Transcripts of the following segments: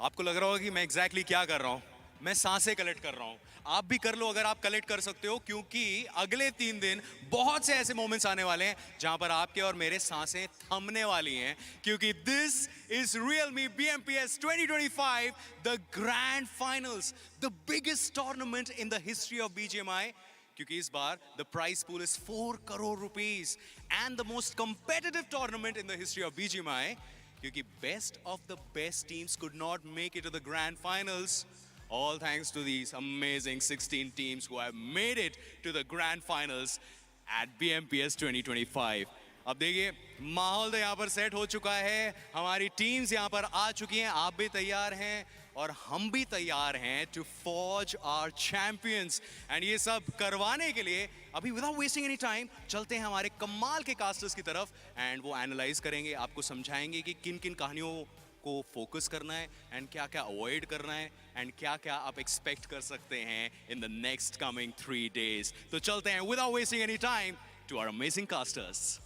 आपको लग रहा होगा कि मैं एग्जैक्टली क्या कर रहा हूँ. मैं सांसें कलेक्ट कर रहा हूँ. आप भी कर लो अगर आप कलेक्ट कर सकते हो, क्योंकि अगले 3 दिन बहुत से ऐसे मोमेंट्स आने वाले हैं जहां पर आपके और मेरे सांसें थमने वाली हैं, क्योंकि this is realme BMPS 2025, the grand finals, the biggest tournament in the history of BGMI. क्योंकि इस बार the prize pool is 4 crore rupees and the most competitive tournament in the history of BGMI, क्योंकि best of the best teams could not make it to the grand finals. All thanks to these amazing 16 teams who have made it to the grand finals at BMPS 2025. अब देखिए माहौल तो यहाँ पर set हो चुका है, हमारी टीम्स यहाँ पर आ चुकी हैं, आप भी तैयार हैं और हम भी तैयार हैं to forge our champions. And ये सब करवाने के लिए अभी without wasting any time चलते हैं हमारे कमाल के कास्टर्स की तरफ एंड वो एनालाइज करेंगे, आपको समझाएंगे कि किन किन कहानियों को फोकस करना है एंड क्या क्या अवॉइड करना है एंड क्या क्या आप एक्सपेक्ट कर सकते हैं in the next coming 3 days. तो चलते हैं without wasting any time to our amazing casters.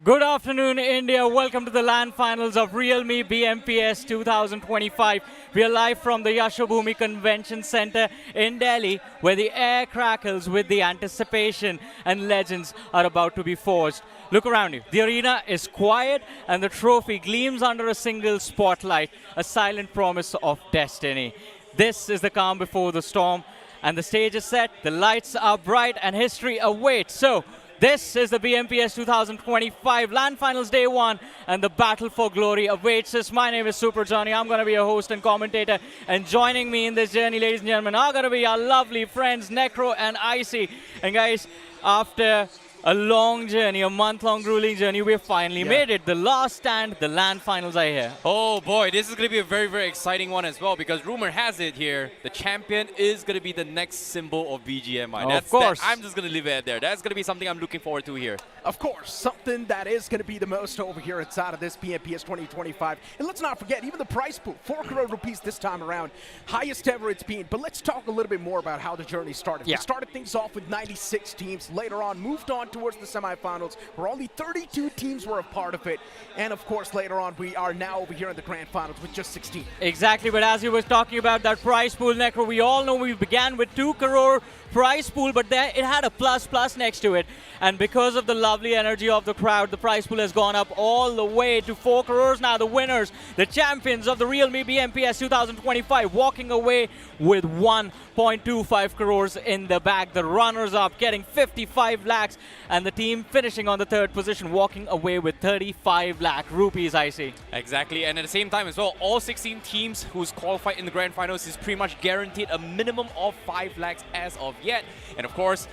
Good afternoon, India. Welcome to the LAN finals of realme BMPS 2025. We are live from the Yashobhoomi Convention Centre in Delhi, where the air crackles with the anticipation and legends are about to be forged. Look around you. The arena is quiet and the trophy gleams under a single spotlight, a silent promise of destiny. This is the calm before the storm, and the stage is set, the lights are bright, and history awaits. So, this is the BMPS 2025 LAN Finals Day 1, and the battle for glory awaits us. My name is Super Johnny. I'm going to be your host and commentator. And joining me in this journey, ladies and gentlemen, are going to be our lovely friends, Necro and Icy. And guys, after a long journey, a month-long grueling journey, we finally made it. The last stand, the LAN Finals are here. Oh boy, this is going to be a very, very exciting one as well, because rumor has it here, the champion is going to be the next symbol of BGMI. Of course. I'm just going to leave it there. That's going to be something I'm looking forward to here. Of course, something that is going to be the most over here inside of this BMPS 2025. And let's not forget, even the prize pool, 4 crore rupees this time around. Highest ever it's been. But let's talk a little bit more about how the journey started. Yeah. We started things off with 96 teams. Later on, moved on towards the semifinals, where only 32 teams were a part of it. And of course, later on, we are now over here in the grand finals with just 16. Exactly, but as you were talking about that prize pool, Necro, we all know we began with 2 crore prize pool, but there it had a plus next to it. And because of the lovely energy of the crowd, the prize pool has gone up all the way to 4 crores. Now the winners, the champions of the realme BMPS 2025, walking away with 1.25 crores in the bag. The runners-up getting 55 lakhs, and the team finishing on the 3rd position, walking away with 35 lakh rupees, I see. Exactly, and at the same time as well, all 16 teams who's qualified in the grand finals is pretty much guaranteed a minimum of 5 lakhs as of yet. And of course,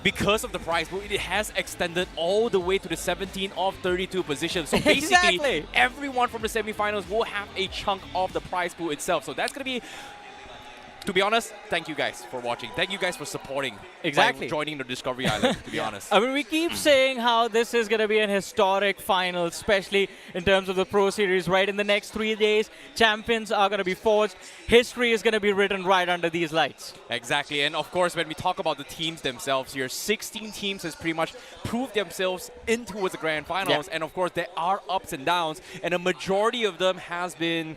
because of the prize pool, it has extended all the way to the 17 of 32 positions. So basically, Exactly. everyone from the semifinals will have a chunk of the prize pool itself. So that's going to be, to be honest, thank you guys for watching. Thank you guys for supporting. Exactly. By joining the Discovery Island, to be honest. I mean, we keep saying how this is going to be an historic final, especially in terms of the Pro Series, right? In the next 3 days, champions are going to be forged. History is going to be written right under these lights. Exactly, and of course, when we talk about the teams themselves here, 16 teams has pretty much proved themselves in towards the grand finals. Yeah. And of course, there are ups and downs, and a majority of them has been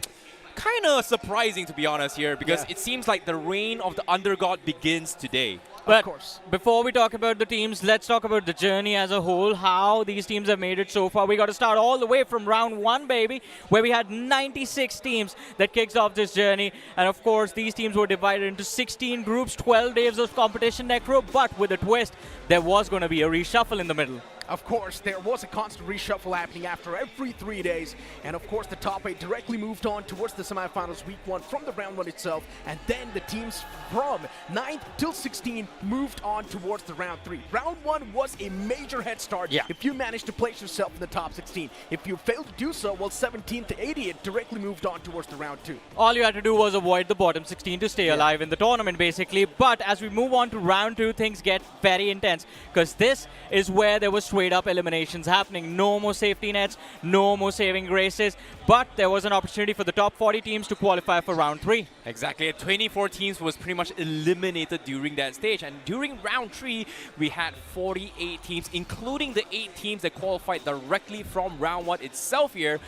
kind of surprising, to be honest here, because it seems like the reign of the undergod begins today. But Of course. before we talk about the teams, let's talk about the journey as a whole, how these teams have made it so far. We got to start all the way from round 1, baby, where we had 96 teams that kicked off this journey. And of course, these teams were divided into 16 groups, 12 days of competition, Necro. But with a twist, there was going to be a reshuffle in the middle. Of course, there was a constant reshuffle happening after every 3 days. And of course, the top 8 directly moved on towards the semifinals week 1 from the round 1 itself. And then the teams from 9th till 16 moved on towards the round 3. Round 1 was a major head start if you managed to place yourself in the top 16. If you failed to do so, well, 17th to 80th directly moved on towards the round 2. All you had to do was avoid the bottom 16 to stay alive in the tournament, basically. But as we move on to round 2, things get very intense, because this is where there was straight up eliminations happening. No more safety nets, no more saving graces, but there was an opportunity for the top 40 teams to qualify for round 3. Exactly. 24 teams was pretty much eliminated during that stage. And during round 3, we had 48 teams, including the 8 teams that qualified directly from round 1 itself here.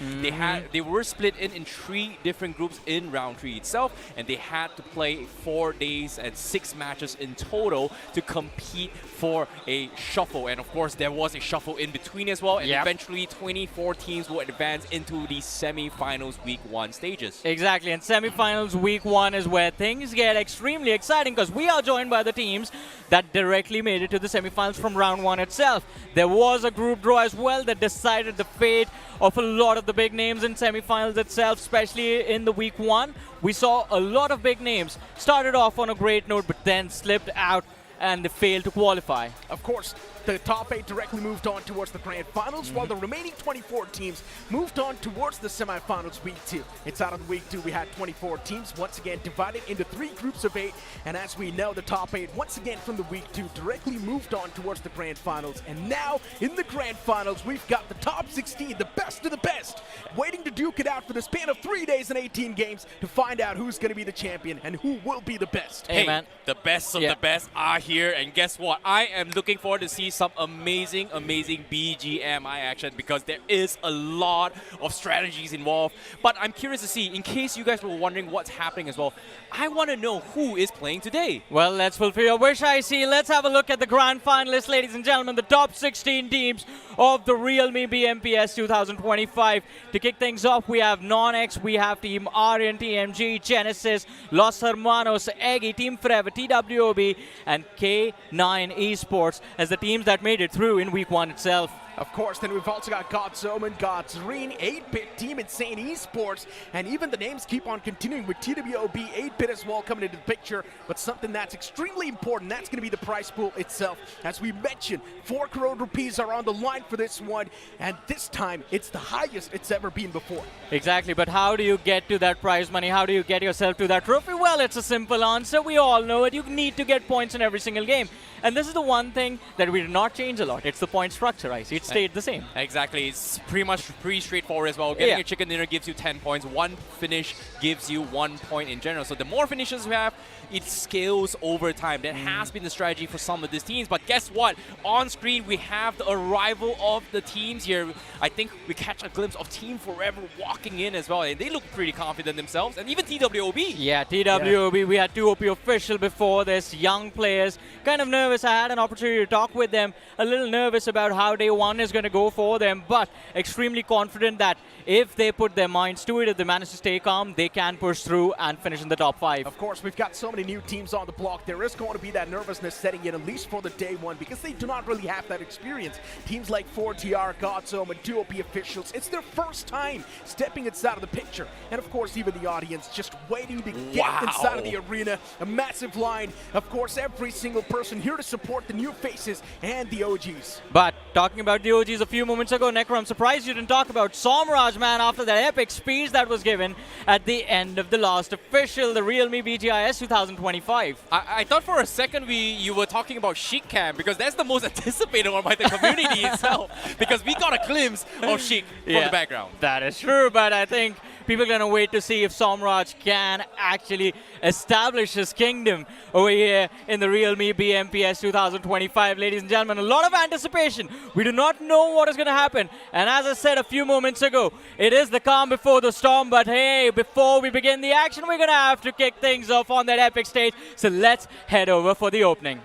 They were split in 3 different groups in round 3 itself, and they had to play 4 days and 6 matches in total to compete for a shuffle. And of course, there was a shuffle in between as well. And eventually, 24 teams will advance into the semi-finals week 1 stages. Exactly, and semi-finals week 1 is where things get extremely exciting because we are joined by the teams that directly made it to the semi-finals from round 1 itself. There was a group draw as well that decided the fate of a lot of the big names in semi-finals itself, especially in the week 1. We saw a lot of big names started off on a great note but then slipped out and they failed to qualify. Of course, the top 8 directly moved on towards the grand finals, while the remaining 24 teams moved on towards the semifinals week 2. Inside of the week 2, we had 24 teams, once again divided into 3 groups of 8. And as we know, the top 8, once again from the week 2, directly moved on towards the grand finals. And now, in the grand finals, we've got the top 16, the best of the best, waiting to duke it out for the span of 3 days and 18 games to find out who's going to be the champion and who will be the best. Hey, man. The best of the best are here, and guess what? I am looking forward to see some amazing BGMI action because there is a lot of strategies involved. But I'm curious to see, in case you guys were wondering what's happening as well, I want to know who is playing today. Well, let's fulfill your wish, I see. Let's have a look at the grand finalists, ladies and gentlemen, the top 16 teams of the realme BMPS 2025. To kick things off, we have NoNx, we have Team Aryan, TMG, Genesis, Los Hermanos, Eggy, Team Forever, TWOB, and K9 Esports as the teams that made it through in week 1 itself. Of course, then we've also got God's OMEN, God's Green, 8-Bit, Team Insane Esports, and even the names keep on continuing with TWOB, 8-Bit as well coming into the picture. But something that's extremely important, that's going to be the prize pool itself. As we mentioned, 4 crore rupees are on the line for this one, and this time it's the highest it's ever been before. Exactly, but how do you get to that prize money? How do you get yourself to that trophy? Well, it's a simple answer. We all know it. You need to get points in every single game. And this is the one thing that we did not change a lot. It's the point structure, I see. It stayed the same. Exactly. It's pretty straightforward as well. Getting a chicken dinner gives you 10 points. 1 finish gives you 1 point in general. So the more finishes we have, it scales over time. That has been the strategy for some of these teams. But guess what? On screen, we have the arrival of the teams here. I think we catch a glimpse of Team Forever walking in as well. And they look pretty confident themselves. And even TWOB. Yeah, TWOB. We had 2 OP official before this. Young players. Kind of nervous. I had an opportunity to talk with them. A little nervous about how day 1 is going to go for them. But extremely confident that if they put their minds to it, if they manage to stay calm, they can push through and finish in the top 5. Of course, we've got so many new teams on the block. There is going to be that nervousness setting in, at least for the day 1, because they do not really have that experience. Teams like 4TR, Godzone, and 2OP officials, it's their first time stepping inside of the picture. And of course, even the audience just waiting to get inside of the arena. A massive line. Of course, every single person here to support the new faces and the OGs. But talking about the OGs a few moments ago, Necro, I'm surprised you didn't talk about Somraj, man, after that epic speech that was given at the end of the last official, the realme BGIS 2025. I thought for a second you were talking about Sheik Cam because that's the most anticipated one by the community itself because we got a glimpse of Sheik from the background. That is true, but I think people are going to wait to see if Somraj can actually establish his kingdom over here in the realme BMPS 2025. Ladies and gentlemen, a lot of anticipation. We do not know what is going to happen. And as I said a few moments ago, it is the calm before the storm. But hey, before we begin the action, we're going to have to kick things off on that epic stage. So let's head over for the opening.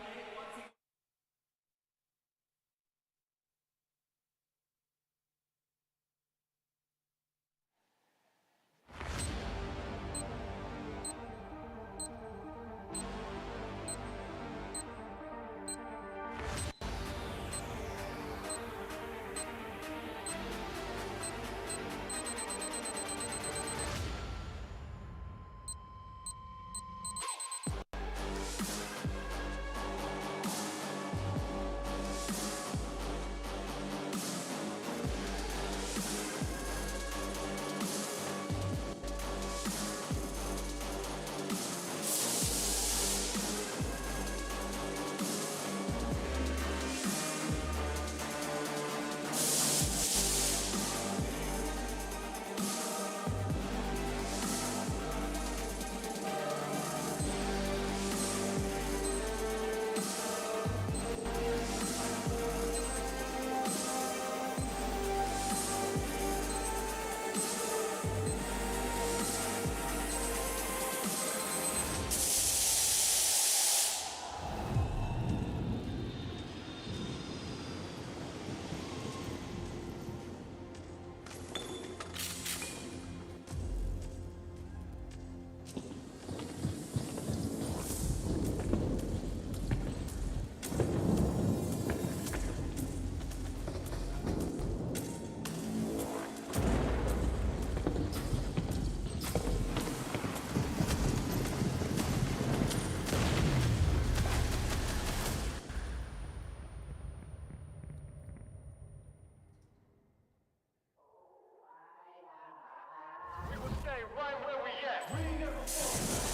Stay right where we at. We ain't never fall back.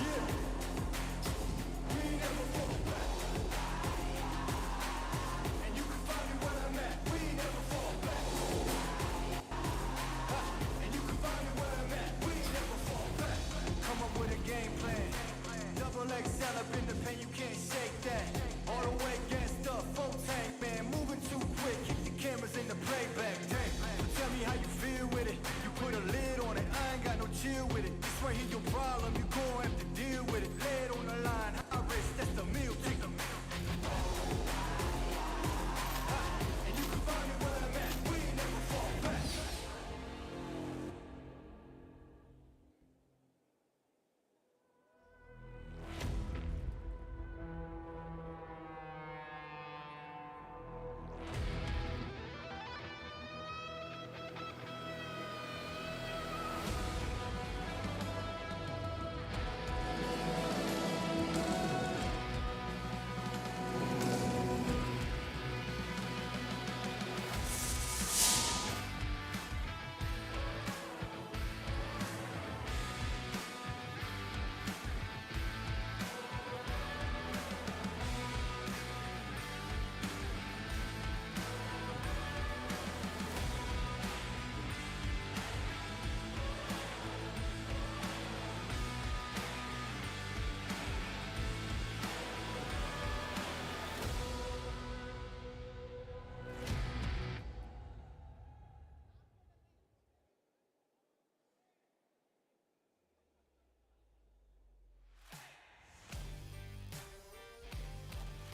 Yeah. We ain't never fall back. And you can find me where I'm at. We ain't never fall back. And you can find me where I'm at. We ain't never fall back. Come up with a game plan. Double XL up in the pen, you can't shake that. All the way against the full tank, man. Moving too quick, keep the cameras in the playback tank. So tell me how you feel with it. You put a lid on it, I ain't got no chill with it. This right here your problem, you gon' have to deal with it. Lay it on the line, high risk, that's the meal ticket. And you can find me where I'm at. We ain't never fall back.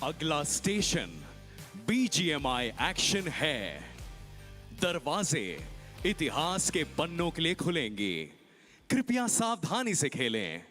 अगला station BGMI action है। दरवाजे इतिहास के पन्नों के लिए खुलेंगे। कृपया सावधानी से खेलें।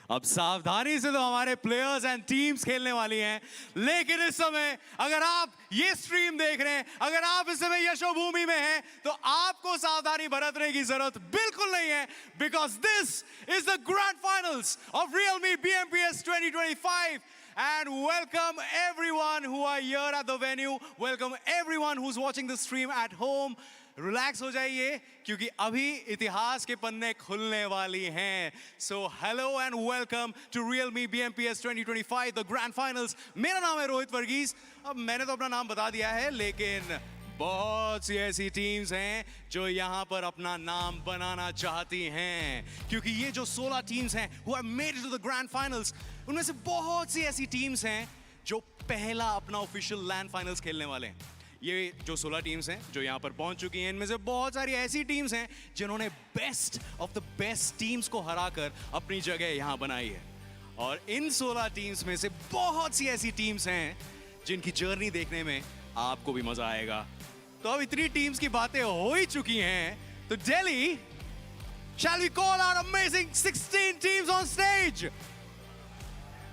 अब सावधानी से तो हमारे प्लेयर्स एंड टीम्स खेलने वाली हैं, लेकिन इस समय अगर आप ये स्ट्रीम देख रहे हैं, अगर आप इस समय यशोभूमि में हैं, तो आपको सावधानी बरतने की जरूरत बिल्कुल नहीं है, because this is the grand finals of realme BMPS 2025. And welcome everyone who are here at the venue. Welcome everyone who's watching the stream at home. Relax हो जाइए क्योंकि अभी इतिहास के पन्ने खुलने वाली हैं. So hello and welcome to realme BMPS 2025, the grand finals. मेरा नाम है रोहित वर्गीस. अब मैंने तो अपना नाम बता दिया है, लेकिन बहुत सी ऐसी टीम्स हैं जो यहाँ पर अपना नाम बनाना चाहती हैं, क्योंकि ये जो 16 टीम्स हैं who have made it to the grand finals, उनमें से बहुत सी ऐसी टीम्स हैं जो पहला अपना ऑफिशियल लैंड फाइनल्स खेलने वाले हैं. ये जो 16 टीम्स हैं जो यहाँ पर पहुंच चुकी हैं, इनमें से बहुत सारी ऐसी टीम्स हैं जिन्होंने best of the best teams को हराकर अपनी जगह यहाँ बनाई है. और इन 16 टीम्स में से बहुत सी ऐसी टीम्स हैं जिनकी जर्नी देखने में आपको भी मजा आएगा. तो अब इतनी टीम्स की बातें हो ही चुकी हैं, तो Delhi, shall we call out amazing 16 teams on stage?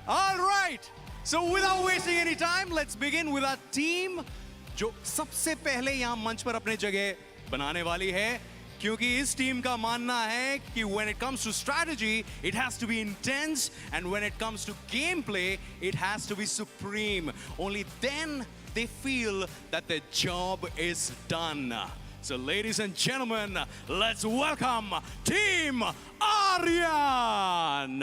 All right. So without wasting any time, let's begin with our team जो सबसे पहले यहाँ मंच पर अपने जगह बनाने वाली है, क्योंकि इस टीम का मानना है कि when it comes to strategy, it has to be intense, and when it comes to gameplay, it has to be supreme. Only then they feel that their job is done. So ladies and gentlemen, let's welcome Team Aryan.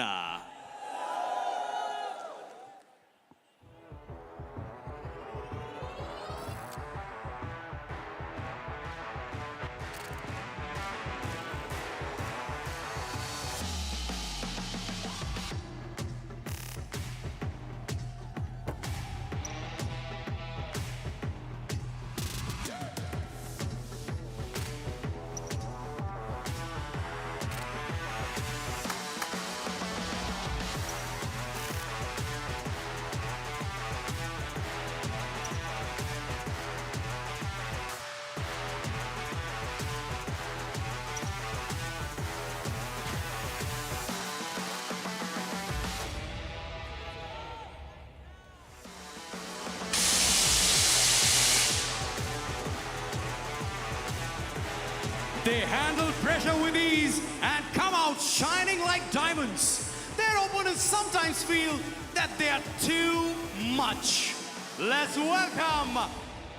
They handle pressure with ease and come out shining like diamonds. Their opponents sometimes feel that they are too much. Let's welcome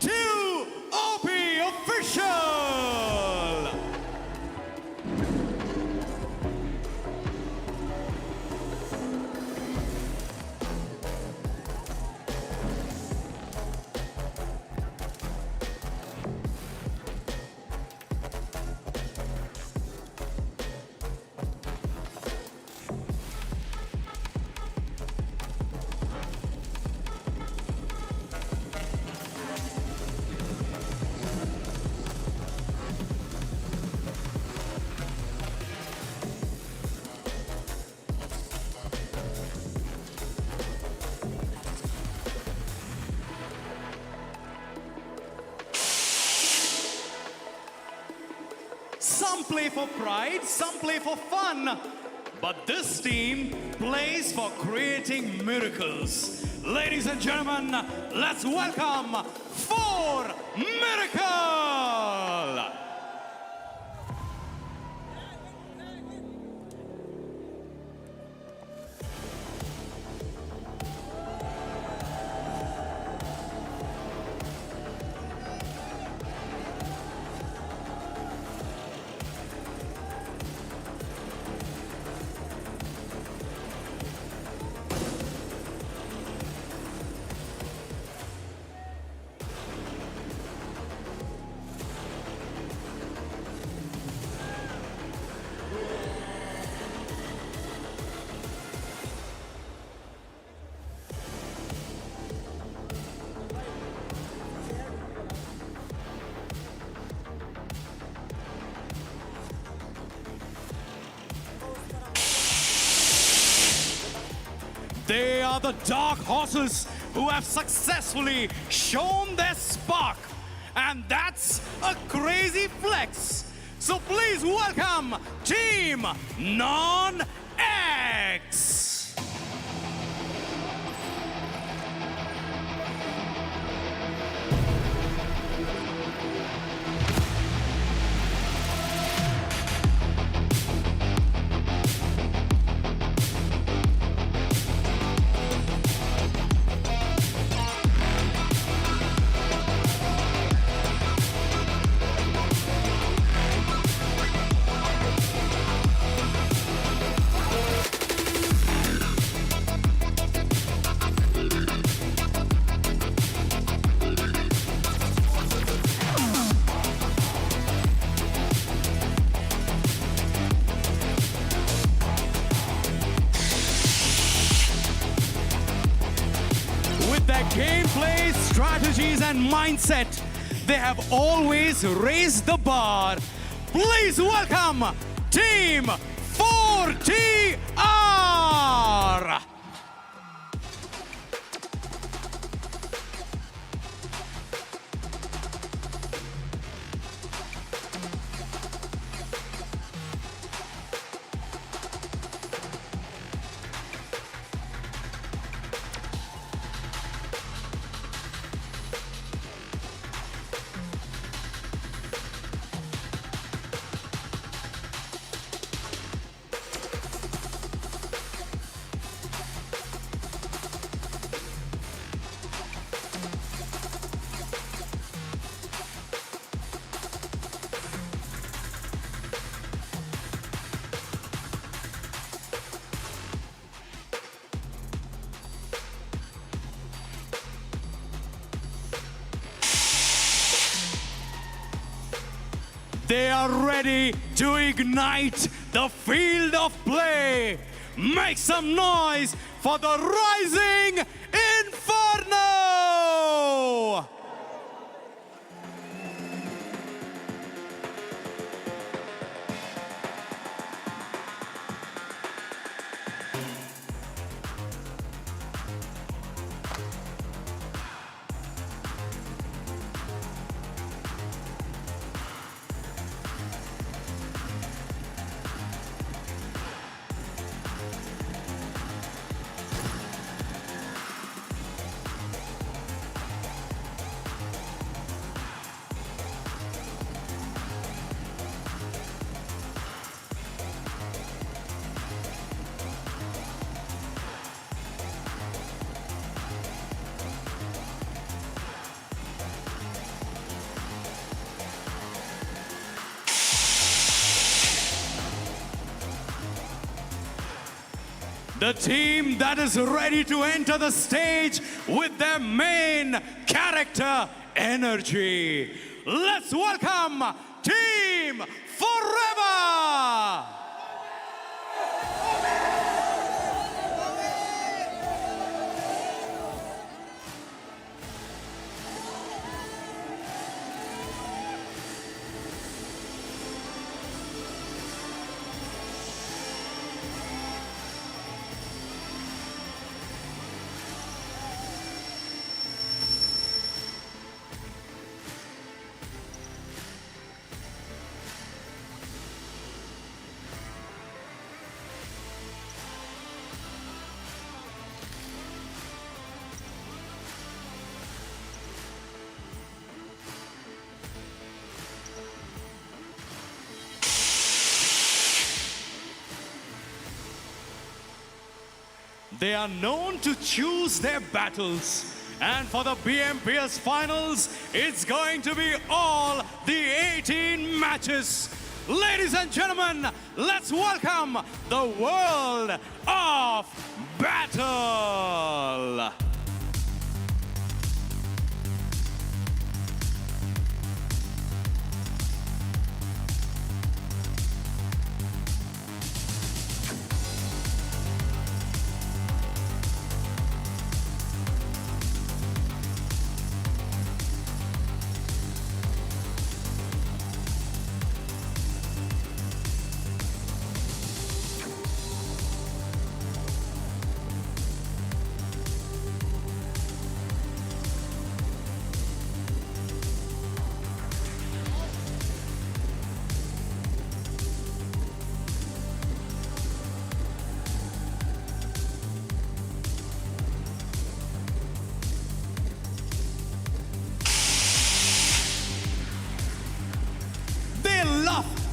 TWOB official. play for pride, some play for fun. But this team plays for creating miracles. Ladies and gentlemen, let's welcome 4 Miracle! They are the dark horses who have successfully shown their spark. And that's a crazy flex. So please welcome Team NoNx. Gameplay, strategies, and mindset, they have always raised the bar. Please welcome Team 4TR! They are ready to ignite the field of play. Make some noise for the rising Inferno! The team that is ready to enter the stage with their main character energy. Let's welcome Team Forever! They are known to choose their battles. And for the BMPS finals, it's going to be all the 18 matches. Ladies and gentlemen, let's welcome the world of battle.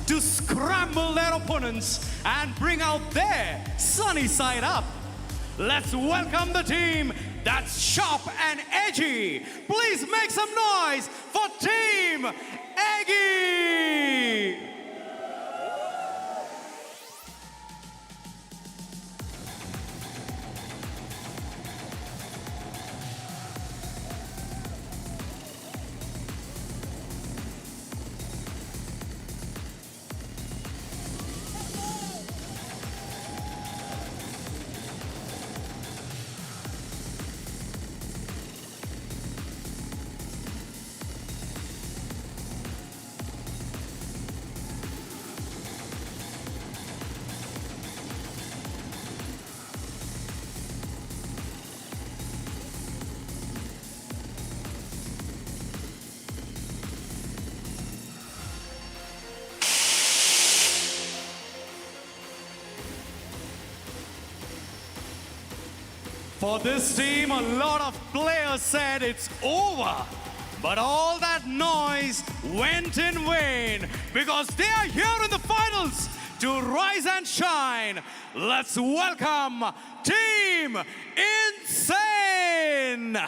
To scramble their opponents and bring out their sunny side up. Let's welcome the team that's sharp and edgy. Please make some noise for Team Eggy. For this team, a lot of players said it's over. But all that noise went in vain because they are here in the finals to rise and shine. Let's welcome Team Insane.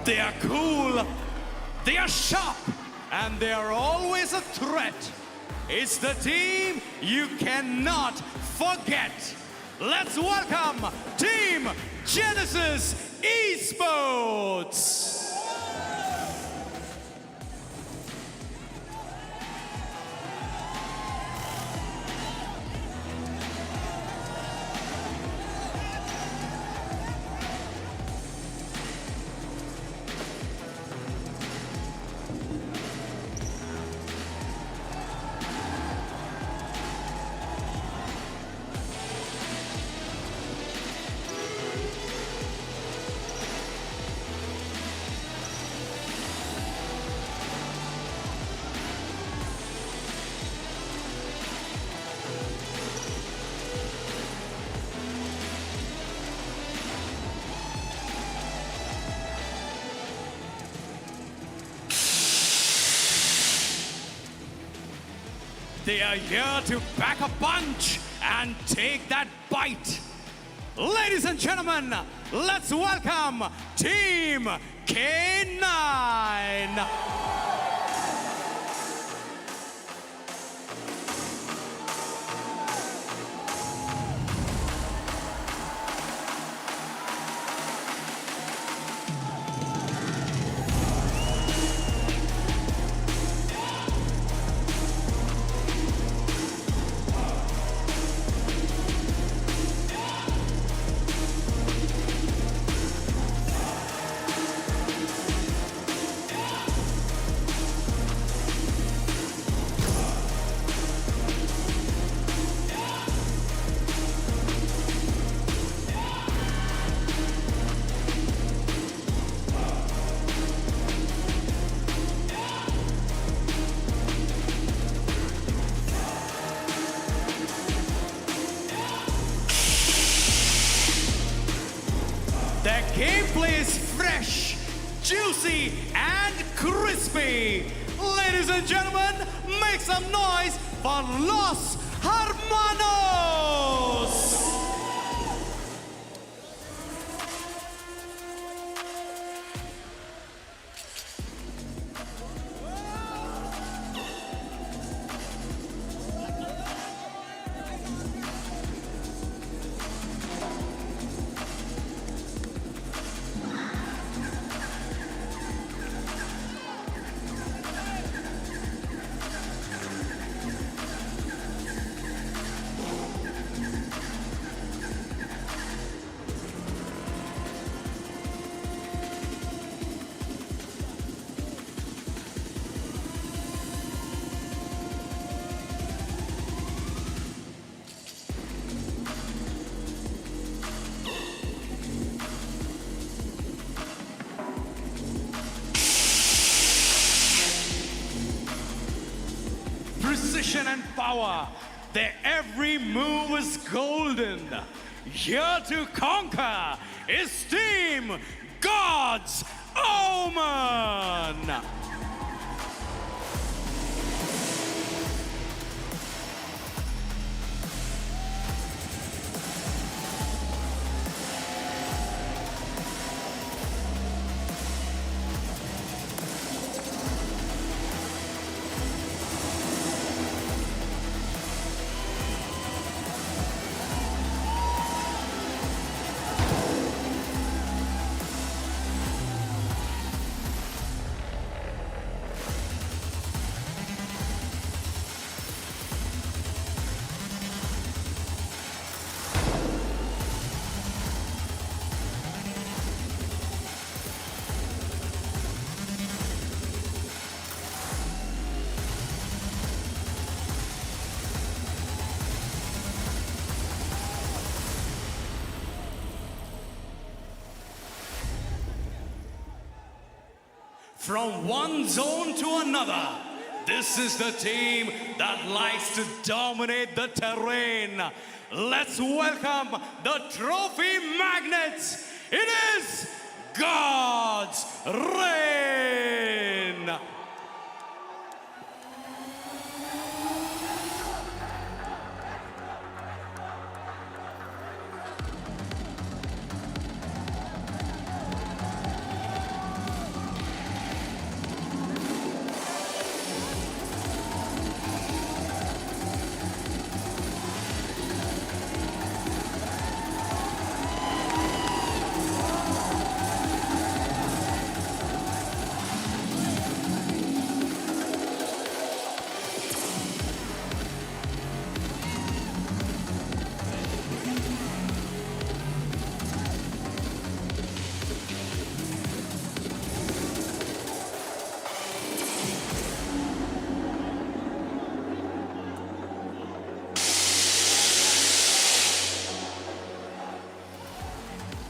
They are cool, they are sharp, and they are always a threat. It's the team you cannot forget. Let's welcome Team Genesis Esports. They are here to pack a punch and take that bite. Ladies and gentlemen, let's welcome Team K9. crispy. Ladies and gentlemen, make some noise for Los Hermanos. Precision and power, their every move is golden. Here to conquer is Team God's Omen. From one zone to another, this is the team that likes to dominate the terrain. Let's welcome the trophy magnets. It is God's Reign.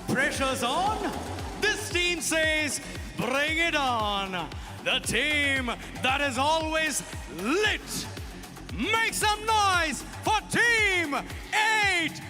Pressure's on. This team says, bring it on. The team that is always lit. Make some noise for Team 8-Bit.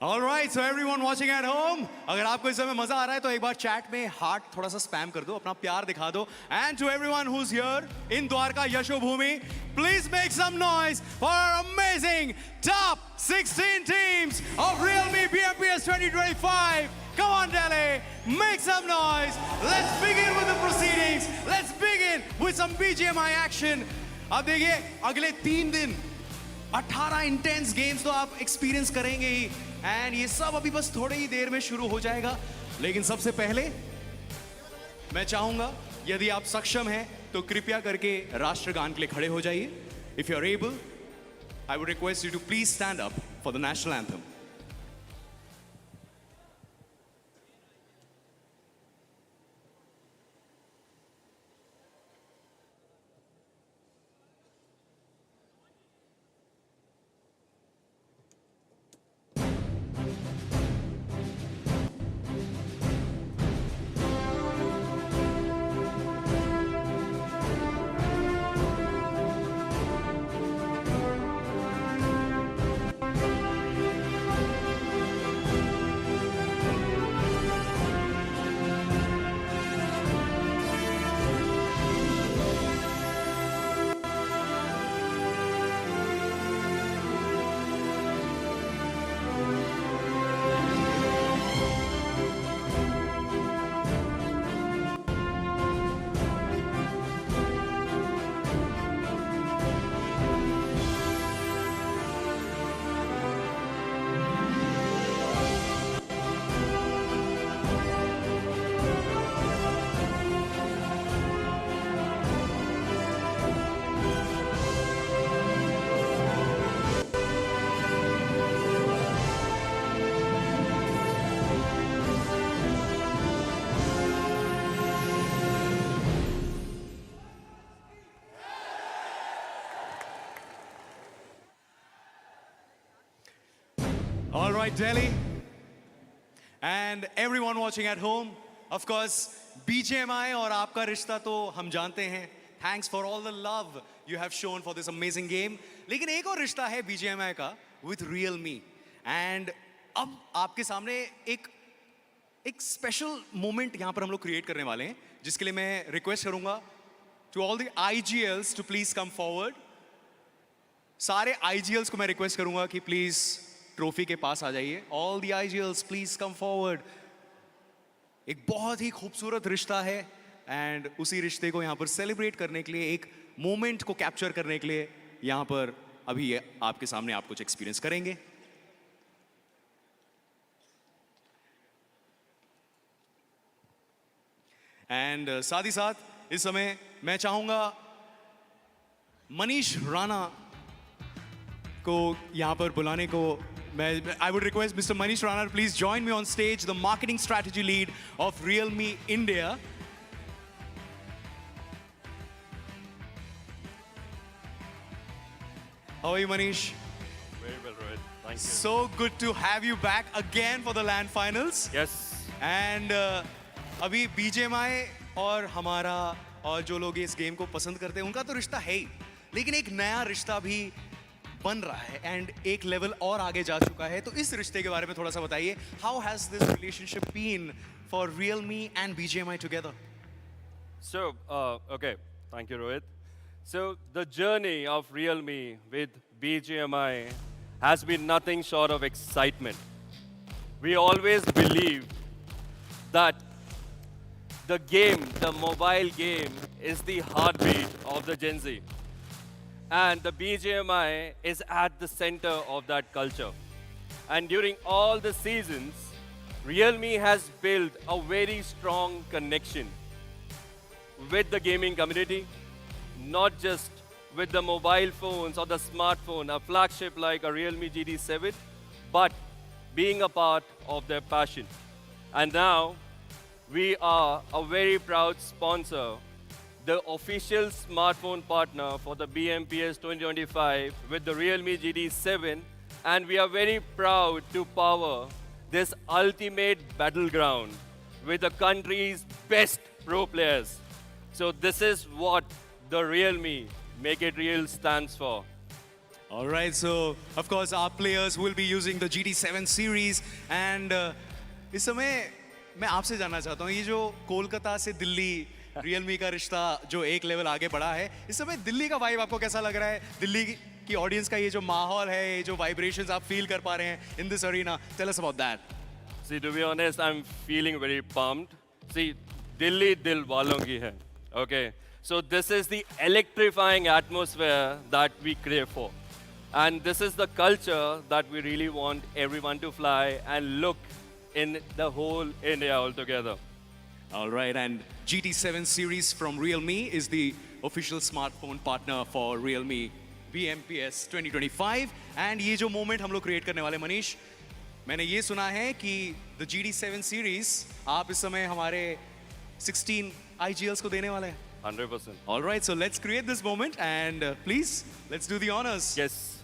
All right, so everyone watching at home, अगर आपको इस समय मजा आ रहा है तो एक बार chat में हार्ट थोड़ा सा स्पैम कर दो, अपना प्यार दिखा दो. And to everyone who's here in Dwarka, Yashobhoomi, please make some noise for our amazing top 16 teams of realme BMPS 2025. Come on, Delhi, make some noise. Let's begin with the proceedings. Let's begin with some BGMI action. अब देखिए अगले 3 दिन 18 intense games तो आप experience करेंगे ही, and ये सब अभी बस थोड़ी ही देर में शुरू हो जाएगा. लेकिन सबसे पहले मैं चाहूंगा यदि आप सक्षम हैं तो कृपया करके राष्ट्रगान के लिए खड़े हो जाइए. If you are able, I would request you to please stand up for the national anthem. All right, Delhi, and everyone watching at home, of course, BGMI और आपका रिश्ता तो हम जानते हैं. Thanks for all the love you have shown for this amazing game. लेकिन एक और रिश्ता है BGMI का with realme, and अब आपके सामने एक स्पेशल मोमेंट यहाँ पर हम लोग क्रिएट करने वाले हैं, जिसके लिए मैं रिक्वेस्ट करूंगा to all the IGLs to please come forward. सारे IGLs को मैं रिक्वेस्ट करूंगा कि प्लीज ट्रॉफी के पास आ जाइए. All the IGLs please come forward. एक बहुत ही खूबसूरत रिश्ता है, एंड उसी रिश्ते को यहाँ पर सेलिब्रेट करने के लिए, एक मोमेंट को कैप्चर करने के लिए यहाँ पर अभी ये आपके सामने आप कुछ एक्सपीरियंस करेंगे. एंड साथ ही साथ इस समय मैं चाहूंगा मनीष राणा को यहाँ पर बुलाने को. I would request Mr. Manish Rana to please join me on stage, the marketing strategy lead of realme India. How are you, Manish? Very well, Rohit. Thank you. So good to have you back again for the LAN finals. Yes. And अभी BGMI और हमारा और जो लोग इस game को पसंद करते हैं उनका तो रिश्ता है ही, लेकिन एक नया रिश्ता भी बन रहा है एंड एक लेवल और आगे जा चुका है. तो इस रिश्ते के बारे में थोड़ा सा बताइए. How has this relationship been for realme and BGMI together? So, okay. Thank you, Rohit. So, the journey of realme with BGMI has been nothing short of excitement. We always believed that the game, the mobile game, is the heartbeat of the Gen Z. And the BGMI is at the center of that culture. And during all the seasons, realme has built a very strong connection with the gaming community, not just with the mobile phones or the smartphone, a flagship like a Realme GT7, but being a part of their passion. And now, we are a very proud sponsor, the official smartphone partner for the BMPS 2025 with the Realme GT7, and we are very proud to power this ultimate battleground with the country's best pro players. So this is what the realme Make It Real stands for. All right, so of course our players will be using the GT7 series, and इस समय मैं आपसे जानना चाहता हूँ, ये जो कोलकाता से दिल्ली रियलमी का रिश्ता जो एक लेवल आगे बढ़ा है, इस समय दिल्ली का वाइब आपको कैसा लग रहा है? दिल्ली की ऑडियंस का ये जो माहौल है, ये जो वाइब्रेशंस आप फील कर पा रहे हैं in this arena, tell us about that. See, to be honest, I'm feeling very pumped. See, Delhi Dil Walon ki hai. Okay. So this is the electrifying atmosphere that we crave for. And this is the culture that we really want everyone to fly and look in the whole India altogether. All right, and GT7 series from Realme is the official smartphone partner for Realme BMPS 2025. And ये जो moment हम लोग create करने वाले मनीष, मैंने ये सुना है कि the GT7 series आप इस समय हमारे 16 IGLs को देने वाले हैं. 100%. All right, so let's create this moment and please, let's do the honors. Yes.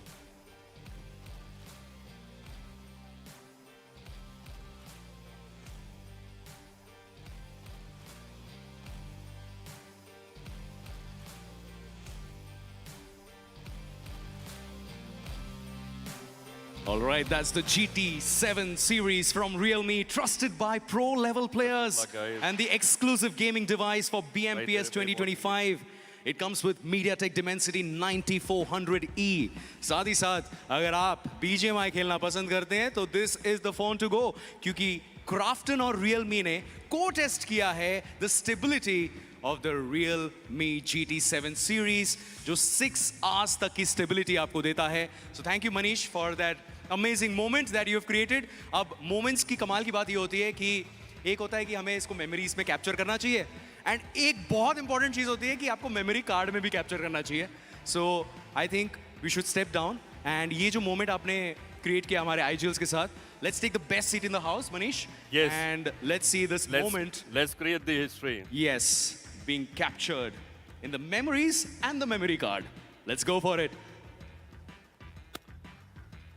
All right, that's the GT7 series from Realme, trusted by pro-level players Luck, guys. and the exclusive gaming device for BMPS there, 2025. It comes with MediaTek Dimensity 9400E. साथ ही साथ अगर आप BGMI खेलना पसंद करते हैं तो this is the phone to go, क्योंकि Crafton और Realme ने co-test किया है the stability of the Realme GT7 series, जो 6 hours तक की stability आपको देता है. So thank you Manish for that amazing moment that you have created. अब moments की कमाल की बात ये होती है कि एक होता है कि हमें इसको memories में capture करना चाहिए, and एक बहुत important चीज़ होती है कि आपको memory card में भी capture करना चाहिए. So I think we should step down, and ये जो moment आपने create किया हमारे IGLs के साथ, let's take the best seat in the house, Manish. Yes. And let's see this moment. Let's create the history. Yes, being captured in the memories and the memory card. Let's go for it.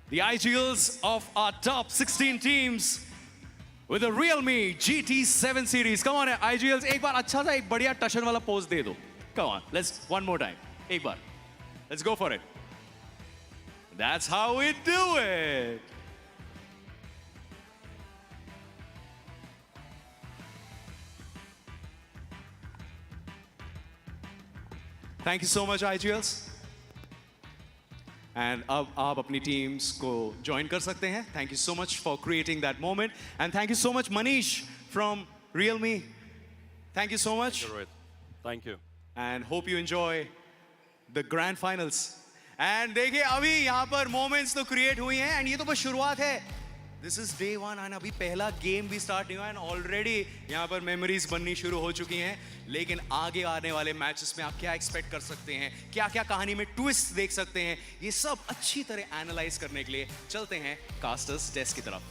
The IGLs of our top 16 teams with the Realme GT7 series. Come on, IGLs, एक बार अच्छा सा एक बढ़िया टशन वाला pose दे दो. Come on, let's one more time. एक बार. Let's go for it. That's how we do it. Thank you so much, IGLs. And अब आप अपनी teams को join कर सकते हैं. Thank you so much for creating that moment. And thank you so much, Manish from Realme. Thank you so much. Thank you. And hope you enjoy the grand finals. And देखिए अभी यहाँ पर moments तो create हुई हैं, and ये तो बस शुरुआत है. This is day one, and अभी पहला game भी start नहीं हुआ, and already यहाँ पर memories बननी शुरू हो चुकी हैं. लेकिन आगे आने वाले matches में आप क्या expect कर सकते हैं, क्या क्या कहानी में twist देख सकते हैं, ये सब अच्छी तरह analyze करने के लिए चलते हैं casters desk की तरफ.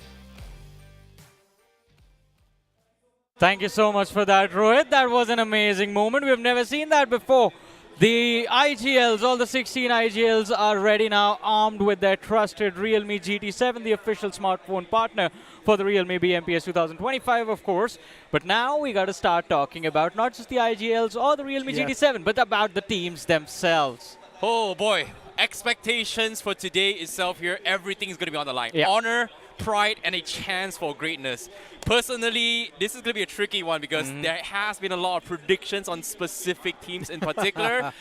Thank you so much for that, Rohit. That was an amazing moment. We've never seen that before. The IGLs, all the 16 IGLs are ready now, armed with their trusted Realme GT7, the official smartphone partner for the Realme BMPS 2025, of course. But now we got to start talking about not just the IGLs or the Realme GT7, but about the teams themselves. Oh boy, expectations for today itself here, everything is going to be on the line. Yeah. Honor, pride, and a chance for greatness. Personally, this is going to be a tricky one because there has been a lot of predictions on specific teams in particular.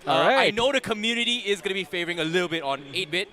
All right. I know the community is going to be favoring a little bit on 8-bit,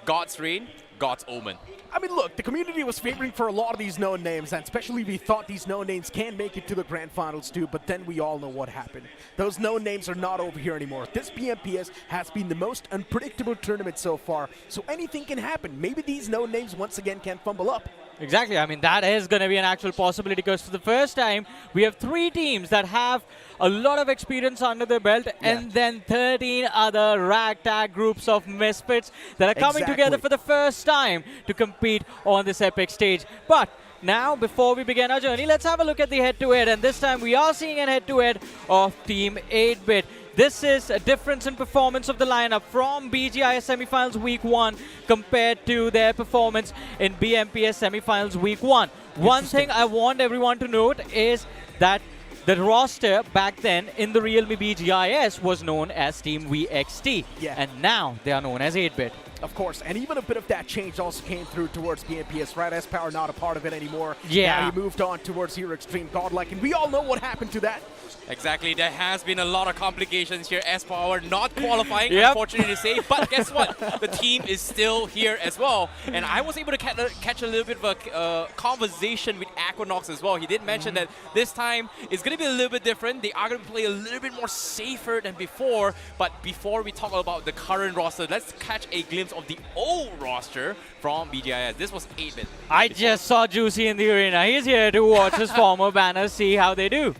God's Reign, God's Omen. I mean, look, the community was favoring for a lot of these known names, and especially we thought these known names can make it to the grand finals too, but then we all know what happened. Those known names are not over here anymore. This BMPS has been the most unpredictable tournament so far, so anything can happen. Maybe these known names once again can fumble up. Exactly. I mean, that is going to be an actual possibility because for the first time, we have 3 teams that have a lot of experience under their belt and then 13 other ragtag groups of misfits that are coming together for the first time to compete on this epic stage. But now, before we begin our journey, let's have a look at the head-to-head. And this time, we are seeing a head-to-head of Team 8-bit. This is a difference in performance of the lineup from BGI semifinals week 1 compared to their performance in BMPS semifinals week 1. One thing I want everyone to note is that the roster back then in the Realme BGIS was known as Team VXT. Yeah. And now they are known as 8-bit. Of course, and even a bit of that change also came through towards BMPS, right? S-Power not a part of it anymore. Yeah. Now he moved on towards Hero Extreme Godlike, and we all know what happened to that. Exactly, there has been a lot of complications here. S-Power not qualifying, Yep. unfortunately to say, but guess what? The team is still here as well. And I was able to catch a little bit of a conversation with Aquanox as well. He did mention that this time it's going to be a little bit different. They are going to play a little bit more safer than before. But before we talk about the current roster, let's catch a glimpse of the old roster from BGIS. This was 8-bit. I just saw Juicy in the arena. He's here to watch his former banners, see how they do.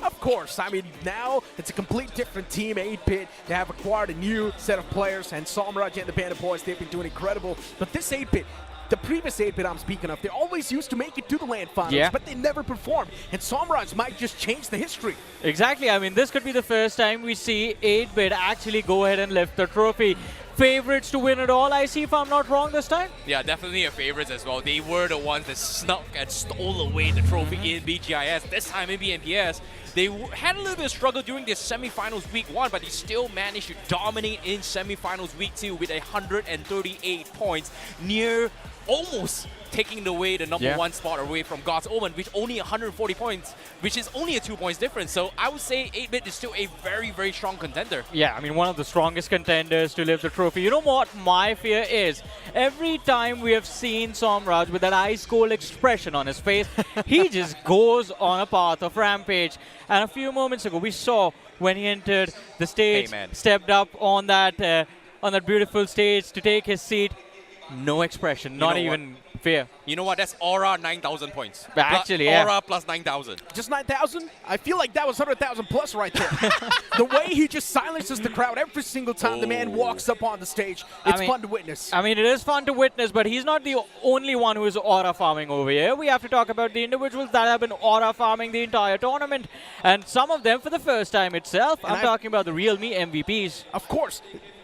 Of course, I mean, now it's a complete different team, 8-bit. They have acquired a new set of players, and Somraj and the Band of Boys, they've been doing incredible. But this 8-bit, the previous 8-bit I'm speaking of, they always used to make it to the LAN finals, Yeah. but they never performed. And Somraj might just change the history. Exactly. I mean, this could be the first time we see 8-bit actually go ahead and lift the trophy. Favorites to win it all, I see, if I'm not wrong this time. Yeah, definitely a favorites as well. They were the ones that snuck and stole away the trophy in BGIS. This time in BMPS, they had a little bit of struggle during their semifinals week 1, but they still managed to dominate in semifinals week 2 with 138 points, near almost taking away the number 1 spot away from God's Omen, with only 140 points, which is only a 2 points difference. So I would say 8-bit is still a very, very strong contender. Yeah, I mean, one of the strongest contenders to lift the trophy. You know what my fear is? Every time we have seen Somraj with that ice cold expression on his face, he just goes on a path of rampage. And a few moments ago, we saw when he entered the stage, Hey, man. stepped up on that beautiful stage to take his seat. No expression, not know even fear. You know what? That's Aura 9,000 points. But actually, yeah. Aura plus 9,000. Just 9,000? I feel like that was 100,000 plus right there. The way he just silences the crowd every single time the man walks up on the stage, it's fun to witness. I mean, it is fun to witness, but he's not the only one who is aura farming over here. We have to talk about the individuals that have been aura farming the entire tournament, and some of them for the first time itself. I'm talking about the realme MVPs. Of course,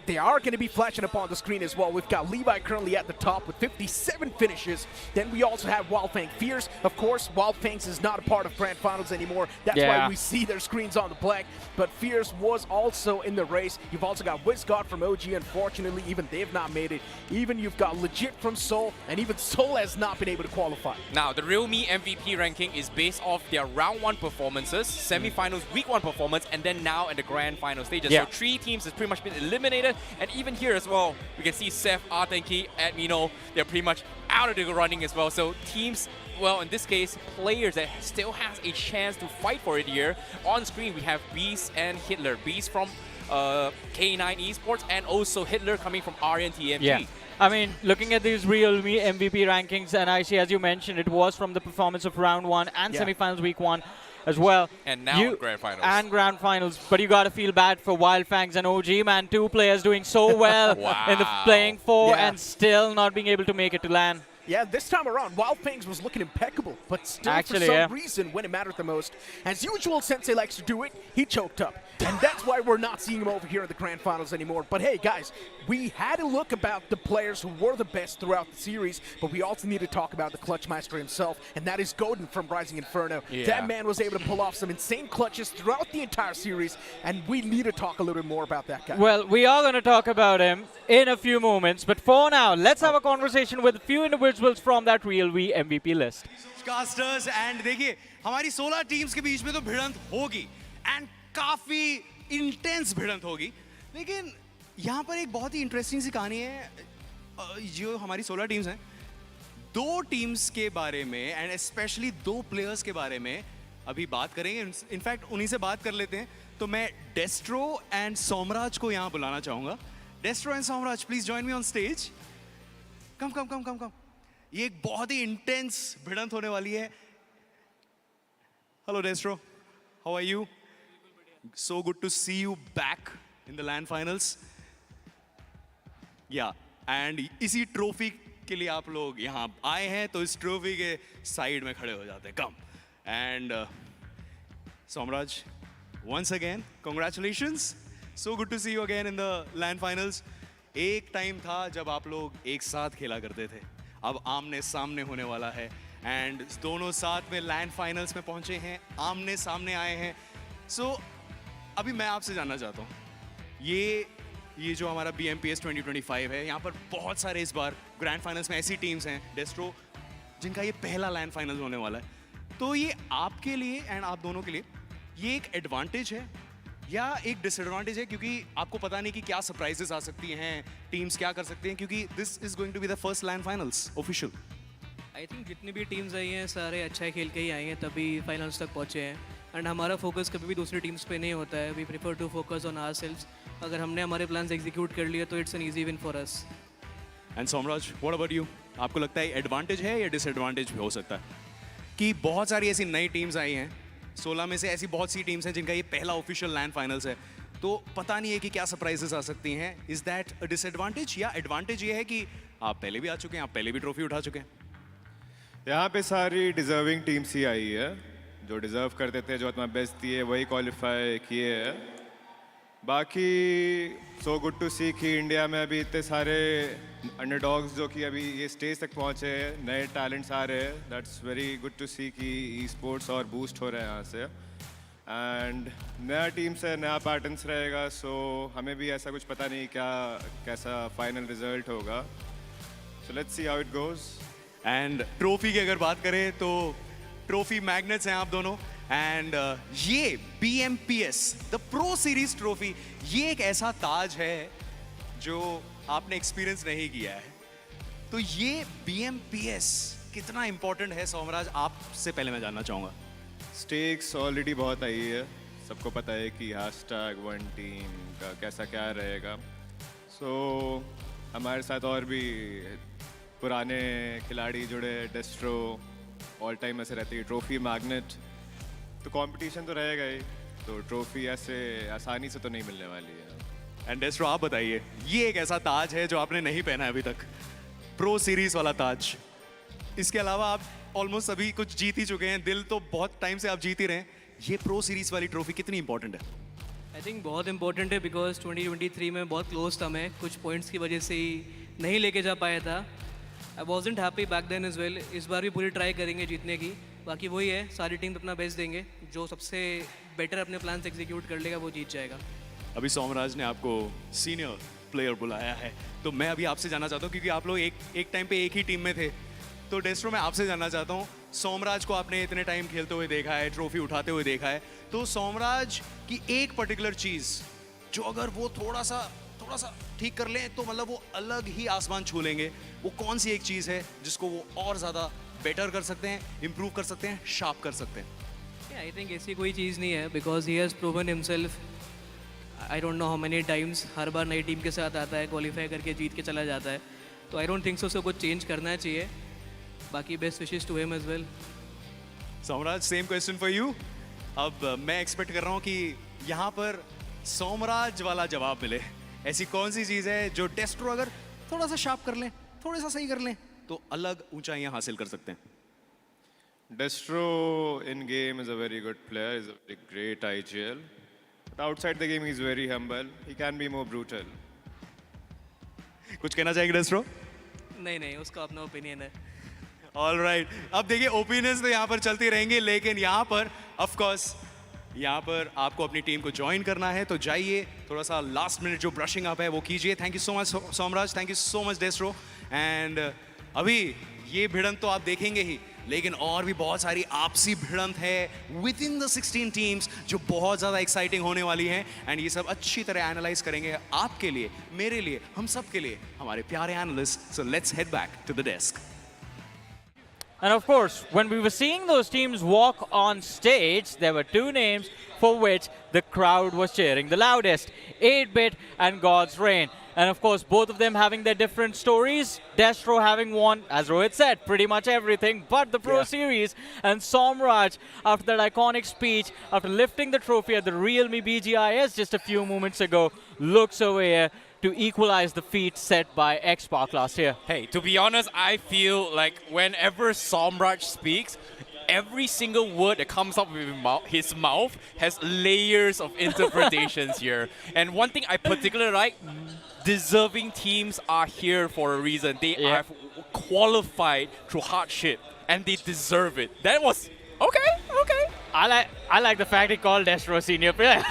they are going to be flashing up on the screen as well. We've got Levi currently at the top with 57 finishes. Then we also have Wildfang Fierce. Of course, Wildfangs is not a part of Grand Finals anymore. That's why we see their screens on the black. But Fierce was also in the race. You've also got WizGod from OG. Unfortunately, even they've not made it. Even you've got Legit from Seoul, and even Seoul has not been able to qualify. Now, the realme MVP ranking is based off their round 1 performances, semifinals, week 1 performance, and then now at the grand final stages. So 3 teams has pretty much been eliminated. And even here as well, we can see Seth, Artenki, and Mino, they're pretty much out of the running as well. So teams, well, in this case, players that still has a chance to fight for it here. On screen, we have Beast and Hitler. Beast from K9 Esports, and also Hitler coming from Aryan TMG. Yeah. I mean, looking at these realme MVP rankings, and I see, as you mentioned, it was from the performance of round 1 and semifinals week 1 as well. And now grand finals. And grand finals. But you got to feel bad for Wildfangs and OG, man. 2 players doing so well in the playing 4 and still not being able to make it to LAN. Yeah, this time around, Wildfangs was looking impeccable, but still Actually, for some reason, when it mattered the most, as usual, Sensei likes to do it, he choked up. And that's why we're not seeing him over here in the Grand Finals anymore. But hey, guys, we had a look about the players who were the best throughout the series, but we also need to talk about the clutch master himself, and that is Godin from Rising Inferno. Yeah. That man was able to pull off some insane clutches throughout the entire series, and we need to talk a little bit more about that guy. Well, we are going to talk about him in a few moments, but for now, let's have a conversation with a few individuals from that realme MVP list. Casters and देखिए हमारी 16 teams के बीच में तो भिड़ंत होगी and काफी intense भिड़ंत होगी, लेकिन यहाँ पर एक बहुत ही इंटरेस्टिंग सी कहानी है। जो हमारी 16 टीम्स हैं, 2 टीम्स के बारे में एंड स्पेशली 2 प्लेयर्स के बारे में अभी बात करेंगे। इनफैक्ट उन्हीं से बात कर लेते हैं। तो मैं डेस्ट्रो एंड सोमराज को यहाँ बुलाना चाहूँगा। Destro and Somraj, please join me on stage. Come come come come come. ये एक बहुत ही इंटेंस भिड़ंत होने वाली है। Hello Destro, how are you? So good to see you back in the LAN finals. Yeah and इसी ट्रॉफी के लिए आप लोग यहाँ आए हैं, तो इस ट्रॉफी के साइड में खड़े हो जाते हैं। Come and Somraj, once again congratulations, so good to see you again in the land finals। एक टाइम था जब आप लोग एक साथ खेला करते थे, अब आमने सामने होने वाला है एंड दोनों साथ में लैंड फाइनल्स में पहुंचे हैं, आमने सामने आए हैं। सो अभी मैं आपसे जानना चाहता हूँ, ये जो हमारा BMPS 2025 है, यहाँ पर बहुत सारे इस बार ग्रैंड फाइनल्स में ऐसी टीम्स हैं डेस्ट्रो जिनका ये पहला लैंड फाइनल होने वाला है। तो ये आपके लिए एंड आप दोनों के लिए ये एक एडवांटेज है या एक डिसएडवांटेज है, क्योंकि आपको पता नहीं कि क्या सरप्राइजेस आ सकती हैं, टीम्स क्या कर सकते हैं, क्योंकि this is going to be the first LAN finals official. I think जितनी भी टीम्स आई हैं सारे अच्छा खेल के ही आई हैं तभी फाइनल्स तक पहुँचे हैं। एंड हमारा फोकस कभी भी दूसरी टीम्स पे नहीं होता है। We prefer to focus on ourselves. अगर हमने हमारे प्लान्स एग्जीक्यूट कर लिए तो it's an easy win for us. And Somraj, what about you? आपको लगता है एडवांटेज है या डिसएडवांटेज भी हो सकता है कि बहुत सारी ऐसी नई टीम्स आई हैं, 16 में से ऐसी बहुत सी टीम्स हैं जिनका ये पहला ऑफिशियल लैंड फाइनल्स है, तो पता नहीं है कि क्या सरप्राइजेस आ सकती हैं? इज दैट अ डिसएडवांटेज या एडवांटेज ये है कि आप पहले भी आ चुके हैं, आप पहले भी ट्रॉफी उठा चुके हैं? यहाँ पे सारी डिजर्विंग टीम्स ही आई है, जो डिजर्व करते थे, जो अपना बेस्ट दिए वही क्वालिफाई किए है। बाकी सो गुड टू सी कि इंडिया में अभी इतने सारे अंडरडॉग्स जो कि अभी ये स्टेज तक पहुँचे हैं, नए टैलेंट्स आ रहे हैं। दैट्स वेरी गुड टू सी कि ई स्पोर्ट्स और बूस्ट हो रहे हैं यहाँ से। एंड नया टीम से नया पैटर्न्स रहेगा, सो हमें भी ऐसा कुछ पता नहीं क्या कैसा फाइनल रिजल्ट होगा। So let's see how it goes. And trophy की अगर बात करें तो ट्रॉफी मैग्नेट्स हैं आप दोनों। एंड ये BMPS the pro series trophy, ये एक ऐसा ताज है जो आपने एक्सपीरियंस नहीं किया है। तो ये BMPS कितना इंपॉर्टेंट है सोमराज, आपसे पहले मैं जानना चाहूँगा। स्टेक्स ऑलरेडी बहुत आई है, सबको पता है कि हैशटैग वन टीम का कैसा क्या रहेगा। सो हमारे साथ और भी पुराने खिलाड़ी जुड़े, डेस्ट्रो ऑल टाइम ऐसे रहती है, ट्रॉफी मैग्नेट, तो कंपटीशन तो रहेगा ही, तो ट्रॉफी ऐसे आसानी से तो नहीं मिलने वाली है। एंड डेस्ट्रो, आप बताइए, ये एक ऐसा ताज है जो आपने नहीं पहना है अभी तक, प्रो सीरीज वाला ताज। इसके अलावा आप ऑलमोस्ट सभी कुछ जीत ही चुके हैं, दिल तो बहुत टाइम से आप जीत ही रहे हैं। ये प्रो सीरीज वाली ट्रॉफी कितनी इंपॉर्टेंट है? आई थिंक बहुत इंपॉर्टेंट है बिकॉज 2023 में बहुत क्लोज था, मैं कुछ पॉइंट्स की वजह से ही नहीं लेके जा पाया था। I wasn't happy back then as well. इस बार भी पूरी ट्राई करेंगे जीतने की। बाकी वही है, सारी टीम अपना बेस्ट देंगे, जो सबसे बेटर अपने प्लान्स एग्जीक्यूट कर लेगा वो जीत जाएगा। अभी सोमराज ने आपको सीनियर प्लेयर बुलाया है, तो मैं अभी आपसे जानना चाहता हूँ, क्योंकि आप लोग एक टाइम पे एक ही टीम में थे, तो डेस्ट्रो मैं आपसे जानना चाहता हूँ, सोमराज को आपने इतने टाइम खेलते हुए देखा है, ट्रॉफी उठाते हुए देखा है, तो सोमराज की एक पर्टिकुलर चीज़ जो अगर वो थोड़ा सा ठीक कर लें तो मतलब वो अलग ही आसमान छू लेंगे, वो कौन सी एक चीज़ है जिसको वो और ज़्यादा बेटर कर सकते हैं, इम्प्रूव कर सकते हैं, शार्प कर सकते हैं? आई थिंक ऐसी कोई चीज़ नहीं है because he has proven himself I don't know how many times. हर बार नई टीम के साथ आता है, क्वालिफाई करके जीत के चला जाता है, तो आई डोंट थिंक सो उसको कुछ चेंज करना चाहिए। बाकी best wishes to him as well. Somraj, same question for you. अब मैं एक्सपेक्ट कर रहा हूँ कि यहाँ पर सोमराज वाला जवाब मिले। ऐसी कौन सी चीज़ है जो डेस्ट्रो अगर थोड़ा सा शार्प कर लें, थोड़ा सा सही कर लें, तो अलग ऊंचाइयां हासिल कर सकते हैं? Destro in game is a very good player, is a very great IGL. But outside the game, he's very humble. He can be more brutal. कुछ कहना चाहेंगे डेस्ट्रो? नहीं, उसका अपना ओपिनियन है। ऑलराइट, अब देखिए ओपिनियंस तो यहाँ पर चलती रहेंगी, लेकिन यहाँ पर ऑफ कोर्स यहाँ पर आपको अपनी टीम को ज्वाइन करना है, तो जाइए, थोड़ा सा लास्ट मिनट जो ब्रशिंग अप है वो कीजिए। Thank you so much Somraj, thank you so much डेस्ट्रो। And अभी ये भिड़ंत तो आप देखेंगे ही, लेकिन और भी बहुत सारी आपसी भिड़ंत है विद इन द 16 टीम्स जो बहुत ज़्यादा एक्साइटिंग होने वाली हैं। एंड ये सब अच्छी तरह एनालाइज करेंगे आपके लिए, मेरे लिए, हम सब के लिए, हमारे प्यारे analyst. So let's head back to the desk. And of course, when we were seeing those teams walk on stage, there were two names for which the crowd was cheering the loudest, 8-Bit and God's Reign. And of course, both of them having their different stories. Destro having won, as Rohit said, pretty much everything but the Pro Series. And Somraj, after that iconic speech, after lifting the trophy at the realme BGIS just a few moments ago, looks over here to equalize the feat set by X-Park last year. Hey, to be honest, I feel like whenever Somraj speaks, every single word that comes up with his mouth has layers of interpretations here. And one thing I particularly like, deserving teams are here for a reason. They have qualified through hardship, and they deserve it. That was okay. I like the fact he called Destro senior player.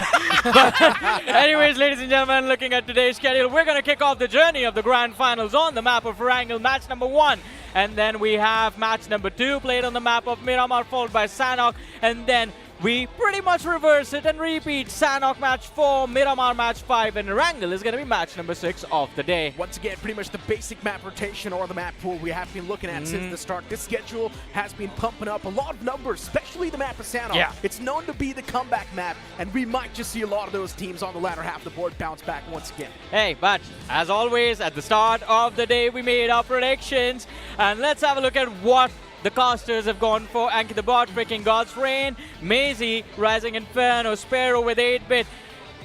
Anyways, ladies and gentlemen, looking at today's schedule, we're going to kick off the journey of the grand finals on the map of Erangel, match number 1. And then we have match number 2 played on the map of Miramar, followed by Sanhok. And then we pretty much reverse it and repeat. Sanhok match 4, Miramar match 5, and Erangel is going to be match number 6 of the day. Once again, pretty much the basic map rotation or the map pool we have been looking at since the start. This schedule has been pumping up a lot of numbers, especially the map of Sanhok. Yeah. It's known to be the comeback map, and we might just see a lot of those teams on the latter half of the board bounce back once again. Hey, but as always, at the start of the day, we made our predictions. And let's have a look at what the casters have gone for. Anki the Bot picking God's Reign, Maisie rising Inferno, Sparrow with 8-bit,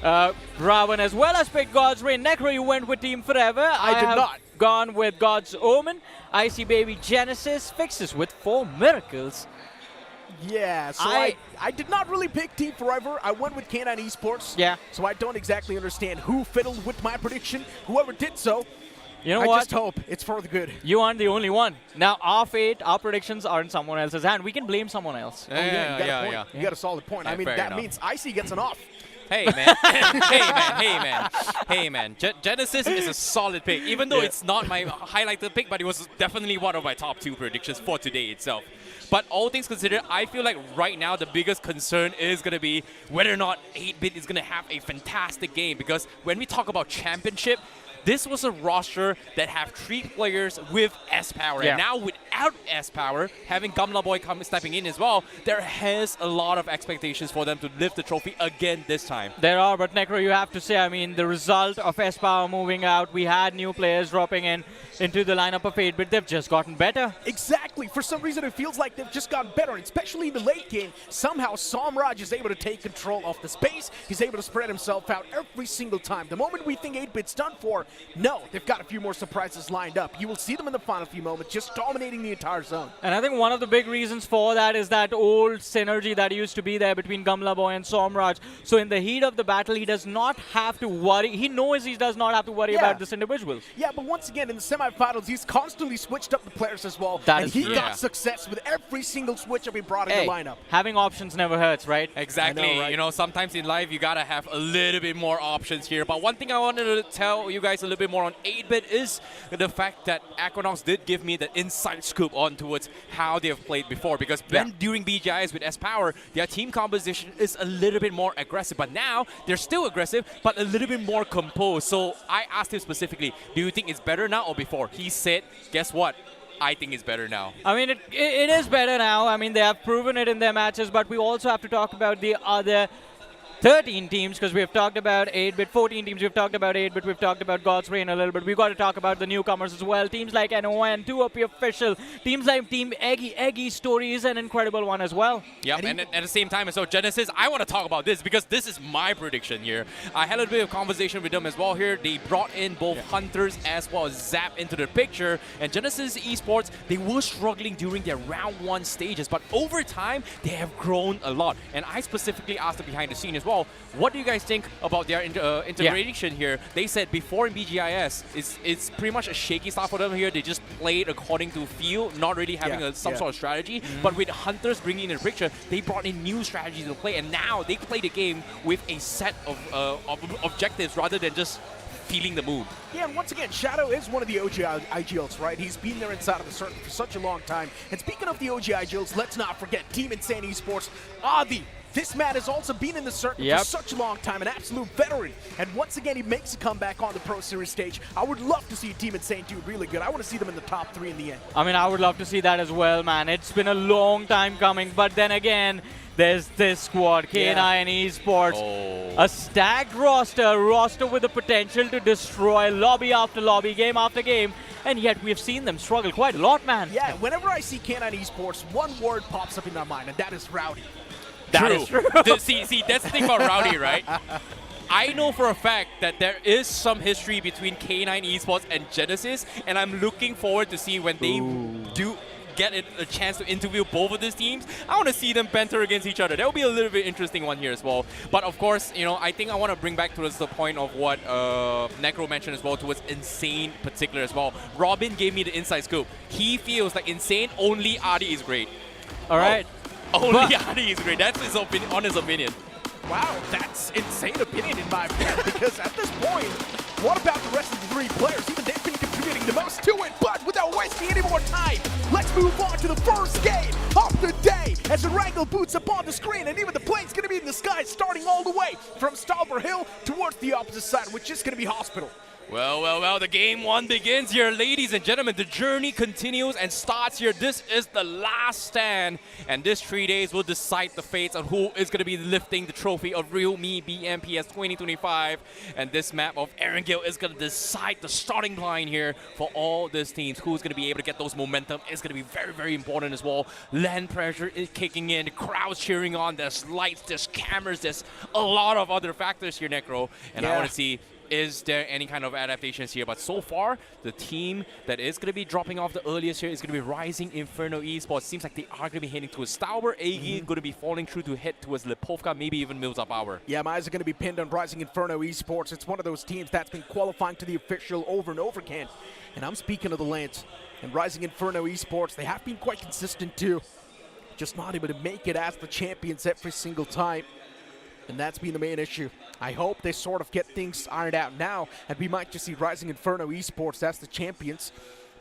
Ravan as well as picked God's Reign. Necro, you went with Team Forever. I did have not. Gone with God's Omen. Icy Baby Genesis fixes with 4 miracles. Yeah, so I I did not really pick Team Forever. I went with K9 Esports. Yeah. So I don't exactly understand who fiddled with my prediction. Whoever did so, You know I what? just hope it's for the good. You aren't the only one. Now, our fate, our predictions are in someone else's hand. We can blame someone else. You got a point. You got a solid point. I Yeah, mean, fair that enough. means Icy gets an off. Hey man, hey man. Genesis is a solid pick, even though it's not my highlighted pick, but it was definitely one of my top 2 predictions for today itself. But all things considered, I feel like right now the biggest concern is going to be whether or not 8-bit is going to have a fantastic game, because when we talk about championship, this was a roster that have 3 players with S-Power. Yeah. And now without S-Power, having Gamla Boy stepping in as well, there has a lot of expectations for them to lift the trophy again this time. There are, but Necro, you have to say, I mean, the result of S-Power moving out, we had new players dropping into the lineup of 8-bit, they've just gotten better. Exactly. For some reason, it feels like they've just gotten better, and especially in the late game. Somehow, Samraj is able to take control of the space. He's able to spread himself out every single time. The moment we think 8-bit's done for, no, they've got a few more surprises lined up. You will see them in the final few moments, just dominating the entire zone. And I think one of the big reasons for that is that old synergy that used to be there between Gamla Boy and Somraj. So in the heat of the battle, he does not have to worry. He knows he does not have to worry about this individual. Yeah, but once again, in the semifinals, he's constantly switched up the players as well. That and is he true. got success with every single switch up he brought in Hey, the lineup. having options never hurts, right? Exactly. I know, right? You know, sometimes in life you gotta have a little bit more options here. But one thing I wanted to tell you guys a little bit more on 8-bit is the fact that Aquanox did give me the inside scoop on towards how they have played before. Because when during BGIs with S-Power, their team composition is a little bit more aggressive. But now they're still aggressive, but a little bit more composed. So I asked him specifically, do you think it's better now or before? He said, guess what? I think it's better now. I mean, it is better now. I mean, they have proven it in their matches, but we also have to talk about the other 13 teams, because we have talked about 8-bit, 14 teams, we've talked about 8-bit, we've talked about God's Reign a little bit. We've got to talk about the newcomers as well. Teams like NON, TWOB official, teams like Team Eggy. Eggy's story is an incredible one as well. Yep, and at the same time, so Genesis, I want to talk about this because this is my prediction here. I had a bit of conversation with them as well here. They brought in both Hunters as well as Zap into the picture. And Genesis Esports, they were struggling during their round 1 stages, but over time, they have grown a lot. And I specifically asked them behind the scene as well, what do you guys think about their integration here? They said before in BGIS, it's pretty much a shaky start for them here. They just played according to feel, not really having some sort of strategy. But with Hunters bringing in the picture, they brought in new strategies to play, and now they play the game with a set of objectives rather than just feeling the mood. Yeah, and once again, Shadow is one of the OG IGLs, right? He's been there inside of the circuit for such a long time. And speaking of the OG IGLs, let's not forget Team Insane Esports, Adi. This man has also been in the circuit for such a long time, an absolute veteran. And once again, he makes a comeback on the Pro Series stage. I would love to see Team Insane do really good. I want to see them in the top 3 in the end. I mean, I would love to see that as well, man. It's been a long time coming, but then again, there's this squad, K9 Esports, a stacked roster with the potential to destroy lobby after lobby, game after game, and yet we've seen them struggle quite a lot, man. Yeah, whenever I see K9 Esports, one word pops up in my mind, and that is rowdy. That is true. See, that's the thing about Rowdy, right? I know for a fact that there is some history between K9 Esports and Genesis, and I'm looking forward to see when they do get a chance to interview both of these teams. I want to see them banter against each other. That will be a little bit interesting one here as well. But of course, you know, I think I want to bring back towards the point of what Necro mentioned as well, towards Insane particular as well. Robin gave me the inside scoop. He feels like Insane, only Adi is great. All right. Only Adi is great. That's his opinion, honest opinion. Wow, that's insane opinion in my opinion, because at this point, what about the rest of the three players? Even they've been contributing the most to it, but without wasting any more time, let's move on to the first game of the day as Erangel boots up on the screen, and even the plane's going to be in the sky, starting all the way from Stalber Hill towards the opposite side, which is going to be Hospital. Well, the game one begins here, ladies and gentlemen. The journey continues and starts here. This is the last stand, and this 3 days will decide the fates on who is going to be lifting the trophy of realme BMPS 2025. And this map of Erangel is going to decide the starting line here for all these teams. Who's going to be able to get those momentum is going to be very, very important as well. Land pressure is kicking in, the crowd's cheering on, there's lights, there's cameras, there's a lot of other factors here, Necro. And I want to see, is there any kind of adaptations here? But so far, the team that is going to be dropping off the earliest here is going to be Rising Inferno Esports. Seems like they are going to be heading towards Stalber. Eggy going to be falling through to head towards Lipovka, maybe even Mills Up Hour. Yeah, my eyes are going to be pinned on Rising Inferno Esports. It's one of those teams that's been qualifying to the official over and over again. And I'm speaking of the lands. And Rising Inferno Esports, they have been quite consistent too. Just not able to make it as the champions every single time. And that's been the main issue. I hope they sort of get things ironed out now, and we might just see Rising Inferno Esports as the champions.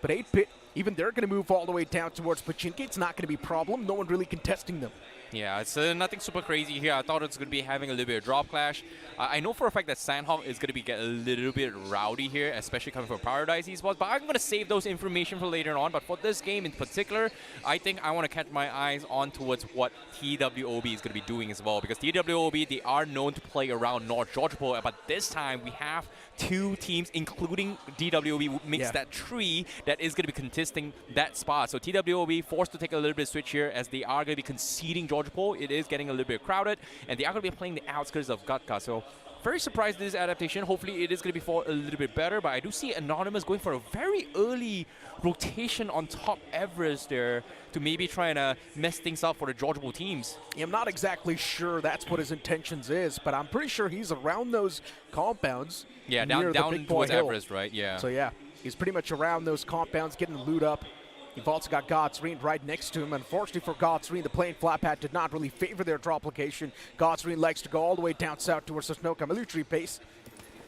But 8-Bit, even they're going to move all the way down towards Pachinki. It's not going to be a problem. No one really contesting them. Yeah, it's nothing super crazy here. I thought it's going to be having a little bit of drop clash. I know for a fact that Sanhok is going to be getting a little bit rowdy here, especially coming from Paradise Esports, but I'm going to save those information for later on. But for this game in particular, I think I want to catch my eyes on towards what TWOB is going to be doing as well, because TWOB, they are known to play around North Georgopol, but this time we have two teams, including TWOB, makes that three that is going to be contesting that spot. So TWOB forced to take a little bit of switch here, as they are going to be conceding Georgopol. It is getting a little bit crowded, and they are going to be playing the outskirts of Gatka. So very surprised this adaptation. Hopefully it is going to be for a little bit better, but I do see Anonymous going for a very early rotation on top Everest there to maybe try and mess things up for the Georgopol teams. I'm not exactly sure that's what his intentions is, but I'm pretty sure he's around those compounds. Yeah, near down towards Everest, right? Yeah. So yeah, he's pretty much around those compounds, getting the loot up. You've also got Godsreen right next to him. Unfortunately for Godsreen, the plane flat pad did not really favor their drop location. Godsreen likes to go all the way down south towards the Snoka military base.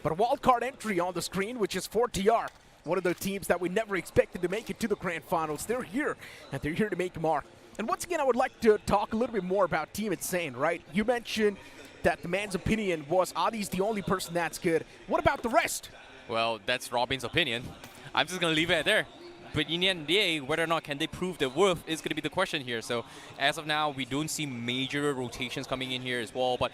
But a wildcard entry on the screen, which is for TR. One of the teams that we never expected to make it to the Grand Finals. They're here, and they're here to make mark. And once again, I would like to talk a little bit more about Team Insane, right? You mentioned that the man's opinion was Adi's the only person that's good. What about the rest? Well, that's Robin's opinion. I'm just going to leave it there. But in the end of the day, whether or not can they prove their worth is going to be the question here. So as of now, we don't see major rotations coming in here as well. But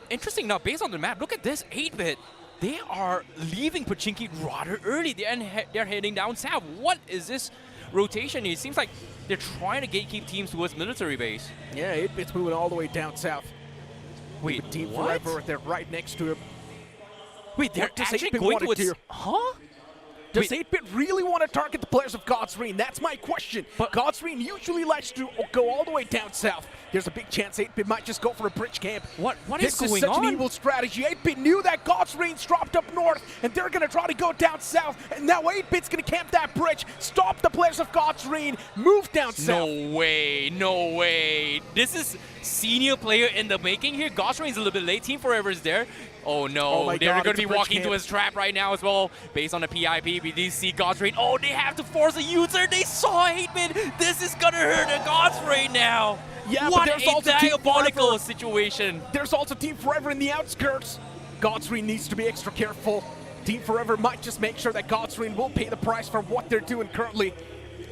interesting enough, based on the map, look at this 8-Bit. They are leaving Pachinki rather early. They're heading down south. What is this rotation? It seems like they're trying to gatekeep teams towards military base. Yeah, 8-Bit's moving all the way down south. Wait, Team what? Forever, they're right next to him. Wait, they're What does actually 8-Bit going want to towards... do? Huh? Does Wait. 8-Bit really want to target the players of Godsreen? That's my question. But Godsreen usually likes to go all the way down south. There's a big chance 8-Bit might just go for a bridge camp. What this is going such on? an evil strategy. 8-Bit knew that Godsreen's dropped up north, and they're going to try to go down south. And now 8-Bit's going to camp that bridge, stop the players of Godsreen, move down south. No way, no way. This is senior player in the making here. Godsrain's a little bit late. Team Forever is there. Oh no, Oh my they're God, going it's to a be bridge walking camp. into his trap right now as well. Based on the PIP, we did see Godsrain. Oh, they have to force a user. They saw 8-Bit. This is going to hurt a Godsrain now. Yeah, but what there's a also Team diabolical Forever. situation. There's also Team Forever in the outskirts. Godsreen needs to be extra careful. Team Forever might just make sure that Godsreen will pay the price for what they're doing currently.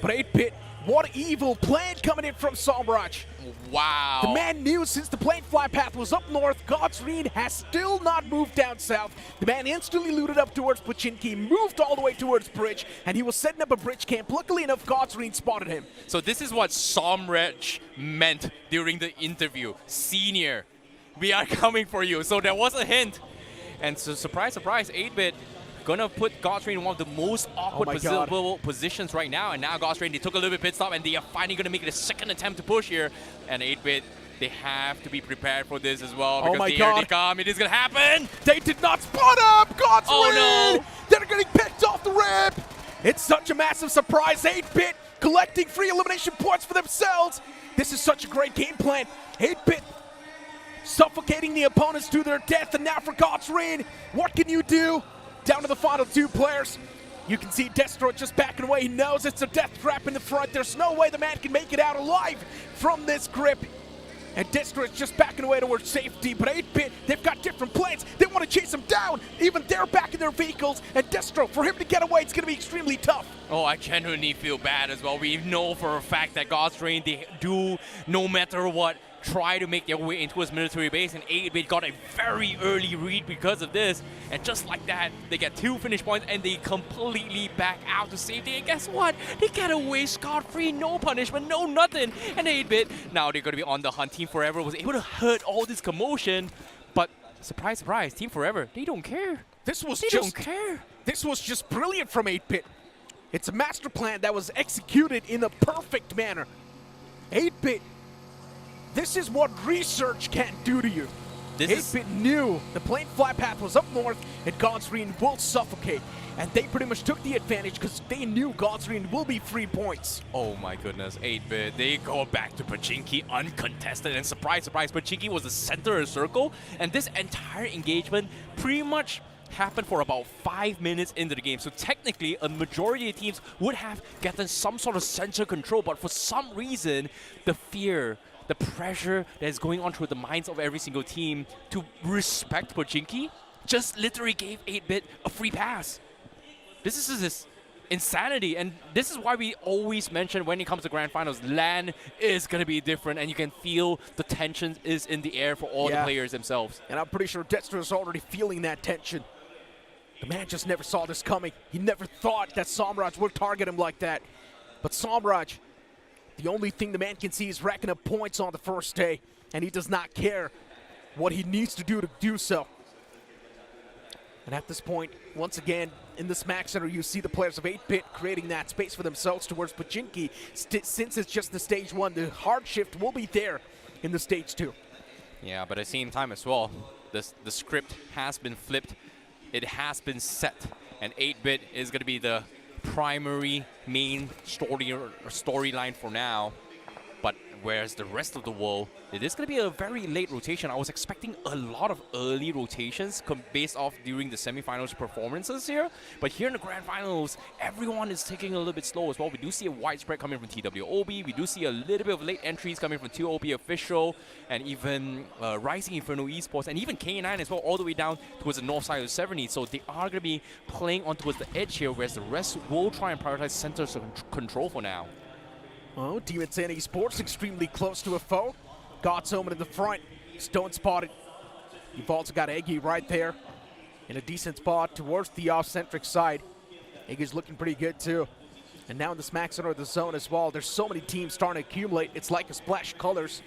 But 8-Bit, what evil plan coming in from Somraj. Wow. The man knew since the plane fly path was up north, Godsreen has still not moved down south. The man instantly looted up towards Pachinki, moved all the way towards bridge, and he was setting up a bridge camp. Luckily enough, Godsreen spotted him. So this is what Somraj meant during the interview. Senior, we are coming for you. So there was a hint. And so surprise, surprise, 8-Bit gonna put Godsrain in one of the most awkward positions right now. And now Godsrain, they took a little bit pit stop, and they are finally gonna make it a second attempt to push here. And 8-Bit, they have to be prepared for this as well, because here they come. It is gonna happen. They did not spot up Godsreen! Oh no! They're getting picked off the rip! It's such a massive surprise. 8-Bit collecting free elimination points for themselves. This is such a great game plan. 8-Bit suffocating the opponents to their death, and now for God's Reign, what can you do? Down to the final 2 players. You can see Destro just backing away. He knows it's a death trap in the front. There's no way the man can make it out alive from this grip. And Destro is just backing away towards safety, but 8-Bit, they've got different plans. They want to chase him down. Even they're back in their vehicles, and Destro, for him to get away, it's going to be extremely tough. Oh, I genuinely feel bad as well. We know for a fact that God's Reign, they do, no matter what, try to make their way into his military base, and 8-Bit got a very early read because of this. And just like that, they get 2 finish points, and they completely back out to safety. And guess what? They get away scot-free, no punishment, no nothing. And 8-Bit, now they're going to be on the hunt. Team Forever was able to hurt all this commotion, but surprise, surprise, Team Forever, they don't care. They don't care. This was just brilliant from 8-Bit. It's a master plan that was executed in a perfect manner. 8-Bit, this is what research can't do to you. 8-Bit knew the plane flight path was up north and God's Reign will suffocate. And they pretty much took the advantage because they knew God's Reign will be 3 points. Oh my goodness, 8-Bit, they go back to Pachinki uncontested, and surprise, surprise, Pachinki was the center of the circle, and this entire engagement pretty much happened for about 5 minutes into the game. So technically, a majority of teams would have gotten some sort of center control, but for some reason, the fear, the pressure that is going on through the minds of every single team to respect Pachinki just literally gave 8-Bit a free pass. This is this insanity, and this is why we always mention when it comes to Grand Finals, LAN is going to be different, and you can feel the tension is in the air for all the players themselves. And I'm pretty sure Dexter is already feeling that tension. The man just never saw this coming. He never thought that Samraj would target him like that. But Samraj, the only thing the man can see is racking up points on the first day, and he does not care what he needs to do so. And at this point, once again, in the Smack Center, you see the players of 8-Bit creating that space for themselves towards Pachinki. Since it's just the stage 1, the hard shift will be there in the stage 2. Yeah, but at the same time as well, the script has been flipped. It has been set, and 8-Bit is going to be the primary main storyline for now. But whereas the rest of the world, it is going to be a very late rotation. I was expecting a lot of early rotations based off during the semifinals performances here. But here in the grand finals, everyone is taking a little bit slow as well. We do see a widespread coming from TWOB. We do see a little bit of late entries coming from TWOB Official, and even Rising Inferno Esports, and even K9 as well, all the way down towards the north side of 70. So they are going to be playing on towards the edge here, whereas the rest will try and prioritize centers of control for now. Oh, TMG Esports extremely close to a foe. God's Omen in the front. Stone spotted. You've also got Eggy right there in a decent spot towards the off-centric side. Eggy's looking pretty good too. And now in the Smack Center of the zone as well, there's so many teams starting to accumulate. It's like a splash of colors.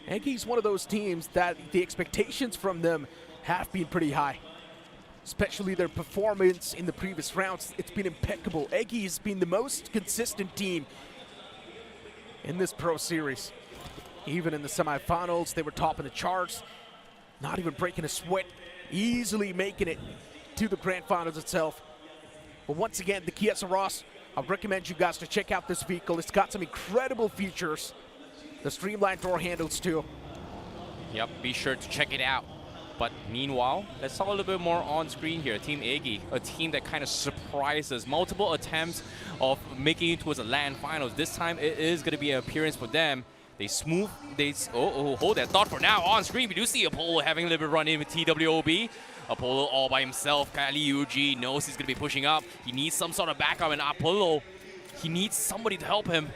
Eggy's one of those teams that the expectations from them have been pretty high. Especially their performance in the previous rounds. It's been impeccable. Eggy has been the most consistent team in this Pro Series. Even in the semifinals, they were top in the charts, not even breaking a sweat, easily making it to the Grand Finals itself. But once again, the Kia Soros, I recommend you guys to check out this vehicle. It's got some incredible features. The streamlined door handles too. Yep, be sure to check it out. But meanwhile, let's talk a little bit more on screen here. Team Eggy, a team that kind of surprises. Multiple attempts of making it towards the LAN finals. This time it is going to be an appearance for them. They hold that thought for now. On screen, we do see Apollo having a little bit run in with TWOB. Apollo all by himself. Kali Yuji knows he's going to be pushing up. He needs some sort of backup, and Apollo, he needs somebody to help him.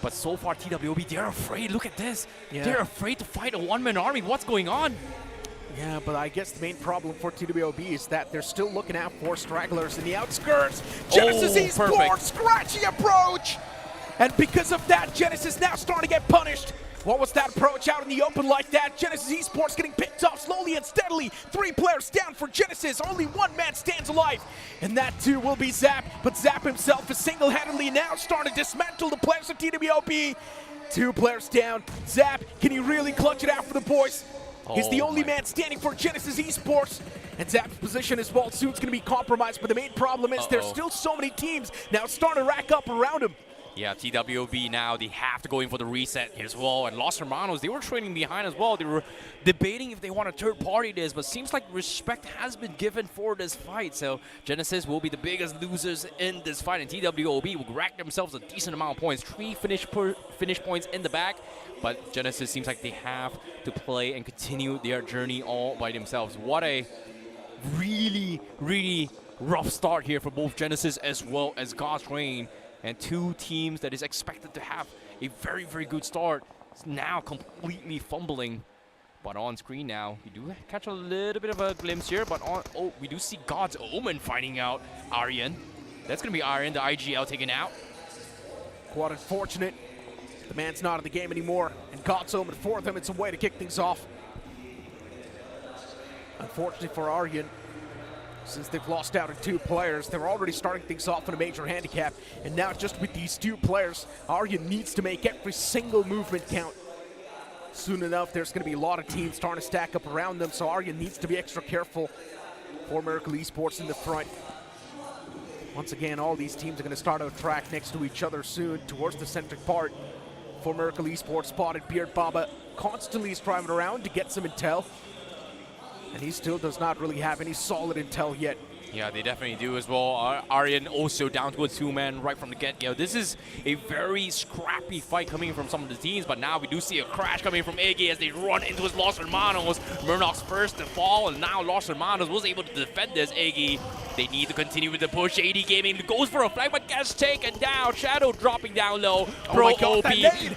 But so far, TWOB, they're afraid. Look at this. Yeah. They're afraid to fight a one-man army. What's going on? Yeah, but I guess the main problem for TWOB is that they're still looking out for stragglers in the outskirts. Genesis Esports, scratchy approach! And because of that, Genesis now starting to get punished. What was that approach out in the open like that? Genesis Esports getting picked off slowly and steadily. 3 players down for Genesis. Only 1 man stands alive. And that too will be Zap. But Zap himself is single-handedly now starting to dismantle the players of TWOB. 2 players down. Zap, can he really clutch it out for the boys? He's the Oh only my. man standing for Genesis Esports. And Zap's position as well soon's going to be compromised, but the main problem is there's still so many teams now starting to rack up around him. Yeah, TWOB now, they have to go in for the reset as well. And Los Hermanos, they were trailing behind as well. They were debating if they want to third party this, but seems like respect has been given for this fight. So Genesis will be the biggest losers in this fight, and TWOB will rack themselves a decent amount of points. 3 finish points in the back, but Genesis seems like they have to play and continue their journey all by themselves. What a really, really rough start here for both Genesis as well as God's Reign. And two teams that is expected to have a very, very good start is now completely fumbling. But on screen now, we do catch a little bit of a glimpse here, but we do see God's Omen finding out Aryan. That's going to be Aryan, the IGL taken out. Quite unfortunate. The man's not in the game anymore, and God's Omen for them. It's a way to kick things off. Unfortunately for Aryan, since they've lost out on 2 players, they're already starting things off in a major handicap. And now just with these 2 players, Aryan needs to make every single movement count. Soon enough, there's going to be a lot of teams starting to stack up around them, so Aryan needs to be extra careful. For Miracle Esports in the front. Once again, all these teams are going to start to track next to each other soon towards the centric part. For Miracle Esports, spotted Beard Baba constantly striving around to get some intel. And he still does not really have any solid intel yet. Yeah, they definitely do as well. Aryan also down to a 2-man right from the get-go. This is a very scrappy fight coming from some of the teams, but now we do see a crash coming from Eggy as they run into his Los Hermanos. Murnock's first to fall, and now Los Hermanos was able to defend this. Eggy, they need to continue with the push. TMG Gaming goes for a flag, but gets taken down. Shadow dropping down low. Pro OP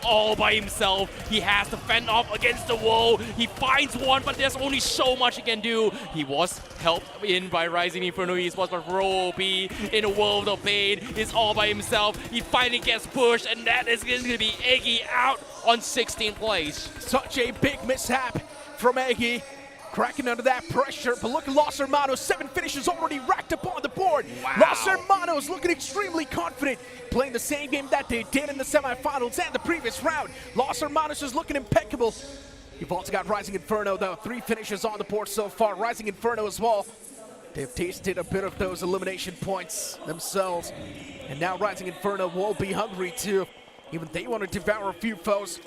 all by himself. He has to fend off against the wall. He finds one, but there's only so much he can do. He was helped in by Rising Inferno Esports, but Pro OP in a world of pain is all by himself. He finally gets pushed, and that is going to be Eggy out on 16th place. Such a big mishap from Eggy. Cracking under that pressure, but look at Los Hermanos. 7 finishes already racked up on the board. Wow. Los Hermanos looking extremely confident, playing the same game that they did in the semifinals and the previous round. Los Hermanos is looking impeccable. You've also got Rising Inferno, though. 3 finishes on the board so far. Rising Inferno as well. They've tasted a bit of those elimination points themselves. And now Rising Inferno will be hungry too. Even they want to devour a few foes.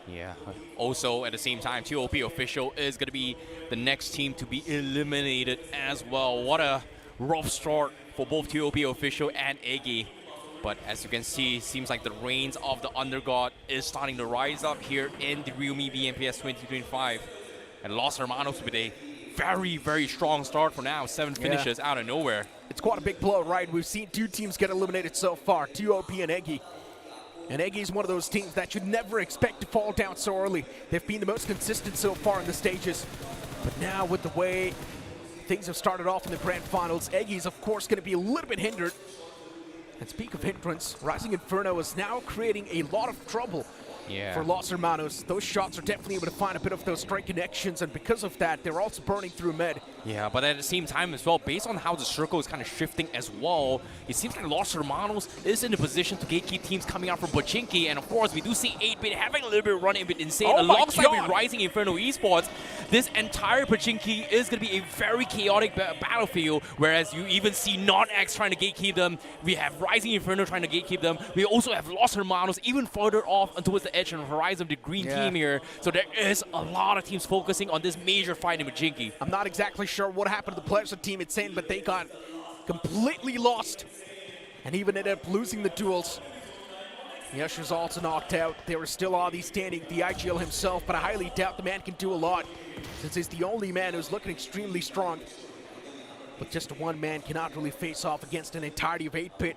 Yeah. Also, at the same time, TWOB official is going to be the next team to be eliminated as well. What a rough start for both TWOB official and Eggy. But as you can see, seems like the reigns of the Undergod is starting to rise up here in the realme BMPS 2025. And Los Hermanos with a very, very strong start for now. 7 finishes out of nowhere. It's quite a big blow, right? We've seen 2 teams get eliminated so far, TWOB and Eggy. And Eggy is one of those teams that you'd never expect to fall down so early. They've been the most consistent so far in the stages. But now with the way things have started off in the grand finals, Eggy is of course going to be a little bit hindered. And speak of hindrance, Rising Inferno is now creating a lot of trouble for Los Hermanos. Those shots are definitely able to find a bit of those strike connections, and because of that, they're also burning through med. Yeah, but at the same time as well, based on how the circle is kind of shifting as well, it seems like Los Hermanos is in a position to gatekeep teams coming out from Pochinki, and of course, we do see 8-Bit having a little bit of run a bit insane alongside with Rising Inferno Esports. This entire Pochinki is going to be a very chaotic battlefield, whereas you even see NoNx trying to gatekeep them. We have Rising Inferno trying to gatekeep them. We also have Los Hermanos even further off towards the edge and horizon of the green team here. So there is a lot of teams focusing on this major fight in Pochinki. I'm not exactly sure what happened to the players of Team Insane, but they got completely lost and even ended up losing the duels. Yasha's also knocked out. There is still Adi standing, the IGL himself, but I highly doubt the man can do a lot since he's the only man who's looking extremely strong. But just one man cannot really face off against an entirety of 8-Bit.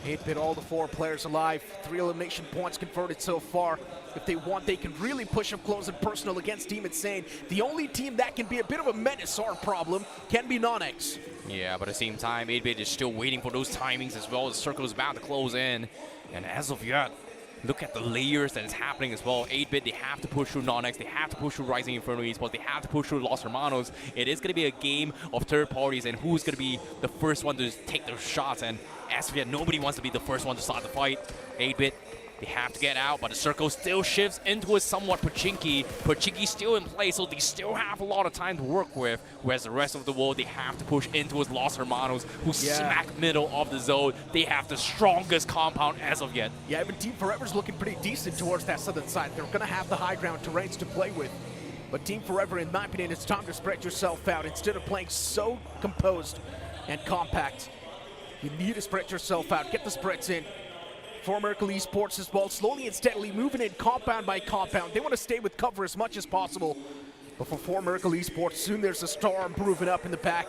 8-Bit, all the 4 players alive, 3 elimination points converted so far. If they want, they can really push up close and personal against Team Insane. The only team that can be a bit of a menace or a problem can be NoNx. Yeah, but at the same time, 8-Bit is still waiting for those timings as well. The circle is about to close in. And as of yet, look at the layers that is happening as well. 8-Bit, they have to push through NoNx, they have to push through Rising Inferno Esports, they have to push through Los Hermanos. It is going to be a game of third parties and who's going to be the first one to take those shots. And as of yet, nobody wants to be the first one to start the fight. 8-Bit They have to get out, but the circle still shifts into a somewhat Pochinki. Pochinki still in place, so they still have a lot of time to work with, whereas the rest of the world, they have to push into his Los Hermanos, who's smack middle of the zone. They have the strongest compound as of yet. Yeah, even Team Forever's looking pretty decent towards that southern side. They're going to have the high ground terrains to play with. But Team Forever, in my opinion, it's time to spread yourself out. Instead of playing so composed and compact, you need to spread yourself out, get the spreads in. For Miracle Esports as well, slowly and steadily moving in compound by compound. They want to stay with cover as much as possible. But for Miracle Esports, soon there's a storm brewing up in the back,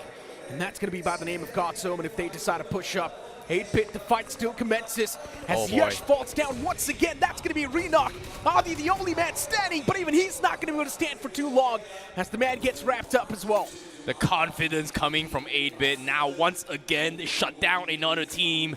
and that's going to be by the name of God's Omen if they decide to push up. 8-bit, the fight still commences as Yash falls down once again. That's going to be a re-knock. Adi, the only man standing, but even he's not going to be able to stand for too long as the man gets wrapped up as well. The confidence coming from 8-bit. Now, once again, they shut down another team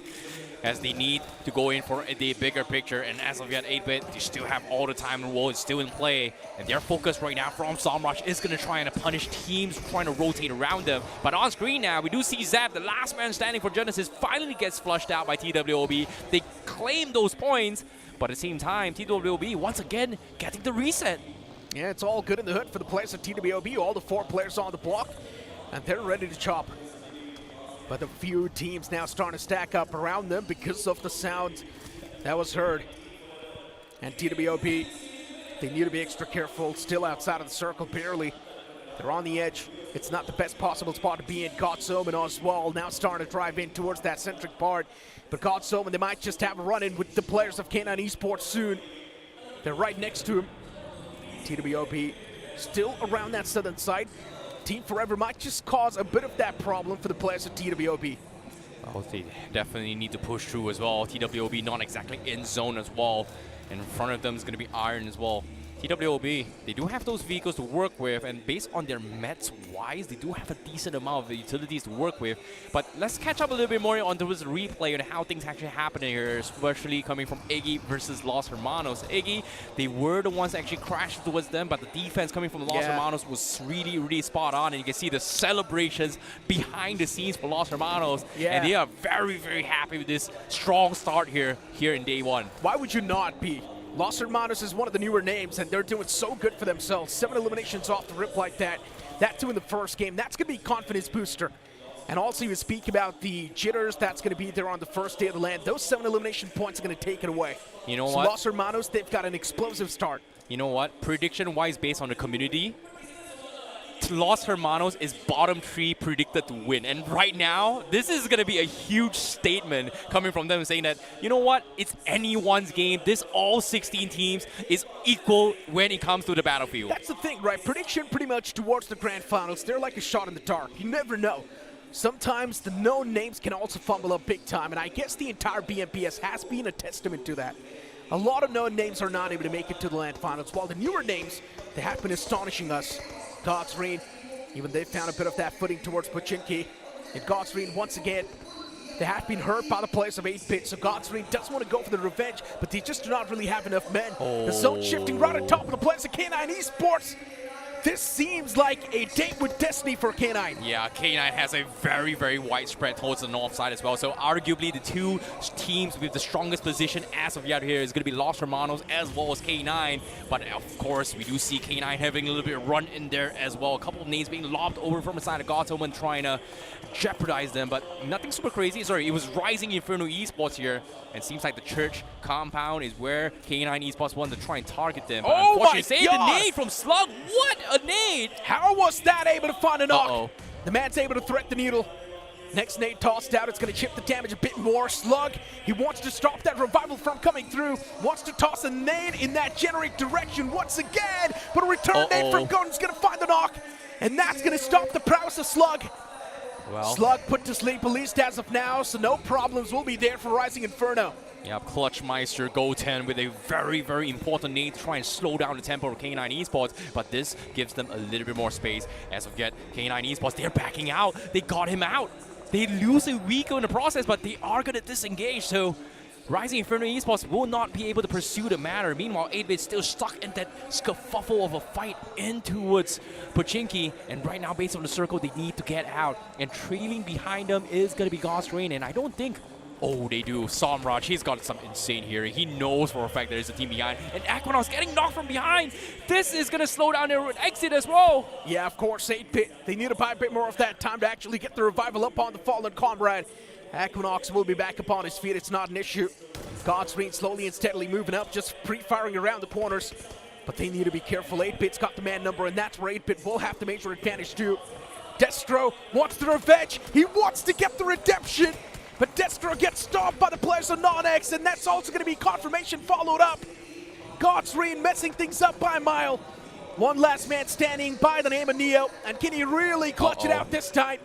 as they need to go in for the bigger picture. And as of yet, 8-bit, they still have all the time in the world. It's still in play. And their focus right now from Samrush is going to try and punish teams trying to rotate around them. But on screen now, we do see Zap, the last man standing for Genesis, finally gets flushed out by TWOB. They claim those points, but at the same time, TWOB once again getting the reset. Yeah, it's all good in the hood for the players of TWOB. All the 4 players on the block, and they're ready to chop. But a few teams now starting to stack up around them because of the sound that was heard. And TWOB, they need to be extra careful. Still outside of the circle, barely. They're on the edge. It's not the best possible spot to be in. God's Omen as well, now starting to drive in towards that centric part. But God's Omen, they might just have a run-in with the players of K9 Esports soon. They're right next to him. TWOB still around that southern side. Team Forever might just cause a bit of that problem for the players of TWOB. Oh, they definitely need to push through as well. TWOB not exactly in zone as well. And in front of them is going to be Aryan as well. TWOB, they do have those vehicles to work with, and based on their mets-wise, they do have a decent amount of utilities to work with. But let's catch up a little bit more on this replay and how things actually happen here, especially coming from Eggy versus Los Hermanos. Eggy, they were the ones that actually crashed towards them, but the defense coming from Los Hermanos was really, really spot on, and you can see the celebrations behind the scenes for Los Hermanos, and they are very, very happy with this strong start here in day one. Why would you not be? Los Hermanos is one of the newer names, and they're doing so good for themselves. 7 eliminations off the rip like that. That too in the first game. That's going to be a confidence booster. And also you speak about the jitters that's going to be there on the first day of the land. Those 7 elimination points are going to take it away. You know so what? Los Hermanos, they've got an explosive start. You know what? Prediction-wise, based on the community, Los Hermanos is bottom 3 predicted to win. And right now, this is going to be a huge statement coming from them saying that, you know what, it's anyone's game. This all 16 teams is equal when it comes to the battlefield. That's the thing, right? Prediction pretty much towards the grand finals. They're like a shot in the dark. You never know. Sometimes the known names can also fumble up big time, and I guess the entire BMPS has been a testament to that. A lot of known names are not able to make it to the land finals, while the newer names, they have been astonishing us. God's Reign, even they found a bit of that footing towards Pochinki. And God's Reign, once again, they have been hurt by the players of 8-bit, so God's Reign does want to go for the revenge, but they just do not really have enough men. The zone shifting right on top of the players of K9 Esports. This seems like a date with destiny for K9. Yeah, K9 has a very, very wide spread towards the north side as well. So arguably the 2 teams with the strongest position as of yet here is going to be Los Hermanos as well as K9. But of course, we do see K9 having a little bit of run in there as well. A couple of names being lobbed over from the side of God's Omen trying to jeopardize them, but nothing super crazy. Sorry, it was Rising Inferno Esports here. And it seems like the church compound is where K9 Esports wanted to try and target them. But unfortunately, save the nade from Slug. What a nade! How was that able to find a knock? The man's able to thread the needle. Next nade tossed out. It's going to chip the damage a bit more. Slug, he wants to stop that revival from coming through. Wants to toss a nade in that generic direction once again. But a return nade from Godin's going to find the knock. And that's going to stop the prowess of Slug. Well, Slug put to sleep, at least as of now, so no problems will be there for Rising Inferno. Yeah, Clutchmeister go 10 with a very, very important nade to try and slow down the tempo of K9 Esports, but this gives them a little bit more space. As of yet, K9 Esports, they're backing out. They got him out. They lose a Wico in the process, but they are going to disengage, so Rising Inferno Esports will not be able to pursue the matter. Meanwhile, 8-bit still stuck in that scuffle of a fight in towards Pochinki. And right now, based on the circle, they need to get out. And trailing behind them is going to be God's Reign. And I don't think Oh, they do. Samraj, he's got some insane here. He knows for a fact there's a team behind. And Equinox getting knocked from behind. This is going to slow down their exit as well. Yeah, of course, 8-Bit. They need to buy a bit more of that time to actually get the revival up on the fallen comrade. Equinox will be back up on his feet. It's not an issue. Godsreed slowly and steadily moving up, just pre-firing around the corners. But they need to be careful. 8-Bit's got the man number, and that's where 8-Bit will have the major advantage too. Destro wants the revenge. He wants to get the redemption. But Destro gets stopped by the players of NoNx, and that's also going to be confirmation followed up. Godsreed messing things up by a mile. One last man standing by the name of Neo, and can he really clutch it out this time?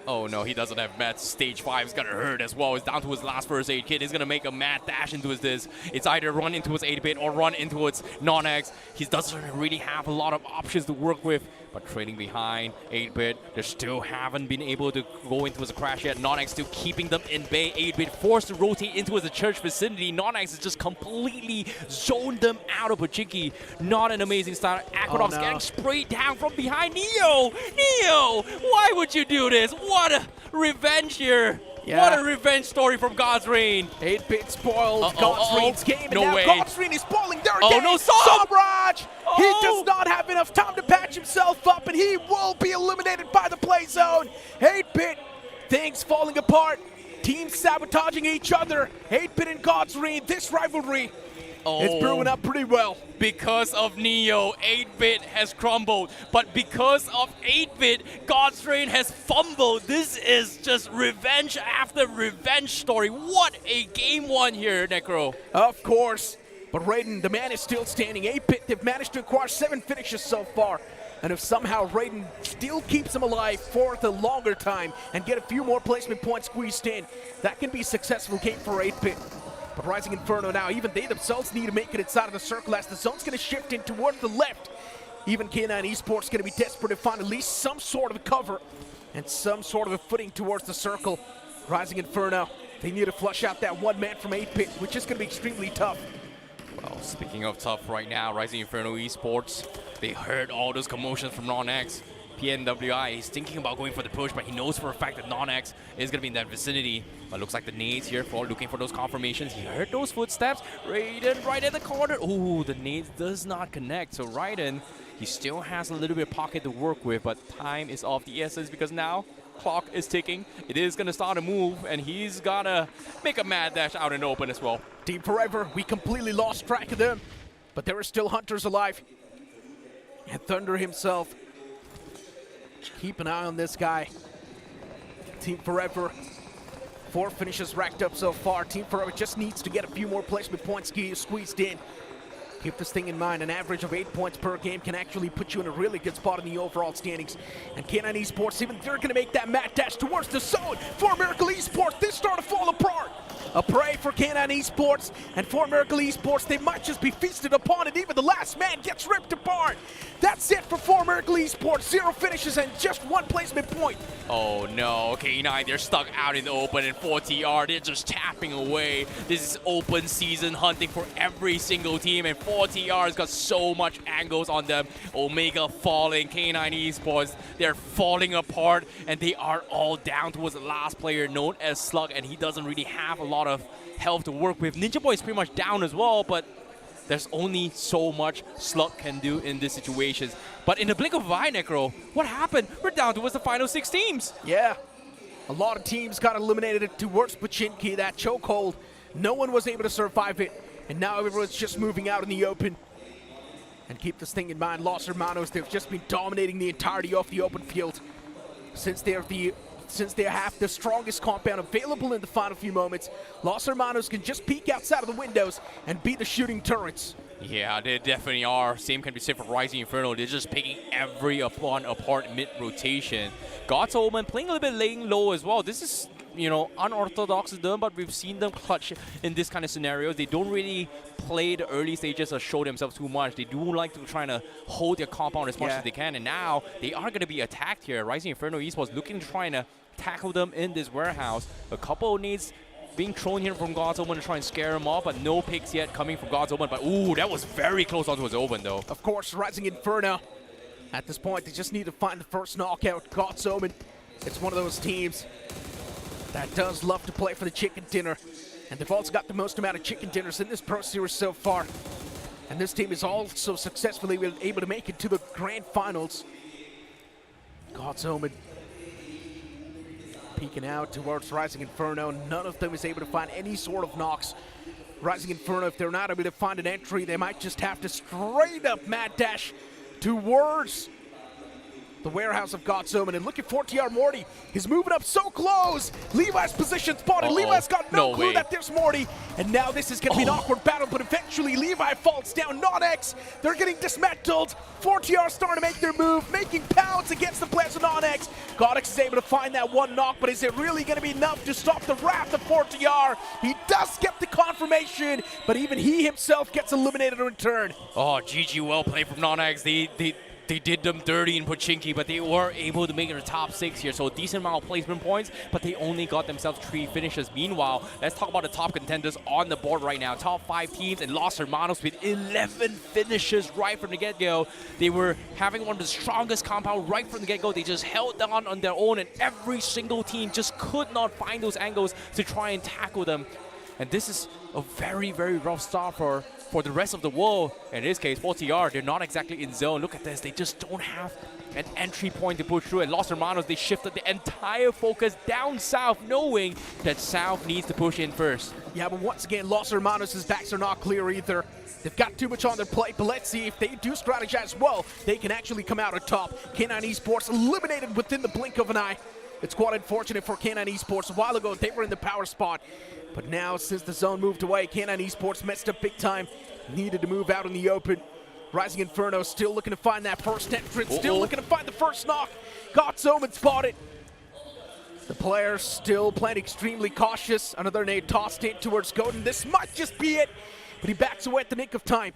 Oh no, he doesn't have mats. Stage 5 is gonna hurt as well. It's down to his last first aid kit. He's gonna make a mad dash into his this. It's either run into his 8-Bit or run into its NoNx. He doesn't really have a lot of options to work with. But trailing behind 8-Bit, they still haven't been able to go into his crash yet. NoNx still keeping them in bay. 8-Bit forced to rotate into his church vicinity. NoNx has just completely zoned them out of Pachinki. Not an amazing start. Aqueduct's getting sprayed down from behind. Neo! Neo! Why would you do this? What a revenge here. Yeah. What a revenge story from Godsreed. 8-Bit spoiled Godsreed's game, and No now way. Godsreed is spoiling their Oh, game. no, Samraj! He Oh. does not have enough time to patch himself up, and he will be eliminated by the play zone. 8-Bit, things falling apart. Teams sabotaging each other. 8-Bit and Godsreed, this rivalry is brewing up pretty well. Because of Neo, 8-Bit has crumbled. But because of 8-Bit, Godsreed has fumbled. This is just revenge after revenge story. What a game one here, Necro. Of course. But Raiden, the man is still standing. 8-Bit, they've managed to acquire 7 finishes so far. And if somehow Raiden still keeps him alive for the longer time and get a few more placement points squeezed in, that can be a successful game for 8-Bit. But Rising Inferno now, even they themselves need to make it inside of the circle as the zone's going to shift in towards the left. Even K9 Esports going to be desperate to find at least some sort of a cover and some sort of a footing towards the circle. Rising Inferno, they need to flush out that one man from 8-Bit, which is going to be extremely tough. Well, speaking of tough right now, Rising Inferno Esports, they heard all those commotions from NoNx. PNWI is thinking about going for the push, but he knows for a fact that NoNx is going to be in that vicinity. But looks like the nades here for looking for those confirmations. He heard those footsteps. Raiden right at the corner. Oh, the nades does not connect. So Raiden, he still has a little bit of pocket to work with, but time is of the essence because now clock is ticking. It is going to start a move, and he's got to make a mad dash out in the open as well. Team Forever, we completely lost track of them, but there are still hunters alive. And Thunder himself, keep an eye on this guy. Team Forever, 4 finishes racked up so far. Team Forever just needs to get a few more placement points squeezed in. Keep this thing in mind, an average of 8 points per game can actually put you in a really good spot in the overall standings. And K9 Esports, even they're gonna make that mad dash towards the zone for Miracle Esports. They start to fall apart. A prey for K9 Esports, and for Miracle Esports, they might just be feasted upon, and even the last man gets ripped apart. That's it for Miracle Esports. 0 finishes and just 1 placement point. Oh no, K9, they're stuck out in the open, and 4TR, they're just tapping away. This is open season hunting for every single team, and 4TR has got so much angles on them. Omega falling, K9 Esports, they're falling apart, and they are all down towards the last player known as Slug, and he doesn't really have a lot of health to work with. Ninja Boy is pretty much down as well, but there's only so much Slug can do in these situations. But in the blink of an eye, Necro, what happened? We're down towards the final 6 teams. Yeah, a lot of teams got eliminated towards Pachinki, that chokehold. No one was able to survive it, and now everyone's just moving out in the open. And keep this thing in mind, Los Hermanos, they've just been dominating the entirety of the open field. Since they have the strongest compound available in the final few moments, Los Hermanos can just peek outside of the windows and beat the shooting turrets. Yeah, they definitely are. Same can be said for Rising Inferno. They're just picking every opponent apart mid-rotation. God's Omen playing a little bit laying low as well. This is, you know, unorthodox of them, but we've seen them clutch in this kind of scenarios. They don't really play the early stages or show themselves too much. They do like to try to hold their compound as much as they can, and now they are going to be attacked here. Rising Inferno Esports looking to try to tackle them in this warehouse. A couple needs being thrown here from God's Omen to try and scare him off, but no picks yet coming from God's Omen. But ooh, that was very close onto his Omen though. Of course, Rising Inferno, at this point, they just need to find the first knockout. God's Omen, it's one of those teams that does love to play for the chicken dinner. And they've also got the most amount of chicken dinners in this Pro Series so far. And this team is also successfully able to make it to the grand finals. God's Omen peeking out towards Rising Inferno. None of them is able to find any sort of knocks. Rising Inferno, if they're not able to find an entry, they might just have to straight up mad dash towards the warehouse of God's Omen. And look at 4TR Morty. He's moving up so close. Levi's position spotted. Levi's got no clue that there's Morty. And now this is going to be an awkward battle, but eventually Levi falls down. NoNx, they're getting dismantled. 4TR starting to make their move, making pounds against the players of NoNx. GodX is able to find that one knock, but is it really going to be enough to stop the wrath of 4TR? He does get the confirmation, but even he himself gets eliminated in return. Oh, GG, well played from NoNx. They did them dirty in Pochinki, but they were able to make it a top 6 here, so a decent amount of placement points, but they only got themselves 3 finishes. Meanwhile, let's talk about the top contenders on the board right now. Top 5 teams, and Los Hermanos with 11 finishes right from the get-go. They were having one of the strongest compound right from the get-go. They just held down on their own, and every single team just could not find those angles to try and tackle them. And this is a very, very rough start for the rest of the world. In this case, 4TR, they're not exactly in zone. Look at this, they just don't have an entry point to push through. And Los Hermanos, they shifted the entire focus down south, knowing that south needs to push in first. Yeah, but once again, Los Hermanos' backs are not clear either. They've got too much on their plate, but let's see if they do strategize well, they can actually come out on top. K9 Esports eliminated within the blink of an eye. It's quite unfortunate for K9 Esports. A while ago, they were in the power spot. But now, since the zone moved away, K9 Esports messed up big time. Needed to move out in the open. Rising Inferno still looking to find that first entrance. Still looking to find the first knock. God's Omen spotted. The players still playing extremely cautious. Another nade tossed in towards Godin. This might just be it. But he backs away at the nick of time.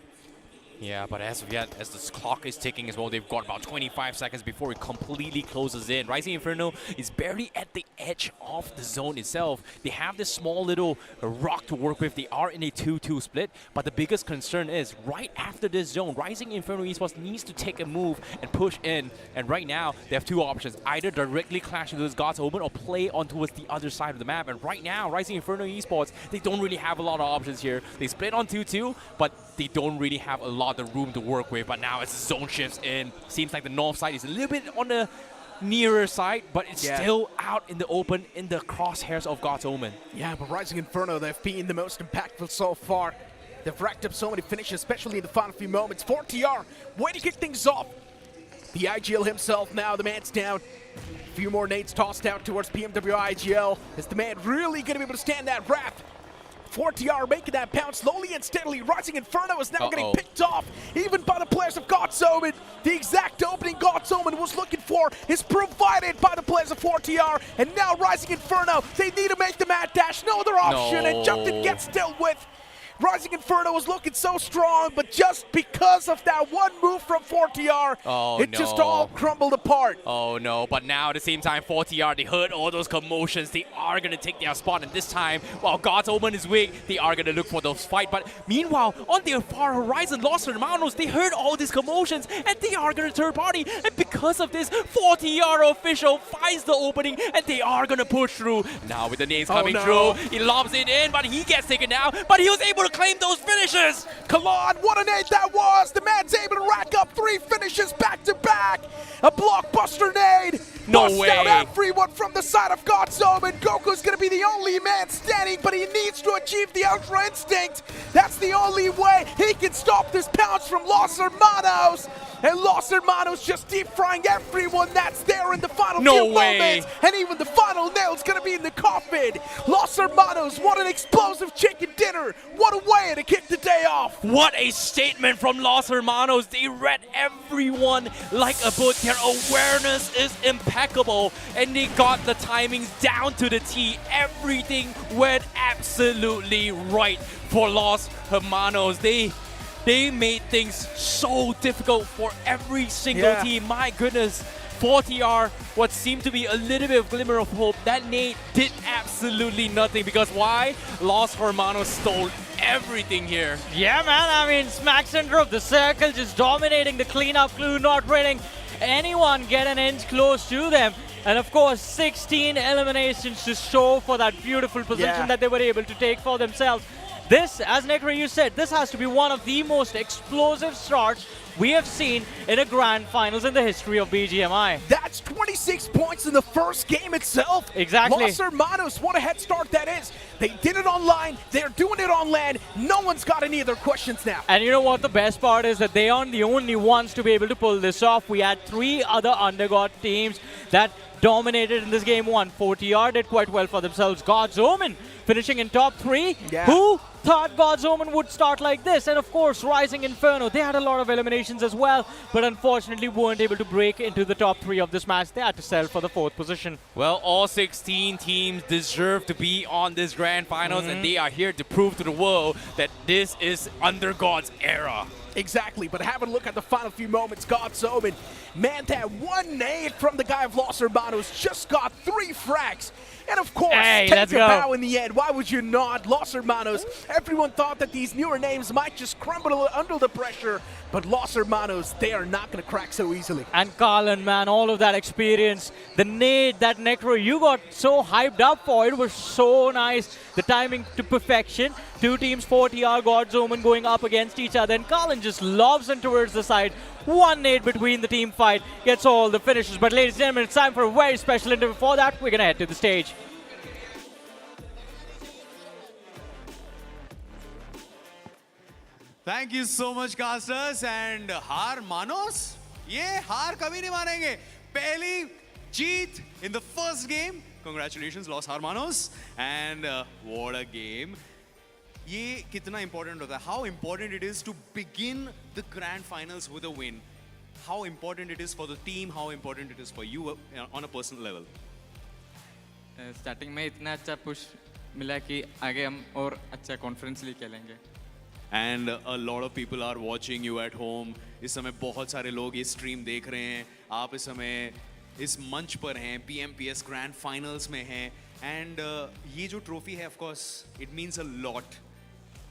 Yeah, but as of yet, as the clock is ticking as well, they've got about 25 seconds before it completely closes in. Rising Inferno is barely at the edge of the zone itself. They have this small little rock to work with. They are in a 2-2 split, but the biggest concern is right after this zone, Rising Inferno Esports needs to take a move and push in. And right now, they have 2 options. Either directly clash into this God's Omen or play on towards the other side of the map. And right now, Rising Inferno Esports, they don't really have a lot of options here. They split on 2-2, but they don't really have a lot of room to work with. But now as the zone shifts in, seems like the north side is a little bit on the nearer side, but it's still out in the open in the crosshairs of God's Omen. Yeah, but Rising Inferno, they've been the most impactful so far. They've racked up so many finishes, especially in the final few moments. 4TR, way to kick things off. The IGL himself now, the man's down. A few more nades tossed out towards PMW IGL. Is the man really going to be able to stand that wrath? 4TR making that pound slowly and steadily. Rising Inferno is now getting picked off, even by the players of God's Omen. The exact opening God's Omen was looking for is provided by the players of 4TR. And now Rising Inferno, they need to make the mad dash. No other option, and Jumpton gets dealt with. Rising Inferno was looking so strong, but just because of that one move from 4TR, it just all crumbled apart. Oh no, but now at the same time, 4TR, they heard all those commotions. They are going to take their spot, and this time, while God's Omen is weak, they are going to look for those fight. But meanwhile, on their far horizon, Los Hermanos, they heard all these commotions, and they are going to third party. And because of this, 4TR official finds the opening, and they are going to push through. Now with the names coming through, he lobs it in, but he gets taken down, but he was able to claim those finishes. Kalon, what a nade that was! The man's able to rack up 3 finishes back to back. A blockbuster nade. No Bust way. out everyone from the side of God's Omen. Goku's gonna be the only man standing, but he needs to achieve the Ultra Instinct. That's the only way he can stop this pounce from Los Hermanos. And Los Hermanos just deep frying everyone that's there in the final few moments. And even the final nail's gonna be in the coffin. Los Hermanos, what an explosive chicken dinner. What a way to kick the day off. What a statement from Los Hermanos. They read everyone like a book. Their awareness is impeccable, and they got the timings down to the T. Everything went absolutely right for Los Hermanos. They made things so difficult for every single team. My goodness. 4TR, what seemed to be a little bit of glimmer of hope, that nade did absolutely nothing. Because why? Los Hermanos stole everything here. Yeah, man. I mean, smack center of the circle, just dominating the cleanup crew, not letting anyone get an inch close to them. And of course, 16 eliminations to show for that beautiful position that they were able to take for themselves. This, as Necro, you said, this has to be one of the most explosive starts we have seen in a grand finals in the history of BGMI. That's 26 points in the first game itself. Exactly. Los Hermanos, what a head start that is. They did it online, they're doing it on land. No one's got any other questions now. And you know what the best part is? That they aren't the only ones to be able to pull this off. We had 3 other undergod teams that dominated in this game. 140R did quite well for themselves. God's Omen finishing in top 3. Yeah. Who thought God's Omen would start like this? And of course, Rising Inferno, they had a lot of eliminations as well, but unfortunately weren't able to break into the top 3 of this match. They had to settle for the 4th position. Well, all 16 teams deserve to be on this grand finals, and they are here to prove to the world that this is under God's era. Exactly, but have a look at the final few moments. God's Omen, man, that one nade from the guy of Los Hermanos just got 3 frags. And of course, Hey, take let's a go. bow in the end. Why would you not? Los Hermanos, everyone thought that these newer names might just crumble under the pressure, but Los Hermanos, they are not going to crack so easily. And Carlin, man, all of that experience, the nade, that Necro, you got so hyped up for it was so nice. The timing to perfection. 2 teams, 40R, God's Omen going up against each other, and Carlin just lobs in towards the side. 1 nade between the team fight, gets all the finishes. But ladies and gentlemen, it's time for a very special interview. Before that, we're going to head to the stage. Thank you so much, casters. And hermanos, ये हार कभी नहीं मानेंगे. पहली जीत in the first game. Congratulations, Los Hermanos. And what a game. ये कितना important होता है? How important it is to begin the grand finals with a win. How important it is for the team. How important it is for you on a personal level. Starting में इतना अच्छा push मिला कि आगे हम और अच्छा conference league खेलेंगे. And a lot of people are watching you at home. इस समय बहुत सारे लोग ये स्ट्रीम देख रहे हैं. आप इस समय इस मंच पर हैं, BMPS ग्रैंड फाइनल्स में हैं. And ये जो ट्रॉफी है, of course, it means a lot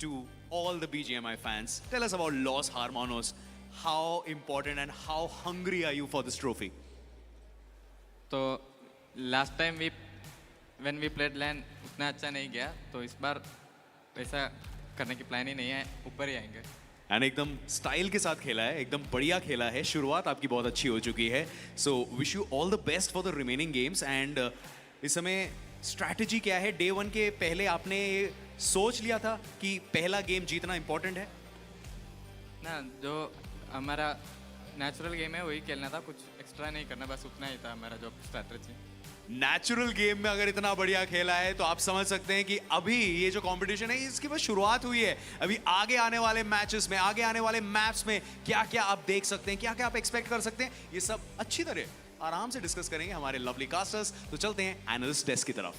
to all the BGMI fans. Tell us about Los Hermanos. How important and how hungry are you for this trophy? तो last time when we played LAN उतना अच्छा नहीं गया, तो इस बार ऐसा करने की प्लान ही नहीं है, ऊपर ही आएंगे. एंड एकदम स्टाइल के साथ खेला है, एकदम बढ़िया खेला है. शुरुआत आपकी बहुत अच्छी हो चुकी है. So wish you all the best for the remaining games. And इस समय स्ट्रैटेजी क्या है? डे 1 के पहले आपने सोच लिया था कि पहला गेम जीतना इंपॉर्टेंट है ना. जो हमारा नेचुरल गेम है वही खेलना था, कुछ एक्स्ट्रा नहीं करना, बस उतना ही था हमारा जो स्ट्रैटेजी. नेचुरल गेम में अगर इतना बढ़िया खेला है तो आप समझ सकते हैं कि अभी ये जो कंपटीशन है इसकी बस शुरुआत हुई है. अभी आगे आने वाले मैचेस में, आगे आने वाले मैप्स में क्या क्या आप देख सकते हैं, क्या क्या आप एक्सपेक्ट कर सकते हैं, ये सब अच्छी तरह आराम से डिस्कस करेंगे हमारे लवली कास्टर्स. तो चलते हैं एनालिस्ट डेस्क की तरफ.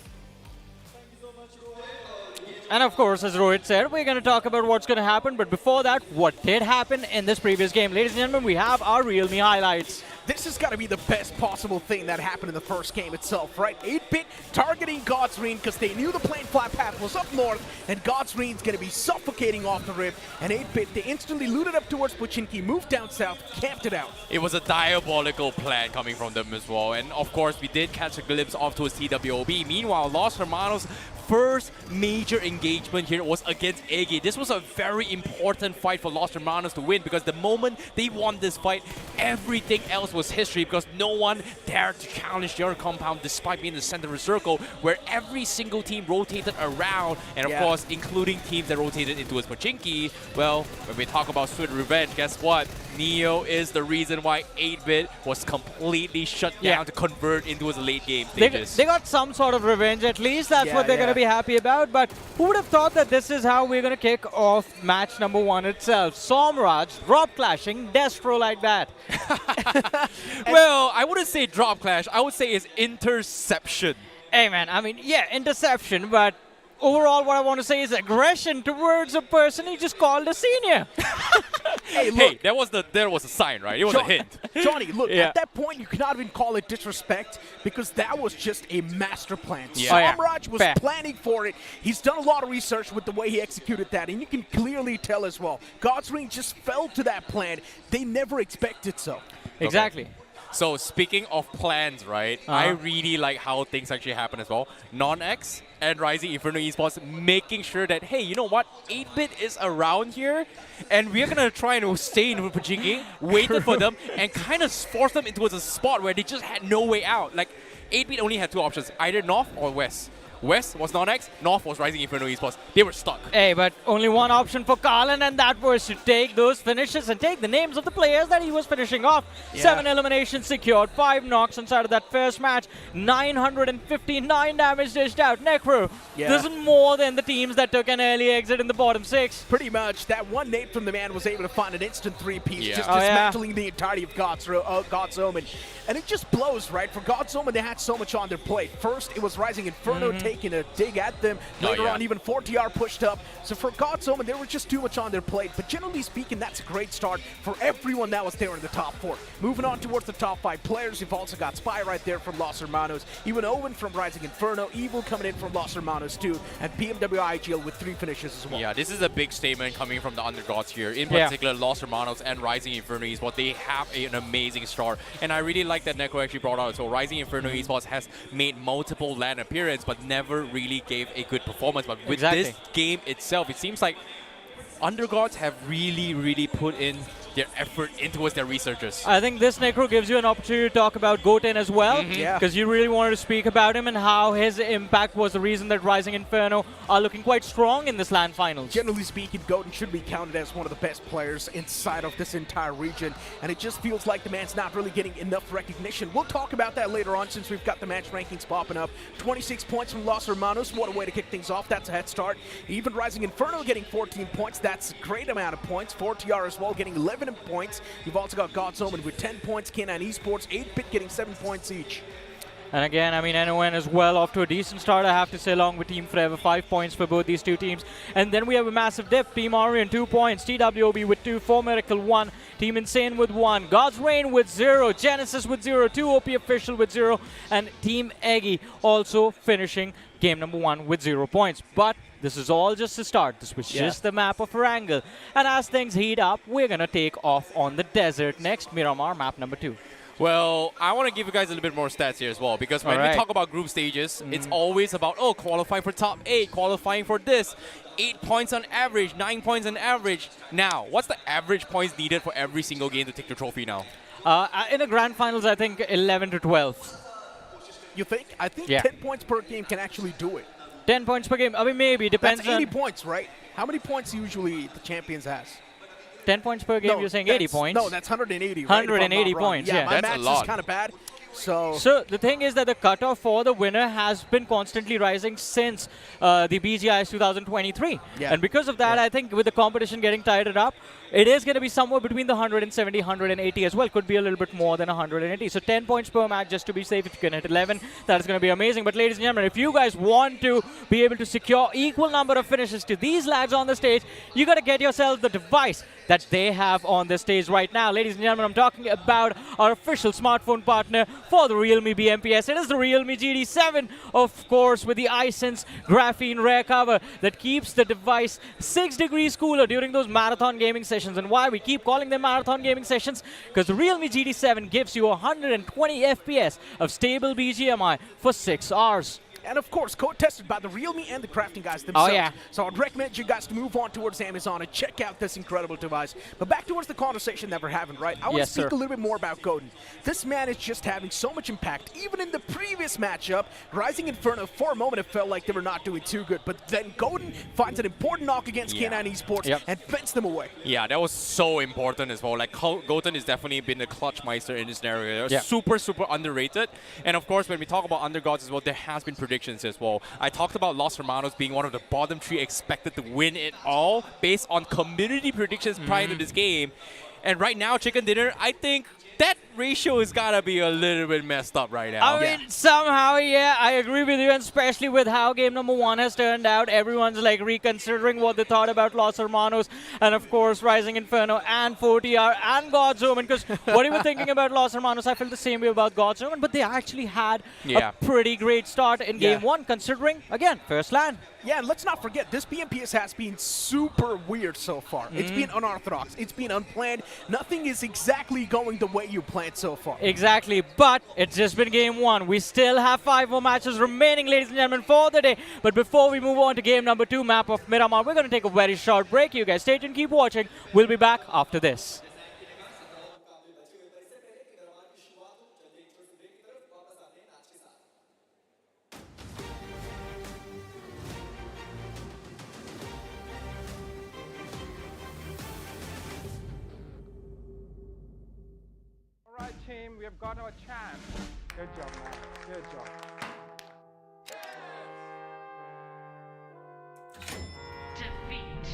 And of course, as Rohit said, we're going to talk about what's going to happen. But before that, what did happen in this previous game? Ladies and gentlemen, we have our realme highlights. This has got to be the best possible thing that happened in the first game itself, right? 8-bit targeting God's Reign because they knew the plane flat path was up north and God's Reign's going to be suffocating off the rip. And 8-bit, they instantly looted up towards Pochinki, moved down south, camped it out. It was a diabolical plan coming from them as well. And of course, we did catch a glimpse of towards TWOB. Meanwhile, Los Hermanos' first major engagement here was against Eggy. This was a very important fight for Los Hermanos to win because the moment they won this fight, everything else was history because no one dared to challenge their compound despite being in the center of the circle where every single team rotated around and of course including teams that rotated into his Pochinki. Well, when we talk about sweet revenge, guess what? Neo is the reason why 8-bit was completely shut down to convert into his late game stages. They got some sort of revenge at least. That's what they're going to be happy about. But who would have thought that this is how we're going to kick off match number 1 itself? Somraj drop clashing Destro like that. Well, I wouldn't say drop clash. I would say it's interception. Hey man, I mean, yeah, interception, but overall what I want to say is aggression towards a person he just called a senior. Hey, look. Hey, there was a sign, right? It was a hint. Johnny, look, at that point, you cannot even call it disrespect because that was just a master plan. Samraj was planning for it. He's done a lot of research with the way he executed that, and you can clearly tell as well. God's Ring just fell to that plan. They never expected so. Exactly. So speaking of plans, right? I really like how things actually happen as well. NoNx and Rising Inferno Esports making sure that, hey, you know what? 8-bit is around here, and we're going to try and stay in Pajingi, waited for them, and kind of force them into a spot where they just had no way out. Like, 8-bit only had two options, either North or West. West was NoNx, North was Rising Inferno Esports. They were stuck. Hey, but only one option for Karlan, and that was to take those finishes and take the names of the players that he was finishing off. 7 eliminations secured, 5 knocks inside of that first match, 959 damage dished out. Necro, this is more than the teams that took an early exit in the bottom 6. Pretty much. That one nade from the man was able to find an instant 3-piece, just dismantling the entirety of God's Omen. And it just blows, right? For God's Omen, they had so much on their plate. First, it was Rising Inferno taking a dig at them. Later on, even 4TR pushed up. So for God's Omen, there was just too much on their plate. But generally speaking, that's a great start for everyone that was there in the top 4. Moving on towards the top 5 players, you've also got Spy right there from Los Hermanos, even Owen from Rising Inferno, Evil coming in from Los Hermanos too, and BMW IGL with 3 finishes as well. Yeah, this is a big statement coming from the underdogs here. In particular, Los Hermanos and Rising Inferno Esports, they have an amazing start. And I really like that Necro actually brought out. So Rising Inferno Esports has made multiple LAN appearances, but never really gave a good performance. But with this game itself, it seems like underdogs have really put in their effort into their researchers. I think this Necro gives you an opportunity to talk about Goten as well, because you really wanted to speak about him and how his impact was the reason that Rising Inferno are looking quite strong in this LAN finals. Generally speaking, Goten should be counted as one of the best players inside of this entire region, and it just feels like the man's not really getting enough recognition. We'll talk about that later on since we've got the match rankings popping up. 26 points from Los Hermanos, what a way to kick things off. That's a head start. Even Rising Inferno getting 14 points, that's a great amount of points. 4TR as well getting 11 points. You've also got God's Omen with 10 points, K9 Esports, 8-bit getting 7 points each. And again, I mean, NON is well off to a decent start, I have to say, along with Team Forever. 5 points for both these two teams. And then we have a massive dip. Team Aryan, 2 points. TWOB with 2. 4 Miracle, 1. Team Insane with 1. God's Reign with 0. Genesis with 0. 2 OP Official with 0. And Team Eggy also finishing game number 1 with 0 points. But this is all just a start. This was just the map of Erangel. And as things heat up, we're going to take off on the desert next. Miramar, map number 2. Well, I want to give you guys a little bit more stats here as well, because when we talk about group stages, it's always about, qualifying for top 8, qualifying for this. 8 points on average, 9 points on average. Now, what's the average points needed for every single game to take the trophy now? In the grand finals, I think 11 to 12. You think? I think 10 points per game can actually do it. 10 points per game. I mean, maybe. Depends. That's 80 points, right? How many points usually the champions has? 10 points per game, you're saying 80 points? No, that's 180, right? 180 points, yeah. My that's maths is kind of bad. So the thing is that the cutoff for the winner has been constantly rising since the BGIS 2023. And because of that, I think with the competition getting tightened up, it is going to be somewhere between the 170, 180 as well. Could be a little bit more than 180. So 10 points per match just to be safe. If you can hit 11, that is going to be amazing. But ladies and gentlemen, if you guys want to be able to secure equal number of finishes to these lads on the stage, you got to get yourself the device that they have on the stage right now. Ladies and gentlemen, I'm talking about our official smartphone partner for the realme BMPS. It is the realme GD7, of course, with the iSense graphene rare cover that keeps the device 6 degrees cooler during those marathon gaming sessions. And why we keep calling them marathon gaming sessions? Because the realme GD7 gives you 120 FPS of stable BGMI for 6 hours. And of course, code-tested by the realme and the crafting guys themselves. So I'd recommend you guys to move on towards Amazon and check out this incredible device. But back towards the conversation that we're having, right? I want to speak a little bit more about Goten. This man is just having so much impact. Even in the previous matchup, Rising Inferno, for a moment, it felt like they were not doing too good. But then Goten finds an important knock against K9 Esports and fends them away. Yeah, that was so important as well. Like, Goten has definitely been the clutch meister in this scenario. They're super underrated. And of course, when we talk about underdogs as well, there has been predictions as well. I talked about Los Hermanos being one of the bottom 3 expected to win it all based on community predictions prior to this game. And right now, Chicken Dinner, I think that ratio has got to be a little bit messed up right now. I mean, somehow, I agree with you, and especially with how game number 1 has turned out. Everyone's like reconsidering what they thought about Los Hermanos, and of course, Rising Inferno and 4TR and God's Omen. Because what even thinking about Los Hermanos, I felt the same way about God's Omen, but they actually had a pretty great start in game 1, considering, again, first LAN. Yeah, and let's not forget, this BMPS has been super weird so far. It's been unorthodox. It's been unplanned. Nothing is exactly going the way you planned. night so far. Exactly, but it's just been game one. We still have 5 more matches remaining, ladies and gentlemen, for the day. But before we move on to game number 2, map of Miramar, we're going to take a very short break. You guys stay tuned, keep watching. We'll be back after this. All right, team, we have got our chance. Good job, man. Good job. Defeat.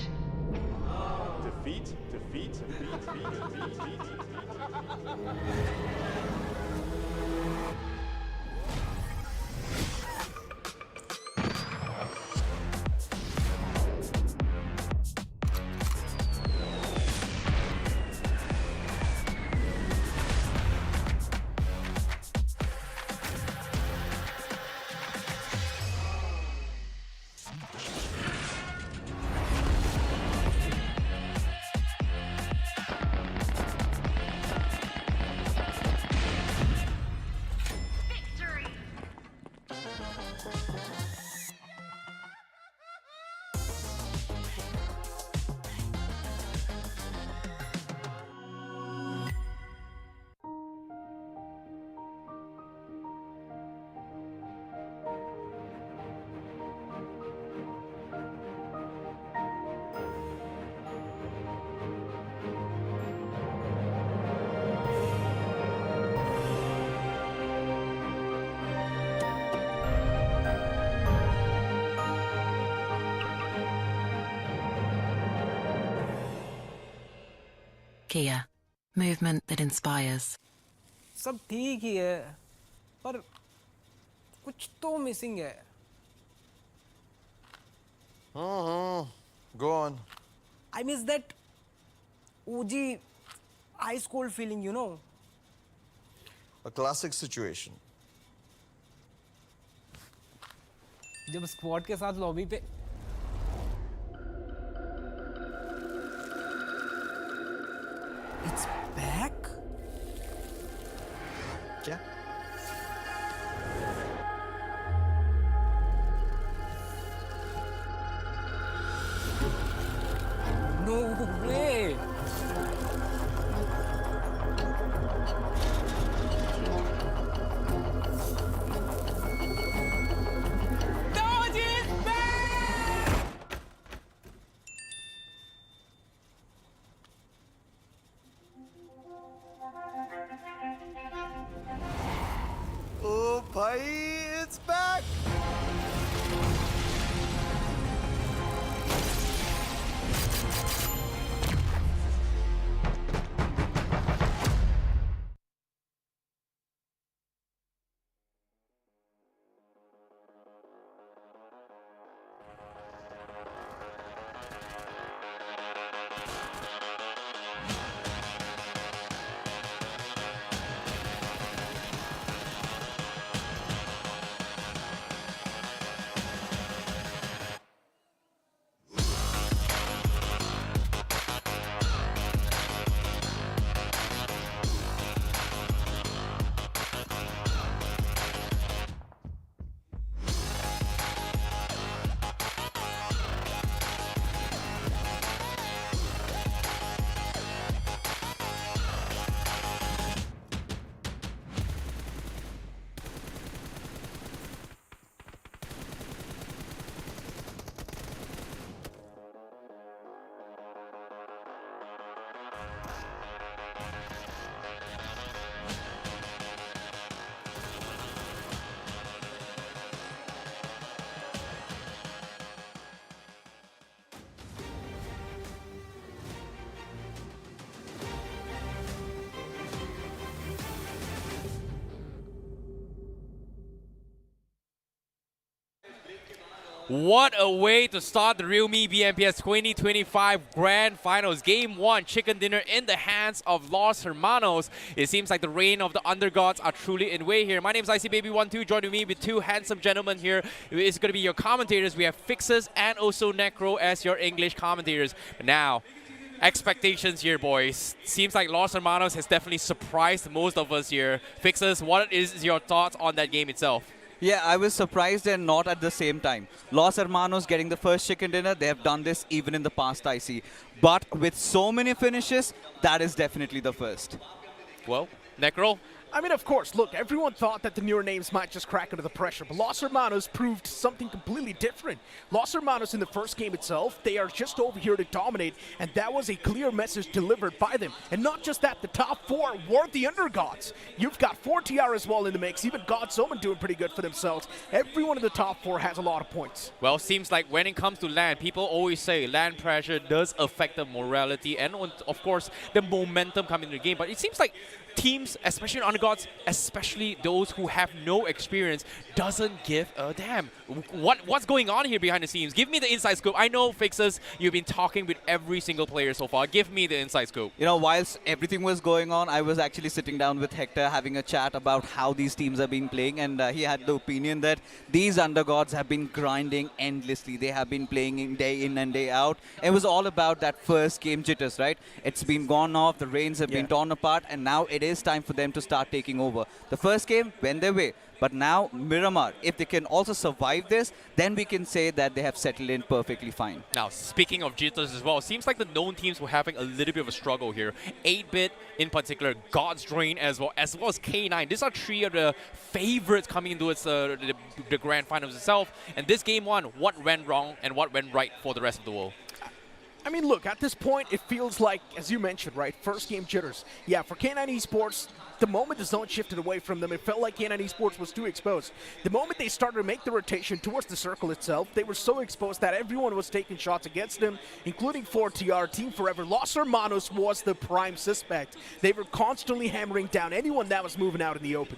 Kia, movement that inspires. सब ठीक ही है, पर कुछ तो missing है. Go on. I miss that OG ice cold feeling, you know. A classic situation. जब squad के साथ लॉबी पे It's back? क्या? No way! Dodge is back! Oh, bhai, it's back! What a way to start the realme BMPS 2025 Grand Finals. Game 1, chicken dinner in the hands of Los Hermanos. It seems like the reign of the undergods are truly in way here. My name is ICBaby12, joining me with 2 handsome gentlemen here. It's going to be your commentators. We have Fixes and also Necro as your English commentators. But now, Expectations here, boys. Seems like Los Hermanos has definitely surprised most of us here. Fixers, what is your thoughts on that game itself? Yeah, I was surprised and not at the same time. Los Hermanos getting the first chicken dinner, they have done this even in the past, I see. But with so many finishes, that is definitely the first. Well, Necro? I mean, of course, look, everyone thought that the newer names might just crack under the pressure, but Los Hermanos proved something completely different. Los Hermanos in the first game itself, they are just over here to dominate, and that was a clear message delivered by them. And not just that, the top four were the undergods. You've got 4TR as well in the mix, even God's Omen doing pretty good for themselves. Everyone in the top four has a lot of points. Well, seems like when it comes to LAN, people always say LAN pressure does affect the morality and, of course, the momentum coming into the game. But it seems like teams, especially undergods, especially those who have no experience, doesn't give a damn. What's going on here behind the scenes? Give me the inside scoop. I know, Fixers, you've been talking with every single player so far. Give me the inside scoop. You know, whilst everything was going on, I was actually sitting down with Hector having a chat about how these teams have been playing, and he had the opinion that these undergods have been grinding endlessly. They have been playing day in and day out. It was all about that first game jitters, right? It's been gone off, the reins have been torn apart, and now it is time for them to start taking over. The first game went their way, but now Miramar, if they can also survive this, then we can say that they have settled in perfectly fine. Now, speaking of jitters as well, seems like the known teams were having a little bit of a struggle here. 8-bit in particular, God's Drain as well as K9. These are three of the favorites coming into the grand finals itself. And this game one, what went wrong and what went right for the rest of the world? I mean, look, at this point, it feels like, as you mentioned, right, first game jitters. Yeah, for K9 Esports, the moment the zone shifted away from them, it felt like K9 Esports was too exposed. The moment they started to make the rotation towards the circle itself, they were so exposed that everyone was taking shots against them, including 4TR, Team Forever. Los Hermanos was the prime suspect. They were constantly hammering down anyone that was moving out in the open.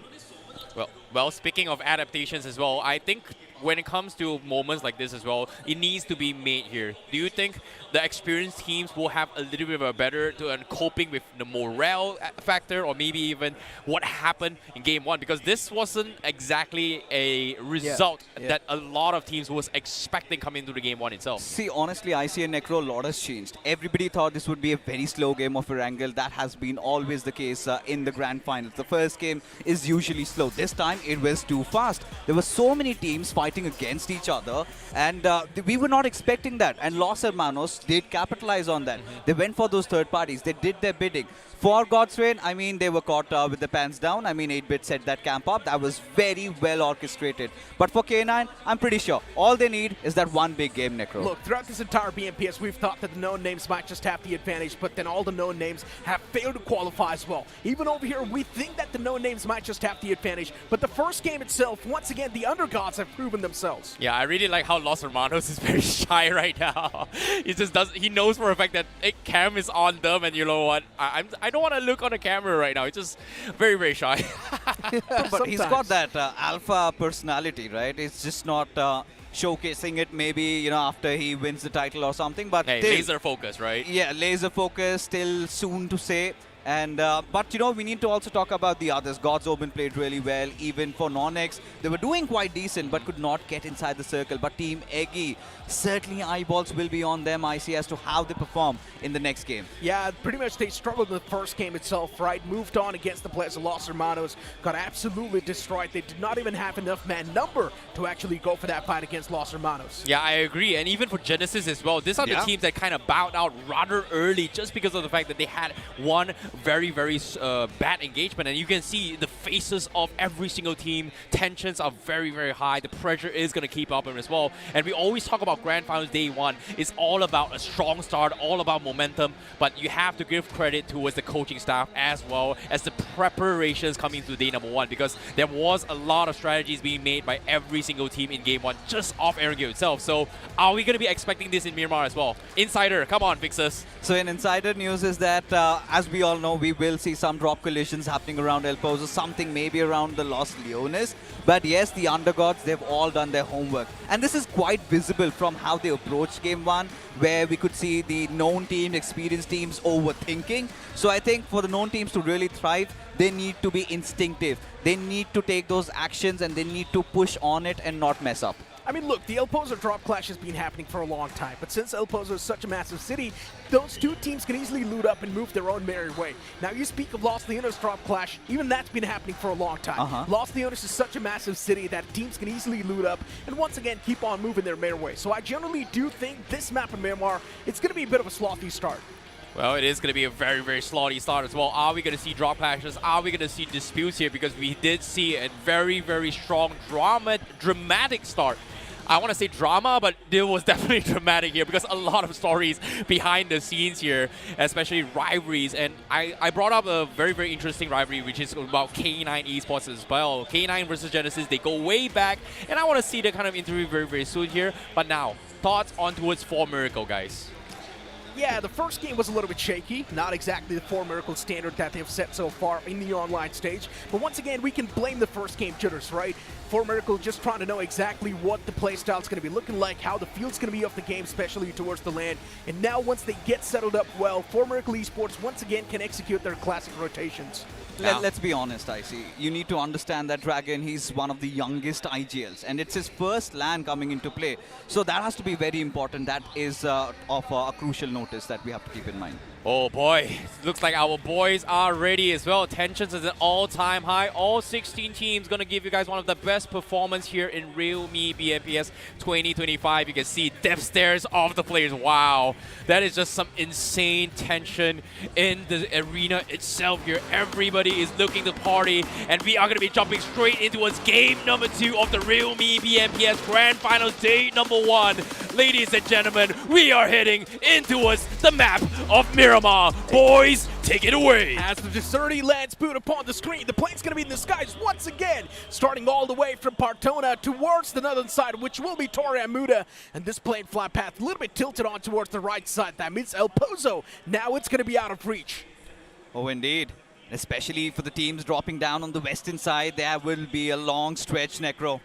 Well, speaking of adaptations as well, I think when it comes to moments like this as well, it needs to be made here. Do you think the experienced teams will have a little bit of a better coping with the morale factor, or maybe even what happened in game one? Because this wasn't exactly a result that a lot of teams was expecting coming into the game one itself. See, honestly, I see a Necro, a lot has changed. Everybody thought this would be a very slow game of Erangel. That has been always the case in the grand finals. The first game is usually slow. This time, it was too fast. There were so many teams fighting against each other, and we were not expecting that. And Los Hermanos did capitalize on that. They went for those third parties. They did their bidding. For God's Reign, I mean, they were caught with the pants down. I mean, 8-bit set that camp up. That was very well orchestrated. But for K9, I'm pretty sure all they need is that one big game, Necro. Look, throughout this entire BMPS, we've thought that the known names might just have the advantage, but then all the known names have failed to qualify as well. Even over here, we think that the known names might just have the advantage, but the first game itself, once again, the undergods have proven themselves. Yeah, I really like how Los Hermanos is very shy right now. He knows for a fact that cam is on them, and you know what? I don't want to look on the camera right now. It's just very, very shy. But he's got that alpha personality, right? It's just not showcasing it maybe, you know, after he wins the title or something. But hey, laser focus, right? Yeah, laser focus, still soon to say. And but you know, we need to also talk about the others. God's Omen played really well. Even for NoNx, they were doing quite decent, but could not get inside the circle. But Team Eggy, certainly eyeballs will be on them, I see, as to how they perform in the next game. Yeah, pretty much they struggled in the first game itself, right? Moved on against the players of Los Hermanos, got absolutely destroyed. They did not even have enough man number to actually go for that fight against Los Hermanos. Yeah, I agree. And even for Genesis as well, these are the teams that kind of bowed out rather early just because of the fact that they had one very, very bad engagement. And you can see the faces of every single team. Tensions are very, very high. The pressure is going to keep up as well. And we always talk about Grand Finals Day 1. It's all about a strong start, all about momentum. But you have to give credit towards the coaching staff as well as the preparations coming to day number 1, because there was a lot of strategies being made by every single team in game 1 just off Erangel itself. So are we going to be expecting this in Miramar as well? Insider, come on, Fixers. So in insider news is that, as we all know, we will see some drop collisions happening around El Pozo, something maybe around the Los Leones. But yes, the undergods, they've all done their homework. And this is quite visible from how they approached game 1, where we could see the known teams, experienced teams overthinking. So I think for the known teams to really thrive, they need to be instinctive. They need to take those actions and they need to push on it and not mess up. I mean, look, the El Pozo drop clash has been happening for a long time, but since El Pozo is such a massive city, those two teams can easily loot up and move their own merry way. Now, you speak of Los Leones drop clash, even that's been happening for a long time. Los Leones is such a massive city that teams can easily loot up and once again keep on moving their merry way. So I generally do think this map of Miramar, it's going to be a bit of a slothy start. Well, it is going to be a very, very slotty start as well. Are we going to see drop clashes? Are we going to see disputes here? Because we did see a very, very strong dramatic start. I want to say drama, but it was definitely dramatic here because a lot of stories behind the scenes here, especially rivalries. And I brought up a very, very interesting rivalry, which is about K9 Esports as well. K9 versus Genesis, they go way back. And I want to see the kind of interview very, very soon here. But now, thoughts on towards 4 Miracle, guys. Yeah, the first game was a little bit shaky. Not exactly the 4 Miracle standard that they've set so far in the online stage. But once again, we can blame the first game jitters, right? 4 Miracle just trying to know exactly what the playstyle is going to be looking like, how the field's going to be of the game, especially towards the land. And now once they get settled up well, 4 Miracle Esports once again can execute their classic rotations. Let's be honest, IC. You need to understand that Dragon, he's one of the youngest IGLs, and it's his first LAN coming into play. So that has to be very important. That is of a crucial notice that we have to keep in mind. Oh boy, looks like our boys are ready as well. Tensions is an all-time high. All 16 teams gonna give you guys one of the best performance here in realme BMPS 2025. You can see depth stares of the players. Wow, that is just some insane tension in the arena itself here. Everybody is looking to party, and we are gonna be jumping straight into game number 2 of the realme BMPS Grand Finals day number 1. Ladies and gentlemen, we are heading into the map of Miramar. Boys, take it away. As the Deserti lands boot upon the screen, the plane's going to be in the skies once again, starting all the way from Partona towards the northern side, which will be Torre Muda. And this plane flight path a little bit tilted on towards the right side. That means El Pozo, now it's going to be out of reach. Oh, indeed. Especially for the teams dropping down on the western side, there will be a long stretch, Necro.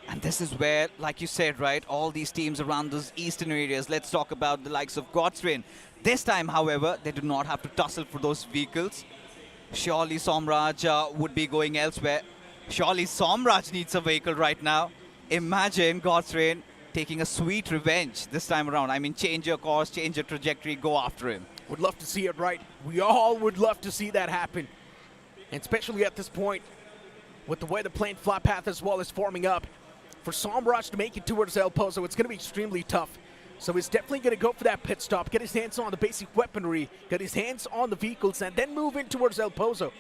And this is where, like you said, right, all these teams around those eastern areas, let's talk about the likes of God's Reign. This time, however, they do not have to tussle for those vehicles. Surely Somraj would be going elsewhere. Surely Somraj needs a vehicle right now. Imagine God's Reign taking a sweet revenge this time around. I mean, change your course, change your trajectory, go after him. Would love to see it, right? We all would love to see that happen. And especially at this point, with the way the plane flight path as well is forming up, for Somraj to make it towards El Pozo, it's going to be extremely tough. So he's definitely going to go for that pit stop, get his hands on the basic weaponry, get his hands on the vehicles, and then move in towards El Pozo.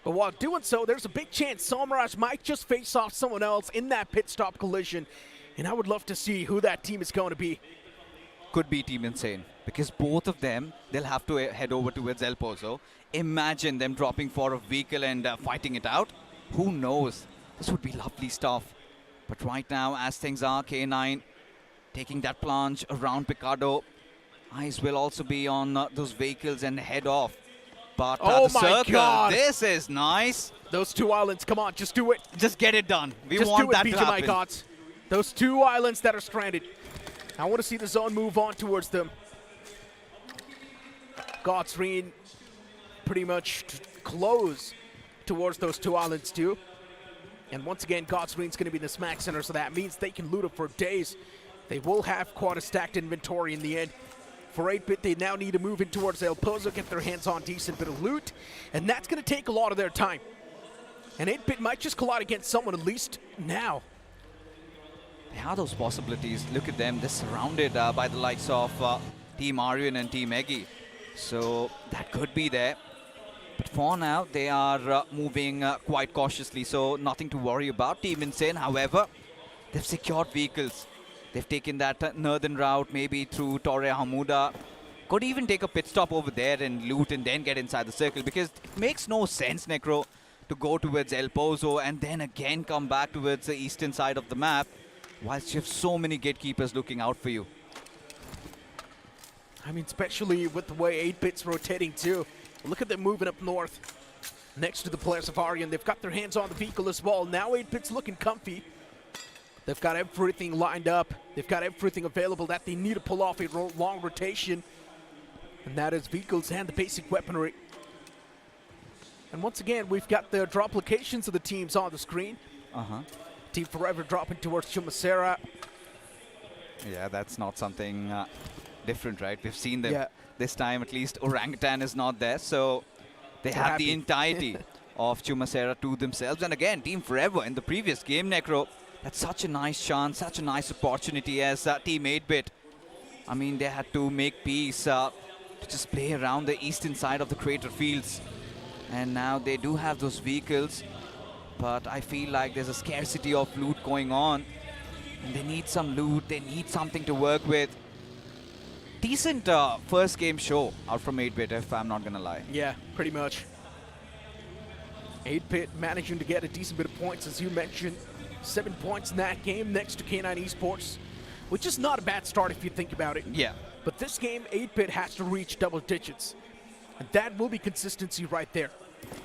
But while doing so, there's a big chance Somraj might just face off someone else in that pit stop collision. And I would love to see who that team is going to be. Could be Team Insane, because both of them, they'll have to head over towards El Pozo. Imagine them dropping for a vehicle and fighting it out. Who knows? This would be lovely stuff. But right now, as things are, K9 taking that plunge around Picardo. Eyes will also be on those vehicles and head off. But oh the my circle, God. This is nice. Those 2 islands, come on, just do it. Just get it done. We just want do it, that to BGMI happen. gods. Those 2 islands that are stranded. I want to see the zone move on towards them. God's Reign pretty much close towards those 2 islands too. And once again, God's Reign's going to be in the smack center, so that means they can loot it for days. They will have quite a stacked inventory in the end. For 8-Bit, they now need to move in towards El Pozo, get their hands on decent bit of loot, and that's going to take a lot of their time. And 8-Bit might just collide against someone, at least now. There are those possibilities. Look at them. They're surrounded by the likes of Team Aryan and Team Eggy. So that could be there. But for now, they are moving quite cautiously, so nothing to worry about. Team Insane, however, they've secured vehicles. They've taken that northern route, maybe through Torre Hamuda. Could even take a pit stop over there and loot and then get inside the circle, because it makes no sense, Necro, to go towards El Pozo and then again come back towards the eastern side of the map, whilst you have so many gatekeepers looking out for you. I mean, especially with the way 8-Bit's rotating too. Look at them moving up north next to the players of Aryan. They've got their hands on the vehicle as well. Now 8-Bit's looking comfy. They've got everything lined up. They've got everything available that they need to pull off a long rotation. And that is vehicles and the basic weaponry. And once again, we've got the drop locations of the teams on the screen. Team Forever dropping towards Chumasera. Yeah, that's not something different, right? We've seen them. Yeah. This time, at least, Orangutan is not there, so they They're have the happy. entirety of Chumasera to themselves. And again, Team Forever in the previous game, Necro, that's such a nice chance, such a nice opportunity as Team 8-Bit. I mean, they had to make peace to just play around the eastern side of the crater fields. And now they do have those vehicles, but I feel like there's a scarcity of loot going on. And they need some loot, they need something to work with. Decent first game show out from 8-Bit, if I'm not gonna lie. Yeah, pretty much. 8-Bit managing to get a decent bit of points, as you mentioned. 7 points in that game next to K9 Esports, which is not a bad start if you think about it. Yeah. But this game, 8-Bit has to reach double digits. And that will be consistency right there.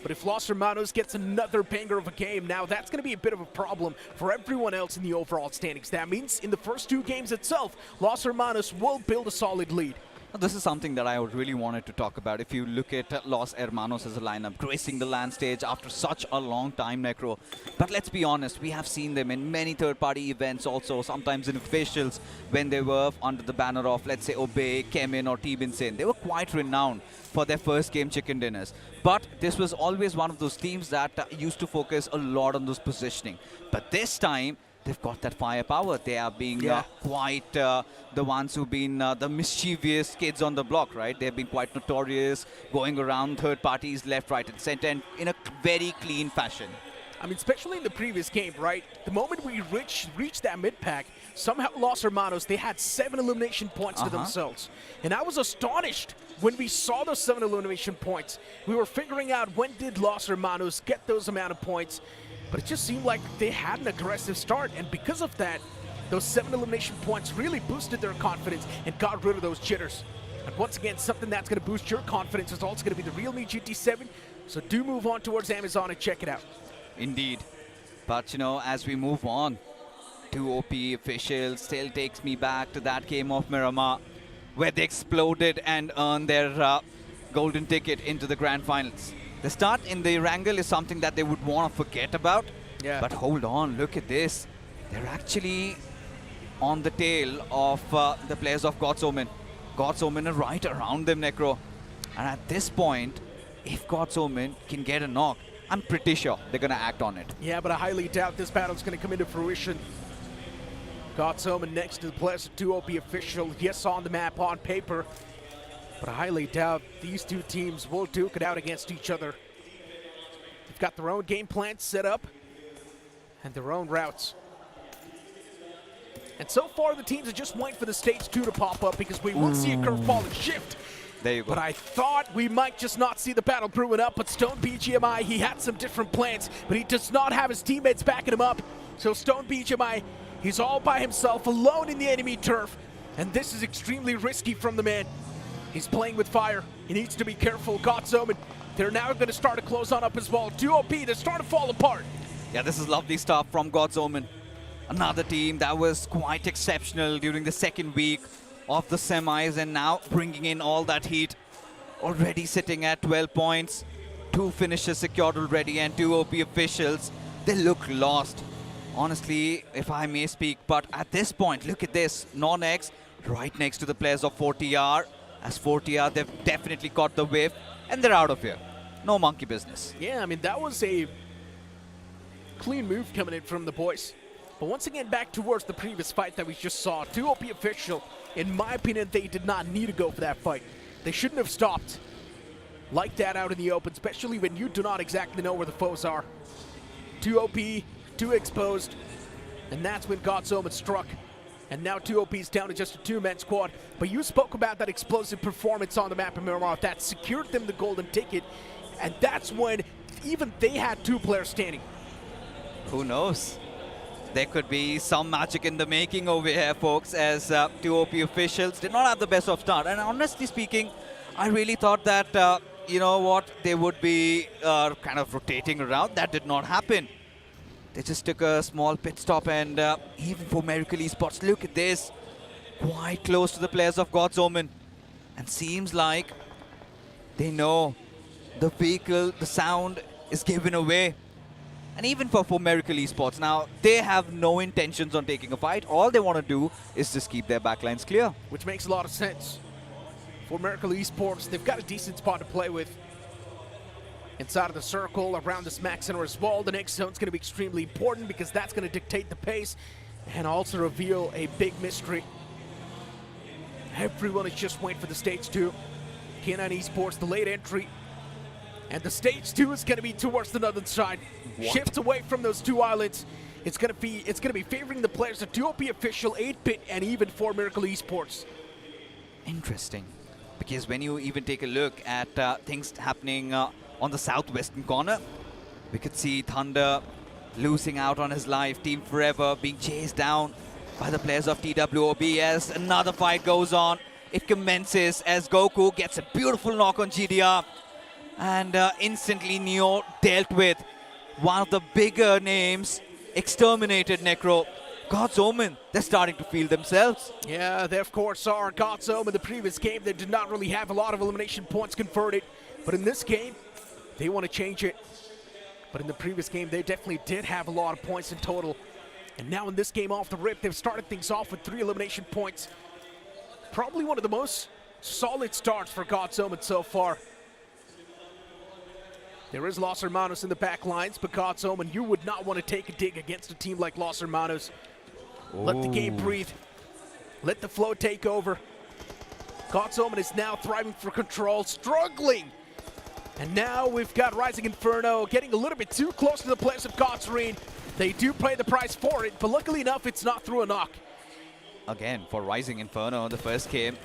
But if Los Hermanos gets another banger of a game, now that's going to be a bit of a problem for everyone else in the overall standings. That means in the first 2 games itself, Los Hermanos will build a solid lead. This is something that I really wanted to talk about. If you look at Los Hermanos as a lineup, gracing the land stage after such a long time, Necro. But let's be honest, we have seen them in many third-party events also, sometimes in officials, when they were under the banner of, let's say, Obey, Kemin or Tibinsin. They were quite renowned for their first game chicken dinners. But this was always one of those teams that used to focus a lot on those positioning. But this time, they've got that firepower. They are being quite the ones who've been the mischievous kids on the block, right? They've been quite notorious, going around third parties left, right, and center, and in a very clean fashion. I mean, especially in the previous game, right? The moment we reached that mid-pack, somehow Los Hermanos, they had 7 elimination points to themselves. And I was astonished when we saw those 7 elimination points. We were figuring out when did Los Hermanos get those amount of points. But it just seemed like they had an aggressive start, and because of that, those 7 elimination points really boosted their confidence and got rid of those jitters. And once again, something that's going to boost your confidence is also going to be the realme GT7, so do move on towards Amazon and check it out. Indeed. But, you know, as we move on, 2OP officials still takes me back to that game of Miramar, where they exploded and earned their golden ticket into the grand finals. The start in the Erangel is something that they would want to forget about. Yeah. But hold on, look at this. They're actually on the tail of the players of God's Omen. God's Omen are right around them, Necro. And at this point, if God's Omen can get a knock, I'm pretty sure they're going to act on it. Yeah, but I highly doubt this battle's going to come into fruition. God's Omen next to the players of 2OP official. Yes, on the map, on paper. But I highly doubt these 2 teams will duke it out against each other. They've got their own game plans set up and their own routes. And so far, the teams are just waiting for the stage 2 to pop up because we will see a curveball and shift. There you go. But I thought we might just not see the battle brewing up, but Stone BGMI, he had some different plans, but he does not have his teammates backing him up. So Stone BGMI, he's all by himself, alone in the enemy turf, and this is extremely risky from the man. He's playing with fire. He needs to be careful. God's Omen, they're now going to start to close on up as well. 2OP, they're starting to fall apart. Yeah, this is lovely stuff from God's Omen. Another team that was quite exceptional during the second week of the semis and now bringing in all that heat. Already sitting at 12 points. 2 finishes secured already, and 2OP officials, they look lost. Honestly, if I may speak, but at this point, look at this. NoNx right next to the players of 4TR. As 4TR, they've definitely caught the whiff, and they're out of here. No monkey business. Yeah, I mean, that was a clean move coming in from the boys. But once again, back towards the previous fight that we just saw. 2OP official, in my opinion, they did not need to go for that fight. They shouldn't have stopped like that out in the open, especially when you do not exactly know where the foes are. 2OP, too exposed, and that's when God's Omen struck. And now 2OP's down to just a 2-man squad. But you spoke about that explosive performance on the map of Miramar that secured them the golden ticket. And that's when even they had 2 players standing. Who knows? There could be some magic in the making over here, folks, as 2OP officials did not have the best of start. And honestly speaking, I really thought that, you know what, they would be kind of rotating around. That did not happen. They just took a small pit stop, and even for Miracle Esports, look at this. Quite close to the players of God's Omen. And seems like they know the vehicle, the sound is given away. and even for Miracle Esports. Now, they have no intentions on taking a fight. All they want to do is just keep their backlines clear. Which makes a lot of sense. For Miracle Esports, they've got a decent spot to play with. Inside of the circle, around the smack center as well. The next zone's going to be extremely important because that's going to dictate the pace and also reveal a big mystery. Everyone is just waiting for the stage 2. K9 Esports, the late entry. And the stage 2 is going to be towards the northern side. Shifts away from those two islands. It's going to be favoring the players of TWOB official, 8-bit, and even for Miracle Esports. Interesting. Because when you even take a look at things happening on the southwestern corner, we could see Thunder losing out on his life. Team Forever being chased down by the players of TWOB as another fight goes on. It commences as Goku gets a beautiful knock on GDR. And instantly Neo dealt with one of the bigger names, exterminated Necro. God's Omen, they're starting to feel themselves. Yeah, they of course are. God's Omen, the previous game, they did not really have a lot of elimination points converted. But in this game, they want to change it. But in the previous game, they definitely did have a lot of points in total. And now in this game off the rip, they've started things off with 3 elimination points. Probably one of the most solid starts for God's Omen so far. There is Los Hermanos in the back lines, but God's Omen, you would not want to take a dig against a team like Los Hermanos. Let the game breathe. Let the flow take over. God's Omen is now thriving for control, struggling. And now we've got Rising Inferno getting a little bit too close to the players of God's Reign. They do pay the price for it, but luckily enough, it's not through a knock. Again, for Rising Inferno in the first game,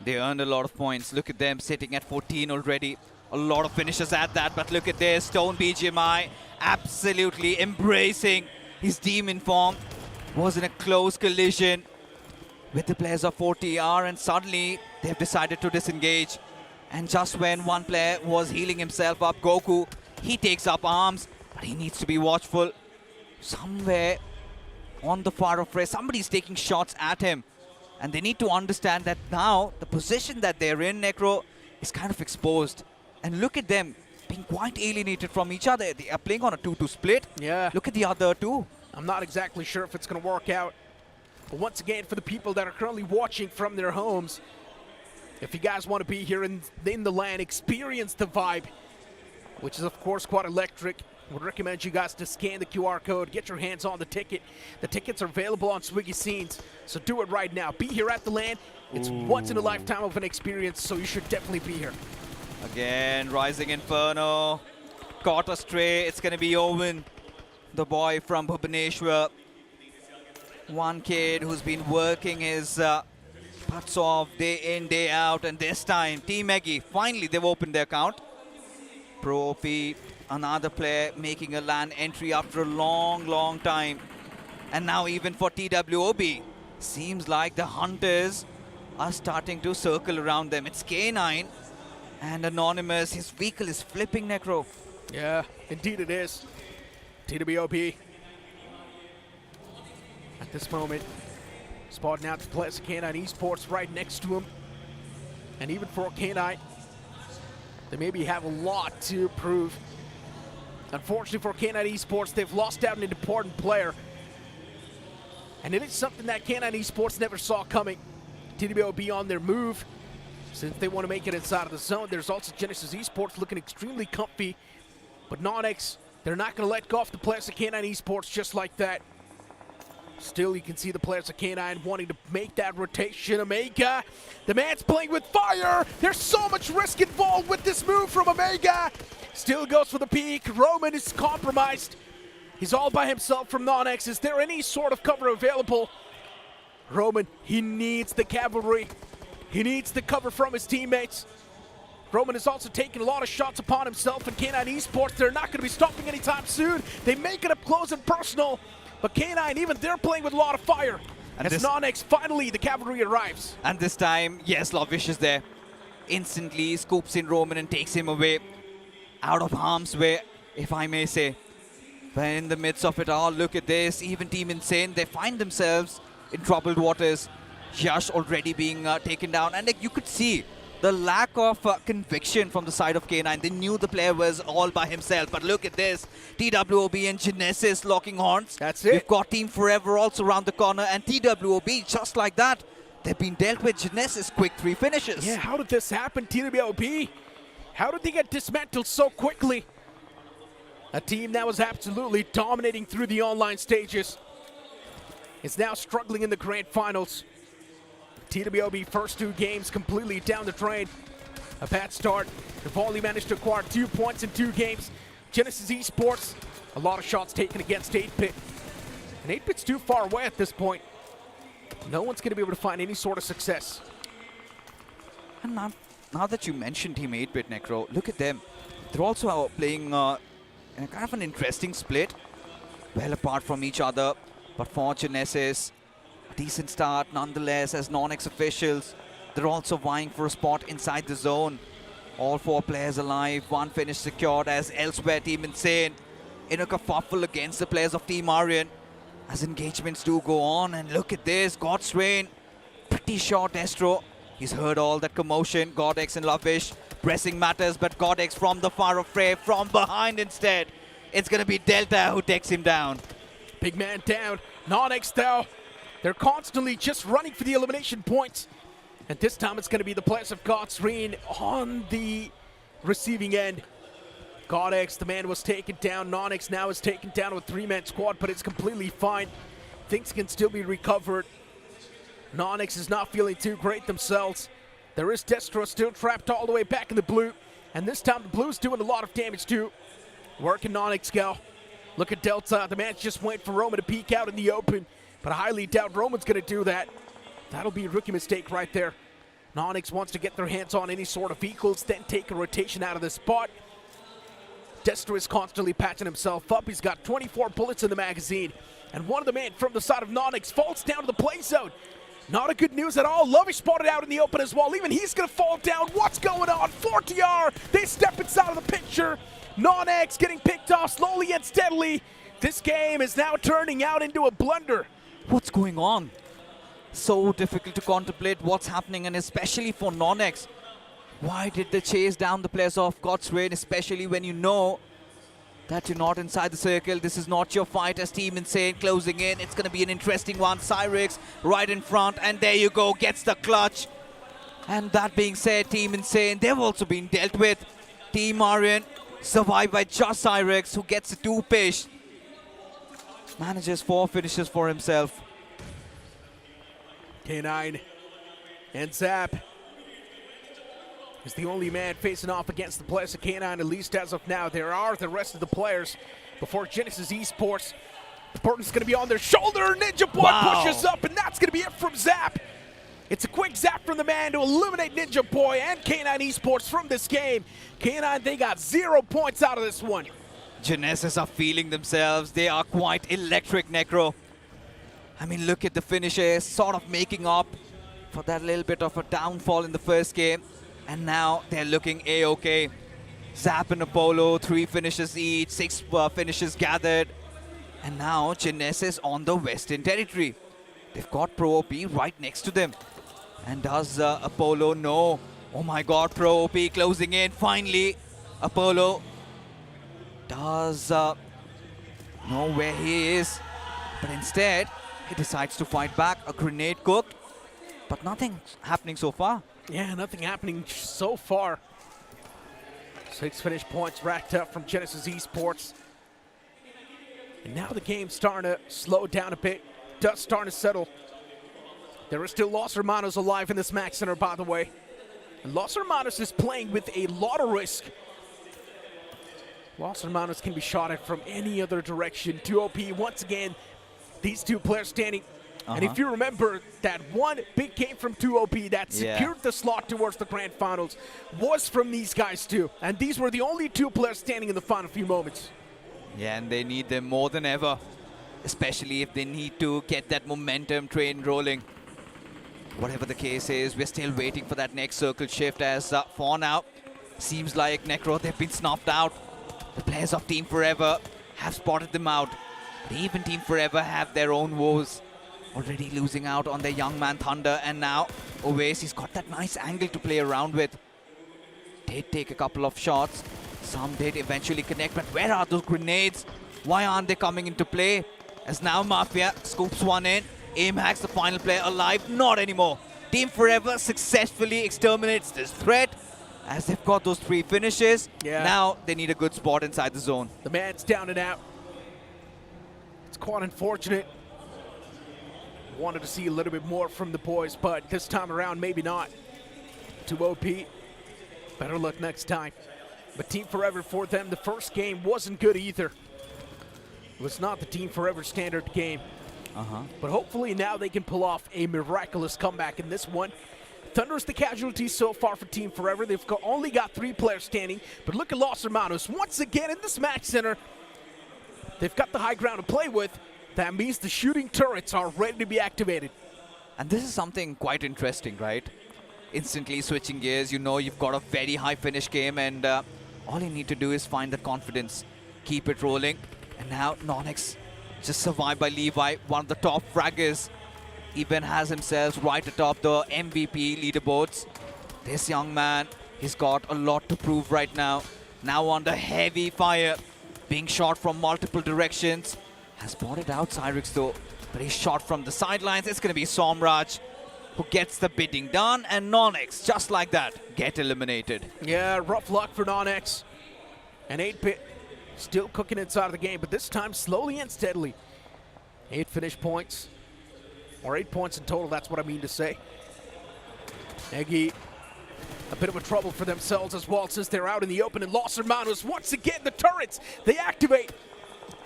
they earned a lot of points. Look at them sitting at 14 already. A lot of finishes at that, but look at this. Stone BGMI absolutely embracing his demon form. Was in a close collision with the players of 4TR, and suddenly they've decided to disengage. And just when one player was healing himself up, Goku, he takes up arms, but he needs to be watchful. Somewhere on the far off race, somebody's taking shots at him. And they need to understand that now the position that they're in, Necro, is kind of exposed. And look at them being quite alienated from each other. They are playing on a 2-2 split. Yeah. Look at the other two. I'm not exactly sure if it's going to work out. But once again, for the people that are currently watching from their homes, if you guys want to be here in the LAN, experience the vibe, which is, of course, quite electric. Would recommend you guys to scan the QR code, get your hands on the ticket. The tickets are available on Swiggy Scenes, so do it right now. Be here at the LAN. It's once in a lifetime of an experience, so you should definitely be here. Again, Rising Inferno. Caught astray. It's going to be Owen, the boy from Bhubaneswar. One kid who's been working his butts off day in, day out. And this time, Team Eggy, finally they've opened their account. Pro OP, another player making a LAN entry after a long, long time. And now even for TWOB, seems like the hunters are starting to circle around them. It's K9. And Anonymous, his vehicle is flipping, Necro. Yeah, indeed it is. TWOB. At this moment, spotting out the players of K9 Esports right next to him. And even for K9, they maybe have a lot to prove. Unfortunately for K9 Esports, they've lost out an important player. And it is something that K9 Esports never saw coming. TWOB on their move. Since they want to make it inside of the zone, there's also Genesis Esports looking extremely comfy. But NoNx, they're not going to let go off the players of K9 Esports just like that. Still, you can see the players of K9 wanting to make that rotation. Omega, the man's playing with fire. There's so much risk involved with this move from Omega. Still goes for the peak. Roman is compromised. He's all by himself from NoNx. Is there any sort of cover available? Roman, he needs the cavalry. He needs the cover from his teammates. Roman is also taking a lot of shots upon himself, and K9 Esports, they're not going to be stopping anytime soon. They make it up close and personal, but K9, even they're playing with a lot of fire. And as NoNx, finally, the cavalry arrives. And this time, yes, Lovish is there. Instantly scoops in Roman and takes him away. Out of harm's way, if I may say. But in the midst of it all, look at this. Even Team Insane, they find themselves in troubled waters. Yash already being taken down, and like, you could see the lack of conviction from the side of K9. They knew the player was all by himself, but look at this. TWOB and Genesis locking horns. That's it. We've got Team Forever also around the corner, and TWOB, just like that, they've been dealt with. Genesis quick 3 finishes. Yeah, how did this happen, TWOB? How did they get dismantled so quickly? A team that was absolutely dominating through the online stages is now struggling in the grand finals. TWOB first 2 games completely down the drain. A bad start. They've only managed to acquire 2 points in 2 games. Genesis Esports, a lot of shots taken against 8-Bit. And 8-Bit's too far away at this point. No one's going to be able to find any sort of success. And now that you mentioned Team 8-Bit, Necro, look at them. They're also playing in a kind of an interesting split. Well apart from each other. But for Genesis, a decent start nonetheless as NoNx officials. They're also vying for a spot inside the zone. All 4 players alive, 1 finish secured as elsewhere Team Insane in a kerfuffle against the players of Team Aryan as engagements do go on. And look at this, God's Reign, pretty short Destro. He's heard all that commotion. Godex and Lavish pressing matters, but Godex from the far of fray, from behind instead. It's going to be Delta who takes him down. Big man down. NoNx though, they're constantly just running for the elimination points. And this time it's going to be the players of God's Reign on the receiving end. Godex, the man was taken down. NoNx now is taken down with 3-man squad, but it's completely fine. Things can still be recovered. NoNx is not feeling too great themselves. There is Destro still trapped all the way back in the blue. And this time the blue's doing a lot of damage too. Working NoNx go. Look at Delta. The man's just waiting for Roman to peek out in the open. But I highly doubt Roman's going to do that. That'll be a rookie mistake right there. NoNx wants to get their hands on any sort of equals, then take a rotation out of the spot. Destro is constantly patching himself up. He's got 24 bullets in the magazine. And one of the men from the side of NoNx falls down to the play zone. Not a good news at all. Lovish spotted out in the open as well. Even he's going to fall down. What's going on? 4TR, they step inside of the picture. NoNx getting picked off slowly and steadily. This game is now turning out into a blunder. What's going on? So difficult to contemplate what's happening, and especially for NoNx. Why did they chase down the players of God's Reign, especially when you know that you're not inside the circle? This is not your fight as Team Insane closing in. It's going to be an interesting one. Cyrix right in front, and there you go, gets the clutch. And that being said, Team Insane, they've also been dealt with. Team Aryan survived by just Cyrix, who gets a 2-pish. Manages 4 finishes for himself. K9 and Zap is the only man facing off against the players of K9, at least as of now. There are the rest of the players before Genesis Esports. The burden's going to be on their shoulder. Ninja Boy pushes up, and that's going to be it from Zap. It's a quick zap from the man to eliminate Ninja Boy and K9 Esports from this game. K9, they got 0 points out of this one. Genesis are feeling themselves. They are quite electric, Necro. I mean, look at the finishes, sort of making up for that little bit of a downfall in the first game. And now they're looking A-okay. Zap and Apollo, 3 finishes each, 6 finishes gathered. And now Genesis on the Western territory. They've got Pro OP right next to them. And does Apollo know? Oh my god, Pro OP closing in. Finally, Apollo does know where he is. But instead, he decides to fight back. A grenade cooked, but nothing happening so far. Yeah, nothing happening so far. 6 finish points racked up from Genesis Esports. And now the game's starting to slow down a bit. Dust starting to settle. There are still Los Hermanos alive in this Max Center, by the way. And Los Hermanos is playing with a lot of risk. Los Hermanos can be shot at from any other direction. TWOB, once again, these 2 players standing. And if you remember, that one big game from TWOB that secured the slot towards the grand finals was from these guys too. And these were the only 2 players standing in the final few moments. Yeah, and they need them more than ever, especially if they need to get that momentum train rolling. Whatever the case is, we're still waiting for that next circle shift as for now, seems like Necro, they've been snuffed out. The players of Team Forever have spotted them out. But even Team Forever have their own woes. already losing out on their young man Thunder, and now Oasis got that nice angle to play around with. Did take a couple of shots. Some did eventually connect, but where are those grenades? Why aren't they coming into play? As now Mafia scoops one in. Aim hacks the final player alive. Not anymore. Team Forever successfully exterminates this threat as they've got those 3 finishes. Yeah. Now they need a good spot inside the zone. The man's down and out. It's quite unfortunate. Wanted to see a little bit more from the boys, but this time around, maybe not. TWOB, better luck next time. But Team Forever, for them, the first game wasn't good either. It was not the Team Forever standard game. But hopefully now they can pull off a miraculous comeback in this one. Thunder's the casualty so far for Team Forever. They've only got 3 players standing, but look at Los Hermanos once again in this match center. They've got the high ground to play with. That means the shooting turrets are ready to be activated. And this is something quite interesting, right? Instantly switching gears, you know you've got a very high finish game, and all you need to do is find the confidence, keep it rolling. And now NoNx just survived by Levi, one of the top fraggers. Even has himself right atop the MVP leaderboards. This young man, he's got a lot to prove right now. Now under heavy fire, being shot from multiple directions. Has spotted out Cyrix though, but he's shot from the sidelines. It's going to be Somraj who gets the bidding done, and NoNx, just like that, get eliminated. Yeah, rough luck for NoNx. And 8-Bit still cooking inside of the game, but this time slowly and steadily. 8 finish points, or 8 points in total, that's what I mean to say. Eggy, a bit of a trouble for themselves as well since they're out in the open, and Los Hermanos, once again, the turrets, they activate.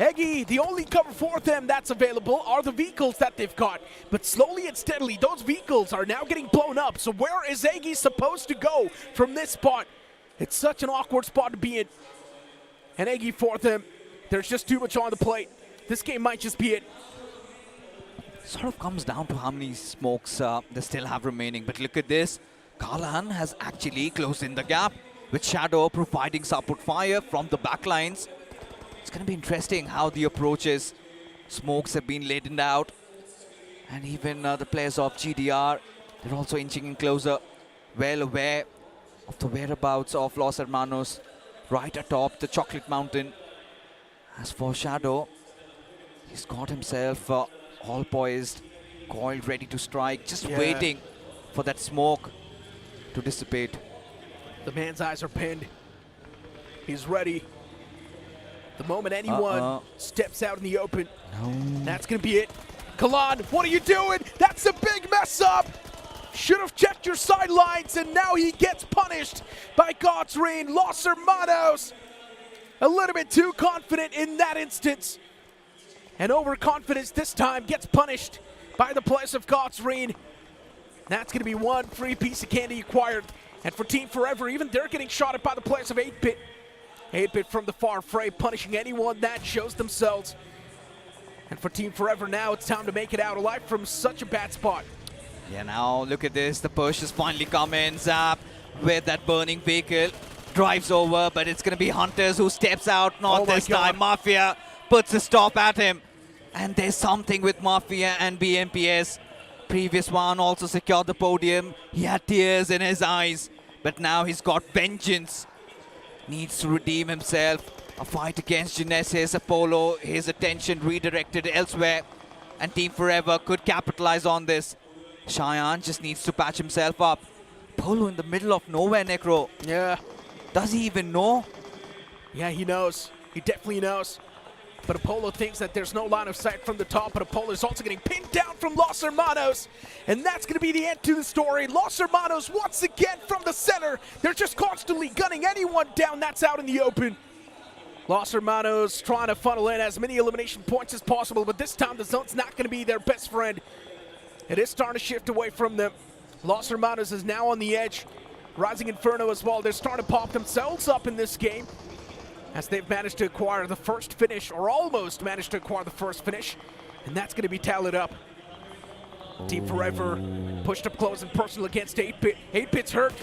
Eggy, the only cover for them that's available are the vehicles that they've got. But slowly and steadily, those vehicles are now getting blown up. So where is Eggy supposed to go from this spot? It's such an awkward spot to be in. And Eggy for them, there's just too much on the plate. This game might just be it. Sort of comes down to how many smokes they still have remaining. But look at this. Karlan has actually closed in the gap, with Shadow providing support fire from the backlines. It's going to be interesting how the approaches. Smokes have been laden out. And even the players of GDR, they're also inching in closer. Well aware of the whereabouts of Los Hermanos, right atop the Chocolate Mountain. As for Shadow, he's got himself all poised, coiled, ready to strike, just waiting for that smoke to dissipate. The man's eyes are pinned. He's ready. The moment anyone steps out in the open, that's going to be it. Kalan, what are you doing? That's a big mess up. Should have checked your sidelines, and now he gets punished by God's Reign. Los Hermanos, a little bit too confident in that instance. And overconfidence this time gets punished by the players of God's Reign. That's going to be 1 free piece of candy acquired. And for Team Forever, even they're getting shot at by the players of 8-Bit. 8-Bit from the far fray, punishing anyone that shows themselves. And for Team Forever now, it's time to make it out alive from such a bad spot. Yeah, now look at this. The push has finally come in. Zap with that burning vehicle drives over, but it's going to be Hunters who steps out. Not this time. Mafia puts a stop at him. And there's something with Mafia and BMPS. Previous one also secured the podium. He had tears in his eyes, but now he's got vengeance. Needs to redeem himself. A fight against Genesis, Apollo, his attention redirected elsewhere. And Team Forever could capitalize on this. Cheyenne just needs to patch himself up. Apollo in the middle of nowhere, Necro. Yeah. Does he even know? Yeah, he knows. He definitely knows. But Apollo thinks that there's no line of sight from the top, but Apollo is also getting pinned down from Los Hermanos. And that's going to be the end to the story. Los Hermanos, once again from the center. They're just constantly gunning anyone down that's out in the open. Los Hermanos trying to funnel in as many elimination points as possible, but this time the zone's not going to be their best friend. It is starting to shift away from them. Los Hermanos is now on the edge. Rising Inferno as well. They're starting to pop themselves up in this game, as they've managed to acquire the first finish, or almost managed to acquire the first finish, and that's going to be tallied up. Team Forever pushed up close and personal against 8-Bit. 8-Bit's hurt.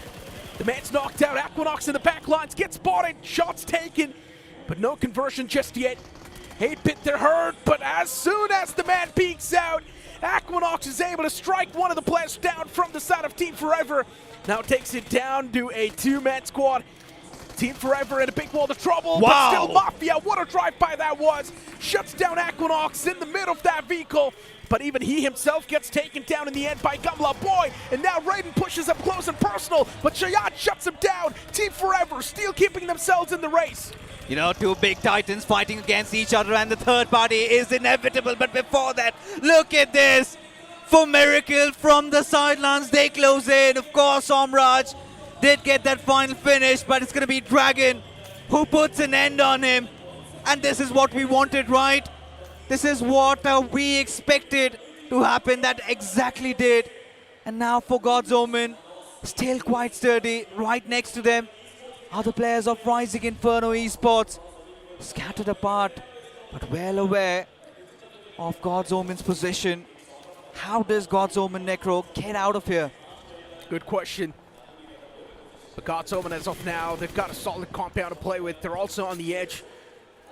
The man's knocked out. Aquanox in the back lines gets spotted. Shots taken, but no conversion just yet. 8-Bit, they're hurt, but as soon as the man peeks out, Aquanox is able to strike one of the players down from the side of Team Forever. Now takes it down to a two-man squad. Team Forever in a big world of trouble, but still Mafia, what a drive-by that was. Shuts down Aquanox in the middle of that vehicle, but even he himself gets taken down in the end by Gamla Boy, and now Raiden pushes up close and personal, but Shayad shuts him down. Team Forever still keeping themselves in the race. You know, two big titans fighting against each other, and the third party is inevitable. But before that, look at this. For Miracle from the sidelines, they close in. Of course, Omraj did get that final finish, but it's going to be Dragon who puts an end on him. And this is what we wanted, right? This is what we expected to happen. That exactly did. And now for God's Omen, still quite sturdy, right next to them are the players of Rising Inferno Esports, scattered apart, but well aware of God's Omen's position. How does God's Omen Necro get out of here? Good question. But God's Omen, as of now, they've got a solid compound to play with. They're also on the edge,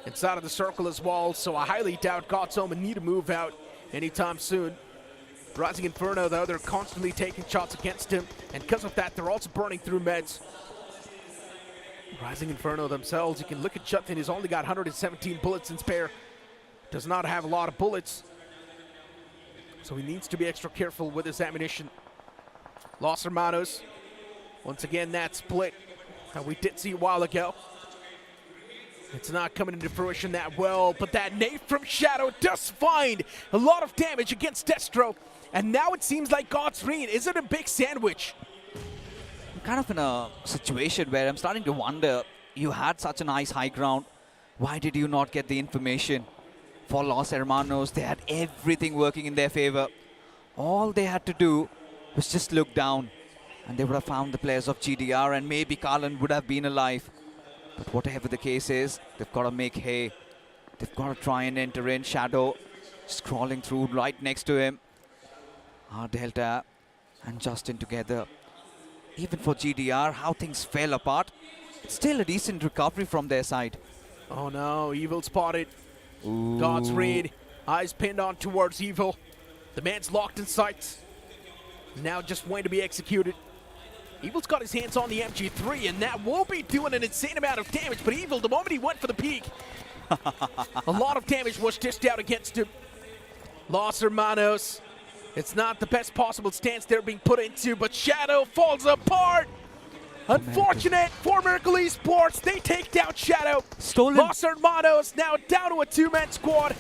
inside of the circle as well, so I highly doubt God's Omen need to move out anytime soon. Rising Inferno, though, they're constantly taking shots against him, and because of that, they're also burning through meds. Rising Inferno themselves, you can look at Jutin, he's only got 117 bullets in spare. Does not have a lot of bullets, so he needs to be extra careful with his ammunition. Los Hermanos, once again that split that we did see a while ago. It's not coming into fruition that well, but that nade from Shadow does find a lot of damage against Destro. And now it seems like God's Reign isn't a big sandwich. I'm kind of in a situation where I'm starting to wonder, you had such a nice high ground, why did you not get the information? For Los Hermanos, they had everything working in their favor. All they had to do was just look down, and they would have found the players of GDR, and maybe Karlan would have been alive. But whatever the case is, they've got to make hay. They've got to try and enter in. Shadow scrolling through right next to him. Delta and Justin together. Even for GDR, how things fell apart, it's still a decent recovery from their side. Oh no, Evil spotted. Ooh. God's Reign, eyes pinned on towards Evil. The man's locked in sights. Now just waiting to be executed. Evil's got his hands on the MG3, and that will be doing an insane amount of damage, but Evil, the moment he went for the peak, a lot of damage was dished out against him. Los Hermanos, it's not the best possible stance they're being put into, but Shadow falls apart. Unfortunate for Miracle Esports, they take down Shadow. Stolen. Los Hermanos now down to a two-man squad.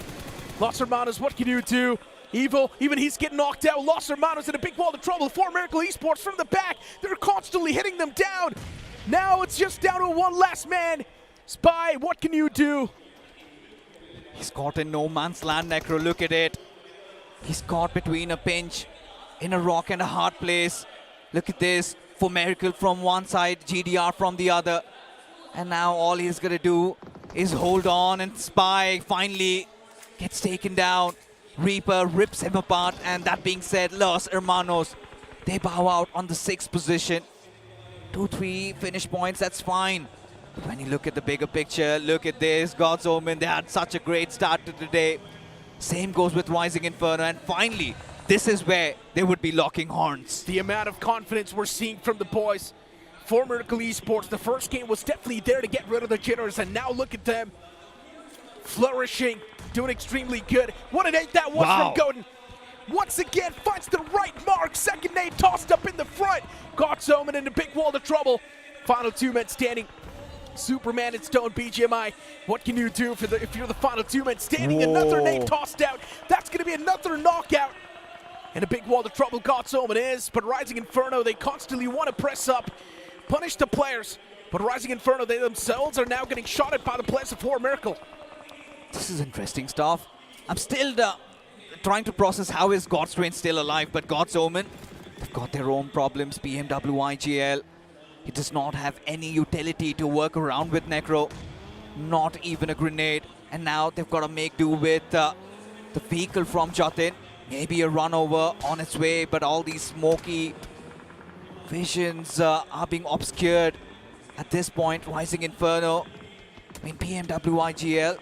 Los Hermanos, what can you do? Evil, even he's getting knocked out. Los Hermanos in a big wall of trouble for Miracle Esports from the back. They're constantly hitting them down. Now it's just down to one last man. Spy, what can you do? He's caught in no man's land, Necro, look at it. He's caught between a pinch, in a rock and a hard place. Look at this, for Miracle from one side, GDR from the other. And now all he's gonna do is hold on, and Spy finally gets taken down. Reaper rips him apart, and that being said, Los Hermanos, they bow out on the 6th position. 2-3 finish points, that's fine. But when you look at the bigger picture, look at this, God's Omen, they had such a great start to the day. Same goes with Rising Inferno, and finally, this is where they would be locking horns. The amount of confidence we're seeing from the boys. For Miracle Esports, the first game was definitely there to get rid of the jitters, and now look at them. Flourishing, doing extremely good. What an 8 that was from Godin. Once again, finds the right mark. Second nade tossed up in the front. God's Omen in a big wall of trouble. Final two men standing. Superman and Stone BGMI. What can you do if you're the final two men standing? Whoa. Another nade tossed out. That's going to be another knockout. And a big wall of trouble God's Omen is. But Rising Inferno, they constantly want to press up, punish the players. But Rising Inferno, they themselves are now getting shot at by the players of 4 Miracle. This is interesting stuff. I'm still trying to process how is God's Reign still alive, but God's Omen, they've got their own problems. BMW IGL, he does not have any utility to work around with Necro, not even a grenade. And now they've got to make do with the vehicle from Jatin. Maybe a run over on its way, but all these smoky visions are being obscured. At this point, Rising Inferno, BMW IGL,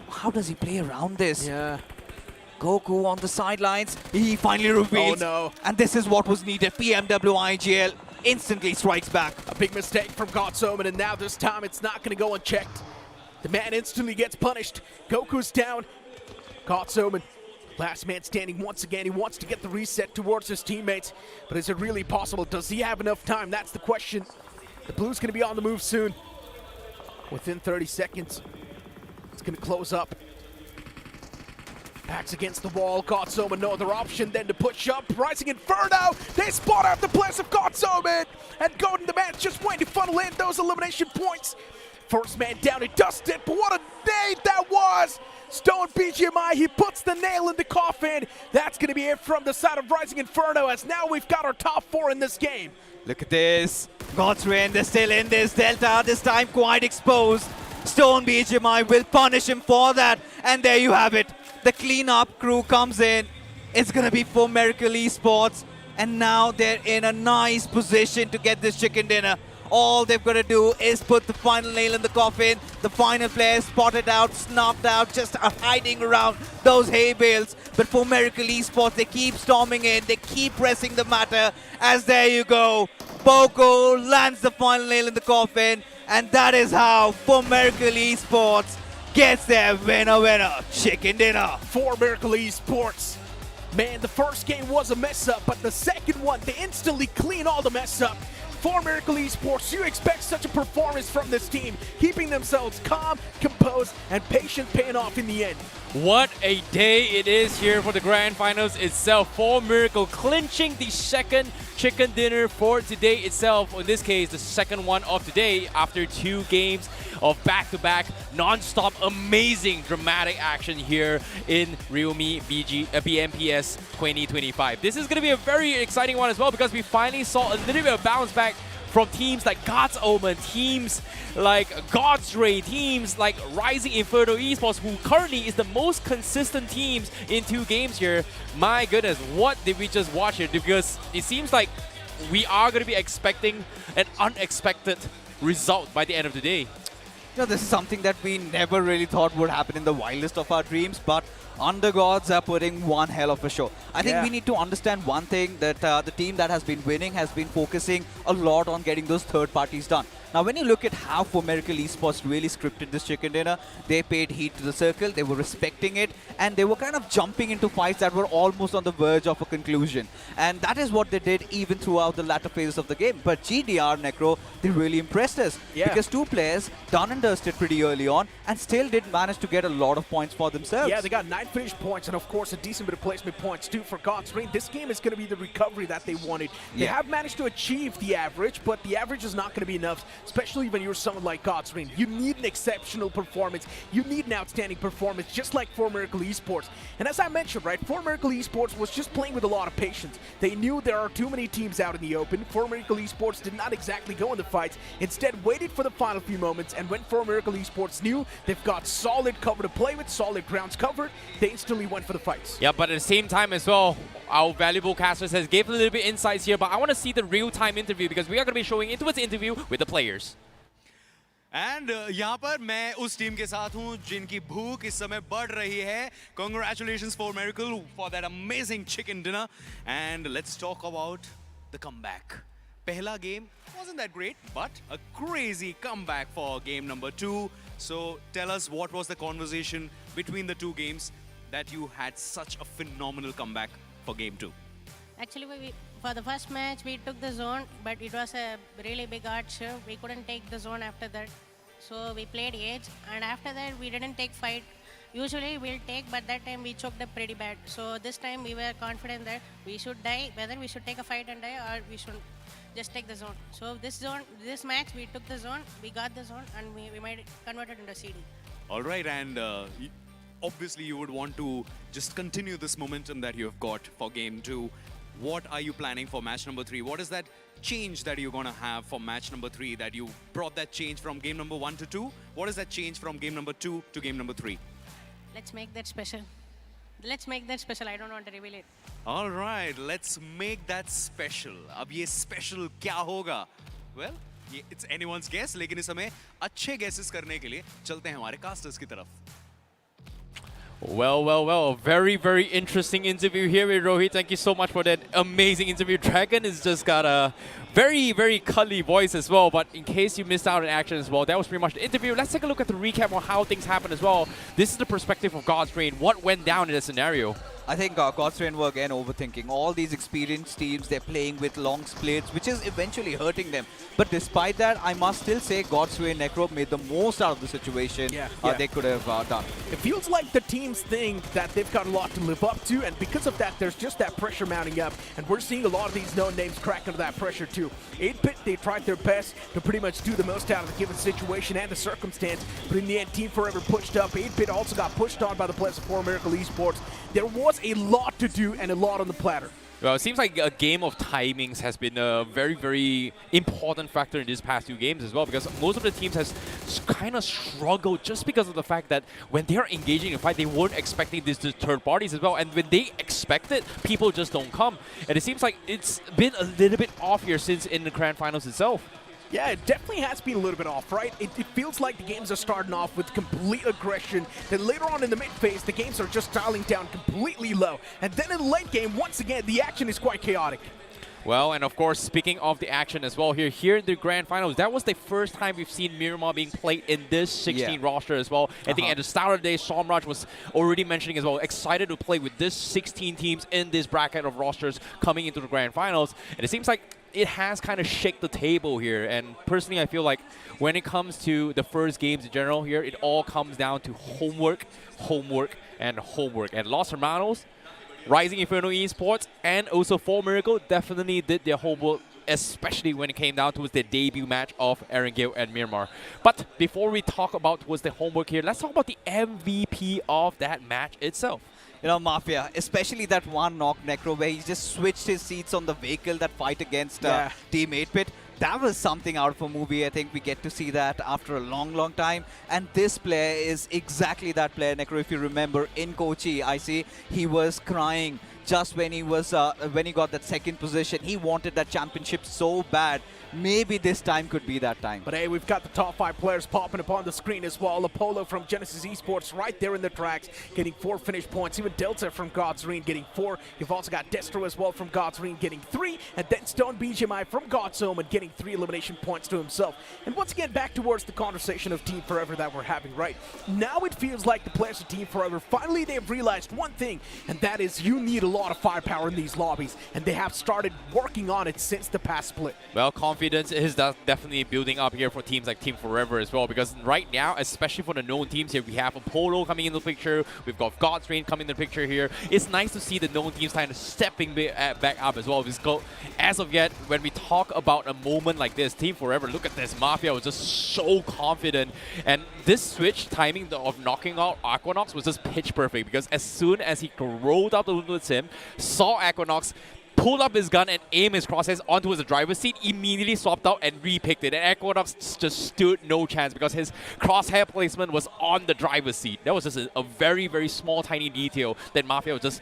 how does he play around this? Yeah. Goku on the sidelines. He finally reveals. Oh no. And this is what was needed. PMWIGL instantly strikes back. A big mistake from OMEN, and now this time it's not going to go unchecked. The man instantly gets punished. Goku's down. OMEN, last man standing once again. He wants to get the reset towards his teammates, but is it really possible? Does he have enough time? That's the question. The Blue's going to be on the move soon. Within 30 seconds, it's going to close up. Backs against the wall. OMEN, no other option than to push up. Rising Inferno. They spot out the place of OMEN. And Golden, the man's just waiting to funnel in those elimination points. First man down, he does it, but what a nade that was! Stone BGMI, he puts the nail in the coffin. That's going to be it from the side of Rising Inferno, as now we've got our top 4 in this game. Look at this. God's Reign, they're still in this. Delta, this time quite exposed. Stone BGMI will punish him for that. And there you have it. The cleanup crew comes in. It's going to be for Miracle Esports. And now they're in a nice position to get this chicken dinner. All they've got to do is put the final nail in the coffin. The final player spotted out, snuffed out, just hiding around those hay bales. But for Miracle Esports, they keep storming in. They keep pressing the matter. As there you go, Poco lands the final nail in the coffin. And that is how, for Miracle Esports, gets their winner, chicken dinner. For Miracle Esports. Man, the first game was a mess up, but the second one, they instantly clean all the mess up. For Miracle Esports, you expect such a performance from this team, keeping themselves calm, composed, and patient, paying off in the end. What a day it is here for the Grand Finals itself. For Miracle clinching the second chicken dinner for today itself. In this case, the second one of today after 2 games of back-to-back, non-stop, amazing, dramatic action here in realme BMPS 2025. This is going to be a very exciting one as well, because we finally saw a little bit of bounce back from teams like God's Omen, teams like God's Ray, teams like Rising Inferno Esports, who currently is the most consistent teams in 2 games here. My goodness, what did we just watch here? Because it seems like we are going to be expecting an unexpected result by the end of the day. You know, this is something that we never really thought would happen in the wildest of our dreams, but Undergods are putting one hell of a show. I think we need to understand one thing, that the team that has been winning has been focusing a lot on getting those third parties done. Now, when you look at how For Miracle Esports really scripted this chicken dinner, they paid heed to the circle, they were respecting it, and they were kind of jumping into fights that were almost on the verge of a conclusion. And that is what they did even throughout the latter phases of the game. But GDR, Necro, they really impressed us. Because 2 players done and dusted pretty early on and still did manage to get a lot of points for themselves. Yeah, they got 9 finish points and, of course, a decent bit of placement points, too, for God's Reign. This game is going to be the recovery that they wanted. They have managed to achieve the average, but the average is not going to be enough, especially when you're someone like God's Reign. You need an exceptional performance. You need an outstanding performance, just like For Miracle Esports. And as I mentioned, right, For Miracle Esports was just playing with a lot of patience. They knew there are too many teams out in the open. For Miracle Esports did not exactly go in the fights. Instead, waited for the final few moments, and when For Miracle Esports knew they've got solid cover to play with, solid grounds covered, they instantly went for the fights. Yeah, but at the same time as well, our valuable casters has gave a little bit insights here, but I want to see the real-time interview, because we are going to be showing into its interview with the players. And यहाँ पर मैं उस team के साथ हूँ जिनकी भूख इस समय बढ़ रही है. Congratulations for Miracle for that amazing chicken dinner. And let's talk about the comeback. Pehla game wasn't that great, but a crazy comeback for game number 2. So tell us, what was the conversation between the 2 games that you had such a phenomenal comeback for game 2? Actually, for the first match, we took the zone, but it was a really big archer. We couldn't take the zone after that. So we played edge, and after that, we didn't take fight. Usually we'll take, but that time we choked up pretty bad. So this time we were confident that we should die, whether we should take a fight and die, or we should just take the zone. So this match, we took the zone, we got the zone, and we made it converted into CD. All right, and obviously you would want to just continue this momentum that you have got for game 2. What are you planning for match number 3? What is that change that you're going to have for match number 3, that you brought that change from game number 1 to 2? What is that change from game number 2 to game number 3? Let's make that special. Let's make that special. I don't want to reveal it. All right, let's make that special. अब ये special क्या होगा? Well, it's anyone's guess, लेकिन इस समय अच्छे guesses करने के लिए चलते हैं हमारे casters की तरफ. Well. Very, very interesting interview here with Rohit. Thank you so much for that amazing interview. Dragon has just got a very, very cuddly voice as well. But in case you missed out on action as well, that was pretty much the interview. Let's take a look at the recap on how things happened as well. This is the perspective of God's Reign. What went down in this scenario? I think God's Reign were again overthinking. All these experienced teams, they're playing with long splits, which is eventually hurting them. But despite that, I must still say God's Reign Necro made the most out of the situation they could have done. It feels like the teams think that they've got a lot to live up to, and because of that, there's just that pressure mounting up, and we're seeing a lot of these known names crack under that pressure too. 8-Bit, they tried their best to pretty much do the most out of the given situation and the circumstance, but in the end, Team Forever pushed up. 8-Bit also got pushed on by the players of 4 Miracle Esports. There was a lot to do and a lot on the platter. Well, it seems like a game of timings has been a very, very important factor in these past 2 games as well, because most of the teams has kind of struggled just because of the fact that when they're engaging in a fight, they weren't expecting this to third parties as well, and when they expect it, people just don't come. And it seems like it's been a little bit off here since in the grand finals itself. Yeah, it definitely has been a little bit off, right? It feels like the games are starting off with complete aggression. Then later on in the mid phase, the games are just dialing down completely low. And then in the late game, once again, the action is quite chaotic. Well, and of course, speaking of the action as well here in the grand finals, that was the first time we've seen Miramar being played in this 16 roster as well. I think at the start of the day, Somraj was already mentioning as well, excited to play with this 16 teams in this bracket of rosters coming into the grand finals. And it seems like it has kind of shaken the table here. And personally, I feel like when it comes to the first games in general here, it all comes down to homework, and homework. And Los Hermanos, Rising Inferno Esports, and also 4 Miracle definitely did their homework, especially when it came down to their debut match of Erangel and Miramar. But before we talk about what's the homework here, let's talk about the MVP of that match itself. You know, Mafia, especially that one knock Necro where he just switched his seats on the vehicle, that fight against Team 8-Bit. That was something out of a movie. I think we get to see that after a long time. And this player is exactly that player, Necro. If you remember, in Kochi, I see he was crying just when he was when he got that second position. He wanted that championship so bad. Maybe this time could be that time. But hey, we've got the top 5 players popping up on the screen as well. Apollo from Genesis Esports right there in the tracks, getting 4 finish points. Even Delta from God's Reign getting 4. You've also got Destro as well from God's Reign getting 3. And then Stone BGMI from God's Omen getting 3 elimination points to himself. And once again, back towards the conversation of Team Forever that we're having, right? Now it feels like the players of Team Forever, finally they've realized one thing, and that is you need a lot of firepower in these lobbies. And they have started working on it since the past split. Well, confidence is definitely building up here for teams like Team Forever as well, because right now, especially for the known teams here, we have Apollo coming in the picture, we've got God's Reign coming in the picture here. It's nice to see the known teams kind of stepping back up as well. Because as of yet, when we talk about a moment like this, Team Forever, look at this, Mafia was just so confident, and this switch timing of knocking out Aquanox was just pitch perfect, because as soon as he rolled out the window with him, saw Aquanox, pulled up his gun and aimed his crosshairs onto his driver's seat, immediately swapped out and re-picked it. And Aquanox just stood no chance because his crosshair placement was on the driver's seat. That was just a very, very small, tiny detail that Mafia was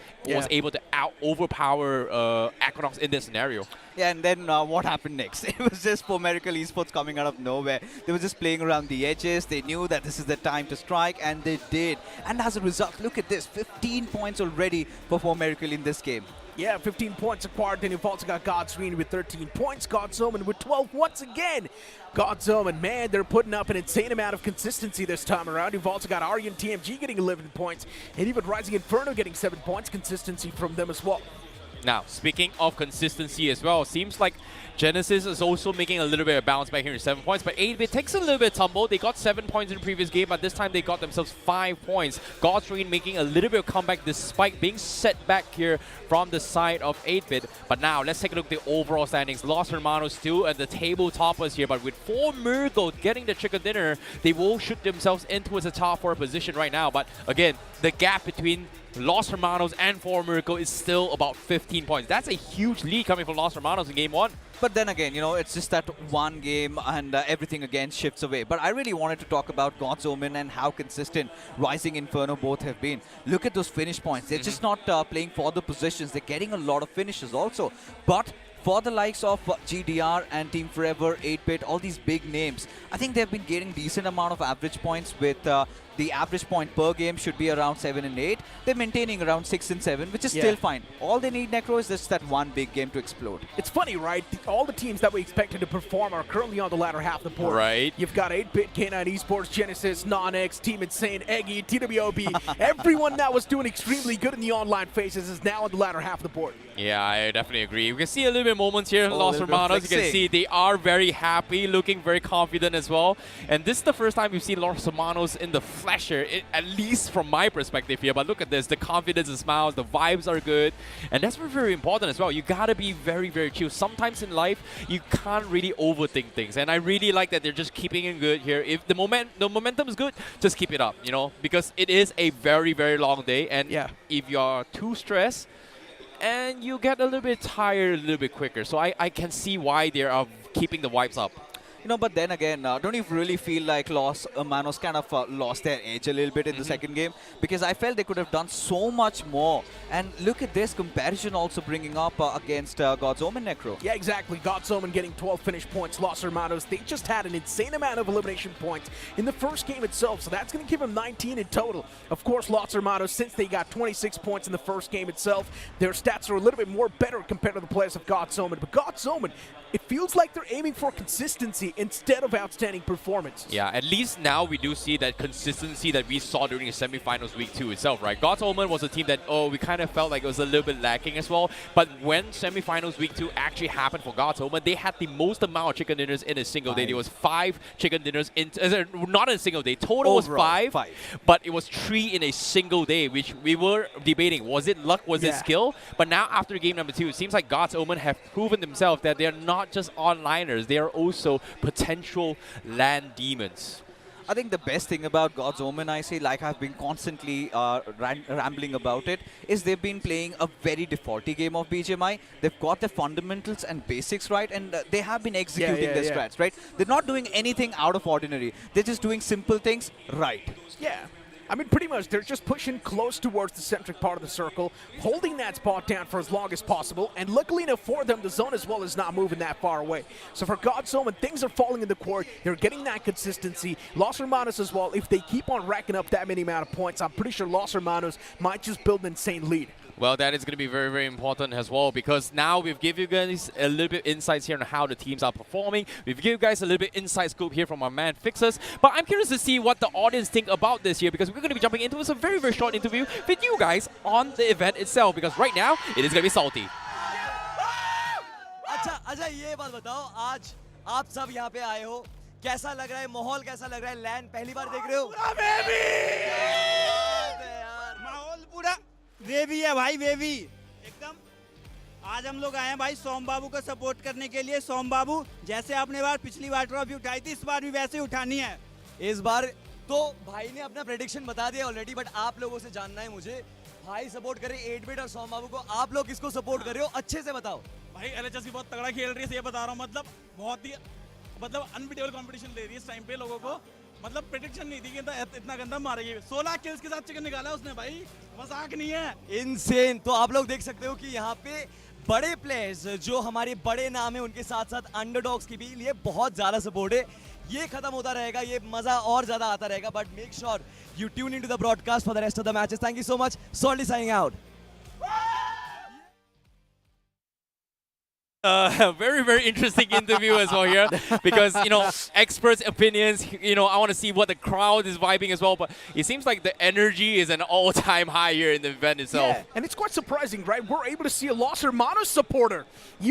able to overpower Aquanox in this scenario. Yeah, and then what happened next? It was just 4 Miracle Esports coming out of nowhere. They were just playing around the edges. They knew that this is the time to strike, and they did. And as a result, look at this, 15 points already for 4 Miracle in this game. Yeah, 15 points acquired. Then you've also got God's Reign with 13 points. God's Omen with 12 once again. God's Omen, man, they're putting up an insane amount of consistency this time around. You've also got Aryan TMG getting 11 points. And even Rising Inferno getting 7 points. Consistency from them as well. Now, speaking of consistency as well, seems like Genesis is also making a little bit of bounce back here in 7 points, but 8-Bit takes a little bit of tumble. They got 7 points in the previous game, but this time they got themselves 5 points. God's Reign making a little bit of comeback despite being set back here from the side of 8-Bit. But now, let's take a look at the overall standings. Los Hermanos still at the table toppers here, but with 4 Miracle getting the chicken dinner, they will shoot themselves into the top 4 position right now. But again, the gap between Los Hermanos and 4 Miracle is still about 15 points. That's a huge lead coming from Los Hermanos in game 1. But then again, you know, it's just that one game and everything again shifts away. But I really wanted to talk about God's Omen and how consistent Rising Inferno both have been. Look at those finish points. They're just not playing for the positions. They're getting a lot of finishes also. But for the likes of GDR and Team Forever, 8-Bit, all these big names, I think they've been getting decent amount of average points with the average point per game should be around 7 and 8. They're maintaining around 6 and 7, which is still fine. All they need, Necro, is just that one big game to explode. It's funny, right? All the teams that we expected to perform are currently on the latter half of the board. Right. You've got 8-Bit, K9 Esports, Genesis, NoNx, Team Insane, Eggy, TWOB. Everyone that was doing extremely good in the online phases is now on the latter half of the board. Yeah, I definitely agree. We can see a little bit moments here in Oh, Los a little bit of Hermanos. You can flexing. see they are very happy, looking very confident as well. And this is the first time we've seen Los Hermanos in the flesher, at least from my perspective here. But look at this, the confidence, the smiles, the vibes are good. And that's very, very important as well. You gotta be very, very chill. Sometimes in life, you can't really overthink things. And I really like that they're just keeping it good here. If the momentum is good, just keep it up, you know, because it is a very, very long day. And if you're too stressed, and you get a little bit tired a little bit quicker. So I can see why they are keeping the vibes up. You know, but then again, don't you really feel like Los Hermanos kind of lost their edge a little bit in the second game? Because I felt they could have done so much more. And look at this comparison also bringing up against God's Omen, Necro. Yeah, exactly. God's Omen getting 12 finish points. Los Hermanos, they just had an insane amount of elimination points in the first game itself, so that's going to give them 19 in total. Of course, Los Hermanos, since they got 26 points in the first game itself, their stats are a little bit more better compared to the players of God's Omen. But God's Omen, it feels like they're aiming for consistency instead of outstanding performance. Yeah, at least now we do see that consistency that we saw during the semifinals week 2 itself, right? God's Omen was a team that, we kind of felt like it was a little bit lacking as well. But when semifinals week 2 actually happened for God's Omen, they had the most amount of chicken dinners in a single day. There was 5 chicken dinners, not in a single day. Total Overall, was 5, but it was 3 in a single day, which we were debating. Was it luck? Was it skill? But now after game number 2, it seems like God's Omen have proven themselves that they're not just onliners, they are also potential land demons. I think the best thing about God's Omen, I say, like I've been constantly rambling about it, is they've been playing a very defaulty game of BGMI. They've got the fundamentals and basics right, and they have been executing their strats, right? They're not doing anything out of ordinary. They're just doing simple things right. Yeah. I mean, pretty much, they're just pushing close towards the centric part of the circle, holding that spot down for as long as possible, and luckily enough for them, the zone as well is not moving that far away. So for God's Omen, things are falling in the court. They're getting that consistency. Los Hermanos as well, if they keep on racking up that many amount of points, I'm pretty sure Los Hermanos might just build an insane lead. Well, that is going to be very, very important as well, because now we've given you guys a little bit insights here on how the teams are performing. We've given you guys a little bit inside scoop here from our man Fixers. But I'm curious to see what the audience think about this here, because we're going to be jumping into some very, very short interview with you guys on the event itself, because right now it is going to be salty. अच्छा ये बात बताओ, आज आप सब यहाँ पे आए हो, कैसा लग रहा है, माहौल कैसा लग रहा है, लैंड पहली बार देख रहे हो? माहौल पूरा वेवी है भाई, वेवी एकदम। आज हम लोग आए हैं भाई सोम बाबू को सपोर्ट करने के लिए। सोम बाबू, जैसे आपने बार पिछली बार ट्रॉफी उठाई थी, इस बार भी वैसे ही उठानी है। इस बार तो भाई ने अपना प्रेडिक्शन बता दिया ऑलरेडी, बट आप लोगों से जानना है मुझे, भाई सपोर्ट करे 8-Bit और सोम बाबू को, आप लोग किसको सपोर्ट कर रहे हो, अच्छे से बताओ। भाई एलएचएस भी बहुत तगड़ा खेल रही है, ये बता रहा हूँ, मतलब बहुत ही अनबीटेबल कंपटीशन दे रही है इस टाइम पे लोगों को। मतलब प्रेडिक्शन नहीं थी कि इतना गंदा मारेगी। 16 किल्स के साथ चिकन निकाला उसने भाई, मजाक नहीं है। इनसेन। तो आप लोग देख सकते हो कि यहाँ पे बड़े प्लेयर्स जो हमारे बड़े नाम है, उनके साथ साथ अंडरडॉग्स की भी लिए बहुत ज्यादा सपोर्ट है। ये खत्म होता रहेगा, ये मजा और ज्यादा आता रहेगा, but make sure you tune into the broadcast for the rest of the matches. Thank you so much. Salty signing out. Very, very interesting interview as well here, because, you know, experts' opinions, you know, I want to see what the crowd is vibing as well, but it seems like the energy is an all-time high here in the event itself. Yeah, and it's quite surprising, right? We're able to see a Los Hermanos supporter.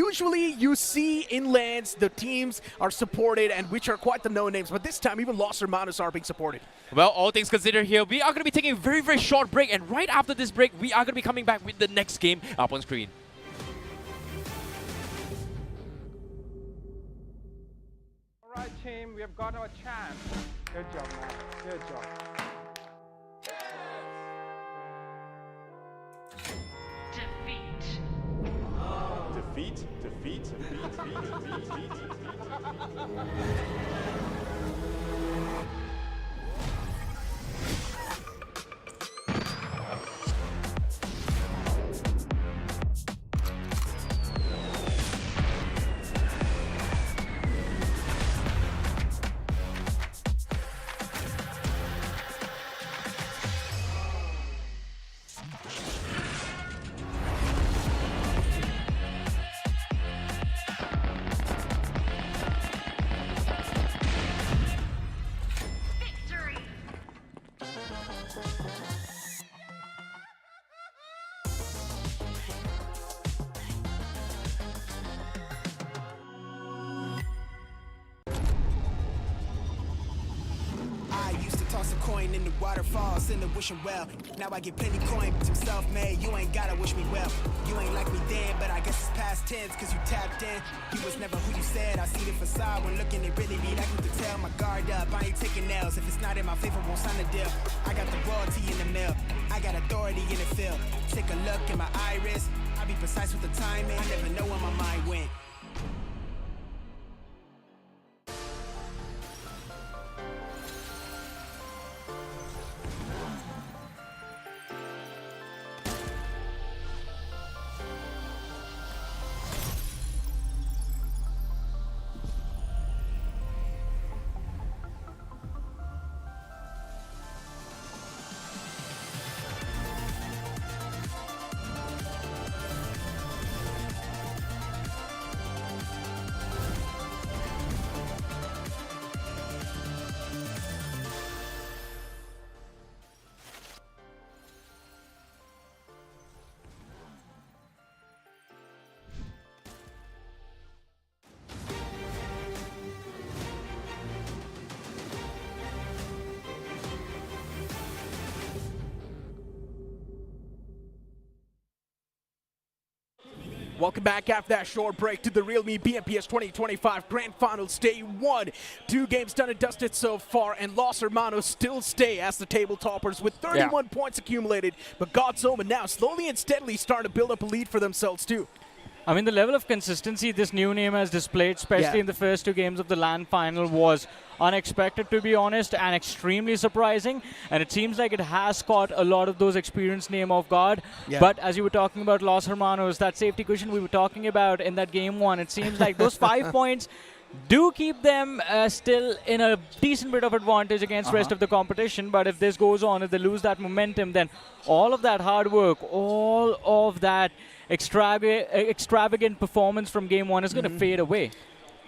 Usually you see in lands the teams are supported, and which are quite the no-names, but this time even Los Hermanos are being supported. Well, all things considered here, we are going to be taking a very, very short break, and right after this break, we are going to be coming back with the next game up on screen. All right, team, we have got our chance. Good job, man. Good job. Defeat, defeat, defeat. Toss a coin in the waterfall, send a wishing well. Now I get plenty coin, but I'm self-made. You ain't gotta wish me well. You ain't like me then, but I guess it's past tense, cause you tapped in. You was never who you said. I see the facade when looking at really me like you could tell. My guard up, I ain't taking nails. If it's not in my favor, won't sign a deal. I got the royalty in the mill. I got authority in the field. Take a look in my iris. I be precise with the timing. I never know where my mind went. Welcome back after that short break to the realme BMPS 2025 Grand Finals Day 1. 2 games done and dusted so far, and Los Hermanos still stay as the table toppers with 31 points accumulated. But God's OMEN now slowly and steadily starting to build up a lead for themselves too. I mean, the level of consistency this new name has displayed, especially in the first 2 games of the LAN final, was unexpected, to be honest, and extremely surprising. And it seems like it has caught a lot of those experienced name off guard. But as you were talking about Los Hermanos, that safety cushion we were talking about in that game 1, it seems like those 5 points do keep them still in a decent bit of advantage against rest of the competition. But if this goes on, if they lose that momentum, then all of that hard work, all of that extravagant performance from game 1 is going to fade away.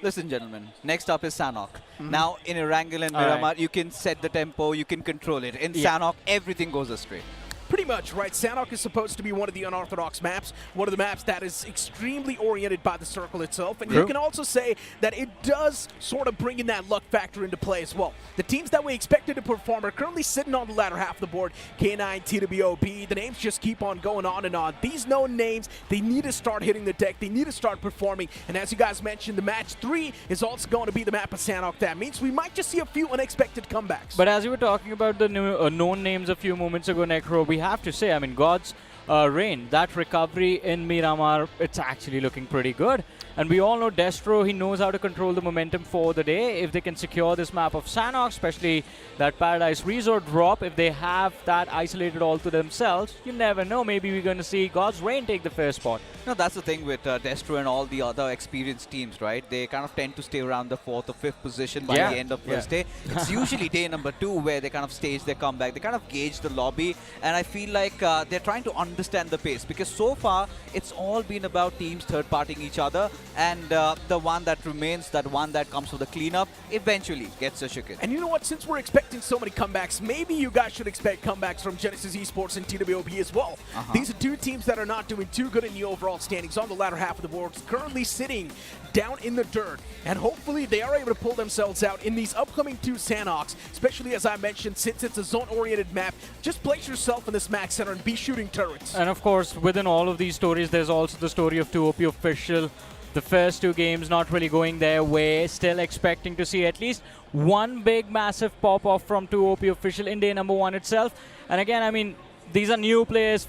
Listen, gentlemen, next up is Sanhok. Now, in Erangel and Miramar, you can set the tempo, you can control it. In Sanhok, everything goes astray. Pretty much, right? Sanhok is supposed to be one of the unorthodox maps, one of the maps that is extremely oriented by the circle itself, and you can also say that it does sort of bring in that luck factor into play as well. The teams that we expected to perform are currently sitting on the latter half of the board. K9, TWOB, the names just keep on going on and on. These known names, they need to start hitting the deck, they need to start performing, and as you guys mentioned, the match 3 is also going to be the map of Sanhok. That means we might just see a few unexpected comebacks. But as you were talking about the new, known names a few moments ago, Necro, we have to say, I mean, God's reign, that recovery in Miramar, it's actually looking pretty good. And we all know Destro, he knows how to control the momentum for the day. If they can secure this map of Sanhok, especially that Paradise Resort drop, if they have that isolated all to themselves, you never know. Maybe we're going to see God's reign take the first spot. No, that's the thing with Destro and all the other experienced teams, right? They kind of tend to stay around the 4th or 5th position by the end of first day. It's usually day number 2 where they kind of stage their comeback. They kind of gauge the lobby, and I feel like they're trying to understand the pace, because so far it's all been about teams third-partying each other, and the one that remains, that one that comes for the cleanup, eventually gets a chicken. And you know what? Since we're expecting so many comebacks, maybe you guys should expect comebacks from Genesis Esports and TWOB as well. These are 2 teams that are not doing too good in the overall standings on the latter half of the board, currently sitting down in the dirt, and hopefully they are able to pull themselves out in these upcoming 2 Sanhoks, especially as I mentioned, since it's a zone-oriented map. Just place yourself in this max center and be shooting turrets. And of course, within all of these stories, there's also the story of TWOB official. The first 2 games not really going their way, still expecting to see at least one big massive pop-off from TWOB official in day number 1 itself. And again, I mean, these are new players,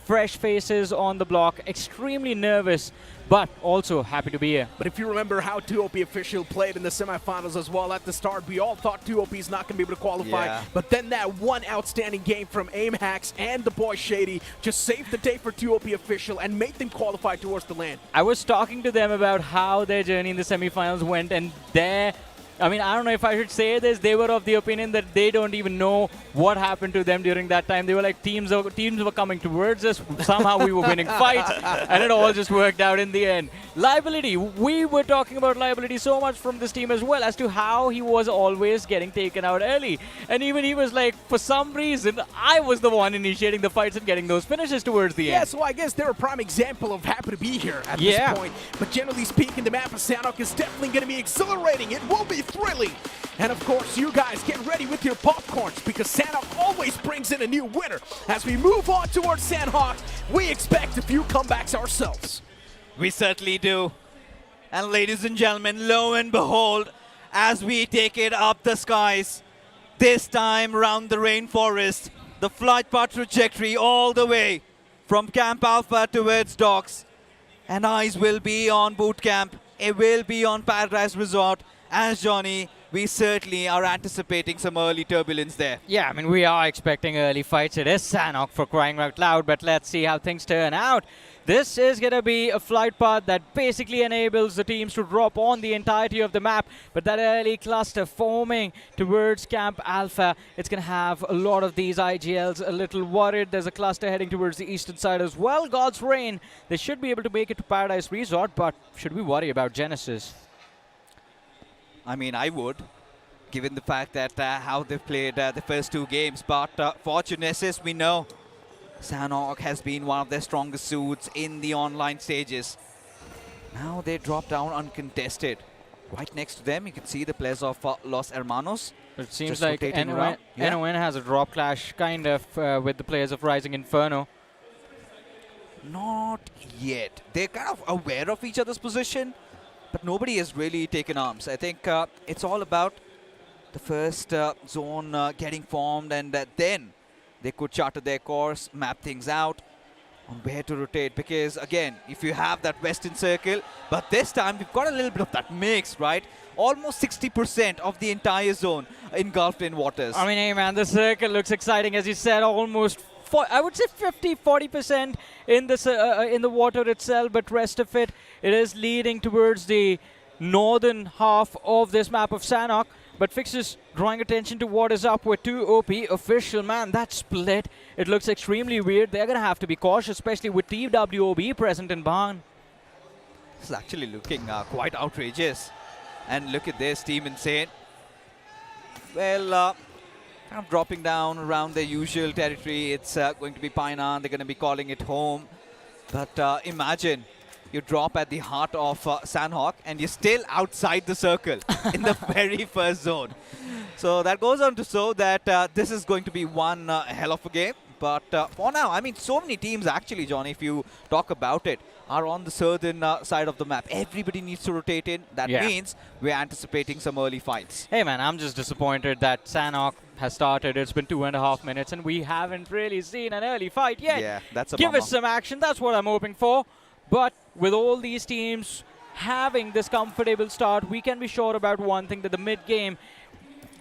fresh faces on the block, extremely nervous, but also happy to be here. But if you remember how TWOB official played in the semifinals as well at the start, we all thought TWOB is not going to be able to qualify. But then that one outstanding game from Aim Hacks and the boy Shady just saved the day for TWOB official and made them qualify towards the LAN. I was talking to them about how their journey in the semifinals went, and I mean, I don't know if I should say this, they were of the opinion that they don't even know what happened to them during that time. They were like, teams were coming towards us, somehow we were winning fights, and it all just worked out in the end. Liability, we were talking about Liability so much from this team as well, as to how he was always getting taken out early. And even he was like, for some reason, I was the one initiating the fights and getting those finishes towards the end. Yeah, so I guess they're a prime example of happy to be here at this point. But generally speaking, the map of Sanhok is definitely going to be exhilarating. It will be thrilling. And of course, you guys get ready with your popcorns because Sanhok always brings in a new winner. As we move on towards Sanhok, we expect a few comebacks ourselves. We certainly do. And ladies and gentlemen, lo and behold, as we take it up the skies, this time round the rainforest, the flight path trajectory all the way from Camp Alpha towards docks. And eyes will be on boot camp. It will be on Paradise Resort. As Johnny, we certainly are anticipating some early turbulence there. Yeah, I mean, we are expecting early fights. It is Sanhok for crying out loud, but let's see how things turn out. This is going to be a flight path that basically enables the teams to drop on the entirety of the map, but that early cluster forming towards Camp Alpha, it's going to have a lot of these IGLs a little worried. There's a cluster heading towards the eastern side as well. God's Reign, they should be able to make it to Paradise Resort, but should we worry about Genesis? I mean, I would, given the fact that how they've played the first two games. But for Genesis, we know Sanhok has been one of their strongest suits in the online stages. Now they drop down uncontested. Right next to them, you can see the players of Los Hermanos. It seems like NoN has a drop clash kind of with the players of Rising Inferno. Not yet. They're kind of aware of each other's position, but nobody has really taken arms. I think it's all about the first zone getting formed, and then they could charter their course, map things out on where to rotate. Because again, if you have that western circle, but this time we've got a little bit of that mix, right? Almost 60% of the entire zone engulfed in waters. I mean, hey man, the circle looks exciting, as you said, almost I would say 50-40% in the water itself, but rest of it is leading towards the northern half of this map of Sanhok. But Fixes drawing attention to what is up with TWOB official. Man, that split, it looks extremely weird. They're going to have to be cautious, especially with TWOB present in Barn. This is actually looking quite outrageous. And look at this, Team Insane. Well, kind of dropping down around their usual territory. It's going to be Painan. They're going to be calling it home. But imagine you drop at the heart of Sanhok and you're still outside the circle in the very first zone. So that goes on to show that this is going to be one hell of a game. But for now, I mean, so many teams actually, John, if you talk about it, are on the southern side of the map. Everybody needs to rotate in. That means we're anticipating some early fights. Hey man, I'm just disappointed that Sanhok has started. It's been 2.5 minutes and we haven't really seen an early fight yet. Yeah, that's a Give bummer. us some action. That's what I'm hoping for. But with all these teams having this comfortable start, we can be sure about one thing, that the mid-game,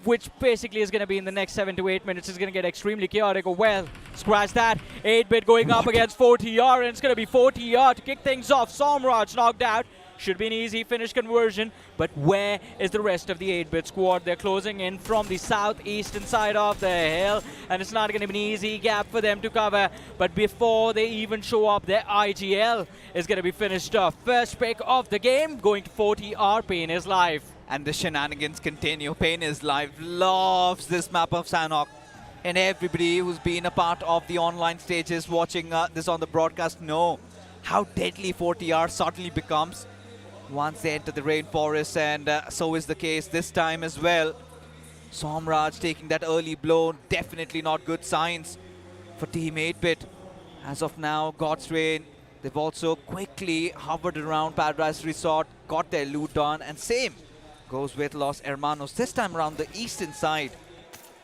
which basically is going to be in the next 7 to 8 minutes, is going to get extremely chaotic. Oh, well, scratch that. 8-bit going up against 4TR, and it's going to be 4TR to kick things off. Somraj knocked out. Should be an easy finish conversion, but where is the rest of the 8-bit squad? They're closing in from the southeastern side of the hill, and it's not going to be an easy gap for them to cover. But before they even show up, their IGL is going to be finished off. First pick of the game going to 4TR. Pain is live. And the shenanigans continue. Pain is live. Loves this map of Sanhok. And everybody who's been a part of the online stages watching this on the broadcast know how deadly 4TR suddenly becomes once they enter the rainforest, and so is the case this time as well. Somraj taking that early blow, definitely not good signs for Team 8-bit. As of now, God's Reign, they've also quickly hovered around Paradise Resort, got their loot done, and same goes with Los Hermanos. This time around the eastern side,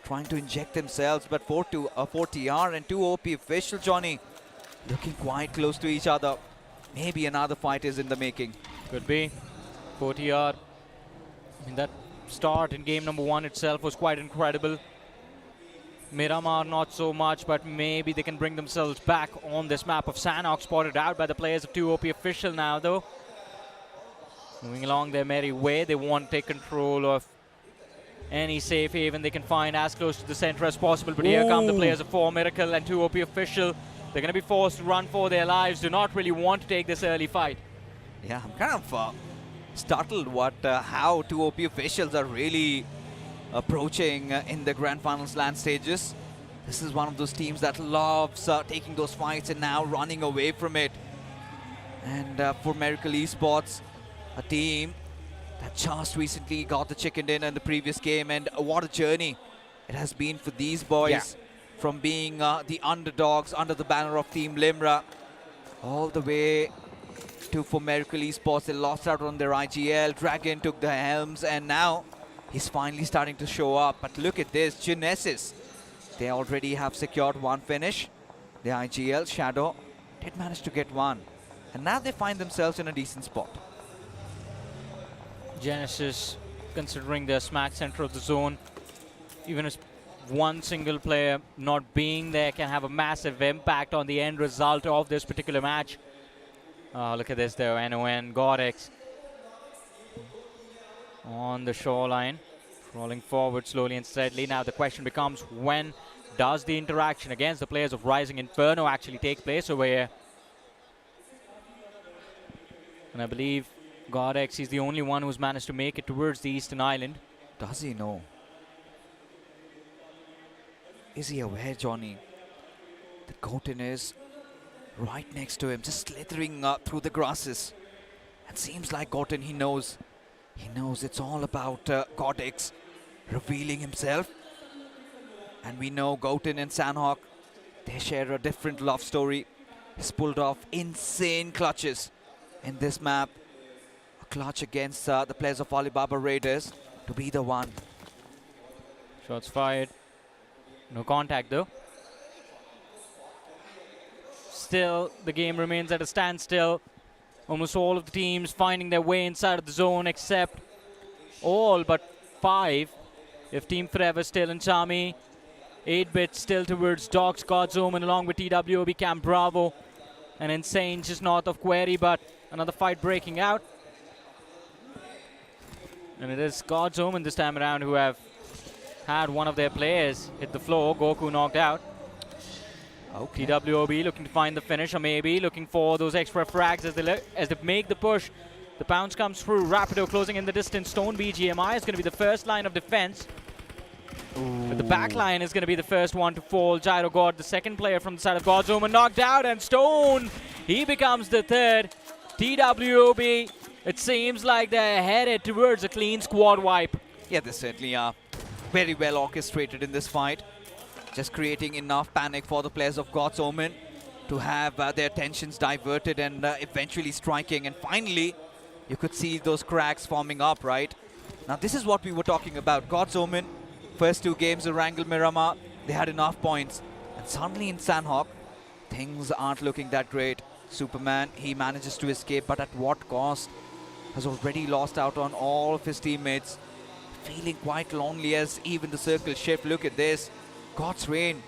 trying to inject themselves, but 4TR and 2OP official, Johnny, looking quite close to each other. Maybe another fight is in the making. Could be. 4TR. I mean, that start in game number 1 itself was quite incredible. Miramar not so much, but maybe they can bring themselves back on this map of Sanhok, spotted out by the players of 2OP official now though. Moving along their merry way, they want to take control of any safe haven they can find as close to the center as possible. But here come the players of 4 Miracle and 2OP official. They're going to be forced to run for their lives, do not really want to take this early fight. Yeah, I'm kind of startled how 2OP officials are really approaching in the Grand Finals LAN stages. This is one of those teams that loves taking those fights and now running away from it. And for Miracle Esports, a team that just recently got the chicken dinner in the previous game, and what a journey it has been for these boys from being the underdogs under the banner of Team Limra all the way to for Miracle Esports. They lost out on their IGL. Dragon took the helms, and now he's finally starting to show up. But look at this, Genesis. They already have secured one finish. The IGL, Shadow, did manage to get one. And now they find themselves in a decent spot. Genesis, considering their smack center of the zone, even as one single player not being there can have a massive impact on the end result of this particular match. Look at this though, NON, GodX on the shoreline, rolling forward slowly and steadily. Now the question becomes, when does the interaction against the players of Rising Inferno actually take place over here? And I believe GodX is the only one who's managed to make it towards the Eastern Island. Does he know? Is he aware, Johnny, that Goten is right next to him, just slithering through the grasses? It seems like Goten, he knows. He knows it's all about GodX revealing himself. And we know Goten and Sanhok, they share a different love story. He's pulled off insane clutches in this map. A clutch against the players of Alibaba Raiders to be the one. Shots fired. No contact though. Still, the game remains at a standstill. Almost all of the teams finding their way inside of the zone, except all but 5. If Team Forever still in Chami, 8-bit still towards Dogs, God's Omen along with TWOB, Camp Bravo, and Insane just north of Query, but another fight breaking out. And it is God's Omen this time around who have had one of their players hit the floor. Goku knocked out. Okay. TWOB looking to find the finish, or maybe looking for those extra frags as they make the push. The bounce comes through. Rapido closing in the distance. Stone BGMI is going to be the first line of defense. But the back line is going to be the first one to fall. Gyro God, the second player from the side of God's Omen, knocked out, and Stone, he becomes the third. TWOB, it seems like they're headed towards a clean squad wipe. Yeah, they certainly are. Very well orchestrated in this fight. Just creating enough panic for the players of God's Omen to have their attentions diverted and eventually striking. And finally, you could see those cracks forming up, right? Now, this is what we were talking about. God's Omen, first 2 games, Erangel, Miramar, they had enough points. And suddenly in Sanhok, things aren't looking that great. Superman, he manages to escape, but at what cost? Has already lost out on all of his teammates. Feeling quite lonely as even the circle shift. Look at this. God's Reign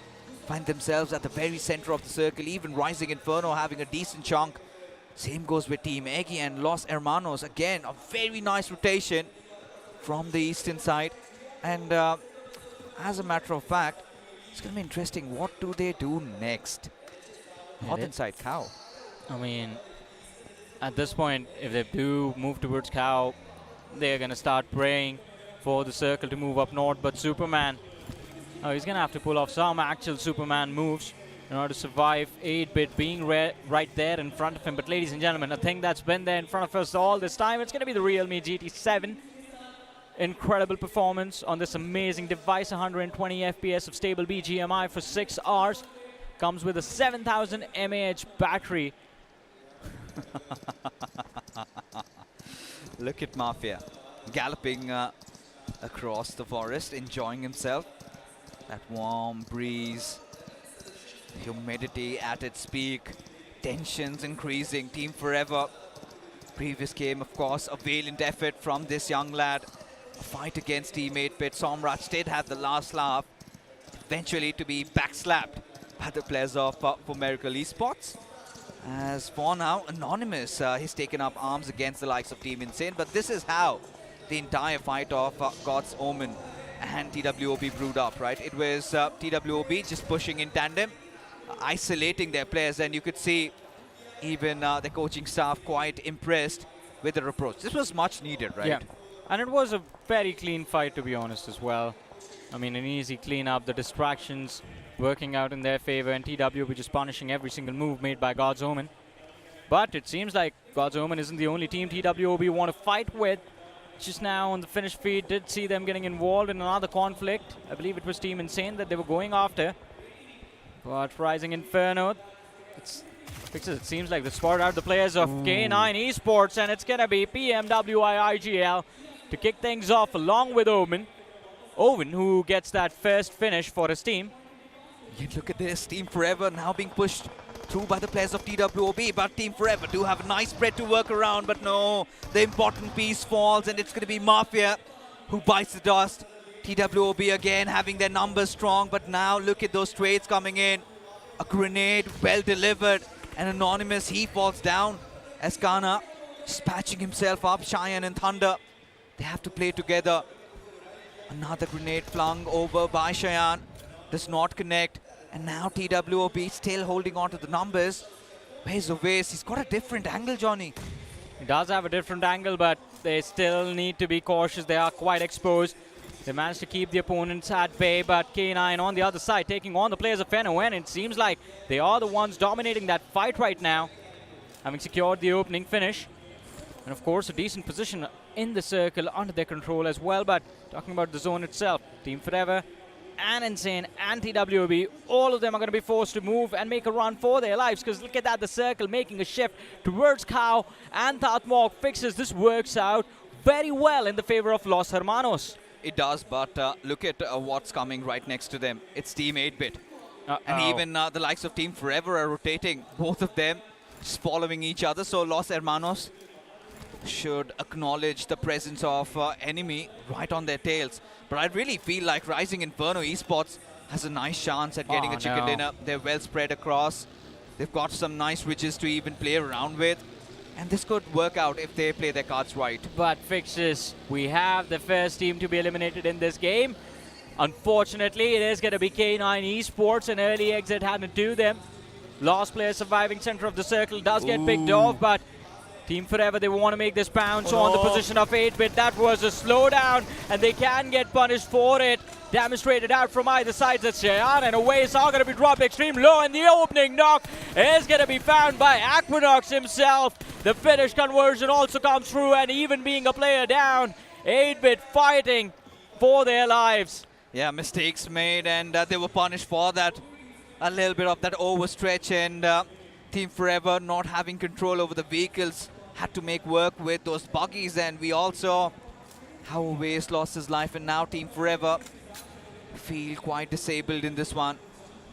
find themselves at the very center of the circle. Even Rising Inferno having a decent chunk. Same goes with Team Eggy and Los Hermanos. Again, a very nice rotation from the eastern side. And as a matter of fact, it's going to be interesting. What do they do next? Northern side, Cow. I mean, at this point, if they do move towards Cow, they're going to start praying for the circle to move up north. But Superman, he's going to have to pull off some actual Superman moves in order to survive. 8-bit being right there in front of him. But ladies and gentlemen, a thing that's been there in front of us all this time, it's going to be the realme GT7. Incredible performance on this amazing device. 120 FPS of stable BGMI for 6 hours. Comes with a 7000 mAh battery. Look at Mafia galloping across the forest, enjoying himself. That warm breeze, humidity at its peak, tensions increasing. Team Forever, previous game, of course, a valiant effort from this young lad. A fight against Team 8-bit. Somraj did have the last laugh, eventually to be backslapped by the players of for Miracle Esports. As for now, Anonymous, he's taken up arms against the likes of Team Insane, but this is how the entire fight of God's Omen and TWOB brewed up, right? It was TWOB just pushing in tandem, isolating their players, and you could see even the coaching staff quite impressed with their approach. This was much needed, right? Yeah, and it was a very clean fight, to be honest, as well. I mean, an easy cleanup, the distractions working out in their favor, and TWOB just punishing every single move made by God's Omen. But it seems like God's Omen isn't the only team TWOB want to fight with. just now on the finish feed did see them getting involved in another conflict. I believe it was Team Insane that they were going after. But Rising Inferno, it seems like they spotted out the players of K9 Esports, and it's going to be PMWI IGL to kick things off along with OMEN. Owen, who gets that first finish for his team. Yet look at this, Team Forever now being pushed through by the players of TWOB, but Team Forever do have a nice spread to work around, but no, the important piece falls, and it's going to be Mafia who bites the dust. TWOB again having their numbers strong, but now look at those trades coming in. A grenade well delivered, and Anonymous, he falls down. Eskana patching himself up. Cheyenne and Thunder, they have to play together. Another grenade flung over by Cheyenne, does not connect. And now TWOB still holding on to the numbers. Where's Oves? He's got a different angle, Johnny. He does have a different angle, but they still need to be cautious. They are quite exposed. They managed to keep the opponents at bay, but K9 on the other side taking on the players of NoNx. It seems like they are the ones dominating that fight right now, having secured the opening finish. And of course, a decent position in the circle under their control as well. But talking about the zone itself, Team Forever and Insane and TWOB, all of them are going to be forced to move and make a run for their lives, because look at that, the circle making a shift towards Cow, and Thatmok fixes. This works out very well in the favor of Los Hermanos. It does, but look at what's coming right next to them. It's Team 8-Bit. And even the likes of Team Forever are rotating, both of them just following each other. So Los Hermanos should acknowledge the presence of enemy right on their tails. But I really feel like Rising Inferno Esports has a nice chance at getting a chicken dinner. They're well spread across. They've got some nice ridges to even play around with. And this could work out if they play their cards right. But fixes, we have the first team to be eliminated in this game. Unfortunately, it is going to be K9 Esports. An early exit happened to them. Last player surviving center of the circle does get picked off, but Team Forever, they want to make this bounce on the position of 8-Bit. That was a slowdown, and they can get punished for it. Demonstrated out from either side. That Cheyenne and Oasis are going to be dropped extreme low, and the opening knock is going to be found by Aquinox himself. The finish conversion also comes through, and even being a player down, 8-Bit fighting for their lives. Yeah, mistakes made, and they were punished for that. A little bit of that overstretch, and Team Forever not having control over the vehicles had to make work with those buggies, and we all saw how Oasis lost his life, and now Team Forever feel quite disabled in this one,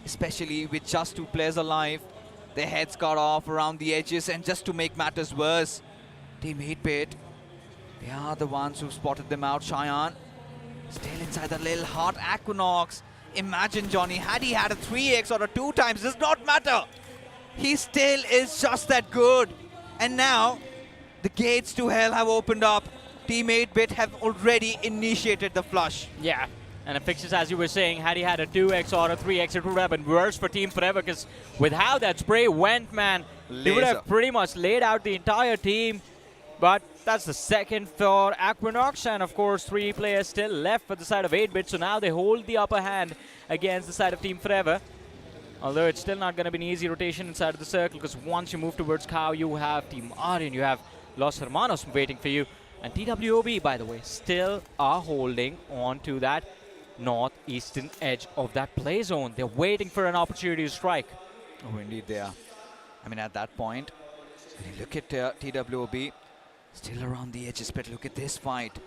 especially with just 2 players alive. Their heads cut off around the edges, and just to make matters worse, Team 8-Bit, they are the ones who spotted them out. Cheyenne still inside the little hut. Aquinox, imagine, Johnny, had he had a 3x or a 2 times, does not matter. He still is just that good. And now the gates to hell have opened up. Team 8-Bit have already initiated the flush. Yeah, and the fixes, as you were saying, had he had a 2x or a 3x, it would have been worse for Team Forever, because with how that spray went, man, they would have pretty much laid out the entire team. But that's the second for Aquinox, and of course 3 players still left for the side of 8-Bit, so now they hold the upper hand against the side of Team Forever. Although it's still not going to be an easy rotation inside of the circle, because once you move towards Cow, you have Team Aryan, you have Los Hermanos waiting for you. And TWOB, by the way, still are holding on to that northeastern edge of that play zone. They're waiting for an opportunity to strike. Oh, indeed they are. I mean, at that point, when you look at TWOB, still around the edges, but look at this fight.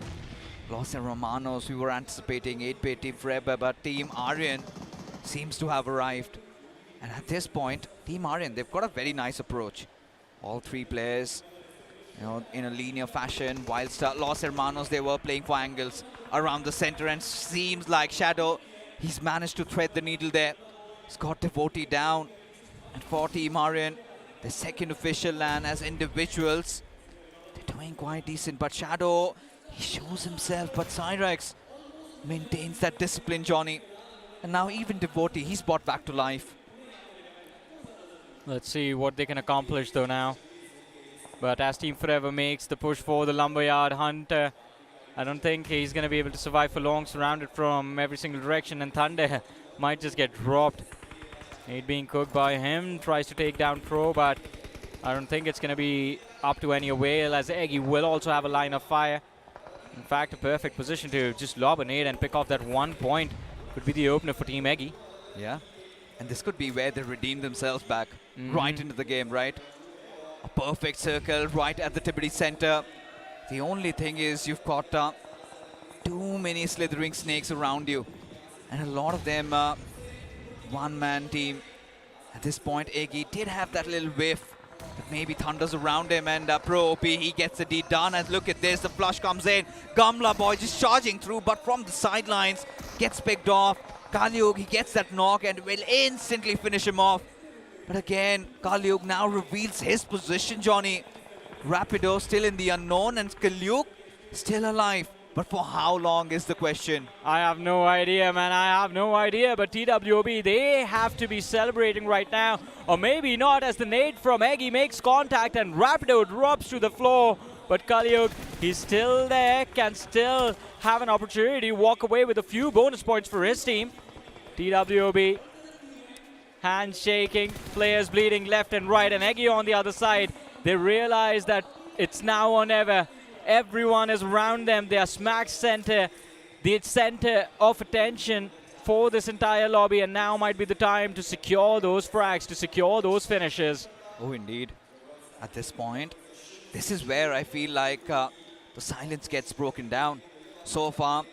Los Hermanos, we were anticipating 8-Bit, Team Forever, but Team Aryan seems to have arrived. And at this point, Team Aryan, they've got a very nice approach. All 3 players, you know, in a linear fashion, whilst Los Hermanos, they were playing for angles around the center, and seems like Shadow, he's managed to thread the needle there. He's got Devotee down. And for Team Aryan, the second official land as individuals, they're doing quite decent. But Shadow, he shows himself, but Cyrex maintains that discipline, Johnny. And now even Devotee, he's brought back to life. Let's see what they can accomplish though now. But as Team Forever makes the push for the lumberyard hunt, I don't think he's going to be able to survive for long, surrounded from every single direction, and Thunder might just get dropped. 8 being cooked by him, tries to take down Pro, but I don't think it's going to be up to any avail, as Eggy will also have a line of fire. In fact, a perfect position to just lob a nade and pick off that 1 point. Could be the opener for Team Eggy. Yeah. And this could be where they redeem themselves back right into the game, right? A perfect circle right at the TWOB center. The only thing is you've got too many slithering snakes around you. And a lot of them one-man team. At this point, Eggy did have that little whiff. But maybe Thunder's around him, and Pro OP, he gets the deed done. And look at this, the flush comes in. Gamla boy just charging through, but from the sidelines, gets picked off. Kaliug, he gets that knock and will instantly finish him off. But again, Kaliug now reveals his position, Johnny. Rapido still in the unknown, and Kaliug still alive. But for how long is the question? I have no idea, man. I have no idea. But TWOB, they have to be celebrating right now. Or maybe not, as the nade from Eggy makes contact and Rapido drops to the floor. But Kaliug, he's still there, can still have an opportunity to walk away with a few bonus points for his team. TWOB, handshaking, players bleeding left and right, and Eggy on the other side. They realize that it's now or never. Everyone is around them. They are smack center, the center of attention for this entire lobby, and now might be the time to secure those frags, to secure those finishes. Oh, indeed. At this point, this is where I feel like the silence gets broken down. So far,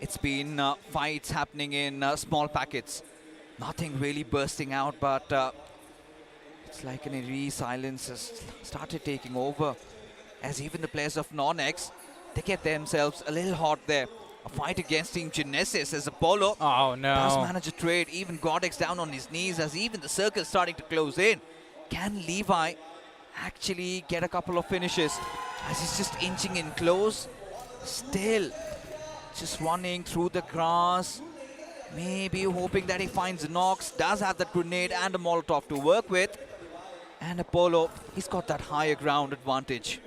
it's been fights happening in small packets. Nothing really bursting out, but it's like an eerie silence has started taking over. As even the players of NoNx, they get themselves a little hot there. A fight against Team Genesis as Apollo does manage a trade. Even Godex down on his knees as even the circle is starting to close in. Can Levi actually get a couple of finishes as he's just inching in close? Still just running through the grass. Maybe hoping that he finds Nox. Does have that grenade and a Molotov to work with. And Apollo, he's got that higher ground advantage.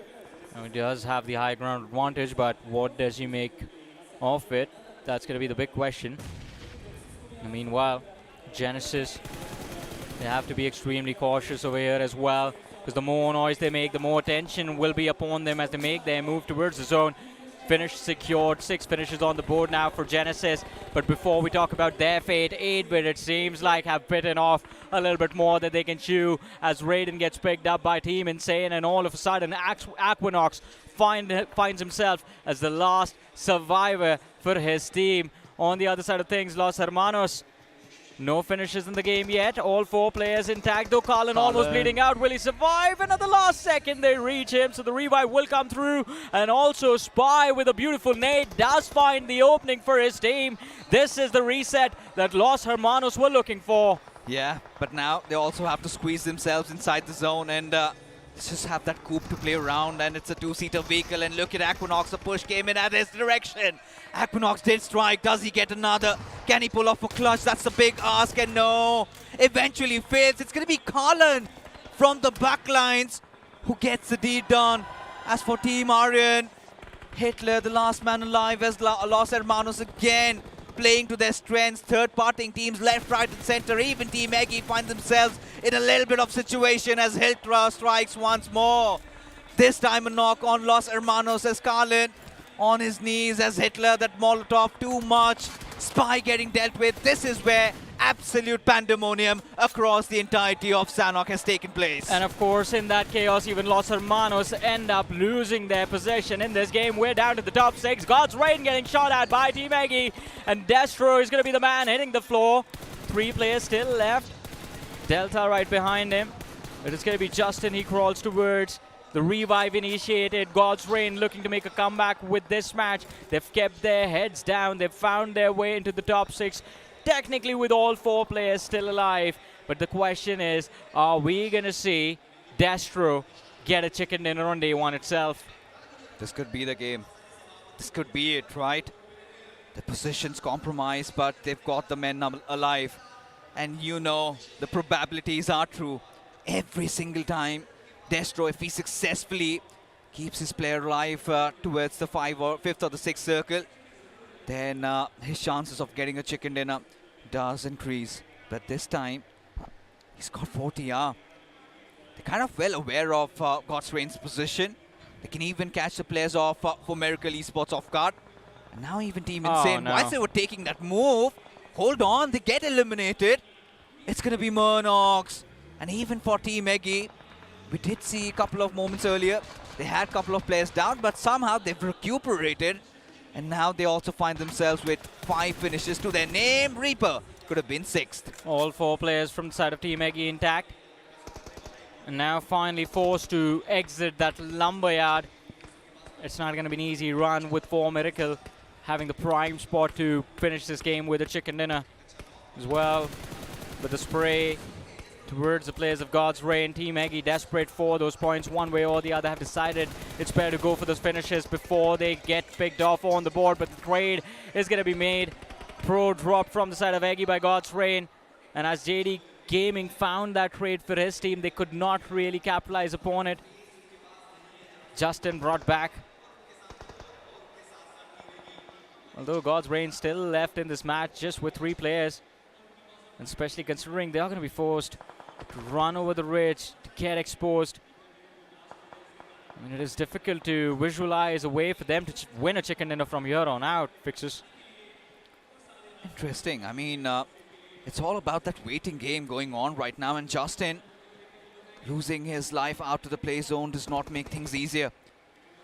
He does have the high ground advantage, but what does he make of it? That's going to be the big question. And meanwhile, Genesis, they have to be extremely cautious over here as well, because the more noise they make, the more tension will be upon them as they make their move towards the zone. Finish secured, 6 finishes on the board now for Genesis. But before we talk about their fate, 8-bit, it seems like, have bitten off a little bit more that they can chew as Raiden gets picked up by Team Insane, and all of a sudden Aquinox finds himself as the last survivor for his team. On the other side of things, Los Hermanos, no finishes in the game yet. All 4 players intact, though Carlin almost bleeding out. Will he survive? And at the last second, they reach him, so the revive will come through. And also Spy with a beautiful nade does find the opening for his team. This is the reset that Los Hermanos were looking for. Yeah, but now they also have to squeeze themselves inside the zone and just have that coupe to play around, and it's a 2-seater vehicle. And look at Aquinox, the push came in at his direction. Aquinox did strike. Does he get another? Can he pull off a clutch? That's the big ask, and no, eventually fails. It's going to be Carlin from the backlines who gets the deed done. As for Team Aryan, Hitler, the last man alive, as Los Hermanos again playing to their strengths. Third-parting teams left, right, and center. Even Team Eggy find themselves in a little bit of situation as Hiltra strikes once more. This time a knock on Los Hermanos as Carlin on his knees as Hitler, that Molotov, too much. Spy getting dealt with. This is where absolute pandemonium across the entirety of Sanhok has taken place. And of course, in that chaos, even Los Hermanos end up losing their possession in this game. We're down to the top 6. God's Rain getting shot at by Team Eggy, and Destro is going to be the man hitting the floor. 3 players still left. Delta right behind him. But it's going to be Justin. He crawls towards. The revive initiated. God's Rain looking to make a comeback with this match. They've kept their heads down. They've found their way into the top 6. Technically with all 4 players still alive. But the question is, are we going to see Destro get a chicken dinner on day 1 itself? This could be the game. This could be it, right? The position's compromised, but they've got the men alive. And you know, the probabilities are true. Every single time, Destro, if he successfully keeps his player alive towards the 5th or 6th circle, then his chances of getting a chicken dinner does increase. But this time, he's got 40R. They're kind of well aware of God's Rain's position. They can even catch the players off for Miracle Esports off guard. And now even Team Insane, no. whilst they were taking that move, hold on, they get eliminated. It's going to be NoNx. And even for Team Eggy, we did see a couple of moments earlier, they had a couple of players down, but somehow they've recuperated. And now they also find themselves with 5 finishes to their name. Reaper could have been 6th. All 4 players from the side of Team Eggy intact. And now finally forced to exit that lumberyard. It's not going to be an easy run with 4 Miracle having the prime spot to finish this game with a chicken dinner as well. With the spray towards the players of God's Reign. Team Eggy desperate for those points one way or the other, have decided it's better to go for those finishes before they get picked off on the board. But the trade is going to be made. Pro dropped from the side of Eggy by God's Reign. And as JD Gaming found that trade for his team, they could not really capitalize upon it. Justin brought back. Although God's Reign still left in this match just with 3 players. And especially considering they are going to be forced to run over the ridge to get exposed. I mean, it is difficult to visualize a way for them to win a chicken dinner from here on out, Fixes. Interesting. I mean, it's all about that waiting game going on right now, and Justin losing his life out to the play zone does not make things easier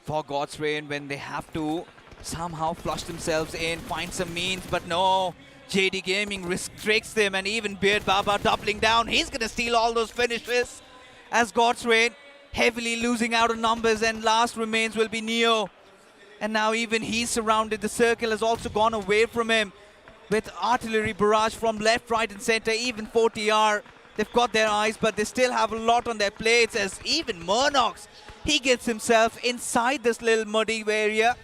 for God's Reign when they have to somehow flush themselves in, find some means, but no. JD Gaming restricts them, and even Beard Baba doubling down. He's going to steal all those finishes as God's Reign heavily losing out on numbers, and last remains will be Neo. And now even he's surrounded. The circle has also gone away from him with artillery barrage from left, right and center. Even 4TR, they've got their eyes, but they still have a lot on their plates, as even NoNx, he gets himself inside this little muddy area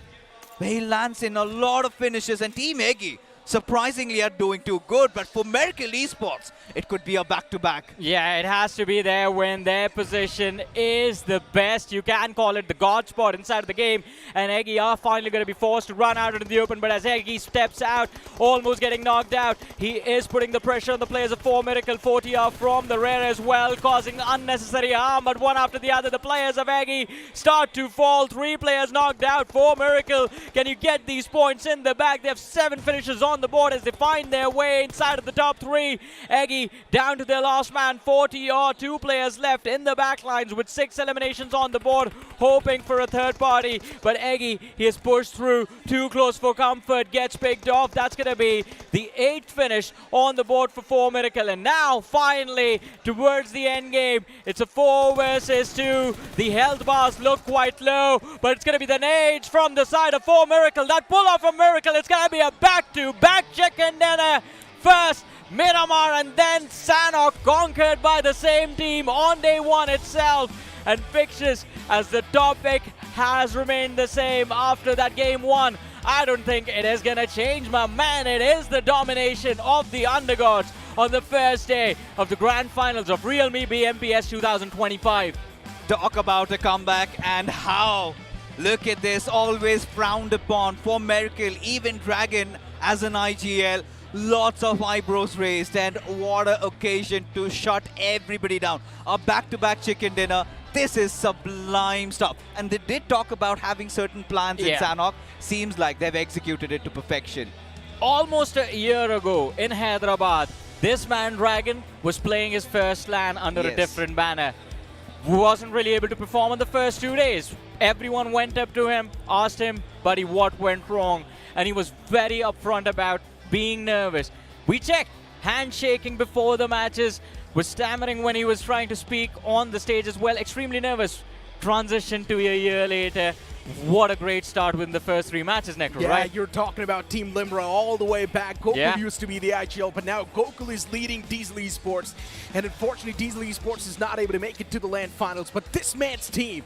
where he lands in a lot of finishes. And Team Eggy surprisingly are doing too good, but for Miracle Esports, it could be a back-to-back. Yeah, it has to be there when their position is the best. You can call it the God spot inside of the game, and Eggy are finally going to be forced to run out into the open, but as Eggy steps out, almost getting knocked out, he is putting the pressure on the players of 4 Miracle. 4TR from the rear as well, causing unnecessary harm, but one after the other, the players of Eggy start to fall. 3 players knocked out. 4 Miracle, can you get these points in the bag? They have 7 finishes on the board as they find their way inside of the top 3. Eggy down to their last man. 40 or 2 players left in the backlines with 6 eliminations on the board, hoping for a third party. But Eggy, he is pushed through, too close for comfort, gets picked off. That's going to be the 8th finish on the board for 4 Miracle. And now, finally, towards the end game, it's a 4 versus 2. The health bars look quite low, but it's going to be the nades from the side of 4 Miracle. That pull off of Miracle, it's going to be a back-to-back chicken dinner. First, Miramar, and then Sanhok, conquered by the same team on day 1 itself. And Fixtures, as the topic has remained the same after that game 1. I don't think it is going to change, my man. It is the domination of the Undergods on the first day of the grand finals of realme BMPS 2025. Talk about a comeback, and how. Look at this, always frowned upon for Miracle, even Dragon as an IGL. Lots of eyebrows raised, and what an occasion to shut everybody down. A back-to-back chicken dinner. This is sublime stuff. And they did talk about having certain plans in Sanhok. Seems like they've executed it to perfection. Almost a year ago in Hyderabad, this man Dragon was playing his first LAN under a different banner. Wasn't really able to perform on the first 2 days. Everyone went up to him, asked him, buddy, what went wrong? And he was very upfront about being nervous. We checked, handshaking before the matches, was stammering when he was trying to speak on the stage as well, extremely nervous. Transition to a year later. What a great start within the first 3 matches, Necro, right? Yeah, you're talking about Team Limra all the way back. Gokul used to be the IGL, but now Gokul is leading Diesel Esports. And unfortunately, Diesel Esports is not able to make it to the LAN finals, but this man's team,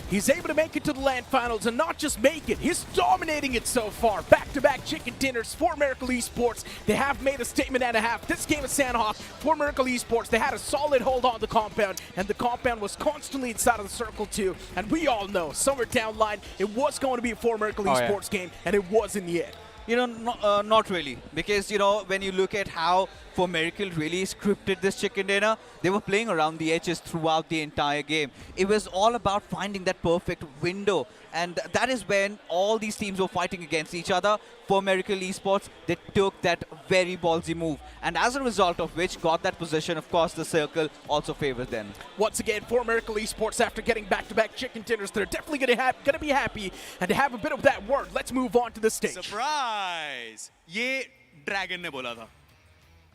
he's able to make it to the LAN finals, and not just make it, he's dominating it so far. Back-to-back chicken dinners for Miracle Esports. They have made a statement and a half. This game at Sanhok for Miracle Esports, they had a solid hold on the compound, and the compound was constantly inside of the circle too. And we all know, somewhere down line, it was going to be a 4 Miracle Esports game, and it was in the end. You know, not really, because, you know, when you look at how For Miracle really scripted this chicken dinner. They were playing around the edges throughout the entire game. It was all about finding that perfect window. And that is when all these teams were fighting against each other. For Miracle Esports, they took that very ballsy move. And as a result of which, got that position. Of course, the circle also favored them. Once again, for Miracle Esports, after getting back-to-back chicken dinners, they're definitely gonna be happy. And to have a bit of that word, let's move on to the stage. Surprise! ये Dragon ने बोला था.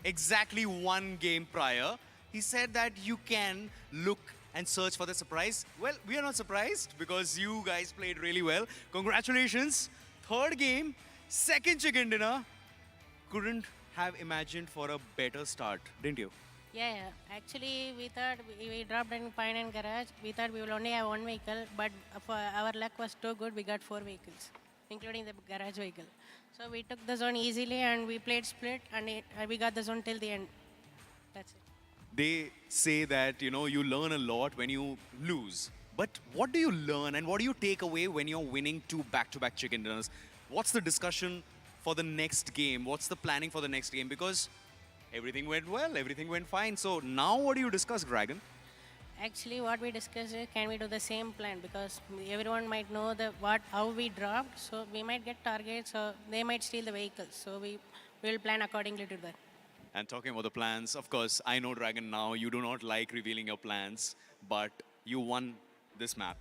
Exactly one game prior, he said that you can look and search for the surprise. Well, we are not surprised because you guys played really well. Congratulations. Third game, second chicken dinner. Couldn't have imagined for a better start, didn't you? Yeah. Actually, we thought we dropped in Pine and Garage. We thought we will only have one vehicle, but our luck was too good. We got 4 vehicles, including the garage vehicle. So we took the zone easily and we played split and we got the zone till the end. That's it. They say that, you know, you learn a lot when you lose. But what do you learn and what do you take away when you're winning 2 back-to-back chicken dinners? What's the discussion for the next game? What's the planning for the next game? Because everything went well, everything went fine. So now what do you discuss, Dragon? Actually, what we discussed is can we do the same plan, because everyone might know how we dropped, so we might get targets, or they might steal the vehicles. So we will plan accordingly to that. And talking about the plans, of course, I know Dragon now, you do not like revealing your plans, but you won this map.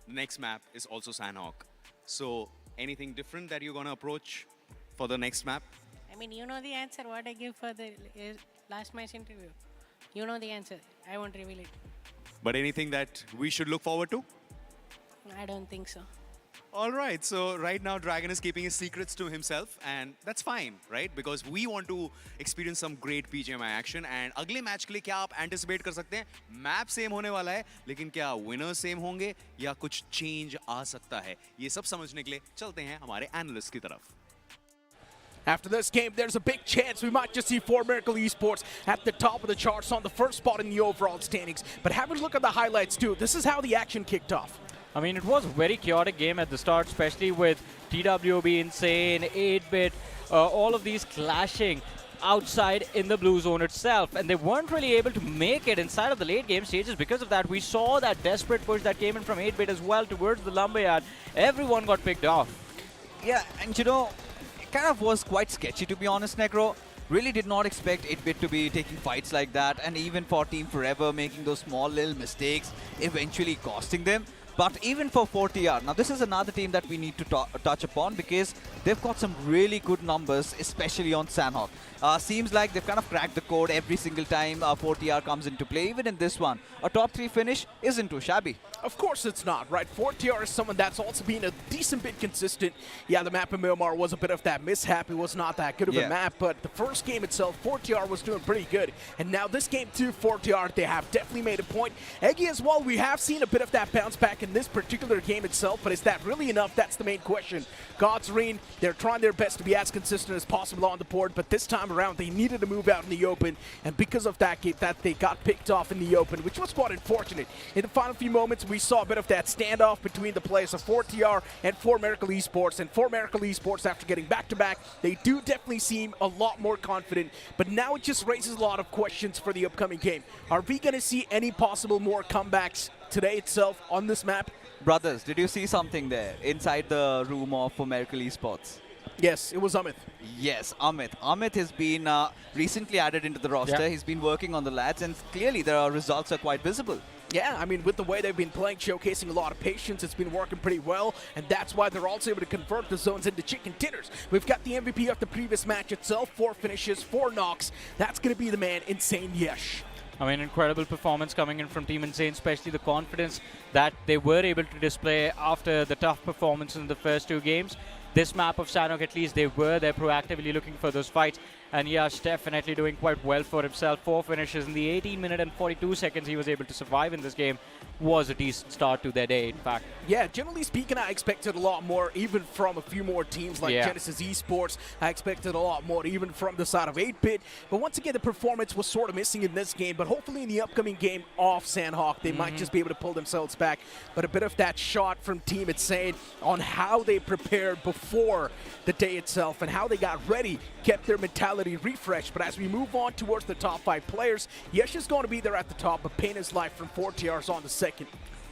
The next map is also Sanhok. So anything different that you're going to approach for the next map? I mean, you know the answer, what I give for the last match interview. You know the answer. I won't reveal it. But anything that we should look forward to? I don't think so. All right, so right now Dragon is keeping his secrets to himself, and that's fine, right? Because we want to experience some great BGMI action, and अगले match के लिए क्या आप anticipate कर सकते हैं? Map same होने वाला है, लेकिन क्या winners सेम होंगे या कुछ change आ सकता है? ये सब समझने के लिए चलते हैं हमारे analyst की तरफ. After this game, there's a big chance we might just see 4 Miracle Esports at the top of the charts on the first spot in the overall standings. But have a look at the highlights too. This is how the action kicked off. I mean, it was a very chaotic game at the start, especially with TWOB, Insane, 8-Bit, all of these clashing outside in the blue zone itself, and they weren't really able to make it inside of the late game stages. Because of that, we saw that desperate push that came in from 8-Bit as well towards the lumberyard. Everyone got picked off. Yeah, and you know, it kind of was quite sketchy, to be honest, Negro. Really did not expect 8-Bit to be taking fights like that, and even for Team Forever making those small little mistakes, eventually costing them. But even for 4TR, now this is another team that we need to touch upon because they've got some really good numbers, especially on Sanhok. Seems like they've kind of cracked the code every single time 4TR comes into play. Even in this one, a top 3 finish isn't too shabby. Of course it's not, right? 4TR is someone that's also been a decent bit consistent. Yeah, the map in Miramar was a bit of that mishap. It was not that good of a map, but the first game itself, 4TR was doing pretty good. And now this game too, 4TR, they have definitely made a point. Eggy as well, we have seen a bit of that bounce back in this particular game itself, but is that really enough? That's the main question. God's Reign, they're trying their best to be as consistent as possible on the board, but this time around they needed to move out in the open, and because of that, they got picked off in the open, which was quite unfortunate. In the final few moments, we saw a bit of that standoff between the players of 4TR and 4 Miracle Esports, and 4 Miracle Esports, after getting back-to-back, they do definitely seem a lot more confident, but now it just raises a lot of questions for the upcoming game. Are we going to see any possible more comebacks today itself on this map? Brothers, did you see something there inside the room of Miracle Esports? Yes, it was Amit. Yes, Amit. Amit has been recently added into the roster. Yeah. He's been working on the lads, and clearly the results are quite visible. Yeah, I mean, with the way they've been playing, showcasing a lot of patience, it's been working pretty well, and that's why they're also able to convert the zones into chicken dinners. We've got the MVP of the previous match itself, 4 finishes, 4 knocks. That's going to be the man, Insane Yash. I mean, incredible performance coming in from Team Insane, especially the confidence that they were able to display after the tough performance in the first 2 games. This map of Sanhok, at least they're proactively looking for those fights, and Yash definitely doing quite well for himself. 4 finishes in the 18 minute and 42 seconds he was able to survive in this game was a decent start to their day, in fact. Yeah, generally speaking, I expected a lot more, even from a few more teams like Genesis Esports. I expected a lot more, even from the side of 8-Bit. But once again, the performance was sort of missing in this game. But hopefully in the upcoming game off Sanhok, they might just be able to pull themselves back. But a bit of that shot from Team Insane on how they prepared before the day itself and how they got ready kept their mentality already refreshed, but as we move on towards the top 5 players, Yash is going to be there at the top, but Pain is live from 4TRs on the second.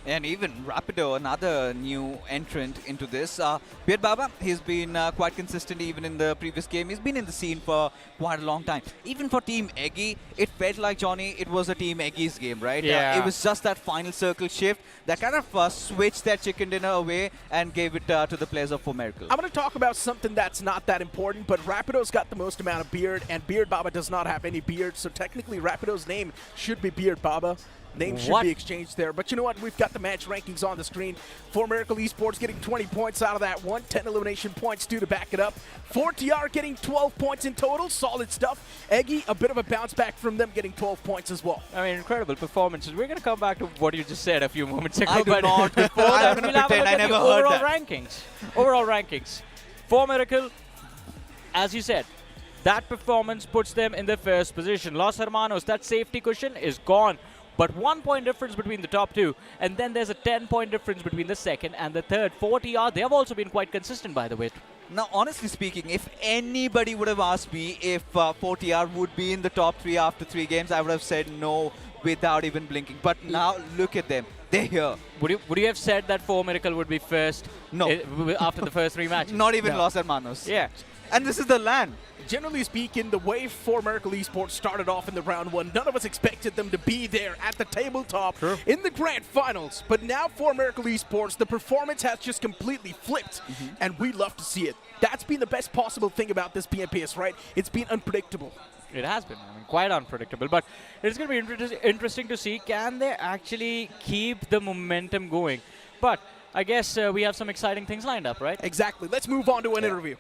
And even Rapido, another new entrant into this. Beard Baba, he's been quite consistent even in the previous game. He's been in the scene for quite a long time. Even for Team Eggy, it felt like, Johnny, it was a Team Eggy's game, right? Yeah. It was just that final circle shift that kind of switched their chicken dinner away and gave it to the players of For Miracle. I'm going to talk about something that's not that important, but Rapido's got the most amount of beard, and Beard Baba does not have any beard, so technically Rapido's name should be Beard Baba. Names should be exchanged there. But you know what? We've got the match rankings on the screen. For Miracle Esports getting 20 points out of that one. 10 elimination points due to back it up. 4TR getting 12 points in total. Solid stuff. Eggy, a bit of a bounce back from them, getting 12 points as well. I mean, incredible performances. We're going to come back to what you just said a few moments ago. I do but not. before that, we'll have a look I at never the heard overall that. rankings. Overall rankings. For Miracle, as you said, that performance puts them in the first position. Los Hermanos, that safety cushion is gone. But 1 point difference between the top two, and then there's a 10-point difference between the second and the third. 4TR, they have also been quite consistent, by the way. Now, honestly speaking, if anybody would have asked me if 4TR would be in the top 3 after 3 games, I would have said no without even blinking. But now, look at them. They're here. Would you have said that 4 Miracle would be first? No. After the first 3 matches? Not even Los Hermanos. Yeah. And this is the LAN. Generally speaking, the way For Miracle Esports started off in the round 1, none of us expected them to be there at the tabletop in the grand finals. But now For Miracle Esports, the performance has just completely flipped, and we love to see it. That's been the best possible thing about this BMPS, right? It's been unpredictable. It has been, I mean, quite unpredictable. But it's going to be interesting to see, can they actually keep the momentum going? But I guess we have some exciting things lined up, right? Exactly. Let's move on to an interview.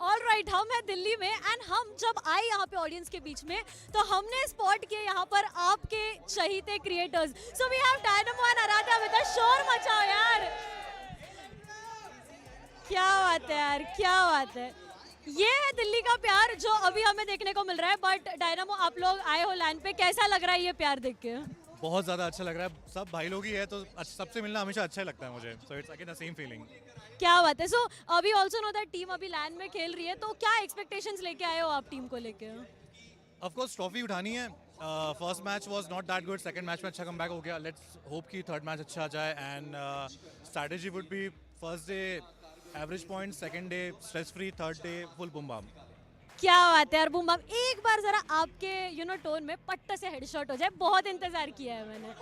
All right, हम हैं दिल्ली में and हम जब आए यहाँ पे audience के बीच में तो हमने स्पॉट किए यहाँ पर आपके चहीते creators. So we have Dynamo and Aaradhya with us. शोर मचाओ यार. क्या बात है यार, क्या बात है. ये है दिल्ली का प्यार जो अभी हमें देखने को मिल रहा है. बट डायनामो, आप लोग आए हो लैंड पे, कैसा लग रहा है ये प्यार देख के? बहुत ज़्यादा अच्छा लग रहा है. सब भाई लोग ही है तो सबसे मिलना हमेशा अच्छा लगता है मुझे. So it's again the same feeling. क्या बात है. सो अभी ऑल्सो नो दैट टीम अभी लैंड में खेल रही है, तो क्या एक्सपेक्टेशंस लेके आए हो आप टीम को लेके? ऑफ कोर्स ट्रॉफी उठानी है. First match was not that good. Second match में अच्छा कमबैक हो गया. लेट्स होप कि थर्ड मैच अच्छा जाए. And strategy would be first day average point, second day stress free, third day full boom bam. क्या बात है यार बूम बम. एक बार जरा आपके टोन में पट्ट से हेडशॉट हो जाए. बहुत इंतजार किया है मैंने.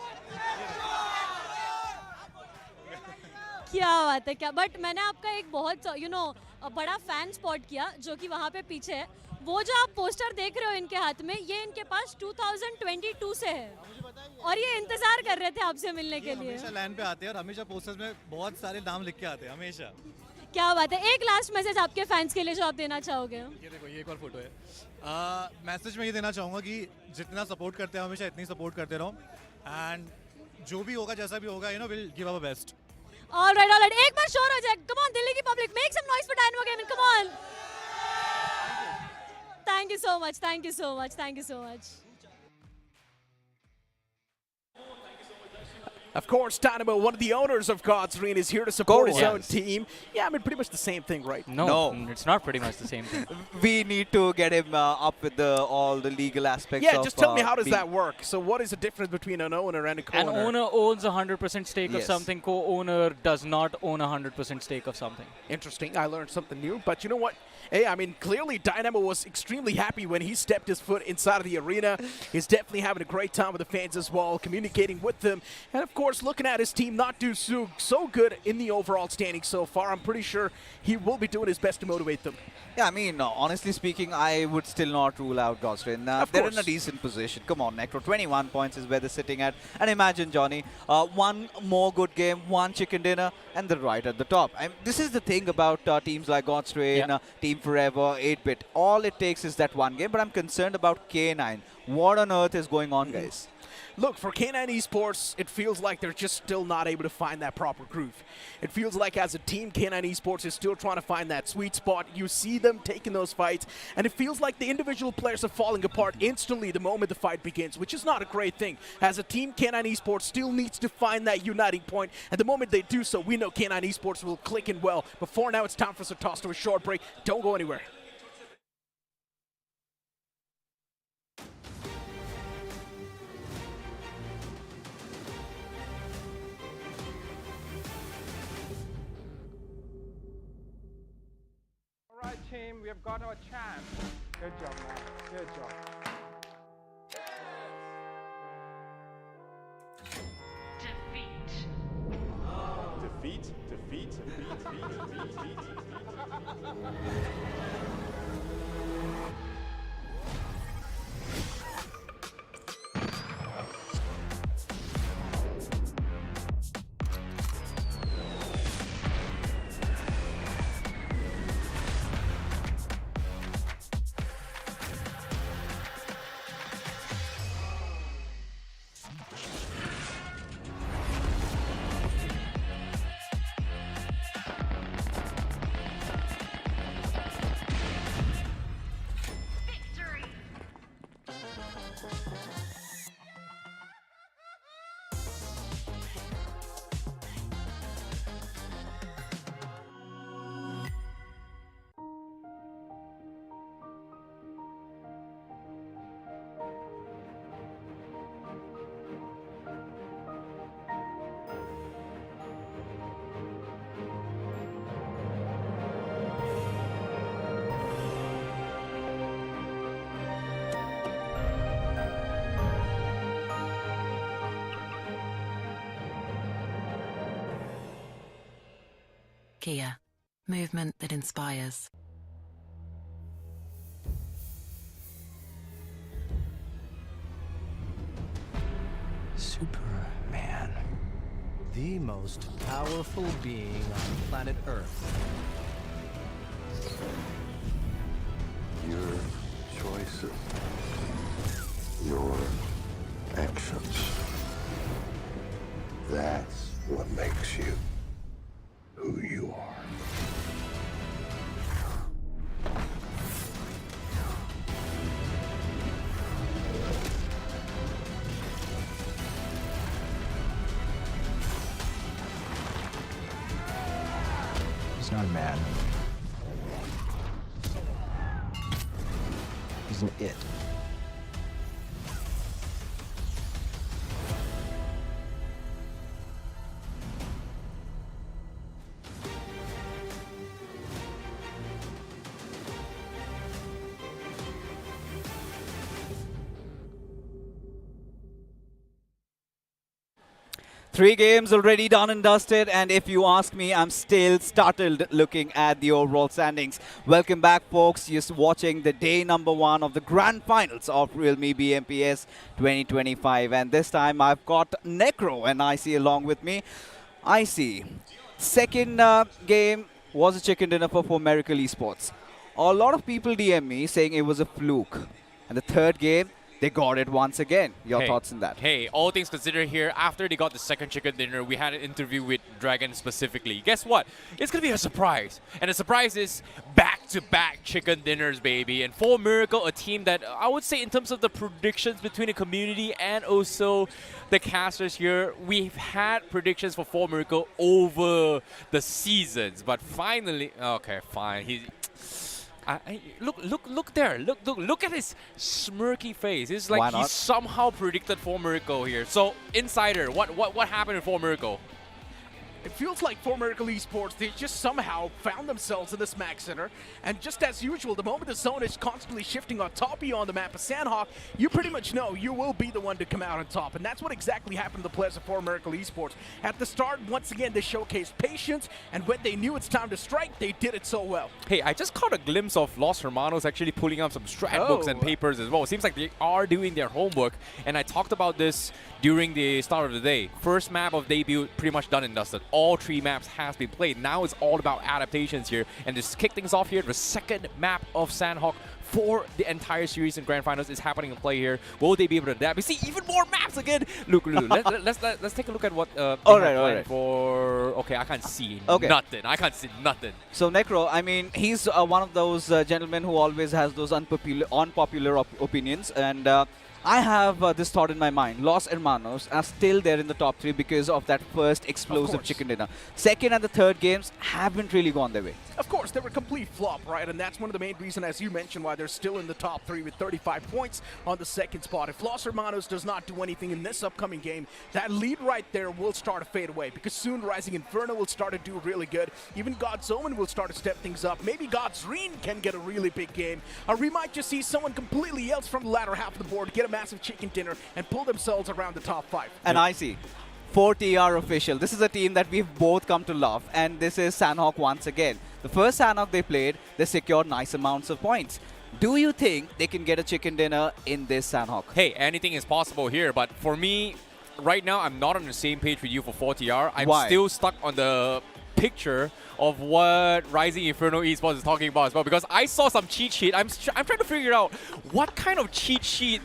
क्या बात है, क्या. बट मैंने आपका एक बहुत बड़ा फैन स्पॉट किया जो कि वहाँ पे पीछे है. वो जो आप पोस्टर देख रहे हो इनके हाथ में, ये इनके पास 2022 से है और ये इंतजार कर रहे थे आपसे मिलने के लिए. हमेशा लैंड पे आते हैं और हमेशा पोस्टर्स में बहुत सारे नाम लिख के आते हैं हमेशा. क्या बात है. एक लास्ट मैसेज आपके फैंस के लिए जो आप देना चाहोगे? ये देखो, ये एक और फोटो है. मैसेज में ये देना चाहूँगा कि जितना सपोर्ट करते हैं हमेशा इतनी सपोर्ट करते रहो. एंड जो भी होगा, जैसा भी होगा, will give our best. All right. एक बार शोर हो जाए. Come on, दिल्ली की public, make some noise for Dynamo Gaming. Come on. Thank you so much. Thank you so much. Thank you so much. Of course, Dynamo, one of the owners of God's Ring, is here to support his own team. Yeah, I mean, pretty much the same thing, right? No, it's not pretty much the same thing. We need to get him up with all the legal aspects. Yeah, just tell me, how does that work? So what is the difference between an owner and a co-owner? An owner owns 100% stake of something. Co-owner does not own 100% stake of something. Interesting. I learned something new. But you know what? Hey, I mean, clearly Dynamo was extremely happy when he stepped his foot inside of the arena. He's definitely having a great time with the fans as well, communicating with them. And of course, looking at his team not do so good in the overall standings so far, I'm pretty sure he will be doing his best to motivate them. Yeah, I mean, honestly speaking, I would still not rule out Gosrin. They're in a decent position. Come on, Necro, 21 points is where they're sitting at. And imagine, Johnny, one more good game, one chicken dinner, and they're right at the top. This is the thing about teams like Godstrain, Team Forever, 8-Bit. All it takes is that one game, but I'm concerned about K9. What on earth is going on, guys? look, for K9 Esports, it feels like they're just still not able to find that proper groove. It feels like as a team, K9 Esports is still trying to find that sweet spot. You see them taking those fights, and it feels like the individual players are falling apart instantly the moment the fight begins, which is not a great thing. As a team, K9 Esports still needs to find that uniting point, and the moment they do so, we know K9 Esports will click in well. But for now, it's time for us to toss to a short break. Don't go anywhere. All right, team, we have got our chance. Good job, man. Good job. Defeat, defeat, defeat. Kia, movement that inspires. Superman. The most powerful being on planet Earth. Your choices, your actions, that's what makes you who you are. He's not a man. He's an it. Three games already done and dusted, and if you ask me, I'm still startled looking at the overall standings. Welcome back, folks. You're watching the day number 1 of the grand finals of realme BMPS 2025, and this time I've got Necro and Icy along with me. Icy, second game was a chicken dinner for Miracle Esports. A lot of people DM me saying it was a fluke, and the third game, they got it once again. Your thoughts on that? Hey, all things considered here, after they got the second chicken dinner, we had an interview with Dragon specifically. Guess what? It's going to be a surprise. And the surprise is back-to-back chicken dinners, baby. And for Miracle, a team that I would say in terms of the predictions between the community and also the casters here, we've had predictions for Miracle over the seasons. But finally, okay, fine. Look there. Look at his smirky face. It's like he somehow predicted for Miracle here. So, Insider, what happened for Miracle? It feels like for Miracle Esports, they just somehow found themselves in this Max Center. And just as usual, the moment the zone is constantly shifting on top of you on the map of Sanhok, you pretty much know you will be the one to come out on top. And that's what exactly happened to the players of for Miracle Esports. At the start, once again, they showcased patience. And when they knew it's time to strike, they did it so well. Hey, I just caught a glimpse of Los Hermanos actually pulling up some strat books and papers as well. It seems like they are doing their homework. And I talked about this during the start of the day. First map of debut, pretty much done and dusted. All 3 maps has been played. Now it's all about adaptations here. And just kick things off here, the second map of Sanhok for the entire series and grand finals is happening in play here. Will they be able to adapt? We see even more maps again. Look, let's take a look at what all right. For okay, I can't see Okay. nothing. I can't see nothing. So Necro, I mean, he's one of those gentlemen who always has those unpopular opinions, and I have this thought in my mind. Los Hermanos are still there in the top 3 because of that first explosive chicken dinner. Second and the third games haven't really gone their way. Of course, they were a complete flop, right? And that's one of the main reasons, as you mentioned, why they're still in the top 3 with 35 points on the second spot. If Los Hermanos does not do anything in this upcoming game, that lead right there will start to fade away, because soon Rising Inferno will start to do really good. Even God's Omen will start to step things up. Maybe God's Reen can get a really big game. Or we might just see someone completely else from the latter half of the board get a massive chicken dinner and pull themselves around the top 5. And I see 4TR official. This is a team that we've both come to love, and this is Sanhok once again. The first Sanhok they played, they secured nice amounts of points. Do you think they can get a chicken dinner in this Sanhok? Hey, anything is possible here, but for me, right now, I'm not on the same page with you for 4TR. I'm Why? still stuck on the picture of what Rising Inferno Esports is talking about as well, because I saw some cheat sheet. I'm trying to figure out what kind of cheat sheet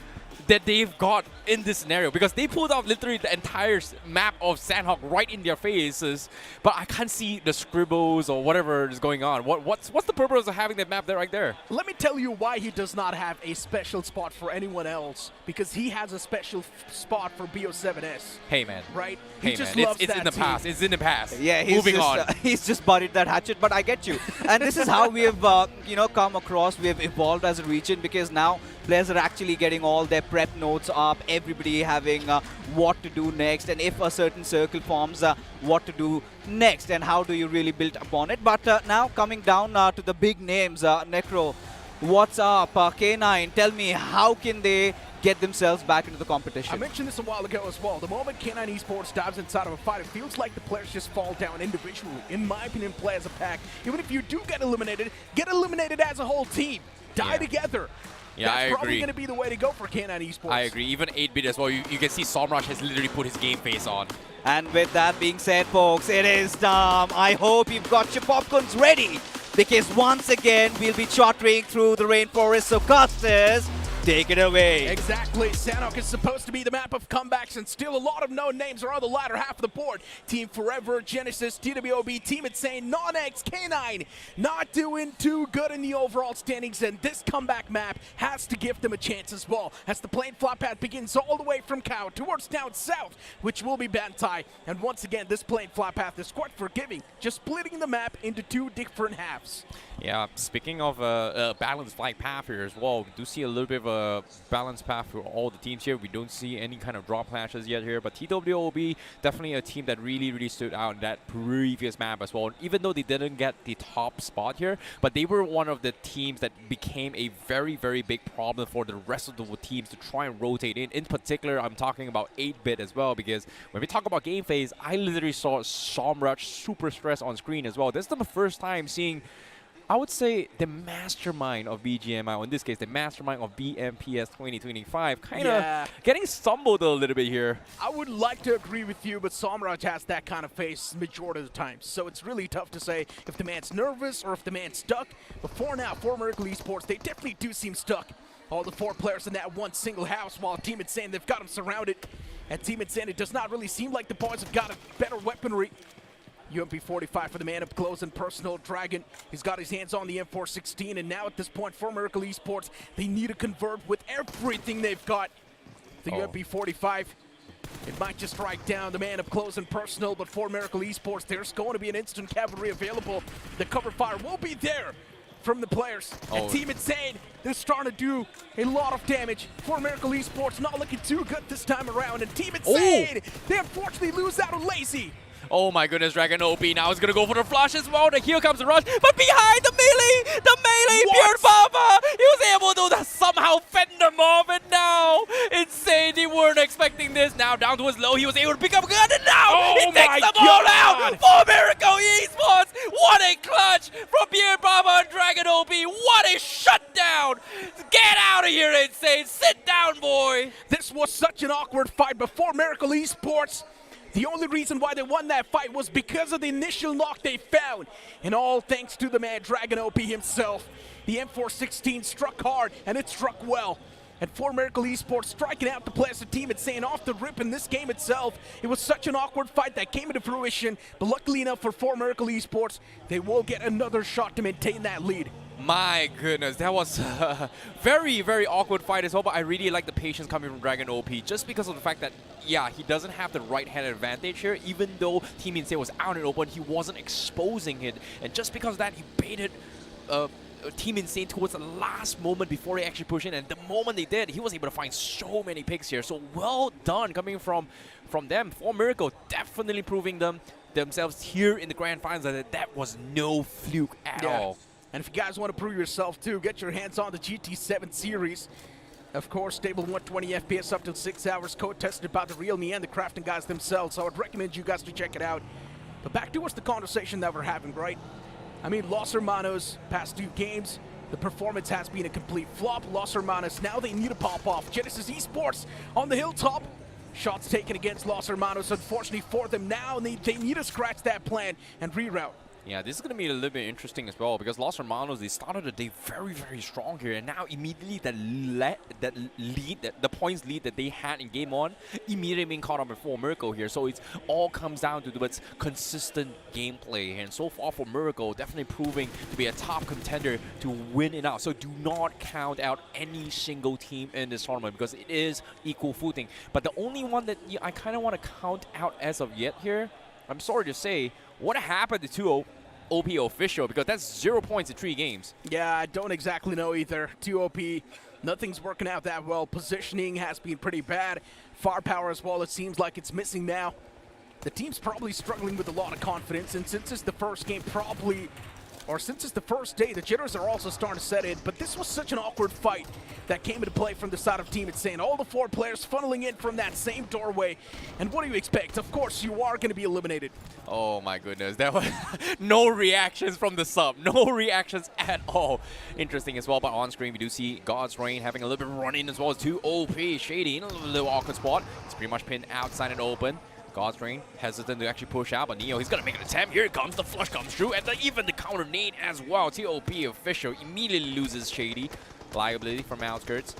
that they've got in this scenario, because they pulled out literally the entire map of Sanhok right in their faces, but I can't see the scribbles or whatever is going on. What's the purpose of having that map there right there? Let me tell you why he does not have a special spot for anyone else, because he has a special spot for BO7S. Hey man, right? Hey He just man, loves it's in the that past. team. It's in the past. Yeah, moving on. He's just buried that hatchet, but I get you. And this is how we have, come across. We have evolved as a region, because now players are actually getting all their prep notes up. Everybody having what to do next, and if a certain circle forms, what to do next, and how do you really build upon it. But now coming down to the big names, Necro, what's up? K9, tell me, how can they get themselves back into the competition? I mentioned this a while ago as well. The moment K9 Esports dives inside of a fight, it feels like the players just fall down individually. In my opinion, play as a pack. Even if you do get eliminated as a whole team. Die together. Yeah, That's I agree. probably going to be the way to go for K9 Esports. I agree. Even 8-bit as well. You can see Somraj has literally put his game face on. And with that being said, folks, it is time. I hope you've got your popcorns ready, because once again, we'll be chartering through the rainforest. So, Custis, take it away. Exactly. Sanhok is supposed to be the map of comebacks, and still a lot of known names are on the latter half of the board. Team Forever, Genesis, TWOB, Team Insane, NoNx, K9, not doing too good in the overall standings, and this comeback map has to give them a chance as well, as the plane flat path begins all the way from Cow towards down south, which will be Bantai. And once again, this plane flat path is quite forgiving, just splitting the map into 2 different halves. Yeah, speaking of a balanced flight path here as well, we do see a little bit of a balanced path for all the teams here. We don't see any kind of drop clashes yet here, but TWOB, definitely a team that really stood out in that previous map as well. And even though they didn't get the top spot here, but they were one of the teams that became a very big problem for the rest of the teams to try and rotate in. In particular, I'm talking about 8-bit as well, because when we talk about game phase, I literally saw Somraj super stressed on screen as well. This is the first time seeing, I would say, the mastermind of BGMI, or in this case, the mastermind of BMPS 2025, kind of getting stumbled a little bit here. I would like to agree with you, but Somraj has that kind of face majority of the time, so it's really tough to say if the man's nervous or if the man's stuck. But for now, for Miracle Esports, they definitely do seem stuck. All the 4 players in that one single house, while Team Insane, they've got them surrounded. And Team Insane, it does not really seem like the boys have got a better weaponry. UMP45 for the man up close and personal. Dragon, he's got his hands on the M416, and now at this point for Miracle Esports, they need to convert with everything they've got. The UMP45, it might just strike down the man up close and personal, but for Miracle Esports, there's going to be an instant cavalry available. The cover fire will be there from the players. And Team Insane, they're starting to do a lot of damage. For Miracle Esports, not looking too good this time around. And Team Insane, they unfortunately lose out on Lazy. Oh my goodness, Dragon OP now is gonna go for the flush as well. Here comes the rush, but behind the melee, Pure Baba, he was able to somehow fend them off, and now Insane, they weren't expecting this. Now down to his low, he was able to pick up a gun, and now he takes them all out for Miracle Esports. What a clutch from Pure Baba and Dragon OP. What a shutdown. Get out of here, Insane. Sit down, boy. This was such an awkward fight before Miracle Esports. The only reason why they won that fight was because of the initial knock they found. And all thanks to the man, Dragon OP himself. The M416 struck hard, and it struck well. And For Miracle Esports striking out to play as a team and saying off the rip in this game itself, it was such an awkward fight that came into fruition. But luckily enough for Miracle Esports, they will get another shot to maintain that lead. My goodness, that was a very, very awkward fight as well, but I really like the patience coming from Dragon OP just because of the fact that, yeah, he doesn't have the right-hand advantage here. Even though Team Insane was out and open, he wasn't exposing it. And just because of that, he baited Team Insane towards the last moment before they actually push in. And the moment they did, he was able to find so many picks here. So well done coming from them. For Miracle, definitely proving themselves here in the Grand Finals that was no fluke at all. And if you guys want to prove yourself too, get your hands on the GT7 series. Of course, stable 120 FPS up to 6 hours, code-tested by the realme and the crafting guys themselves, so I would recommend you guys to check it out. But back towards the conversation that we're having, right? I mean, Los Hermanos, past 2 games, the performance has been a complete flop. Los Hermanos, now they need to pop off. Genesis Esports on the hilltop. Shots taken against Los Hermanos, unfortunately for them now, and they need to scratch that plan and reroute. Yeah, this is going to be a little bit interesting as well because Los Hermanos, they started the day very, very strong here, and now immediately the points lead that they had in game 1 immediately being caught up before Miracle here. So it all comes down to its consistent gameplay, and so far for Miracle, definitely proving to be a top contender to win it out. So do not count out any single team in this tournament because it is equal footing. But the only one that I kind of want to count out as of yet here, I'm sorry to say, what happened to TWOB official? Because that's 0 points in 3 games. Yeah, I don't exactly know either. TWOB, nothing's working out that well. Positioning has been pretty bad. Firepower as well, it seems like it's missing now. The team's probably struggling with a lot of confidence, and since it's the first game, since it's the first day, the jitters are also starting to set in. But this was such an awkward fight that came into play from the side of Team Insane. All the 4 players funneling in from that same doorway. And what do you expect? Of course, you are going to be eliminated. Oh my goodness, that was no reactions from the sub. No reactions at all. Interesting as well, but on screen we do see God's Reign having a little bit of run in as well as TWOB. Shady in a little awkward spot. It's pretty much pinned outside and open. God's Reign hesitant to actually push out, but Neo, he's gonna make an attempt. Here it comes, the flush comes through, and even the counter nade as well. TWOB official immediately loses Shady. Liability from outskirts,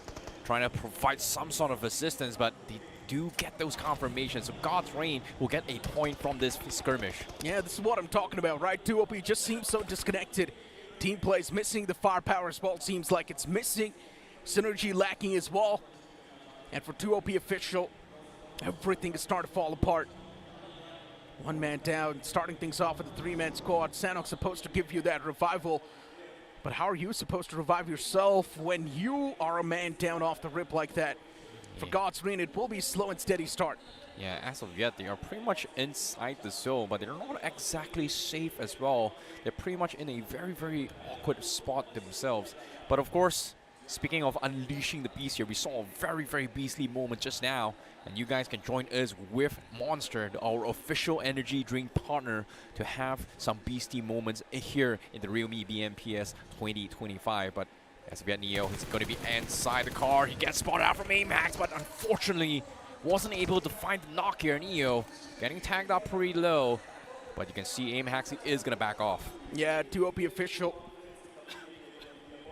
trying to provide some sort of assistance, but they do get those confirmations. So God's Reign will get a point from this skirmish. Yeah, this is what I'm talking about, right? TWOB just seems so disconnected. Team plays missing, the firepower as well seems like it's missing. Synergy lacking as well. And for TWOB official, everything is starting to fall apart. 1 man down, starting things off with a 3-man squad. Sanhok's supposed to give you that revival. But how are you supposed to revive yourself when you are a man down off the rip like that? For God's Reign, it will be a slow and steady start. Yeah, as of yet, they are pretty much inside the zone, but they're not exactly safe as well. They're pretty much in a very, very awkward spot themselves. But of course, speaking of unleashing the beast here, we saw a very, very beastly moment just now. And you guys can join us with Monster, our official energy drink partner, to have some beastie moments here in the realme BMPS 2025. But as of yet, Neo, he's going to be inside the car. He gets spotted out from AimHacks, but unfortunately wasn't able to find the knock here. Neo getting tagged up pretty low, but you can see AimHacks is going to back off. Yeah, TWOB official,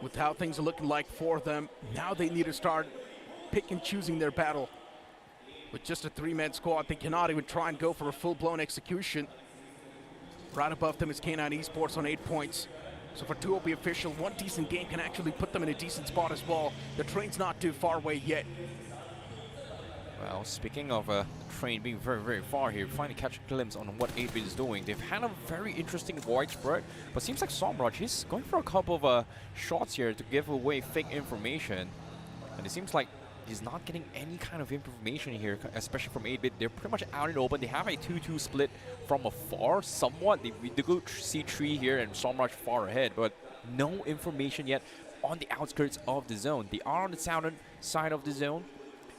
with how things are looking like for them, now they need to start pick and choosing their battle. With just a 3-man squad, they cannot even try and go for a full-blown execution. Right above them is K9 Esports on 8 points. So for TWOB official, 1 decent game can actually put them in a decent spot as well. The train's not too far away yet. Well, speaking of the train being very, very far here, finally catch a glimpse on what 8-bit is doing. They've had a very interesting void spread, but seems like Somraj, he's going for a couple of shots here to give away fake information. And it seems like he's not getting any kind of information here, especially from 8-bit. They're pretty much out and open. They have a 2-2 split from afar, somewhat. We do see 3 here and Somraj far ahead, but no information yet on the outskirts of the zone. They are on the southern side of the zone.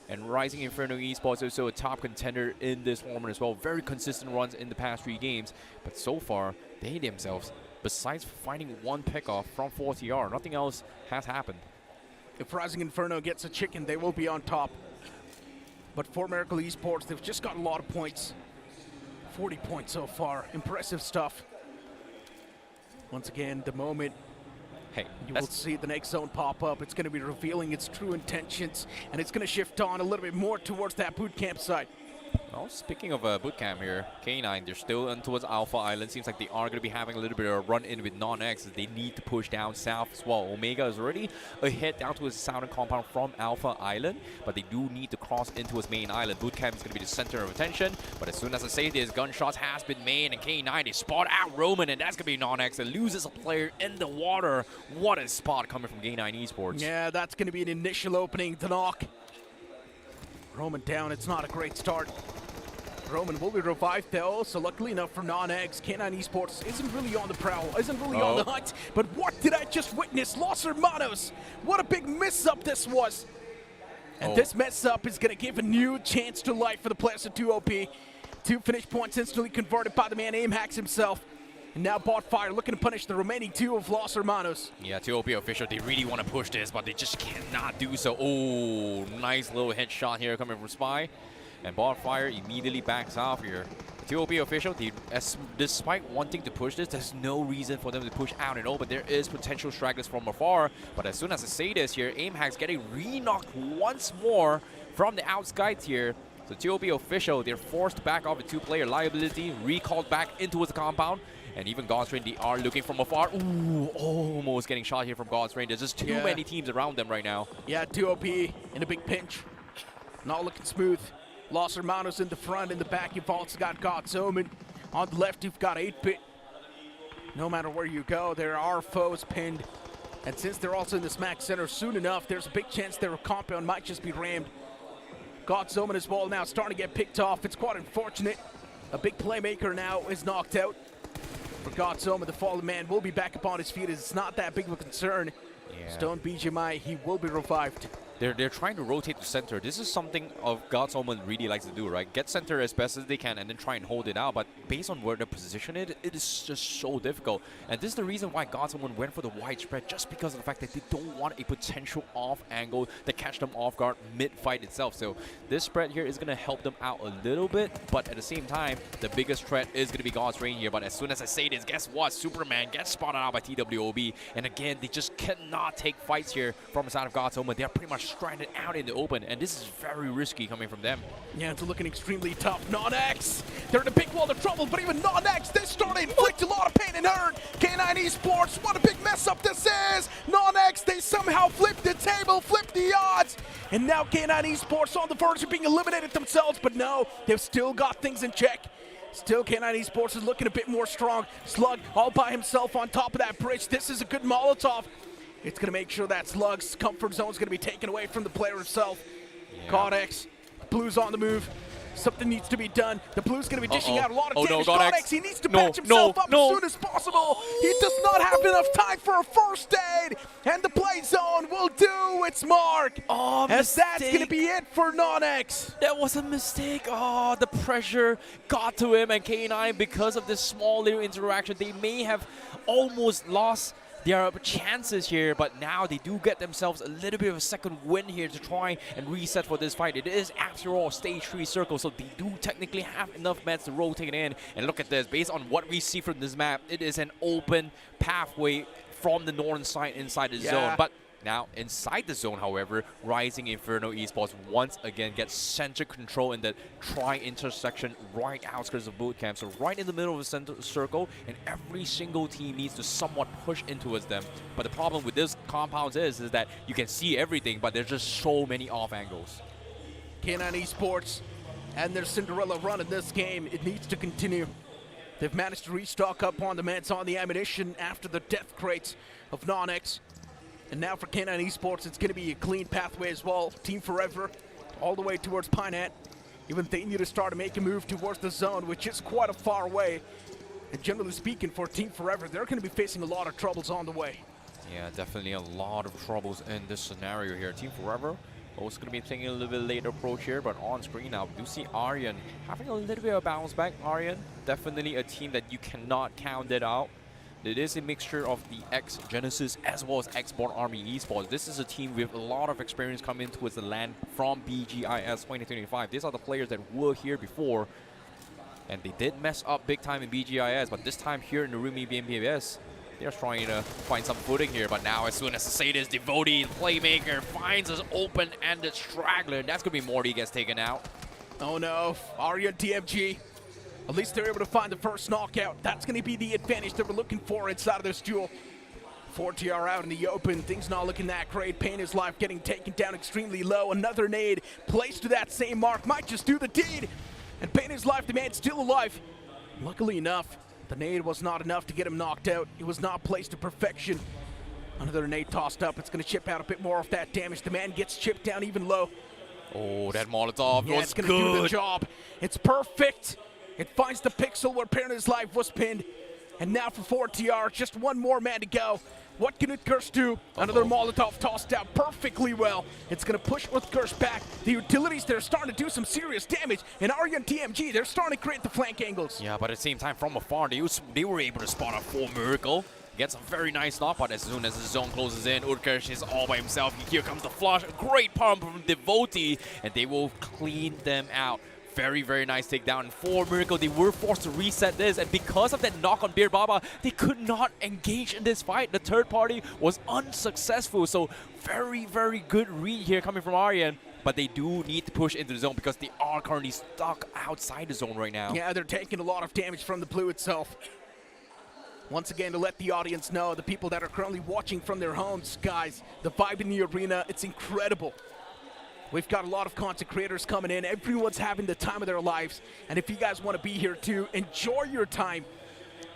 And Rising Inferno Esports also a top contender in this tournament as well. Very consistent runs in the past 3 games. But so far, they themselves, besides finding 1 pickoff from 4TR, nothing else has happened. If Rising Inferno gets a chicken, they will be on top. But for Miracle Esports, they've just got a lot of points. 40 points so far. Impressive stuff. Once again, the moment you will see the next zone pop up, it's going to be revealing its true intentions, and it's going to shift on a little bit more towards that boot camp side. Well, speaking of boot camp here, K9, they're still in towards Alpha Island. Seems like they are going to be having a little bit of a run-in with NoNx as they need to push down south as well. Omega is already ahead down towards the southern compound from Alpha Island, but they do need to cross into his main island. Boot camp is going to be the center of attention, but as soon as I say this, gunshots has been made, and K9, they spot out Roman, and that's going to be NoNx, and loses a player in the water. What a spot coming from K9 Esports. Yeah, that's going to be an initial opening. The knock. Roman down, it's not a great start. Roman will be revived though, so luckily enough for NoNx, K9 Esports isn't really on the prowl, isn't really on the hunt. But what did I just witness? Los Hermanos! What a big mess-up this was! And this mess-up is going to give a new chance to life for the players of TWOB. 2 finish points instantly converted by the man Aimhacks himself. And now Botfire looking to punish the remaining 2 of Los Hermanos. Yeah, TWOB official, they really want to push this, but they just cannot do so. Oh, nice little headshot here coming from Spy. And Botfire immediately backs off here. The TWOB official, despite wanting to push this, there's no reason for them to push out at all, but there is potential stragglers from afar. But as soon as I say this here, Aimhacks getting re-knocked once more from the outskites here. So TWOB official, they're forced back off the 2-player liability, recalled back into the compound. And even God's Rain, they are looking from afar. Ooh, almost getting shot here from God's Rain. There's just too many teams around them right now. Yeah, TWOB in a big pinch. Not looking smooth. Los Hermanos in the front. In the back, you've also got God's Omen. On the left, you've got 8-Bit. No matter where you go, there are foes pinned. And since they're also in the smack center, soon enough, there's a big chance their compound might just be rammed. God's Omen as well now starting to get picked off. It's quite unfortunate. A big playmaker now is knocked out. For God's Omen, the fallen man will be back upon his feet. It's not that big of a concern. Stone BGMI, he will be revived. They're trying to rotate the center. This is something of God's Omen really likes to do, right? Get center as best as they can and then try and hold it out. But based on where they position it, it is just so difficult. And this is the reason why God's Omen went for the wide spread, just because of the fact that they don't want a potential off angle to catch them off guard mid-fight itself. So this spread here is going to help them out a little bit. But at the same time, the biggest threat is going to be God's Rain here. But as soon as I say this, guess what? Superman gets spotted out by TWOB. And again, they just cannot take fights here from the side of God's Omen. They're pretty much stranded out in the open, and this is very risky coming from them. Yeah, it's looking extremely tough. NoNx, they're in a big world of trouble, but even NoNx, they start to inflict a lot of pain and hurt. K9 Esports, what a big mess up this is. NoNx, they somehow flipped the table, flipped the odds, and now K9 Esports on the verge of being eliminated themselves, but no, they've still got things in check. Still, K9 Esports is looking a bit more strong. Slug all by himself on top of that bridge. This is a good Molotov. It's going to make sure that Slug's comfort zone is going to be taken away from the player himself. Codex, Blue's on the move. Something needs to be done. The Blue's going to be dishing out a lot of damage. Codex, he needs to patch himself up as soon as possible. He does not have enough time for a first aid. And the play zone will do its mark. Oh, as that's going to be it for NoNx. That was a mistake. Oh, the pressure got to him, and K9, because of this small little interaction, they may have almost lost their chances here, but now they do get themselves a little bit of a second win here to try and reset for this fight. It is, after all, stage 3 circle, so they do technically have enough mats to rotate it in. And look at this, based on what we see from this map, it is an open pathway from the northern side inside the zone. But now, inside the zone, however, Rising Inferno Esports once again gets center control in the tri-intersection right outskirts of boot camp. So right in the middle of the center circle, and every single team needs to somewhat push towards them. But the problem with this compound is that you can see everything, but there's just so many off angles. K9 Esports and their Cinderella run in this game, it needs to continue. They've managed to restock up on the meds, on the ammunition after the death crates of NoNx. And now for K9 Esports, it's going to be a clean pathway as well. Team Forever, all the way towards Pinat. Even they need to start to make a move towards the zone, which is quite a far way. And generally speaking, for Team Forever, they're going to be facing a lot of troubles on the way. Yeah, definitely a lot of troubles in this scenario here. Team Forever also going to be taking a little bit later approach here, but on screen now, we do see Aryan having a little bit of a bounce back. Aryan, definitely a team that you cannot count it out. It is a mixture of the ex-Genesis as well as ex-Born Army Esports. This is a team with a lot of experience coming towards the land from BGIS 2025. These are the players that were here before. And they did mess up big time in BGIS, but this time here in the roomy BMPS, they're trying to find some footing here. But now as soon as Sadis, Devotee, Playmaker finds us open-ended straggler, that's going to be Morty gets taken out. Oh no, Aryan TMG. At least they're able to find the first knockout. That's going to be the advantage that we're looking for inside of this duel. 4TR out in the open, things not looking that great. Pain is life getting taken down extremely low. Another nade placed to that same mark might just do the deed. And Pain is life, the man still alive. Luckily enough, the nade was not enough to get him knocked out. It was not placed to perfection. Another nade tossed up. It's going to chip out a bit more of that damage. The man gets chipped down even low. Oh, that Molotov was it's going to do the job. It's perfect. It finds the pixel where Pain is life was pinned. And now for 4TR, just one more man to go. What can Utkarsh do? Another Molotov tossed out perfectly well. It's going to push Utkarsh back. The utilities, they're starting to do some serious damage. And Aryan TMG, they're starting to create the flank angles. Yeah, but at the same time, from afar, they were able to spot a full Miracle. Gets a very nice knock, but as soon as the zone closes in, Utkarsh is all by himself. Here comes the flush. A great pump from Devotee, and they will clean them out. Very, very nice takedown. And for Miracle, they were forced to reset this, and because of that knock on Beer Baba, they could not engage in this fight. The third party was unsuccessful, so very, very good read here coming from Aryan. But they do need to push into the zone because they are currently stuck outside the zone right now. Yeah, they're taking a lot of damage from the blue itself. Once again, to let the audience know, the people that are currently watching from their homes, guys, the vibe in the arena, it's incredible. We've got a lot of content creators coming in. Everyone's having the time of their lives. And if you guys want to be here too, enjoy your time.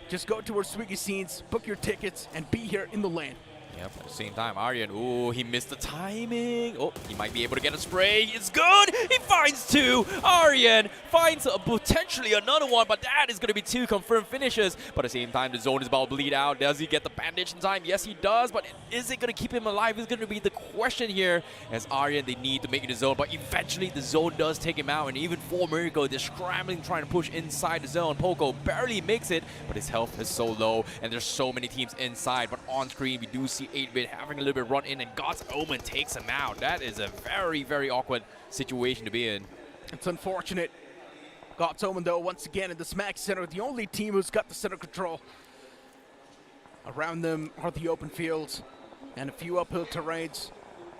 Just go to our Swiggy scenes, book your tickets, and be here in the LAN. Yep, at the same time, Aryan, ooh, he missed the timing. Oh, he might be able to get a spray. It's good. He finds two. Aryan finds potentially another one, but that is going to be two confirmed finishes. But at the same time, the zone is about to bleed out. Does he get the bandage in time? Yes, he does, but is it going to keep him alive? Is going to be the question here. As Aryan, they need to make it the zone, but eventually the zone does take him out. And even for Miracle, they're scrambling, trying to push inside the zone. Poco barely makes it, but his health is so low, and there's so many teams inside. But on screen, we do see 8-bit having a little bit run in, and God's Omen takes him out. That is a very, very awkward situation to be in. It's unfortunate. God's Omen, though, once again in the Smack Center, the only team who's got the center control. Around them are the open fields and a few uphill terrains.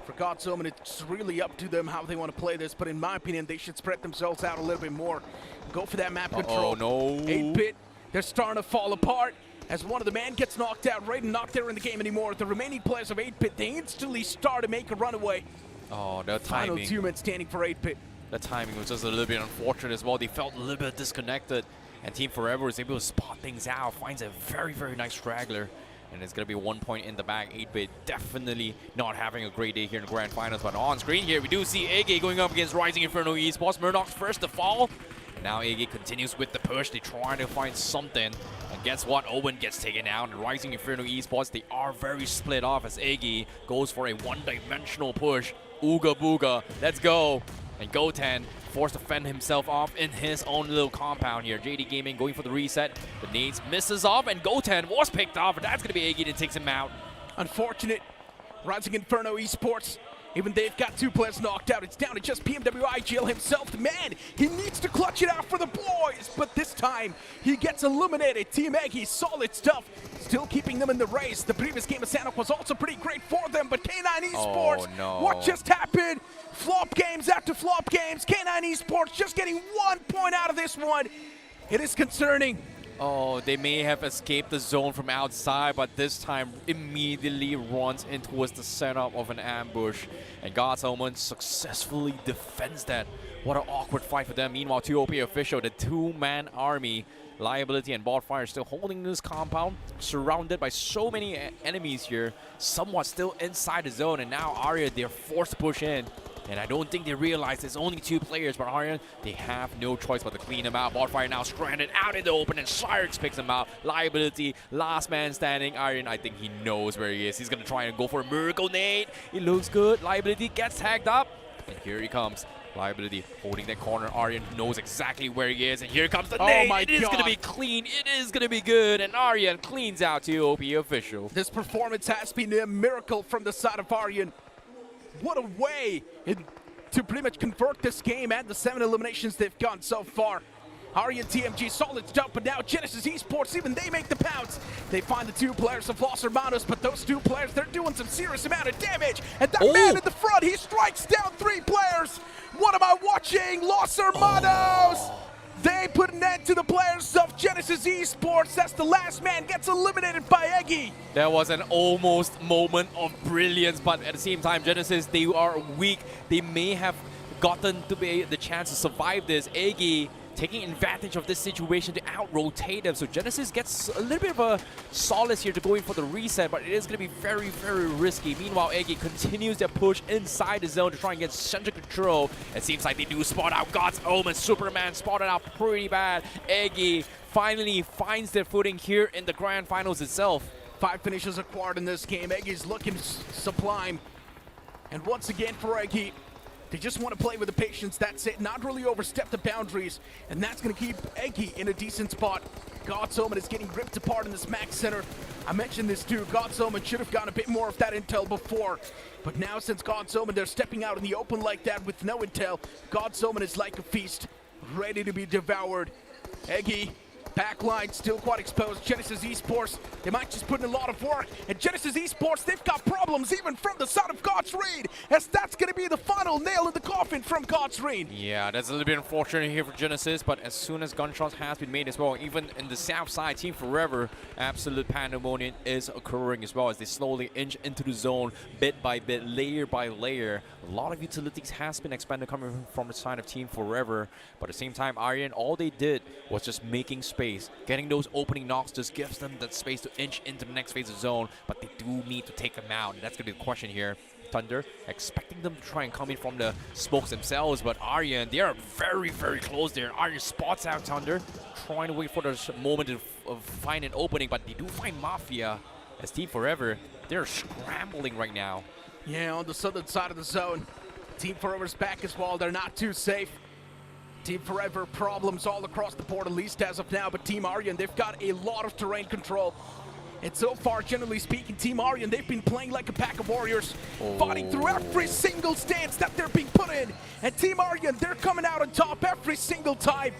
For God's Omen, it's really up to them how they want to play this, but in my opinion, they should spread themselves out a little bit more. Go for that map control. Oh, no. 8-bit, they're starting to fall apart. As one of the men gets knocked out, Raiden not there in the game anymore. The remaining players of 8-bit, they instantly start to make a runaway. Oh, the Final timing. 2 men standing for 8-bit. The timing was just a little bit unfortunate as well. They felt a little bit disconnected. And Team Forever was able to spot things out, finds a very, very nice straggler. And it's going to be 1 point in the bag. 8-bit definitely not having a great day here in the Grand Finals. But on screen here, we do see Eggy going up against Rising Inferno Esports. Murdoch's first to fall. Now Eggy continues with the push. They try to find something. And guess what? Owen gets taken out. And Rising Inferno Esports, they are very split off as Eggy goes for a one-dimensional push. Ooga booga. Let's go. And Goten forced to fend himself off in his own little compound here. JD Gaming going for the reset. The nades misses off, and Goten was picked off. And that's going to be Eggy that takes him out. Unfortunate. Rising Inferno Esports. Even they've got 2 players knocked out. It's down to just PMWI Jill himself. The man, he needs to clutch it out for the boys. But this time, he gets eliminated. Team Eggy, solid stuff. Still keeping them in the race. The previous game of Sanhok was also pretty great for them. But K9 Esports, what just happened? Flop games after flop games. K9 Esports just getting 1 point out of this one. It is concerning. Oh, they may have escaped the zone from outside, but this time immediately runs in towards the setup of an ambush. And God's Omen successfully defends that. What an awkward fight for them. Meanwhile, TWOB official, the 2-man army, Liability and Botfire still holding this compound, surrounded by so many enemies here, somewhat still inside the zone. And now Aryan, they're forced to push in. And I don't think they realize there's only 2 players, but Aryan, they have no choice but to clean him out. Botfire now stranded out in the open, and Cyrix picks him out. Liability, last man standing. Aryan, I think he knows where he is. He's going to try and go for a miracle nade. It looks good. Liability gets tagged up, and here he comes. Liability holding that corner. Aryan knows exactly where he is, and here comes the nade. It is going to be clean. It is going to be good, and Aryan cleans out TWOB official. This performance has been a miracle from the side of Aryan. What a way to pretty much convert this game and the 7 eliminations they've gotten so far. Aryan, TMG, solid stuff, but now Genesis Esports, even they make the pounce. They find the two players of Los Hermanos, but those two players, they're doing some serious amount of damage. And that man in the front, he strikes down 3 players. What am I watching? Los Hermanos! They put an end to the players of Genesis Esports as the last man gets eliminated by Eggy. There was an almost moment of brilliance, but at the same time, Genesis, they are weak. They may have gotten to be the chance to survive this. Eggy taking advantage of this situation to out-rotate them. So Genesis gets a little bit of a solace here to go in for the reset, but it is going to be very, very risky. Meanwhile, Eggy continues their push inside the zone to try and get center control. It seems like they do spot out God's Omen. Superman spotted out pretty bad. Eggy finally finds their footing here in the grand finals itself. 5 finishes acquired in this game. Eggy's looking sublime. And once again for Eggy, they just want to play with the patience, that's it. Not really overstep the boundaries, and that's going to keep Eggy in a decent spot. God's Omen is getting ripped apart in this max center. I mentioned this too, God's Omen should have gotten a bit more of that intel before. But now since God's Omen, they're stepping out in the open like that with no intel. God's Omen is like a feast, ready to be devoured. Eggy, backline still quite exposed. Genesis Esports, they might just put in a lot of work. And Genesis Esports, they've got problems even from the side of God's Reign, as that's going to be the final nail in the coffin from God's Reign. Yeah, that's a little bit unfortunate here for Genesis, but as soon as gunshots has been made as well, even in the south side, Team Forever, absolute pandemonium is occurring as well as they slowly inch into the zone bit by bit, layer by layer. A lot of utilities has been expanded coming from the side of Team Forever, but at the same time, Aryan, all they did was just making space. Getting those opening knocks just gives them that space to inch into the next phase of zone, but they do need to take them out, and that's going to be the question here. Thunder expecting them to try and come in from the smokes themselves, but Aryan, they are very, very close there. Aryan spots out Thunder, trying to wait for the moment of find an opening, but they do find Mafia as Team Forever. They're scrambling right now. Yeah, on the southern side of the zone. Team Forever's back as well. They're not too safe. Team Forever problems all across the board, at least as of now, but Team Aryan, they've got a lot of terrain control. And so far, generally speaking, Team Aryan, they've been playing like a pack of warriors, fighting through every single stance that they're being put in. And Team Aryan, they're coming out on top every single time.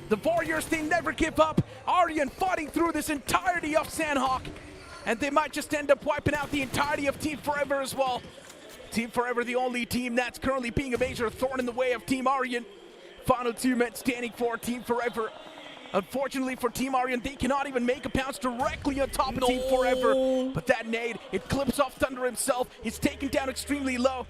The warriors, they never give up. Aryan fighting through this entirety of Sanhok. And they might just end up wiping out the entirety of Team Forever as well. Team Forever, the only team that's currently being a major thorn in the way of Team Aryan. Final 2 men standing for Team Forever. Unfortunately for Team Aryan, they cannot even make a pounce directly on top of Team Forever. But that nade, it clips off Thunder himself. He's taken down extremely low.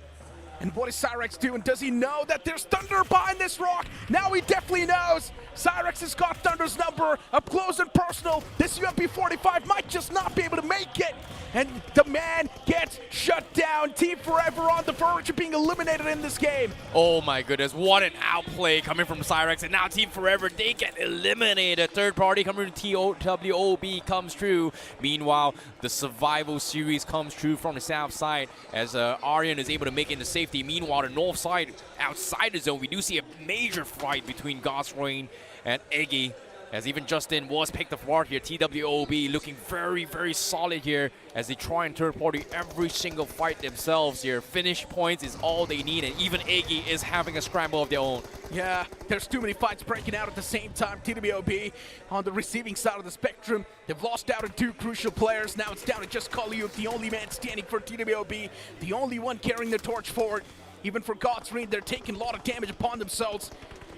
And what is Cyrex doing? Does he know that there's Thunder behind this rock? Now he definitely knows. Cyrex has got Thunder's number up close and personal. This UMP-45 might just not be able to make it. And the man gets shut down. Team Forever on the verge of being eliminated in this game. Oh my goodness, what an outplay coming from Cyrex. And now Team Forever, they get eliminated. Third party coming from TWOB comes through. Meanwhile, the survival series comes through from the south side as Aryan is able to make it into safety. Meanwhile, the north side, outside the zone, we do see a major fight between God's Reign and Eggy, as even Justin was picked apart here. TWOB looking very, very solid here as they try and third party every single fight themselves here. Finish points is all they need, and even Eggy is having a scramble of their own. Yeah, there's too many fights breaking out at the same time. TWOB on the receiving side of the spectrum. They've lost out on 2 crucial players. Now it's down to just Kaliuk, the only man standing for TWOB, the only one carrying the torch forward. Even for God's Reign, they're taking a lot of damage upon themselves.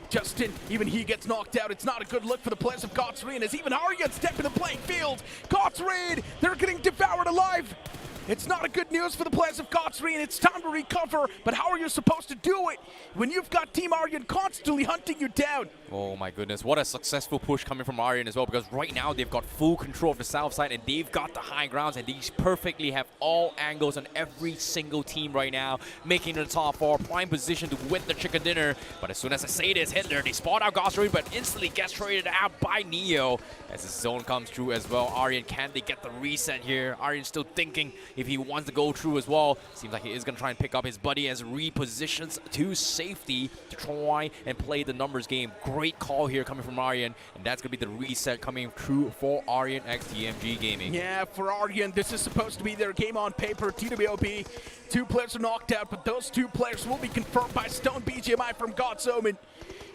Justin, even he gets knocked out. It's not a good look for the players of God's Reign as even Aryan step in the playing field. God's Reign, they're getting devoured alive. It's not a good news for the players of God's Reign. It's time to recover, but how are you supposed to do it when you've got Team Aryan constantly hunting you down? Oh my goodness, what a successful push coming from Aryan as well, because right now they've got full control of the south side and they've got the high grounds, and these perfectly have all angles on every single team right now, making the top 4, prime position to win the chicken dinner. But as soon as I say this, Hitler, they spot out God's Reign, but instantly gets traded out by Neo as the zone comes through as well. Aryan, can they get the reset here? Aryan still thinking if he wants to go through as well. Seems like he is going to try and pick up his buddy as repositions to safety to try and play the numbers game. Great call here coming from Aryan, and that's going to be the reset coming through for Aryan x TMG Gaming. Yeah, for Aryan, this is supposed to be their game on paper. TWOB, 2 players are knocked out, but those 2 players will be confirmed by Stone BGMI from God's Omen.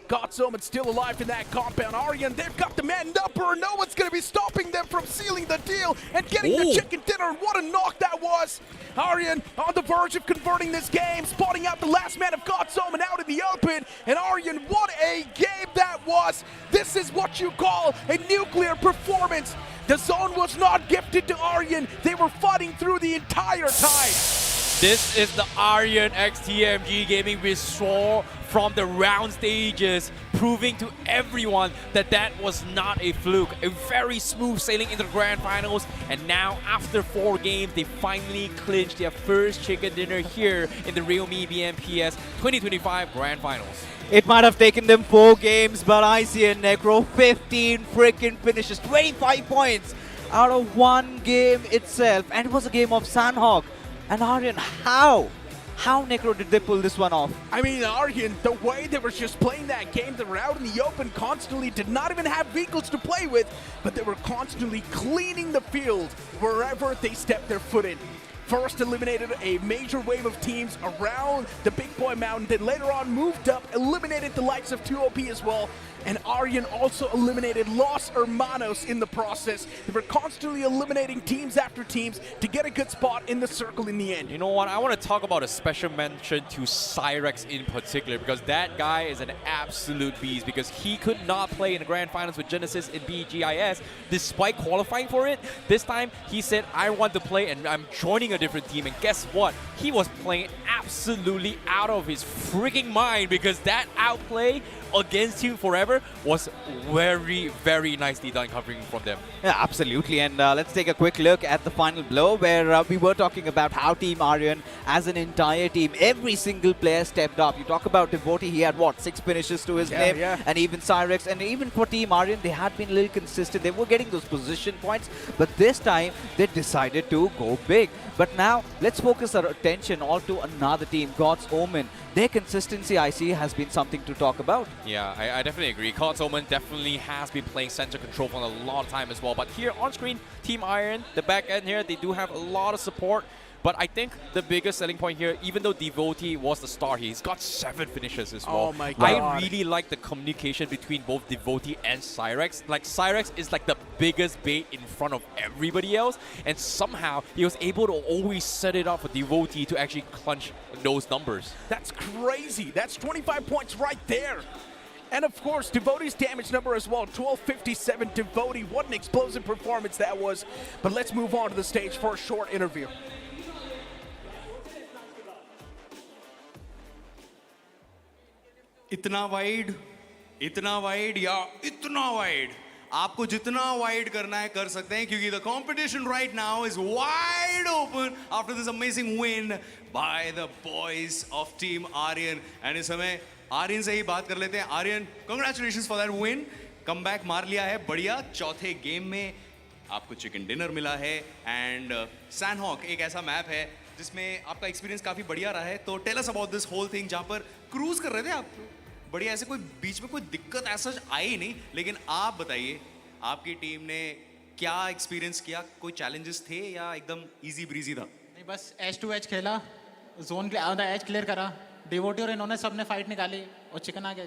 GODSOMEN still alive in that compound. Aryan, they've got the man number. No one's going to be stopping them from sealing the deal and getting the chicken dinner. What a knock that was. Aryan on the verge of converting this game, spotting out the last man of GODSOMEN out in the open. And Aryan, what a game that was. This is what you call a nuclear performance. The zone was not gifted to Aryan. They were fighting through the entire time. This is the Aryan x TMG Gaming we saw from the round stages, proving to everyone that that was not a fluke. A very smooth sailing into the grand finals, and now after 4 games, they finally clinched their first chicken dinner here in the realme BMPS 2025 grand finals. It might have taken them 4 games, but I see a Necro 15 freaking finishes, 25 points out of 1 game itself, and it was a game of Sanhok. And Aryan, how Necro did they pull this one off? I mean, Aryan, the way they were just playing that game, they were out in the open constantly, did not even have vehicles to play with, but they were constantly cleaning the field wherever they stepped their foot in. First eliminated a major wave of teams around the Big Boy Mountain, then later on moved up, eliminated the likes of TWOB as well, and Aryan also eliminated Los Hermanos in the process. They were constantly eliminating teams after teams to get a good spot in the circle in the end. You know what? I want to talk about a special mention to Cyrex in particular, because that guy is an absolute beast, because he could not play in the grand finals with Genesis in BGIS despite qualifying for it. This time he said, I want to play and I'm joining a different team, and guess what? He was playing absolutely out of his freaking mind, because that outplay against Team Forever was very, very nicely done covering from them. Yeah, absolutely. And let's take a quick look at the final blow, where we were talking about how Team Aryan, as an entire team, every single player stepped up. You talk about Devotee, he had what, 6 finishes to his name, and even Cyrex, and even for Team Aryan, they had been a little consistent. They were getting those position points, but this time they decided to go big. But now let's focus our attention all to another team, God's Omen. Their consistency, I see, has been something to talk about. Yeah, I definitely agree. God's Omen definitely has been playing center control for a long time as well. But here on screen, Team Aryan, the back end here, they do have a lot of support. But I think the biggest selling point here, even though Devotee was the star, he's got 7 finishes as well. Oh my God. I really like the communication between both Devotee and Cyrex. Like, Cyrex is like the biggest bait in front of everybody else, and somehow he was able to always set it up for Devotee to actually clutch those numbers. That's crazy. That's 25 points right there. And of course, Devotee's damage number as well, 1257 Devotee. What an explosive performance that was. But let's move on to the stage for a short interview. इतना wide या इतना wide, आपको जितना wide करना है कर सकते हैं, क्योंकि the competition right now is wide open after this amazing win by the boys of team Aryan. And इस समय आर्यन से ही बात कर लेते हैं. Aryan, congratulations for that win. Comeback मार लिया है बढ़िया. चौथे गेम में आपको चिकन डिनर मिला है, एंड सैनहॉक एक ऐसा मैप है जिसमें आपका एक्सपीरियंस काफी बढ़िया रहा है. तो tell us about this whole thing, जहां पर क्रूज कर रहे थे आप बढ़िया, ऐसे कोई बीच में कोई दिक्कत ऐसा आई नहीं, लेकिन आप बताइए आपकी टीम ने क्या एक्सपीरियंस किया, कोई चैलेंजेस थे या एकदम इजी ब्रीजी था? नहीं, बस एज टू एज खेला, जोन एज क्लियर करा, डिवोटी और इन्होंने सबने फाइट निकाली और चिकन आ गया.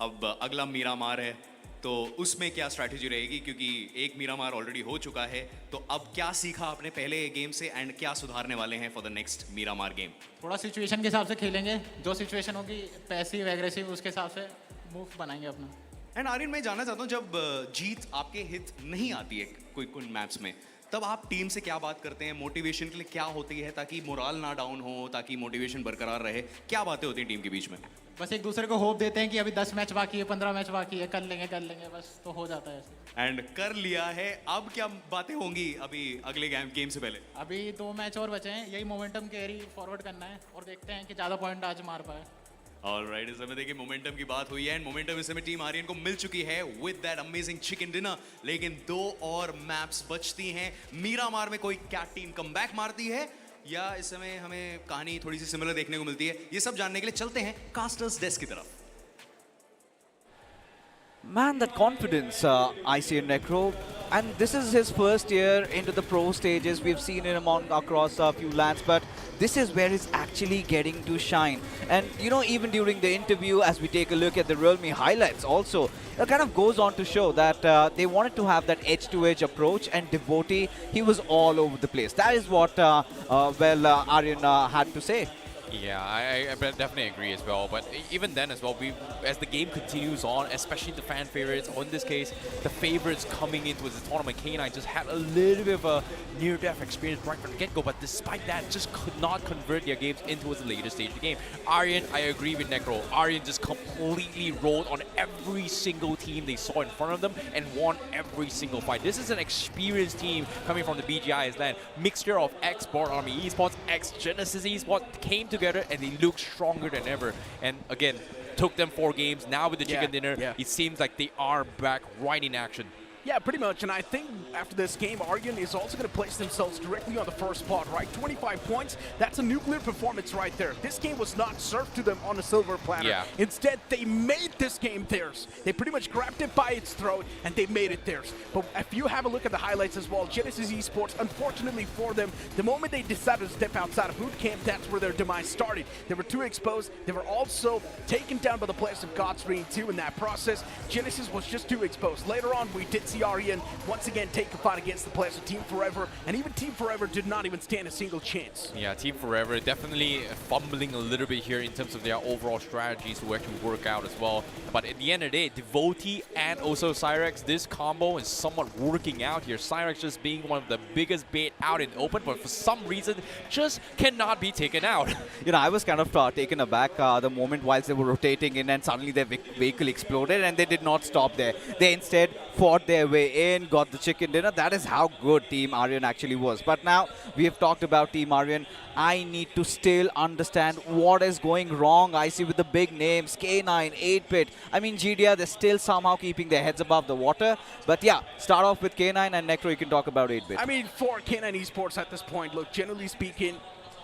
अब अगला मीरामार है, तो उसमें क्या स्ट्रैटेजी रहेगी, क्योंकि एक मीरामार ऑलरेडी हो चुका है, तो अब क्या सीखा आपने पहले गेम से एंड क्या सुधारने वाले हैं for the next Miramar game? थोड़ा सिचुएशन के हिसाब से खेलेंगे, जो सिचुएशन होगी पैसिव एग्रेसिव उसके हिसाब से मूव बनाएंगे अपना. एंड आर्यन, मैं जानना चाहता हूँ, जब जीत आपके हित नहीं आती है कोई मैप्स में, तब आप टीम से क्या बात करते हैं? मोटिवेशन के लिए क्या होती है ताकि मोरल ना डाउन हो, ताकि मोटिवेशन बरकरार रहे? क्या बातें होती हैं टीम के बीच में? बस एक दूसरे को होप देते हैं कि अभी 10 मैच बाकी है, 15 मैच बाकी है, कर लेंगे, बस तो हो जाता है. एंड कर लिया है. अब क्या बातें होंगी अभी अगले गेम से पहले? अभी 2 मैच और बचे हैं, यही मोमेंटम कैरी फॉरवर्ड करना है और देखते हैं कि ज़्यादा पॉइंट आज मार पाए. ऑलराइट, इस समय देखिए मोमेंटम की बात हुई है, एंड मोमेंटम इस समय टीम आर्यन को मिल चुकी है with that amazing chicken dinner. लेकिन 2 और मैप्स बचती हैं. मीरामार में कोई क्या टीम कमबैक मारती है, या इस समय हमें कहानी थोड़ी सी सिमिलर देखने को मिलती है? ये सब जानने के लिए चलते हैं कास्टर्स डेस्क की तरफ. Man, that confidence, I see in Necro. And this is his first year into the pro stages. We've seen him across a few lands, but this is where he's actually getting to shine. And you know, even during the interview, as we take a look at the realme highlights also, it kind of goes on to show that they wanted to have that edge-to-edge approach, and Devotee, he was all over the place. That is what, Aryan had to say. Yeah, I definitely agree as well. But even then as well, as the game continues on, especially the fan favorites, or in this case, the favorites coming into the tournament, K9 just had a little bit of a near-death experience right from the get-go. But despite that, just could not convert their games into the later stage of the game. Aryan, I agree with Necro. Aryan just completely rolled on every single team they saw in front of them and won every single fight. This is an experienced team coming from the BGI's land. Mixture of ex-Board Army Esports, ex-Genesis Esports came together and they look stronger than ever. And again, took them 4 games. Now with the chicken dinner, it seems like they are back right in action. Yeah, pretty much. And I think after this game, Aryan is also going to place themselves directly on the first spot, right? 25 points. That's a nuclear performance right there. This game was not served to them on a silver platter. Yeah. Instead, they made this game theirs. They pretty much grabbed it by its throat, and they made it theirs. But if you have a look at the highlights as well, Genesis Esports, unfortunately for them, the moment they decided to step outside of boot camp, that's where their demise started. They were too exposed. They were also taken down by the players of God's Ring 2 in that process. Genesis was just too exposed. Later on, we did see Aryan once again take a fight against the players of Team Forever, and even Team Forever did not even stand a single chance. Yeah, Team Forever definitely fumbling a little bit here in terms of their overall strategies to actually work out as well. But at the end of the day, Devotee and also Cyrex, this combo is somewhat working out here. Cyrex just being one of the biggest bait out in the open, but for some reason just cannot be taken out. You know, I was kind of taken aback the moment whilst they were rotating in and suddenly their vehicle exploded, and they did not stop there. They instead fought their way in, got the chicken dinner. That is how good Team Aryan actually was. But now we have talked about Team Aryan. I need to still understand what is going wrong. I see with the big names, K9, 8-Bit. I mean, GDR, they're still somehow keeping their heads above the water. But yeah, start off with K9, and Necro, you can talk about 8-Bit. I mean, for K9 Esports at this point, look, generally speaking,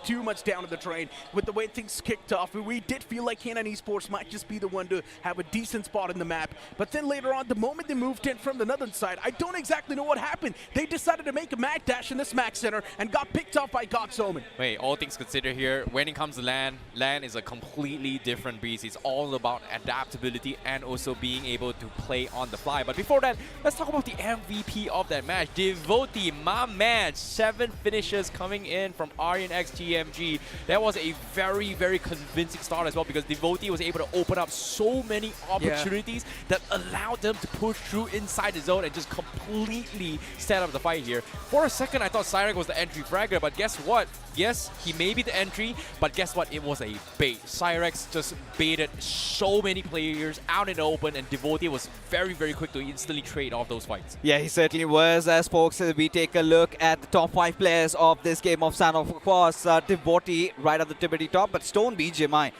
too much down to the drain. With the way things kicked off, we did feel like K9 Esports might just be the one to have a decent spot in the map. But then later on, the moment they moved in from the northern side, I don't exactly know what happened. They decided to make a mad dash in this Max Center and got picked off by God's Omen. Wait, all things considered here, when it comes to LAN is a completely different beast. It's all about adaptability and also being able to play on the fly. But before that, let's talk about the MVP of that match. Devotee, my man, 7 finishes coming in from Aryan x TMG. That was a very, very convincing start as well, because Devotee was able to open up so many opportunities that allowed them to push through inside the zone and just completely set up the fight here. For a second, I thought Cyrex was the entry fragger, but guess what? Yes, he may be the entry, but guess what? It was a bait. Cyrex just baited so many players out in the open, and Devotee was very, very quick to instantly trade off those fights. Yeah, he certainly was. As folks, we take a look at the top 5 players of this game of Sanhok. Of course, Devotee right at the tippity top, but Stone BGMI.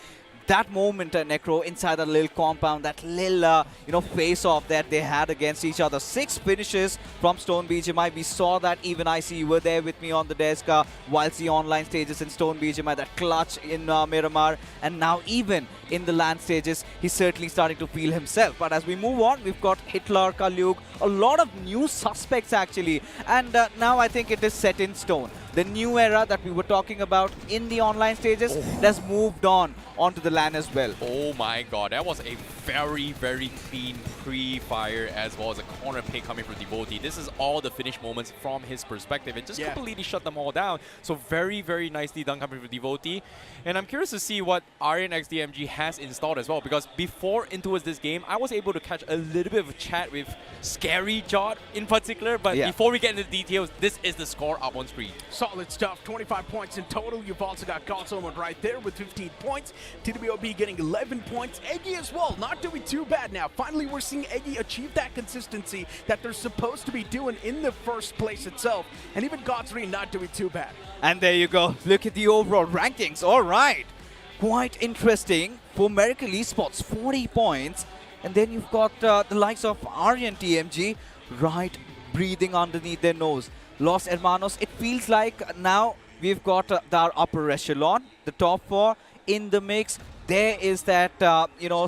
That moment, Necro, inside that little compound, that little, face-off that they had against each other. 6 finishes from Stone BGMI. We saw that. Even I see you were there with me on the desk whilst the online stages in Stone BGMI, that clutch in Miramar, and now even in the land stages, he's certainly starting to feel himself. But as we move on, we've got Hitler, Kalyug, a lot of new suspects actually, and now I think it is set in stone. The new era that we were talking about in the online stages has moved on onto the LAN as well. Oh my god, that was a very, very clean pre-fire as well as a corner pick coming from Devotee. This is all the finish moments from his perspective and just completely shut them all down. So very, very nicely done coming from Devotee. And I'm curious to see what Aryan x TMG has installed as well, because before into this game, I was able to catch a little bit of a chat with Scary Jot in particular, but before we get into the details, this is the score up on screen. Solid stuff, 25 points in total. You've also got God's Omen right there with 15 points. TWOB getting 11 points. Eggy as well, not doing too bad now. Finally, we're seeing Eggy achieve that consistency that they're supposed to be doing in the first place itself. And even God's Ring not doing too bad. And there you go. Look at the overall rankings. All right. Quite interesting. For Miracle Esports, 40 points. And then you've got the likes of Aryan TMG right breathing underneath their nose. Los Hermanos, it feels like now we've got our upper echelon, the top 4 in the mix. There is that,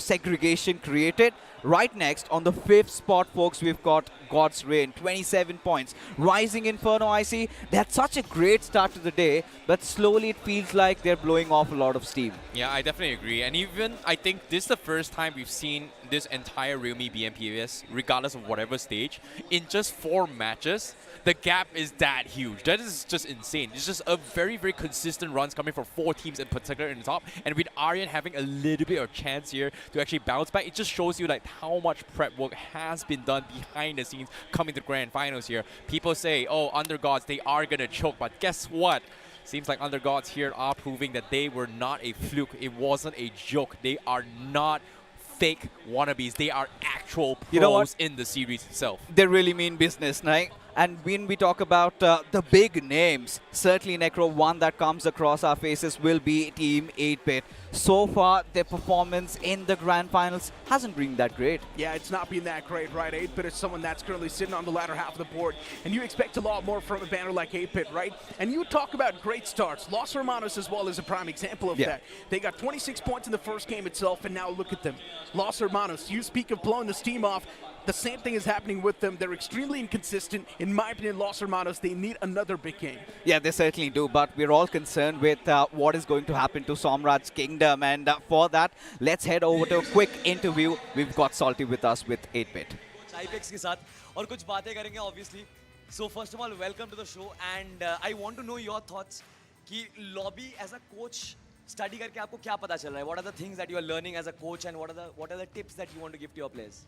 segregation created. Right next, on the 5th spot, folks, we've got God's reign, 27 points. Rising Inferno, I see, they had such a great start to the day, but slowly it feels like they're blowing off a lot of steam. Yeah, I definitely agree. And even I think this is the first time we've seen this entire realme BMPS, regardless of whatever stage, in just 4 matches. The gap is that huge. That is just insane. It's just a very, very consistent runs coming from 4 teams in particular in the top. And with Aryan having a little bit of chance here to actually bounce back, it just shows you like how much prep work has been done behind the scenes coming to the grand finals here. People say, oh, Undergods, they are going to choke. But guess what? Seems like Undergods here are proving that they were not a fluke. It wasn't a joke. They are not fake wannabes. They are actual pros, you know what? In the series itself. They really mean business, right? And when we talk about the big names, certainly Necro, one that comes across our faces will be Team 8-Bit. So far, their performance in the grand finals hasn't been that great. Yeah, it's not been that great, right? 8-Bit is someone that's currently sitting on the latter half of the board, and you expect a lot more from a banner like 8-Bit, right? And you talk about great starts. Los Hermanos as well is a prime example of that. They got 26 points in the first game itself, and now look at them. Los Hermanos, you speak of blowing the steam off. The same thing is happening with them. They're extremely inconsistent. In my opinion, Los Hermanos, they need another big game. Yeah, they certainly do, but we're all concerned with what is going to happen to Somrat's kingdom. And for that, let's head over to a quick interview. We've got Salty with us with 8-Bit. Hypex के साथ और कुछ बातें करेंगे obviously. So first of all, welcome to the show, and I want to know your thoughts कि lobby as a coach study करके आपको क्या पता चल रहा है? What are the things that you are learning as a coach, and what are the tips that you want to give to your players?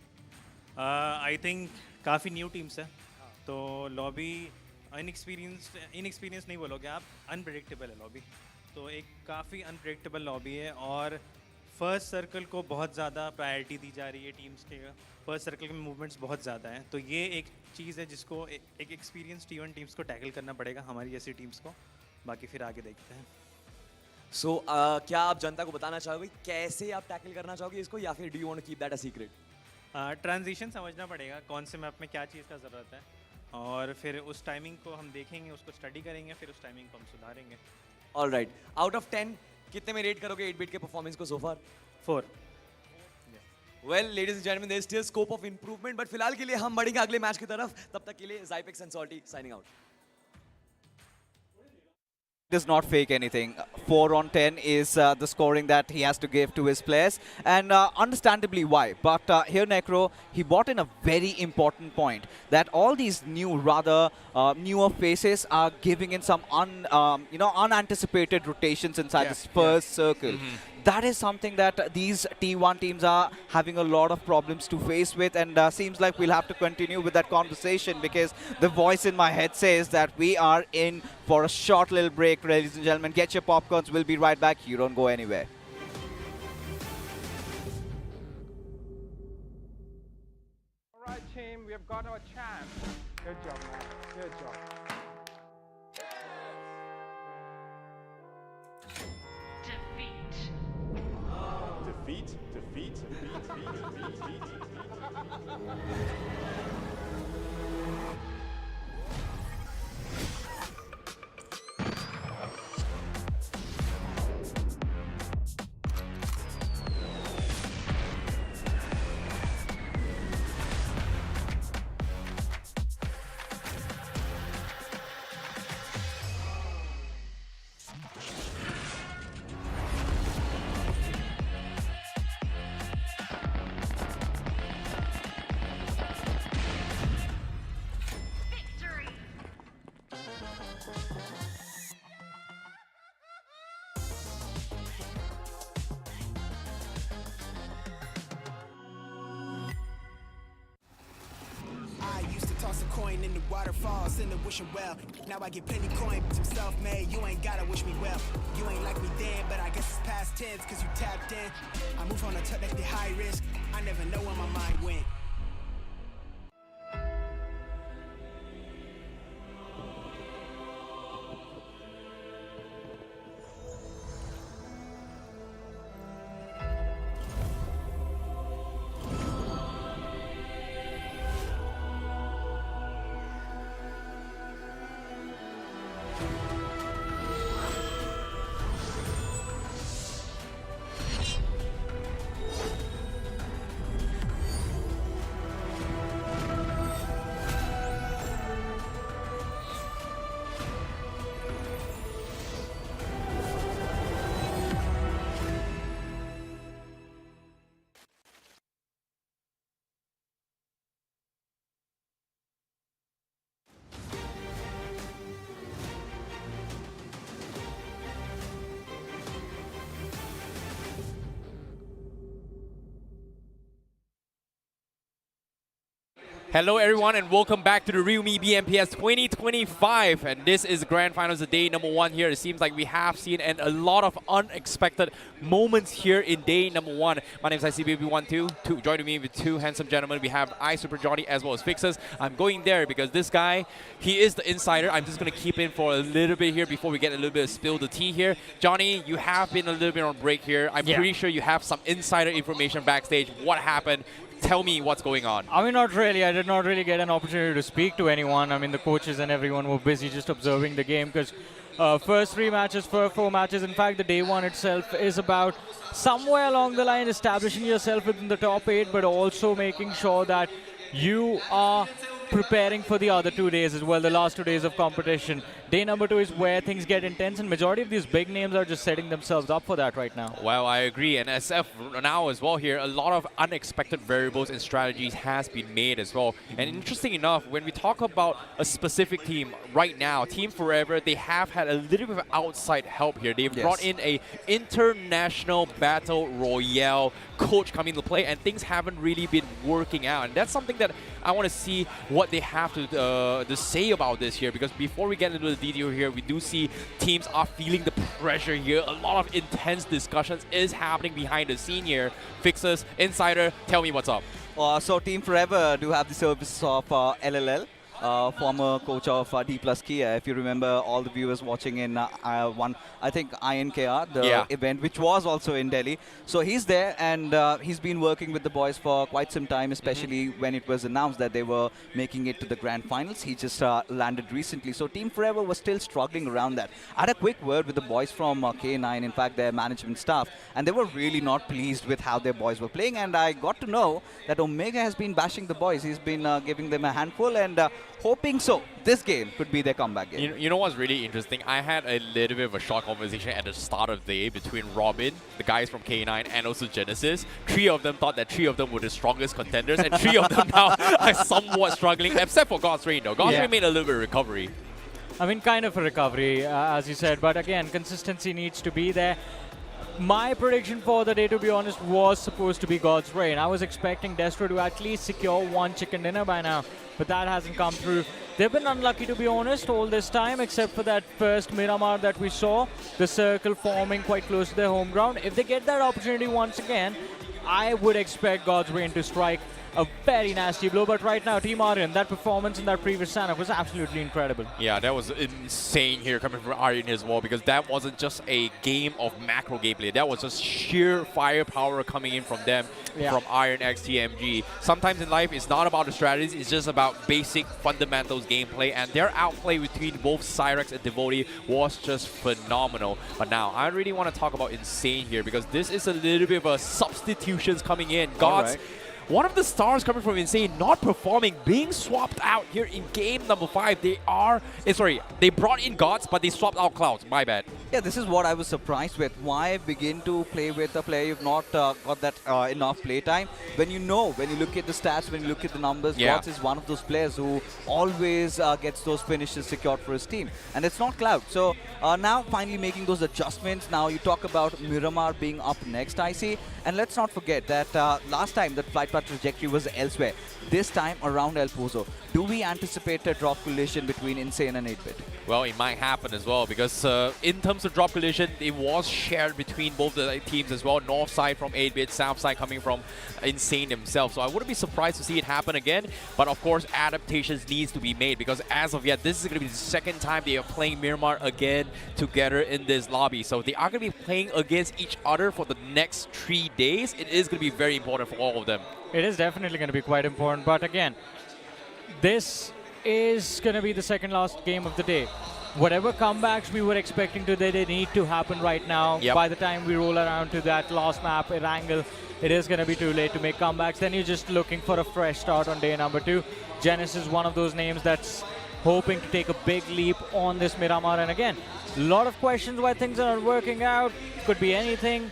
I think काफ़ी new teams है, तो लॉबी इनएक्सपीरियंस नहीं बोलोगे आप, अनप्रेडिक्टेबल है lobby. तो एक काफ़ी अनप्रेडिक्टेबल लॉबी है और फर्स्ट सर्कल को बहुत ज़्यादा प्रायोरिटी दी जा रही है टीम्स के। फर्स्ट सर्कल के मूवमेंट्स बहुत ज़्यादा हैं, तो ये एक चीज़ है जिसको एक एक्सपीरियंस T1 टीम्स को टैकल करना पड़ेगा, हमारी जैसी टीम्स को। बाकी फिर आगे देखते हैं। So क्या आप जनता को बताना चाहोगे कैसे आप टैकल करना चाहोगे इसको, या फिर do you want to keep that a secret? Transition समझना पड़ेगा, कौन से मैप में क्या चीज़ का ज़रूरत है, और फिर उस टाइमिंग को हम देखेंगे, उसको स्टडी करेंगे, फिर उस टाइमिंग को हम सुधारेंगे। All right. Out of 10 कितने में रेट करोगे 8-Bit के परफॉर्मेंस को so far? 4. Well, ladies and gentlemen, there is still scope of improvement, but फिलहाल के लिए हम बढ़ेंगे अगले मैच की तरफ। तब तक के लिए Zypex and Salty signing out. Does not fake anything. 4 on 10 is the scoring that he has to give to his players, and understandably why. But here Necro, he brought in a very important point that all these newer faces are giving in some unanticipated rotations inside this first circle. That is something that these T1 teams are having a lot of problems to face with, and seems like we'll have to continue with that conversation because the voice in my head says that we are in for a short little break. Ladies and gentlemen, get your popcorns. We'll be right back. You don't go anywhere. All right, team, we have got our champ. Good job, man. Good job. Defeat, defeat, defeat. Toss a coin in the waterfalls in the wishing well. Now I get plenty coin, some self-made. You ain't gotta wish me well. You ain't like me then, but I guess it's past tense, cause you tapped in. I move on a touch that's the high risk. I never know where my mind went. Hello everyone and welcome back to the realme BMPS 2025, and this is Grand Finals of day number 1 here. It seems like we have seen a lot of unexpected moments here in day number 1. My name is ICBB12. Joining me with two handsome gentlemen, we have I Super Johnny as well as Fixers. I'm going there because this guy, he is the insider. I'm just going to keep in for a little bit here before we get a little bit of spill the tea here. Johnny, you have been a little bit on break here. I'm pretty sure you have some insider information backstage. What happened? Tell me what's going on. I mean, not really. I did not really get an opportunity to speak to anyone. I mean, the coaches and everyone were busy just observing the game because first 3 matches, first 4 matches. In fact, the day 1 itself is about somewhere along the line establishing yourself within the top 8, but also making sure that you are preparing for the other 2 days as well, the last 2 days of competition. Day number 2 is where things get intense, and majority of these big names are just setting themselves up for that right now. Well, I agree, and SF now as well here, a lot of unexpected variables and strategies has been made as well. And interesting enough, when we talk about a specific team right now, Team Forever, they have had a little bit of outside help here. They've brought in a international battle royale coach coming to play, and things haven't really been working out. And that's something that I want to see what they have to say about this here, because before we get into the detail here, we do see teams are feeling the pressure here. A lot of intense discussions is happening behind the scene here. Fixers, Insider, tell me what's up. So Team Forever do have the service of LLL. Former coach of D Plus Kia. If you remember, all the viewers watching in I think INKR, the event, which was also in Delhi. So he's there, and he's been working with the boys for quite some time, especially when it was announced that they were making it to the grand finals. He just landed recently. So Team Forever was still struggling around that. I had a quick word with the boys from K9, in fact, their management staff, and they were really not pleased with how their boys were playing. And I got to know that Omega has been bashing the boys. He's been giving them a handful, and hoping so this game could be their comeback game. You know what's really interesting? I had a little bit of a short conversation at the start of the day between Robin, the guys from K9, and also Genesis. 3 of them thought that 3 of them were the strongest contenders, and 3 of them now are somewhat struggling, except for God's Reign though. God's Reign made a little bit of recovery. I mean, kind of a recovery, as you said, but again, consistency needs to be there. My prediction for the day, to be honest, was supposed to be God's Reign. I was expecting Destro to at least secure 1 chicken dinner by now, but that hasn't come through. They've been unlucky, to be honest, all this time, except for that first Miramar that we saw, the circle forming quite close to their home ground. If they get that opportunity once again, I would expect God's Reign to strike a very nasty blow. But right now, Team Aryan, that performance in that previous Sanhok was absolutely incredible. Yeah, that was insane here coming from Aryan as well, because that wasn't just a game of macro gameplay. That was just sheer firepower coming in from them, from Aryan x TMG. Sometimes in life, it's not about the strategies, it's just about basic fundamentals gameplay, and their outplay between both Cyrex and Devotee was just phenomenal. But now, I really want to talk about Insane here, because this is a little bit of a substitutions coming in. Gods. One of the stars coming from Insane not performing, being swapped out here in game number 5. They are, they brought in Gods, but they swapped out Clouds. My bad. Yeah, this is what I was surprised with. Why begin to play with a player you've not got that enough play time? When you know, when you look at the stats, when you look at the numbers, Gods is one of those players who always gets those finishes secured for his team. And it's not Cloud. So now finally making those adjustments. Now you talk about Miramar being up next, I see. And let's not forget that last time that flight path trajectory was elsewhere. This time around El Pozo. Do we anticipate a drop collision between Insane and 8-Bit? Well, it might happen as well, because in terms of drop collision, it was shared between both the teams as well. North side from 8-Bit, south side coming from Insane himself. So I wouldn't be surprised to see it happen again. But of course, adaptations needs to be made, because as of yet, this is going to be the second time they are playing Miramar again together in this lobby. So they are going to be playing against each other for the next 3 days. It is going to be very important for all of them. It is definitely going to be quite important. But again, this is going to be the second last game of the day. Whatever comebacks we were expecting today, they need to happen right now. By the time we roll around to that last map, Erangel, it is going to be too late to make comebacks. Then you're just looking for a fresh start on day number 2. Genesis is one of those names that's hoping to take a big leap on this Miramar. And again, a lot of questions why things aren't working out. Could be anything.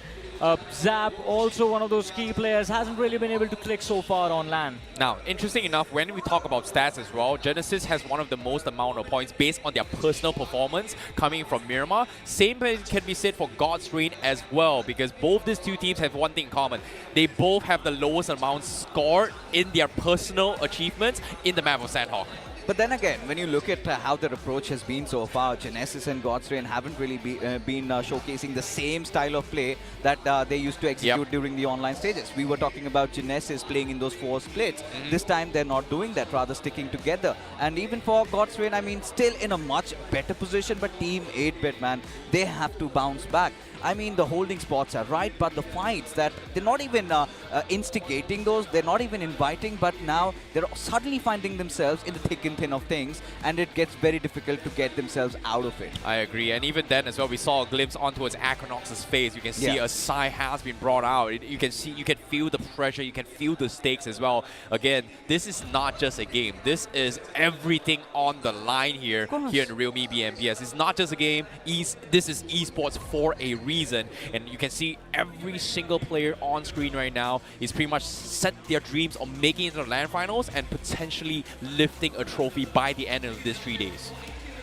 Zap, also one of those key players, hasn't really been able to click so far on LAN. Now, interesting enough, when we talk about stats as well, Genesis has one of the most amount of points based on their personal performance coming from Miramar. Same can be said for God's Reign as well, because both these two teams have one thing in common. They both have the lowest amount scored in their personal achievements in the map of Sanhok. But then again, when you look at how their approach has been so far, Genesis and God's Reign haven't really been showcasing the same style of play that they used to execute during the online stages. We were talking about Genesis playing in those 4 splits. This time they're not doing that, rather sticking together. And even for God's Reign, I mean, still in a much better position, but Team 8-Bit, man, they have to bounce back. I mean, the holding spots are right, but the fights that they're not even instigating those, they're not even inviting, but now they're suddenly finding themselves in the thick and thin of things, and it gets very difficult to get themselves out of it. I agree, and even then as well, we saw a glimpse onto his Equinox's face. You can see a sigh has been brought out. You can feel the pressure, you can feel the stakes as well. Again, this is not just a game. This is everything on the line here in realme BMPS. It's not just a game. This is esports for a reason, and you can see every single player on screen right now is pretty much set their dreams on making it to the LAN finals and potentially lifting a trophy by the end of these 3 days.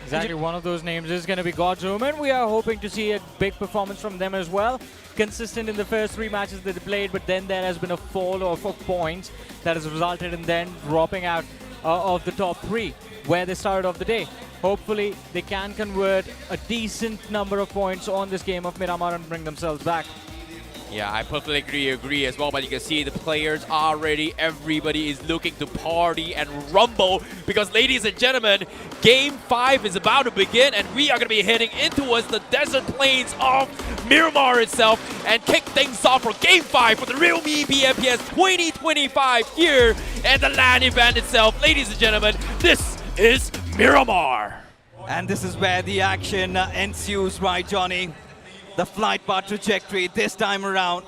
Exactly, one of those names is going to be God's OMEN. We are hoping to see a big performance from them as well. Consistent in the first 3 matches that they played, but then there has been a fall off of points that has resulted in them dropping out of the top 3 where they started off the day. Hopefully, they can convert a decent number of points on this game of Miramar and bring themselves back. Yeah, I perfectly agree as well, but you can see the players are ready. Everybody is looking to party and rumble because, ladies and gentlemen, Game 5 is about to begin, and we are going to be heading in towards the desert plains of Miramar itself and kick things off for Game 5 for the realme BMPS 2025 here at the LAN event itself. Ladies and gentlemen, this is Miramar. And this is where the action ensues, right, Johnny? The flight path trajectory this time around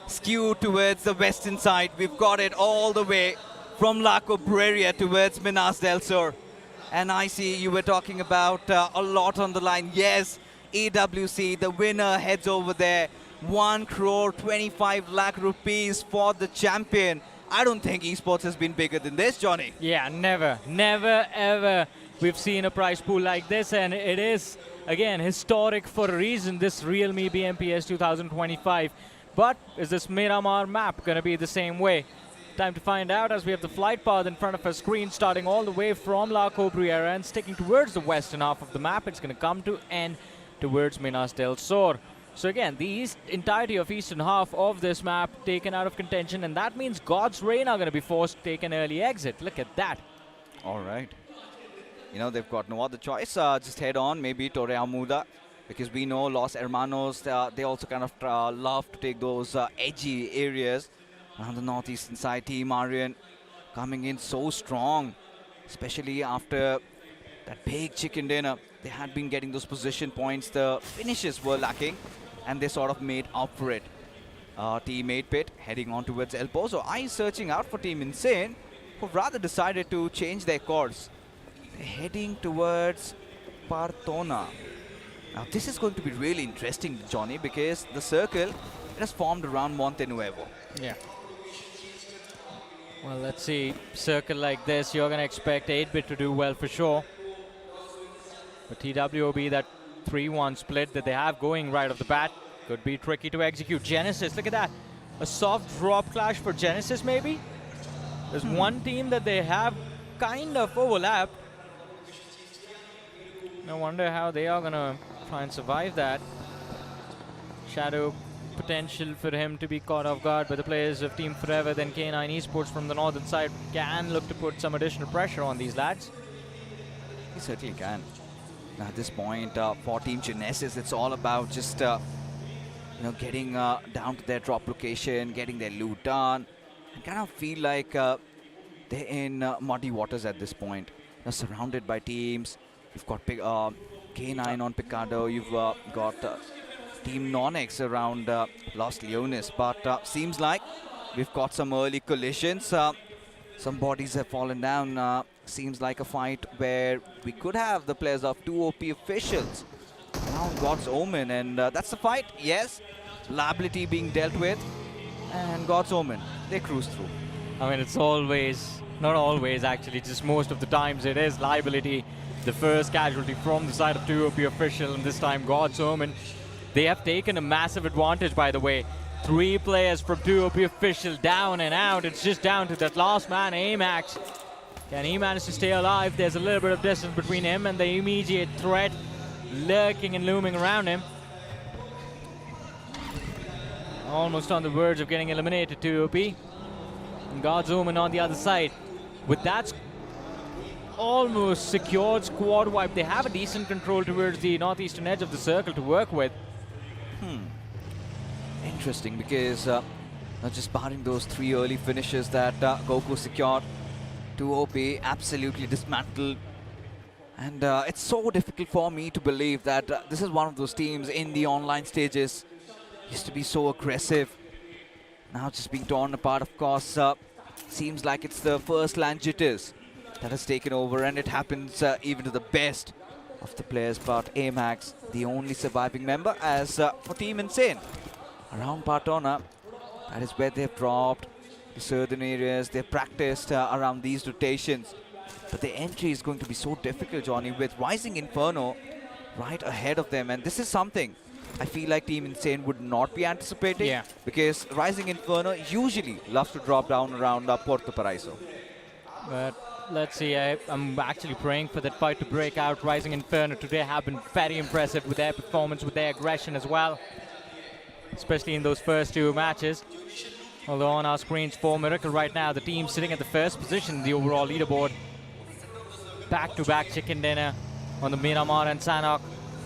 skewed towards the western side. We've got it all the way from La Cabrera towards Minas del Sur. And I see you were talking about a lot on the line. Yes, EWC, the winner heads over there. 1 crore 25 lakh rupees for the champion. I don't think esports has been bigger than this, Johnny. Yeah, never, ever we've seen a prize pool like this, and it is, again, historic for a reason, this realme BMPS 2025. But is this Miramar map going to be the same way? Time to find out as we have the flight path in front of our screen, starting all the way from La Cabrera and sticking towards the western half of the map. It's going to come to end towards Minas del Sur. So again, the entirety of eastern half of this map taken out of contention, and that means God's Reign are going to be forced to take an early exit. Look at that. All right. You know, they've got no other choice. Just head on, maybe Torre Amuda, because we know Los Hermanos, they also kind of love to take those edgy areas. On the northeastern side, Team Aryan coming in so strong, especially after that big chicken dinner. They had been getting those position points. The finishes were lacking, and they sort of made up for it. Team 8-Bit heading on towards El Pozo. Eyes searching out for Team Insane, who've rather decided to change their course. They're heading towards Partona. Now, this is going to be really interesting, Johnny, because the circle it has formed around Monte Nuevo. Yeah. Well, let's see. Circle like this, you're going to expect 8-Bit to do well for sure. But TWOB, that 3-1 split that they have going right off the bat, could be tricky to execute. Genesis, look at that. A soft drop clash for Genesis, maybe? There's one team that they have kind of overlapped. No wonder how they are going to try and survive that. Shadow potential for him to be caught off guard by the players of Team Forever, then K9 Esports from the northern side can look to put some additional pressure on these lads. He certainly can. Now, at this point, for Team Genesis, it's all about just getting down to their drop location, getting their loot done, and kind of feel like they're in muddy waters at this point. They're surrounded by teams. You've got K9 on Picado. You've got Team NoNx around Los Leones. But seems like we've got some early collisions. Some bodies have fallen down. Seems like a fight where we could have the players of TWOB officials around God's Omen. And that's the fight, yes. liability being dealt with, and God's Omen, they cruise through. I mean, it's always, not always actually, just most of the times it is liability. The first casualty from the side of TWOB official, and this time God's Omen. They have taken a massive advantage, by the way. 3 players from TWOB official down and out. It's just down to that last man, Amax. Can he manage to stay alive? There's a little bit of distance between him and the immediate threat lurking and looming around him. Almost on the verge of getting eliminated, TWOB. And God's Omen on the other side. With that almost secured squad wipe, they have a decent control towards the northeastern edge of the circle to work with. Interesting, because not just barring those 3 early finishes that Goku secured, TWOB absolutely dismantled. And it's so difficult for me to believe that this is one of those teams in the online stages used to be so aggressive. Now just being torn apart, of course. Seems like it's the first land jitters that has taken over, and it happens even to the best of the players. But Amax, the only surviving member, as for Team Insane, around Partona, that is where they've dropped the southern areas. They've practiced around these rotations. But the entry is going to be so difficult, Johnny, with Rising Inferno right ahead of them. And this is something I feel like Team Insane would not be anticipating. Yeah. Because Rising Inferno usually loves to drop down around Puerto Paraiso. But let's see, I'm actually praying for that fight to break out. Rising Inferno today have been very impressive with their performance, with their aggression as well. Especially in those first 2 matches. Although on our screens for Miracle right now, the team sitting at the first position in the overall leaderboard. Back-to-back chicken dinner on the Miramar and Sanhok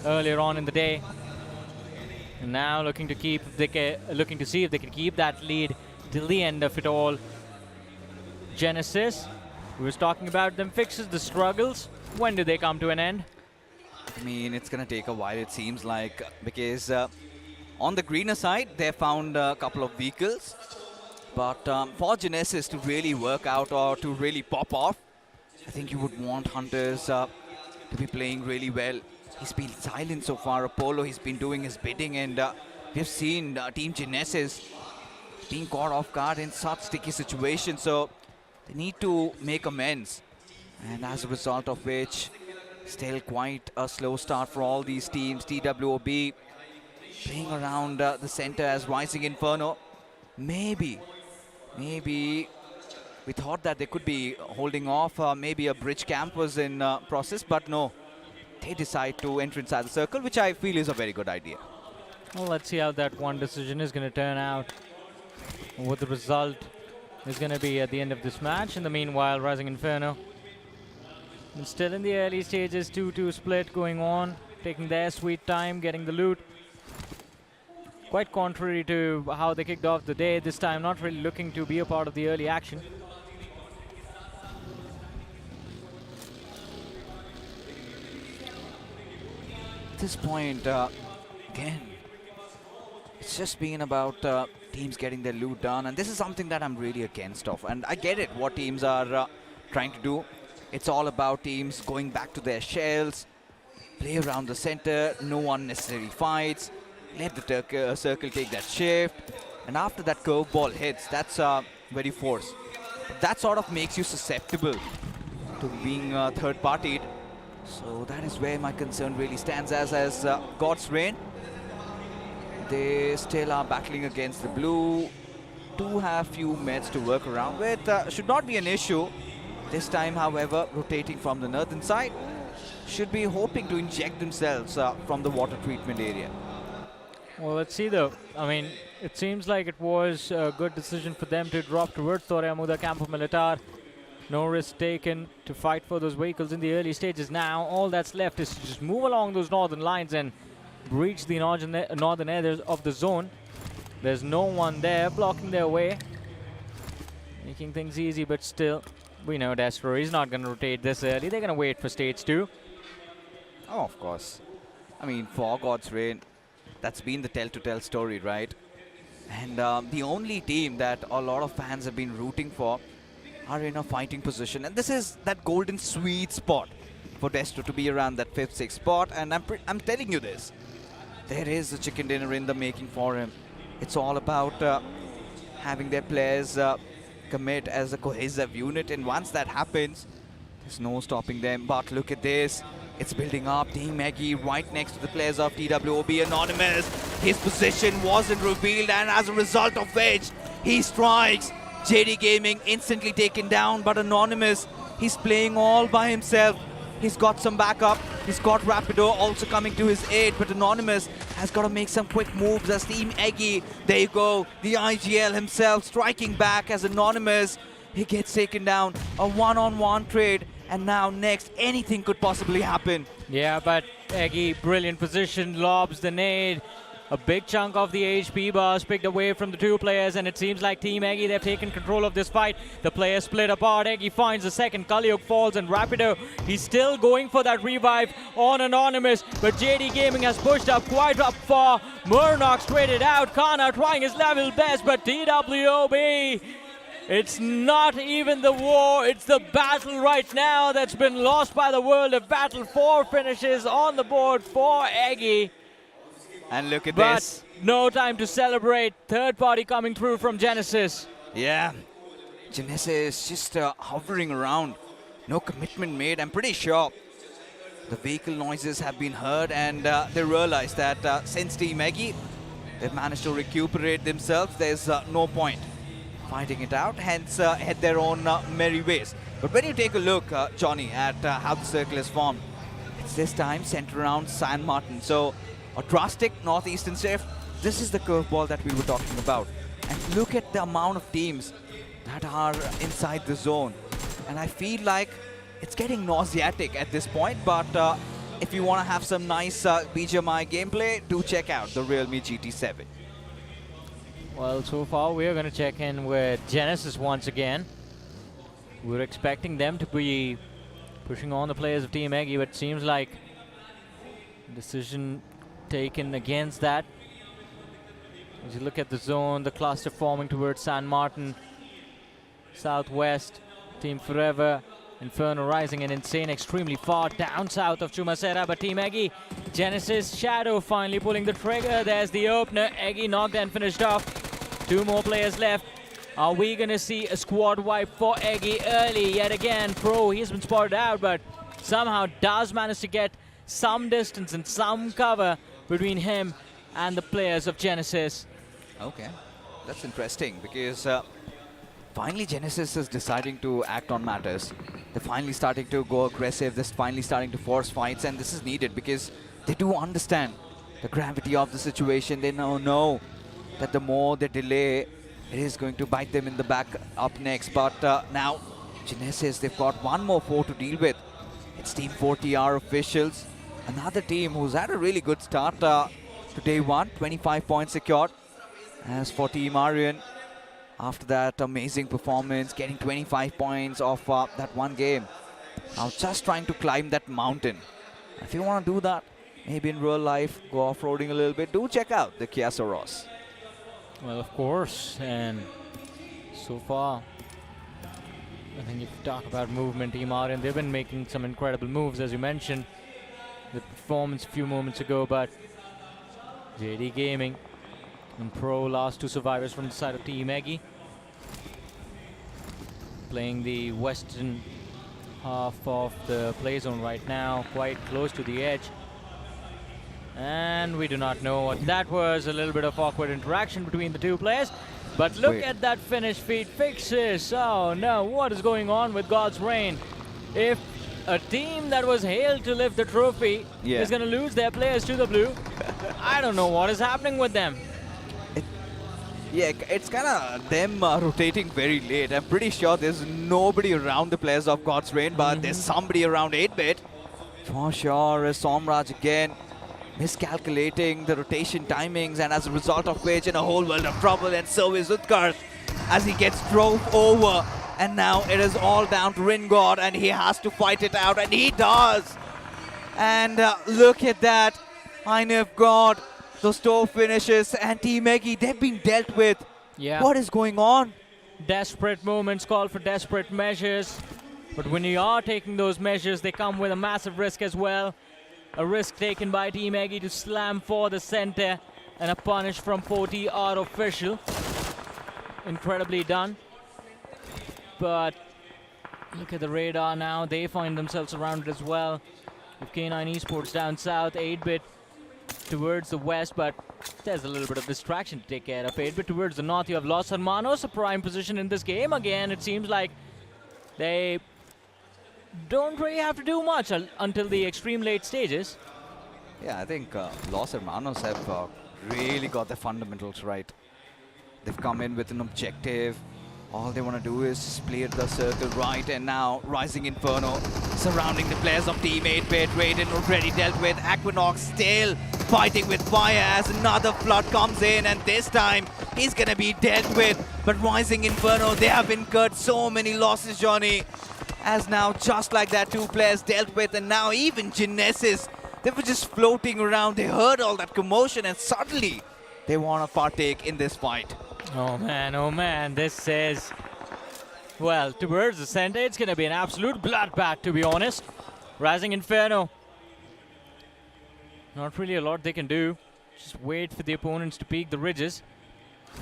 earlier on in the day. And now looking to see if they can keep that lead till the end of it all. Genesis, we was talking about them fixes, the struggles. When do they come to an end? I mean, it's going to take a while, it seems like, because on the greener side, they found a couple of vehicles. But for Genesis to really work out or to really pop off, I think you would want Hunters to be playing really well. He's been silent so far. Apollo, he's been doing his bidding, and we've seen Team Genesis being caught off guard in such sticky situations. So they need to make amends. And as a result of which, still quite a slow start for all these teams. TWOB playing around the center as Rising Inferno. Maybe we thought that they could be holding off. Maybe a bridge camp was in process, but no. They decide to enter inside the circle, which I feel is a very good idea. Well, let's see how that one decision is going to turn out. What the result is going to be at the end of this match. In the meanwhile, Rising Inferno and still in the early stages, 2-2 split going on, taking their sweet time, getting the loot. Quite contrary to how they kicked off the day, this time not really looking to be a part of the early action. At this point, again, it's just been about teams getting their loot done, and this is something that I'm really against of. And I get it, what teams are trying to do. It's all about teams going back to their shells, play around the center, no unnecessary fights, let the circle take that shift, and after that curveball hits, that's very forced. That sort of makes you susceptible to being third-partied. So that is where my concern really stands as God's Reign. They still are battling against the blue. Do have few meds to work around with. Should not be an issue. This time, however, rotating from the northern side, should be hoping to inject themselves from the water treatment area. Well, let's see though. I mean, it seems like it was a good decision for them to drop towards Torre Amuda Campo Militar. No risk taken to fight for those vehicles in the early stages. Now, all that's left is to just move along those northern lines and breach the northern edges of the zone. There's no one there blocking their way, making things easy, but still, we know Destro is not going to rotate this early. They're going to wait for stage 2. Oh, of course. I mean, for God's Reign, that's been the tell-to-tell story, right? And the only team that a lot of fans have been rooting for are in a fighting position. And this is that golden sweet spot for Destro to be around that 5th, 6th spot. And I'm telling you this, there is a chicken dinner in the making for him. It's all about having their players commit as a cohesive unit, and once that happens, there's no stopping them. But look at this. It's building up. Team Eggy right next to the players of TWOB. Anonymous, his position wasn't revealed, and as a result of which, he strikes. JD Gaming instantly taken down, but Anonymous, he's playing all by himself. He's got some backup. He's got Rapido also coming to his aid, but Anonymous has got to make some quick moves as Team Eggy. There you go. The IGL himself striking back as Anonymous. He gets taken down. A one-on-one trade. And now next, anything could possibly happen. Yeah, but Eggy, brilliant position, lobs the nade. A big chunk of the HP bars picked away from the two players, and it seems like Team Eggy, they've taken control of this fight. The players split apart. Eggy finds the second. Kaliuk falls, and Rapido, he's still going for that revive on Anonymous, but JD Gaming has pushed up quite up far. Murnox traded out. Kana trying his level best, but TWOB, it's not even the war, it's the battle right now that's been lost by the world of battle. 4 finishes on the board for Eggy. And look at but this. No time to celebrate. Third party coming through from Genesis. Yeah, Genesis just hovering around. No commitment made. I'm pretty sure the vehicle noises have been heard, and they realize that since Team Eggy, they've managed to recuperate themselves, there's no point fighting it out, hence head their own merry ways. But when you take a look, Johnny, at how the circle is formed, it's this time centered around San Martin. So a drastic northeastern shift. This is the curveball that we were talking about. And look at the amount of teams that are inside the zone. And I feel like it's getting nauseatic at this point, but if you want to have some nice BGMI gameplay, do check out the realme GT7. Well, so far we are going to check in with Genesis once again. We're expecting them to be pushing on the players of Team Eggy, but it seems like decision taken against that. As you look at the zone, the cluster forming towards San Martin, southwest, Team Forever, Inferno rising and Insane extremely far down south of Chumacera, but Team Eggy, Genesis, Shadow finally pulling the trigger. There's the opener. Eggy knocked and finished off. 2 more players left. Are we going to see a squad wipe for Eggy early yet again? Pro, he's been spotted out, but somehow does manage to get some distance and some cover between him and the players of Genesis. Okay, that's interesting because finally Genesis is deciding to act on matters. They're finally starting to go aggressive. They're finally starting to force fights, and this is needed because they do understand the gravity of the situation. They now know that the more they delay, it is going to bite them in the back up next. But now Genesis, they've got one more foe to deal with. It's Team 40R officials, another team who's had a really good start to day 1, 25 points secured. As for Team Aryan, after that amazing performance, getting 25 points off that one game, now just trying to climb that mountain. If you want to do that, maybe in real life, go off-roading a little bit, do check out the Kia Soros. Well, of course, and so far, I think if you talk about movement, Team Aryan, they've been making some incredible moves, as you mentioned, the performance a few moments ago, but JD Gaming and Pro, last 2 survivors from the side of Team Eggy, playing the western half of the play zone right now, quite close to the edge. And we do not know what that was. A little bit of awkward interaction between the 2 players. But look at that finish feed fixes. Oh no, what is going on with God's Reign? If a team that was hailed to lift the trophy is going to lose their players to the blue, I don't know what is happening with them. Yeah, it's kind of them rotating very late. I'm pretty sure there's nobody around the players of God's Reign, but there's somebody around 8-bit. For sure, Somraj again miscalculating the rotation timings, and as a result of which in a whole world of trouble, and so is Utkarsh as he gets drove over. And now it is all down to Ringod, and he has to fight it out, and he does. And look at that. Einef God, those toe finishes, and Team Eggy, they've been dealt with. Yeah. What is going on? Desperate moments call for desperate measures. But when you are taking those measures, they come with a massive risk as well. A risk taken by Team Eggy to slam for the center. And a punish from 40R official. Incredibly done. But look at the radar now. They find themselves surrounded as well. With K9 Esports down south, 8-bit towards the west, but there's a little bit of distraction to take care of. 8-bit towards the north, you have Los Hermanos, a prime position in this game. Again, it seems like they don't really have to do much until the extreme late stages. Yeah, I think Los Hermanos have really got the fundamentals right. They've come in with an objective. All they want to do is split the circle right, and now Rising Inferno surrounding the players of Team 8-bit. Raiden already dealt with. Aquinox still fighting with fire as another flood comes in, and this time he's going to be dealt with. But Rising Inferno, they have incurred so many losses, Johnny. As now, just like that, two players dealt with, and now even Genesis, they were just floating around. They heard all that commotion, and suddenly they want to partake in this fight. Oh man, this is, well, towards the center, it's going to be an absolute bloodbath, to be honest. Rising Inferno, not really a lot they can do. Just wait for the opponents to peak the ridges.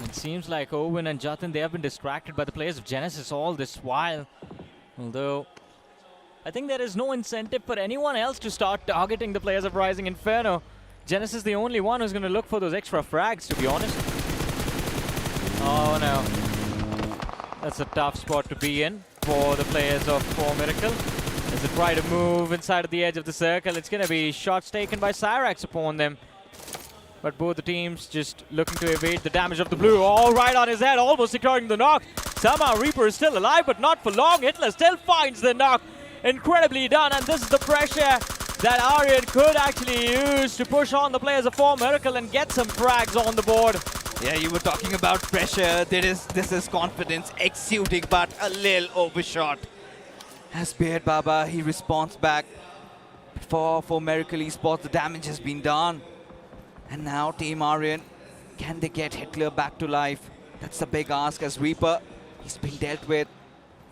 It seems like Owen and Jatin, they have been distracted by the players of Genesis all this while. Although, I think there is no incentive for anyone else to start targeting the players of Rising Inferno. Genesis is the only one who's going to look for those extra frags, to be honest. Oh no. That's a tough spot to be in for the players of 4 Miracle. As they try to move inside of the edge of the circle, it's going to be shots taken by Cyrax upon them. But both the teams just looking to evade the damage of the blue. All right on his head, almost securing the knock. Somehow Reaper is still alive, but not for long. Hitler still finds the knock. Incredibly done, and this is the pressure that Aryan could actually use to push on the players of 4 Miracle and get some frags on the board. Yeah, you were talking about pressure. This is confidence exuding, but a little overshot. As Beard Baba, he responds back. For Miracle Esports, the damage has been done. And now Team Aryan, can they get Hitler back to life? That's the big ask as Reaper, he's been dealt with.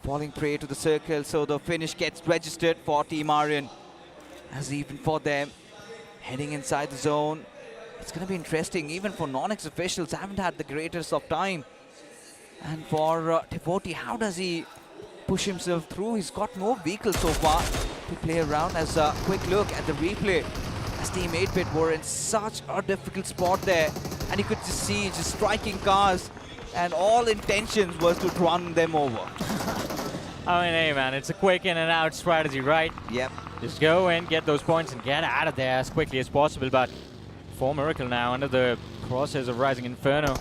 Falling prey to the circle, so the finish gets registered for Team Aryan. As even for them, heading inside the zone, it's going to be interesting. Even for NoNx officials, haven't had the greatest of time. And for Devotee, how does he push himself through? He's got no vehicles so far to play around. As a quick look at the replay, as Team 8-bit were in such a difficult spot there, and you could just see just striking cars, and all intentions was to run them over. I mean, hey man, it's a quick in and out strategy, right? Yep. Just go in, get those points, and get out of there as quickly as possible. But 4 Miracle now under the crosshairs of Rising Inferno.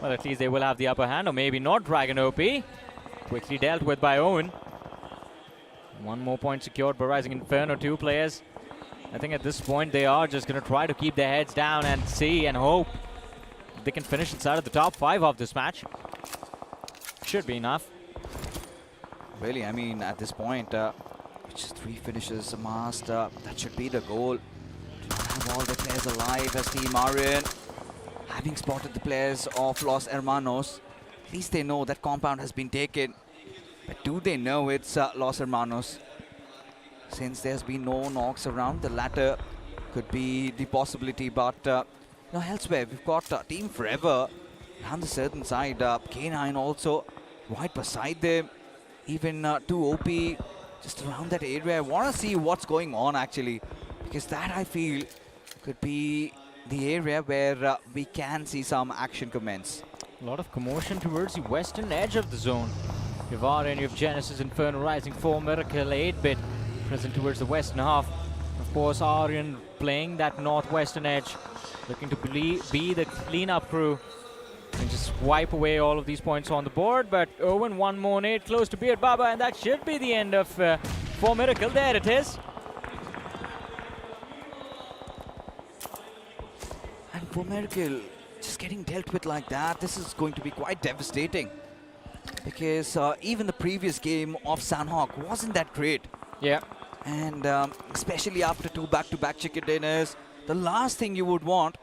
Well, at least they will have the upper hand, or maybe not. Dragon OP. Quickly dealt with by Owen. One more point secured by Rising Inferno. 2 players. I think at this point they are just going to try to keep their heads down and see and hope they can finish inside of the top 5 of this match. Should be enough. Really, I mean, at this point, just 3 finishes amassed. That should be the goal. To not have all the players alive as Team Aryan. Having spotted the players of Los Hermanos, at least they know that compound has been taken. But do they know it's Los Hermanos? Since there's been no knocks around, the latter could be the possibility. But elsewhere, we've got Team Forever on the certain side. K9 also right beside them. Even 2OP just around that area. I want to see what's going on actually, because that I feel could be the area where we can see some action commence. A lot of commotion towards the western edge of the zone. You have Aryan, you have Genesis, Inferno, Rising, 4 Miracle, 8-bit present towards the western half. Of course, Aryan playing that northwestern edge, looking to be the cleanup crew and just wipe away all of these points on the board. But Owen, one more nade close to Beard Baba, and that should be the end of 4 Miracle. There it is. And 4 Miracle just getting dealt with like that, this is going to be quite devastating. Because even the previous game of Sanhok wasn't that great. Yeah. And especially after 2 back-to-back chicken dinners, the last thing you would want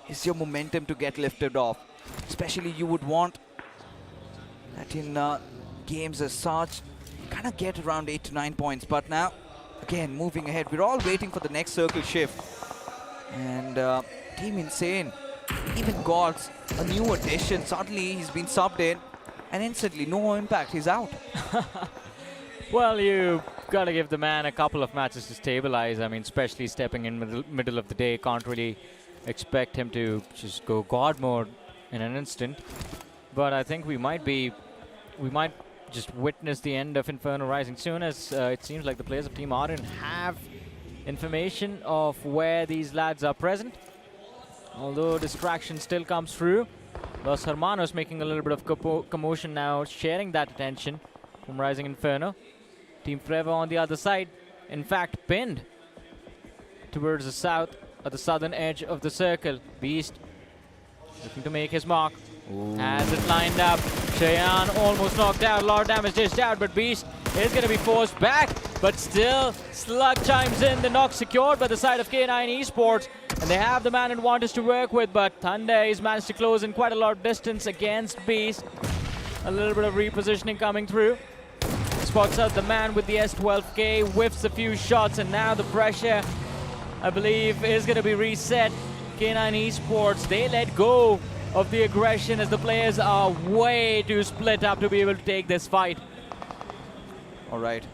is your momentum to get lifted off. Especially you would want that in games as such, kind of get around 8 to 9 points. But now, again, moving ahead, we're all waiting for the next circle shift. And Team Insane, even Gods, a new addition, suddenly he's been subbed in and instantly no impact, he's out. Well, you gotta give the man a couple of matches to stabilize. I mean, especially stepping in middle of the day, can't really expect him to just go God mode in an instant. But I think we might just witness the end of Inferno Rising soon, as it seems like the players of Team Aryan have information of where these lads are present. Although distraction still comes through. Los Hermanos making a little bit of commotion now, sharing that attention from Rising Inferno. Team Forever on the other side, in fact pinned towards the south, at the southern edge of the circle. Beast looking to make his mark. Has it lined up. Cheyenne almost knocked out. A lot of damage dished out, but Beast is going to be forced back. But still, Slug chimes in. The knock secured by the side of K9 Esports. And they have the man advantage to work with, but Thunder has managed to close in quite a lot of distance against Beast. A little bit of repositioning coming through. Spots out the man with the S12K, whiffs a few shots, and now the pressure, I believe, is going to be reset. K9 Esports, they let go of the aggression as the players are way too split up to be able to take this fight. All right.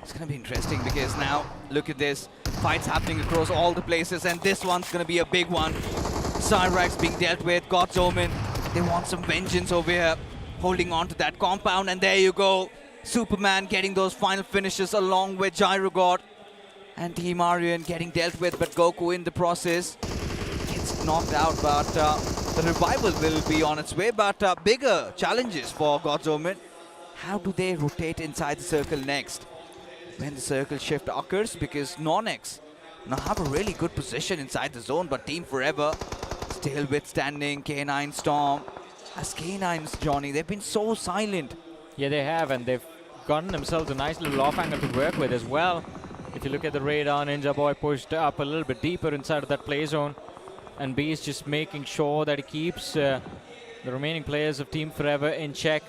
It's going to be interesting because now, look at this. Fights happening across all the places, and this one's going to be a big one. Cyrax being dealt with, God's Omen. They want some vengeance over here, holding on to that compound, and there you go. Superman getting those final finishes along with Gyrogod. And Team Aryan getting dealt with, but Goku in the process gets knocked out, but the revival will be on its way. But bigger challenges for God's Omen. How do they rotate inside the circle next when the circle shift occurs? Because NoNx now have a really good position inside the zone, but Team Forever still withstanding K9 Storm. As K9's Johnny, they've been so silent. Yeah, they have, and they've gotten themselves a nice little off angle to work with as well. If you look at the radar, Ninja Boy pushed up a little bit deeper inside of that play zone, and Beast just making sure that he keeps the remaining players of Team Forever in check.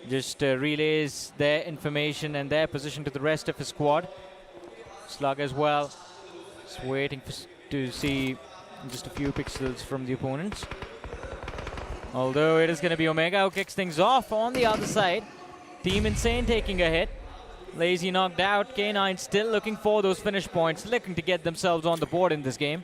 Just relays their information and their position to the rest of his squad. Slug as well, just waiting to see just a few pixels from the opponents. Although it is going to be Omega who kicks things off on the other side. Team Insane taking a hit. Lazy knocked out. K9 still looking for those finish points, looking to get themselves on the board in this game.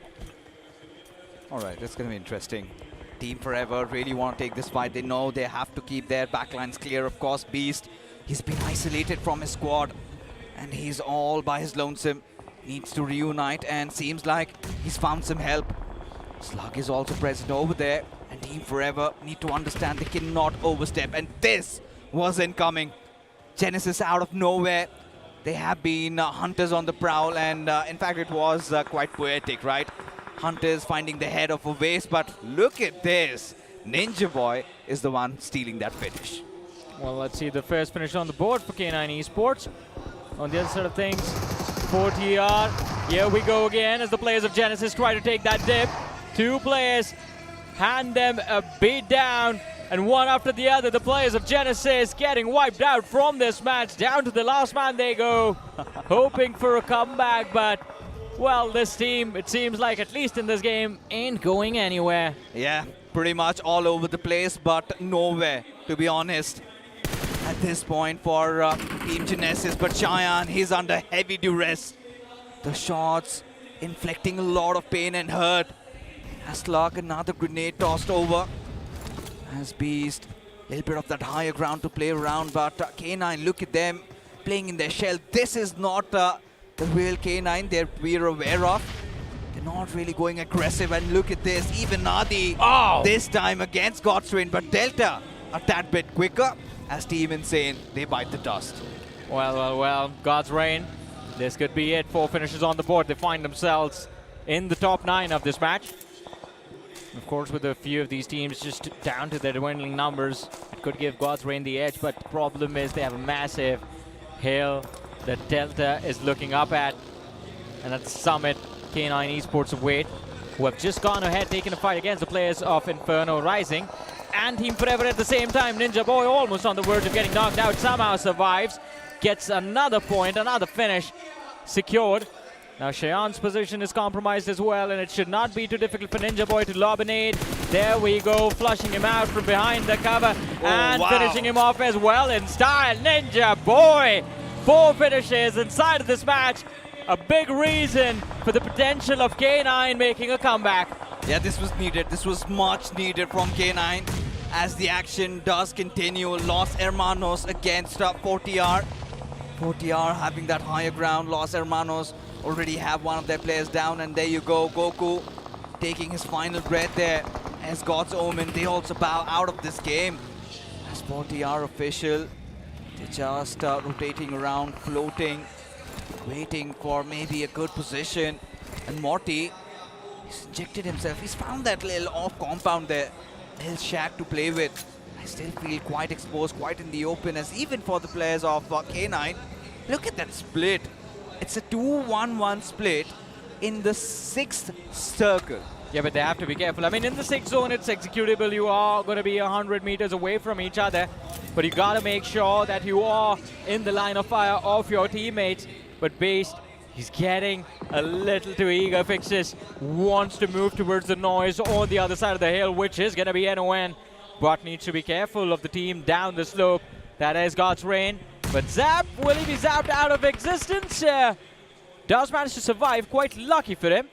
All right, that's going to be interesting. Team Forever really want to take this fight. They know they have to keep their backlines clear. Of course, Beast, he's been isolated from his squad, and he's all by his lonesome. Needs to reunite, and seems like he's found some help. Slug is also present over there, and Team Forever need to understand they cannot overstep, and this was incoming. Genesis out of nowhere. They have been hunters on the prowl, and in fact it was quite poetic, right? Hunters finding the head of a vase, but look at this. Ninja Boy is the one stealing that finish. Well, let's see the first finish on the board for K9 Esports. On the other side of things, 4TR. Here we go again as the players of Genesis try to take that dip. Two players hand them a beat down, and one after the other, the players of Genesis getting wiped out from this match. Down to the last man they go, hoping for a comeback, but well, this team, it seems like, at least in this game, ain't going anywhere. Yeah, pretty much all over the place, but nowhere, to be honest, at this point for Team Genesis. But Cheyenne, he's under heavy duress. The shots inflicting a lot of pain and hurt. As Slug, another grenade tossed over. As Beast, a little bit of that higher ground to play around, but K9, look at them playing in their shell. This is not the real K9 that we're aware of. They're not really going aggressive, and look at this, even Nadi this time against God's Rain, but Delta a tad bit quicker as Team Insane, they bite the dust. Well, God's Rain, this could be it. 4 finishes on the board. They find themselves in the top 9 of this match. Of course, with a few of these teams just down to their dwindling numbers, it could give God's Rain the edge, but the problem is they have a massive hill that Delta is looking up at, and at the summit, K9 Esports await, who have just gone ahead, taking a fight against the players of Inferno Rising, and Team Forever at the same time. Ninja Boy almost on the verge of getting knocked out, somehow survives, gets another point, another finish secured. Now Shayan's position is compromised as well, and it should not be too difficult for Ninja Boy to lob an aid. There we go, flushing him out from behind the cover and finishing him off as well in style. Ninja Boy, 4 finishes inside of this match. A big reason for the potential of K9 making a comeback. Yeah, this was needed. This was much needed from K9 as the action does continue. Los Hermanos against 40R. 40R having that higher ground. Los Hermanos already have one of their players down, and there you go, Goku taking his final breath there as God's Omen. They also bow out of this game as 40R official. They're just rotating around, floating, waiting for maybe a good position. And Morty, he's injected himself. He's found that little off compound there, little shack to play with. I still feel quite exposed, quite in the open, as even for the players of K9. Look at that split. It's a 2-1-1 split in the 6th circle. Yeah, but they have to be careful. I mean, in the 6th zone, it's executable. You are going to be 100 meters away from each other. But you got to make sure that you are in the line of fire of your teammates. But Based, he's getting a little too eager. Fixes wants to move towards the noise on the other side of the hill, which is going to be NON. But needs to be careful of the team down the slope. That is God's Reign. But Zap, will he be zapped out of existence? Does manage to survive, quite lucky for him.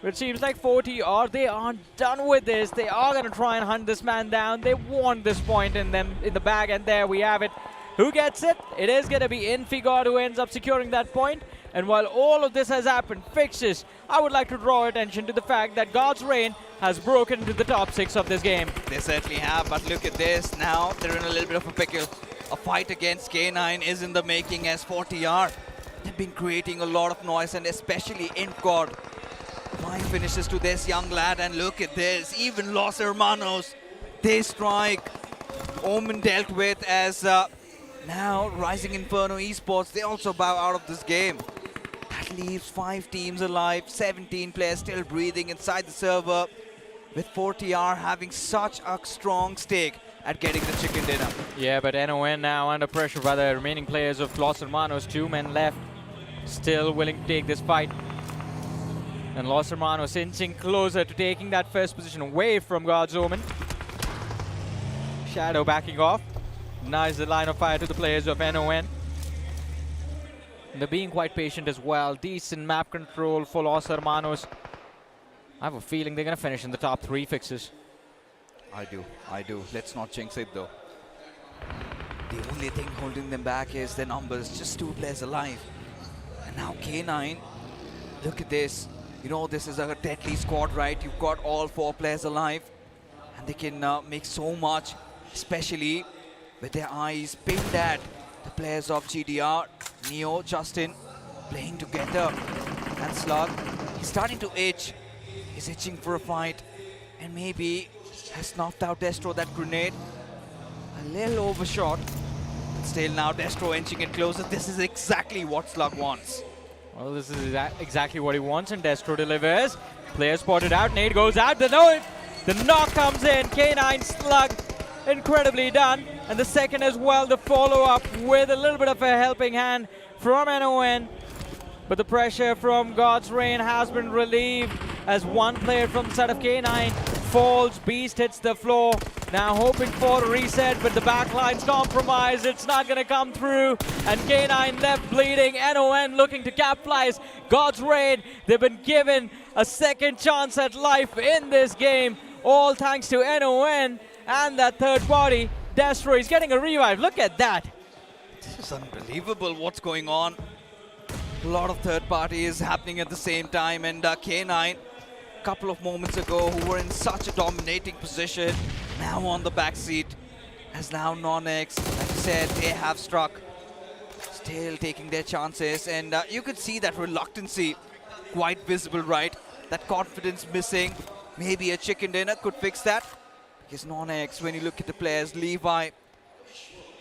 But it seems like 40R, they aren't done with this. They are going to try and hunt this man down. They want this point in them in the bag, and there we have it. Who gets it? It is going to be Infigod who ends up securing that point. And while all of this has happened, Fixes, I would like to draw attention to the fact that God's Reign has broken into the top 6 of this game. They certainly have, but look at this. Now they're in a little bit of a pickle. A fight against K9 is in the making as 40R. They've been creating a lot of noise, and especially Infgod. 5 finishes to this young lad, and look at this. Even Los Hermanos, they strike. Omen dealt with as now Rising Inferno Esports, they also bow out of this game. That leaves 5 teams alive, 17 players still breathing inside the server, with 40R having such a strong stake at getting the chicken dinner. Yeah, but NON now under pressure by the remaining players of Los Hermanos. 2 men left, still willing to take this fight. And Los Hermanos inching closer to taking that first position away from God's Omen. Shadow backing off. Nice the line of fire to the players of NON. They're being quite patient as well. Decent map control for Los Hermanos. I have a feeling they're going to finish in the top 3 Fixes. I do. Let's not jinx it though. The only thing holding them back is their numbers, just 2 players alive. And now K9, look at this. You know, this is a deadly squad, right? You've got all 4 players alive, and they can make so much, especially with their eyes pinned at the players of GDR. Neo, Justin, playing together. And Slug, he's starting to itch. He's itching for a fight, and maybe has knocked out Destro that grenade. A little overshot. But still now Destro inching it closer. This is exactly what Slug wants. Well, this is exactly what he wants, and Destro delivers. Player spotted out, nade goes out, the knock comes in. K9 Slug, incredibly done. And the second as well, the follow-up with a little bit of a helping hand from NON. But the pressure from God's Reign has been relieved as one player from the side of K9 falls. Beast hits the floor. Now hoping for a reset, but the backline's compromised. It's not going to come through. And K9 left bleeding. NON looking to capitalize. God's Reign, they've been given a second chance at life in this game. All thanks to NON and that third party. Destro is getting a revive. Look at that. This is unbelievable what's going on. A lot of third parties happening at the same time, and K9 a couple of moments ago who were in such a dominating position, now on the back seat, as now NoNx, like I said, they have struck, still taking their chances, and you could see that reluctancy quite visible, right? That confidence missing. Maybe a chicken dinner could fix that, because NoNx, when you look at the players, Levi,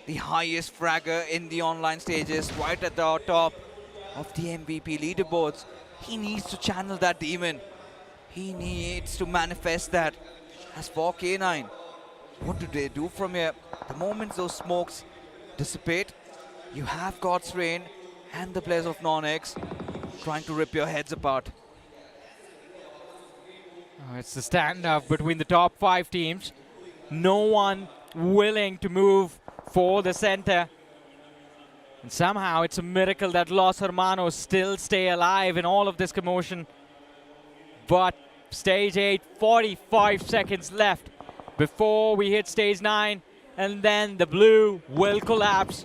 the highest fragger in the online stages, right at the top of the MVP leaderboards. He needs to channel that demon. He needs to manifest that. As for K9, what do they do from here? The moment those smokes dissipate, you have God's Reign and the players of NoNx trying to rip your heads apart. It's the standoff between the top 5 teams. No one willing to move for the center. And somehow it's a miracle that Los Hermanos still stay alive in all of this commotion. But stage 8, 45 seconds left before we hit stage 9. And then the blue will collapse.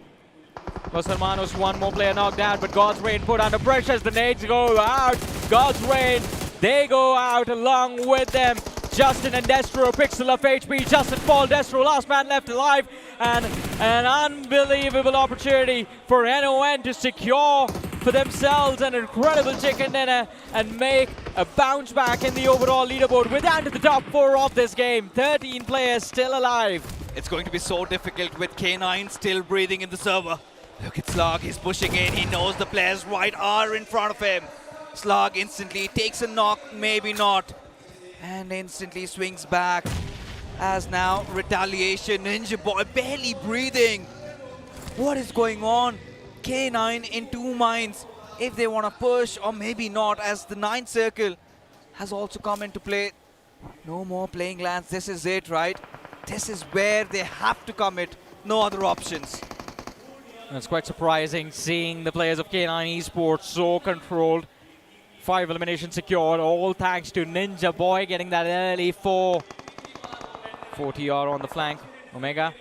Los Hermanos, one more player knocked out, but God's Reign put under pressure as the nades go out. God's Reign, they go out along with them. Justin and Destro, pixel of HP. Justin fall, Destro, last man left alive. And an unbelievable opportunity for NON to secure for themselves an incredible chicken dinner and make a bounce back in the overall leaderboard. We're down to the top 4 of this game. 13 players still alive. It's going to be so difficult with K9 still breathing in the server. Look at Slug, he's pushing in. He knows the players right are in front of him. Slug instantly takes a knock, maybe not. And instantly swings back. As now, retaliation. Ninja Boy barely breathing. What is going on? K9 in 2 minds. If they want to push or maybe not, as the 9th circle has also come into play. No more playing lands. This is it, right? This is where they have to commit. No other options. It's quite surprising seeing the players of K9 Esports so controlled. 5 eliminations secured, all thanks to Ninja Boy getting that early 4 TR on the flank. Omega,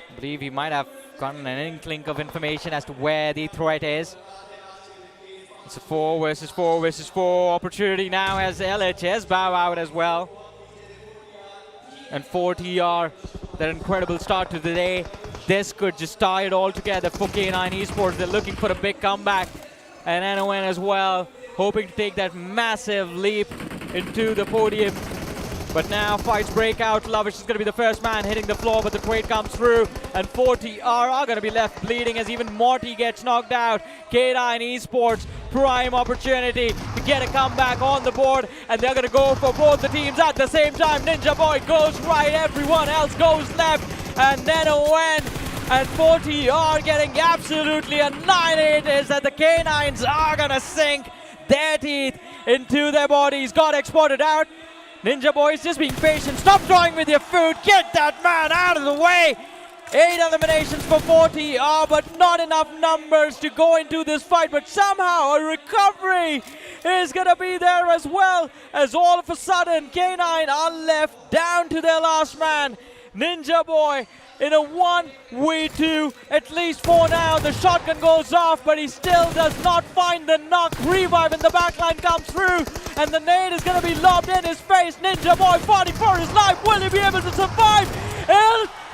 I believe he might have gotten an inkling of information as to where the threat is. It's a 4 versus 4 versus 4 opportunity now as LHS bow out as well. And 4 TR, that incredible start to the day. This could just tie it all together for K9 Esports. They're looking for a big comeback. And NON as well, hoping to take that massive leap into the podium. But now fights break out. Lavish is going to be the first man hitting the floor, but the trade comes through. And 4TR are going to be left bleeding as even Morty gets knocked out. K9 Esports, prime opportunity to get a comeback on the board. And they're going to go for both the teams at the same time. Ninja Boy goes right, everyone else goes left. And then NON and 4TR getting absolutely annihilated as the K9s are going to sink their teeth into their bodies. Got exported out. Ninja Boy is just being patient. Stop drawing with your food. Get that man out of the way. 8 eliminations for 4TR, but not enough numbers to go into this fight. But somehow a recovery is going to be there as well, as all of a sudden K9 are left down to their last man. Ninja Boy in a 1v2, at least for now. The shotgun goes off, but he still does not find the knock. Revive in the backline comes through, and the nade is going to be lobbed in his face. Ninja Boy fighting for his life. Will he be able to survive?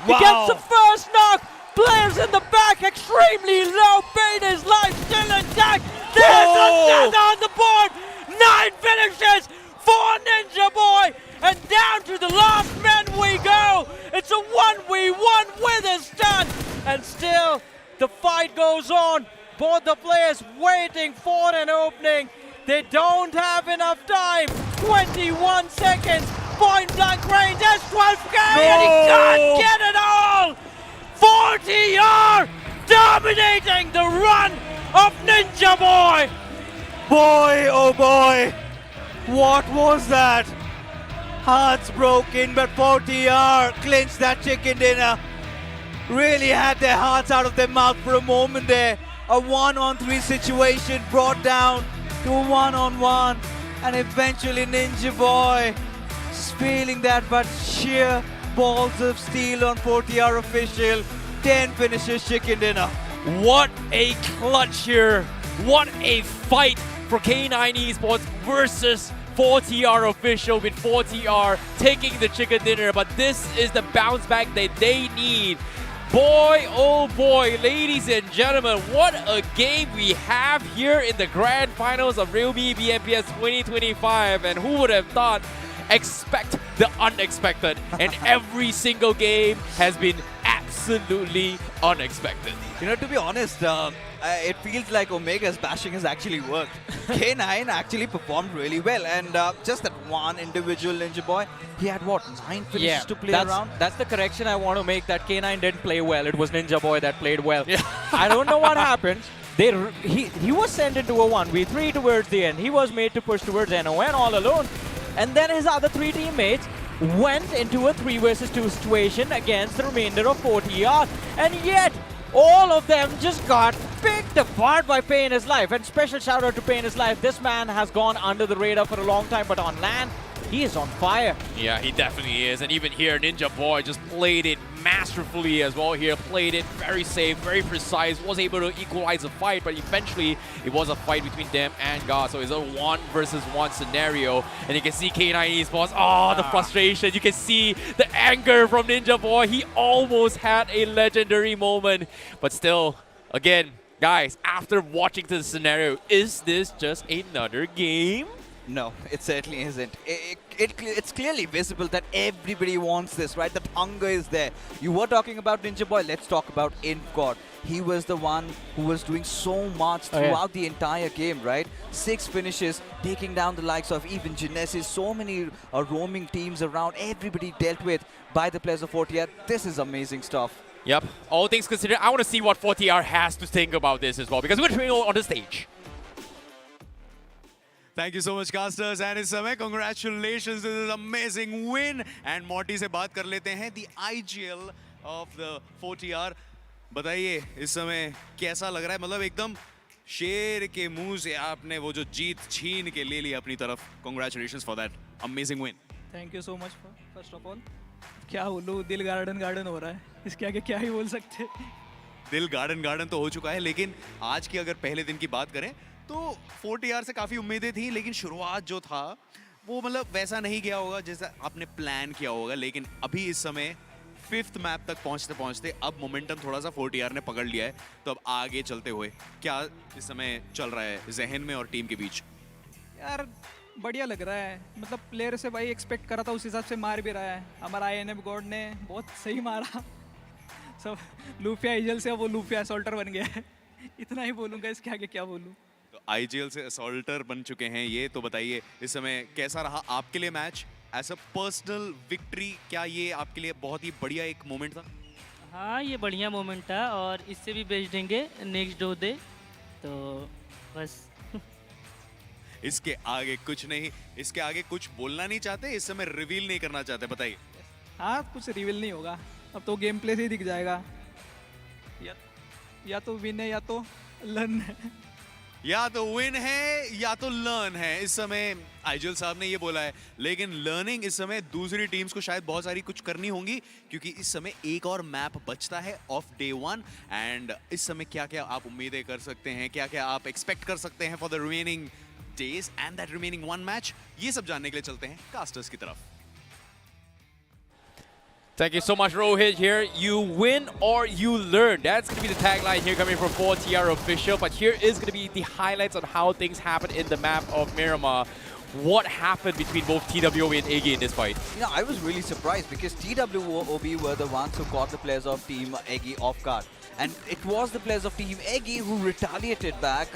He gets the first knock. Players in the back, extremely low. Paid his life, still intact. There's another on the board. 9 finishes for Ninja Boy. And down to the last men we go. It's a 1v1 with a stun. And still, the fight goes on. Both the players waiting for an opening. They don't have enough time. 21 seconds. Point blank range. S12K and he can't get it all. 4TR dominating the run of Ninja Boy. Boy, oh boy. What was that? Hearts broken, but 4TR clinched that chicken dinner. Really had their hearts out of their mouth for a moment there. A 1-on-3 situation brought down to a 1-on-1. And eventually Ninja Boy just feeling that, but sheer balls of steel on 4TR official. 10 finishes chicken dinner. What a clutch here. What a fight for K9 Esports versus 4TR official, with 4TR taking the chicken dinner. But this is the bounce back that they need. Boy, oh boy, ladies and gentlemen, what a game we have here in the grand finals of realme BMPS 2025. And who would have thought? Expect the unexpected. And every single game has been absolutely unexpected. You know, to be honest, it feels like Omega's bashing has actually worked. K9 actually performed really well, and just that one individual Ninja Boy, he had what, 9 finishes to play around? That's the correction I want to make, that K9 didn't play well. It was Ninja Boy that played well. I don't know what happened. he was sent into a 1v3 towards the end. He was made to push towards NON all alone. And then his other 3 teammates went into a 3 versus 2 situation against the remainder of 4TR. And yet, all of them just got picked apart by Pain Is Life. And special shout out to Pain Is Life. This man has gone under the radar for a long time, but on LAN, he is on fire. Yeah, he definitely is. And even here, Ninja Boy just played it masterfully as well here. Played it very safe, very precise. Was able to equalize the fight, but eventually it was a fight between them and God. So it's a 1 versus 1 scenario. And you can see K9 Esports. Oh, the frustration. You can see the anger from Ninja Boy. He almost had a legendary moment. But still, again, guys, after watching this scenario, is this just another game? No, it certainly isn't. It's clearly visible that everybody wants this, right? That hunger is there. You were talking about Ninja Boy. Let's talk about InfGod. He was the one who was doing so much throughout the entire game, right? 6 finishes, taking down the likes of even Genesis, so many roaming teams around, everybody dealt with by the players of 4TR. This is amazing stuff. Yep. All things considered, I want to see what 4TR has to think about this as well, because we're going to on the stage. Thank you so much, casters. And इस समय congratulations, this is an amazing win. And Morty से बात कर लेते हैं, the IGL of the 4TR. बताइए इस समय कैसा लग रहा है? मतलब एकदम शेर के मुंह से आपने वो जो जीत छीन के ले ली अपनी तरफ. Congratulations for that amazing win. Thank you so much first of all. क्या बोलूँ, दिल गार्डन हो रहा है. इसके आगे क्या ही बोल सकते. दिल गार्डन तो हो चुका है, लेकिन आज की अगर पहले दिन की बात करें तो 4TR से काफ़ी उम्मीदें थी, लेकिन शुरुआत जो था वो मतलब वैसा नहीं गया होगा जैसा आपने प्लान किया होगा. लेकिन अभी इस समय 5th मैप तक पहुंचते अब मोमेंटम थोड़ा सा 4TR ने पकड़ लिया है. तो अब आगे चलते हुए क्या इस समय चल रहा है जहन में और टीम के बीच? यार बढ़िया लग रहा है. मतलब प्लेयर से भाई एक्सपेक्ट करा था उस हिसाब से मार भी रहा है. हमारा INF गॉड ने बहुत सही मारा. सब लूफिया एजल से वो लूफिया असॉल्टर बन गया है. इतना ही बोलूँगा, इसके आगे क्या बोलूँ. IGL से असॉल्टर बन चुके हैं ये. तो बताइए इस समय कैसा रहा आपके लिए match as a personal victory? क्या ये आपके लिए बहुत ही बढ़िया एक मोमेंट था? हाँ, ये बढ़िया मोमेंट था और इससे भी बेच देंगे नेक्स्ट डो दे. तो बस इसके आगे कुछ नहीं, इसके आगे कुछ बोलना नहीं चाहते, इस समय रिवील नहीं करना चाहते. बताइए. हाँ, कुछ रिवील नहीं होगा, अब तो गेम प्ले से ही दिख जाएगा. या तो विन है या तो लर्न है. या तो विन है या तो लर्न है. इस समय आइजल साहब ने ये बोला है, लेकिन लर्निंग इस समय दूसरी टीम्स को शायद बहुत सारी कुछ करनी होंगी, क्योंकि इस समय एक और मैप बचता है ऑफ डे 1. एंड इस समय क्या क्या आप उम्मीदें कर सकते हैं, क्या क्या आप एक्सपेक्ट कर सकते हैं for the remaining days and that remaining 1 match? ये सब जानने के लिए चलते हैं कास्टर्स की तरफ. Thank you so much, Rohit. Here, you win or you learn. That's going to be the tagline here coming from 4TR official. But here is going to be the highlights on how things happen in the map of Miramar. What happened between both TWOB and Eggy in this fight? You know, I was really surprised because TWOB were the ones who caught the players of Team Eggy off guard. And it was the players of Team Eggy who retaliated back,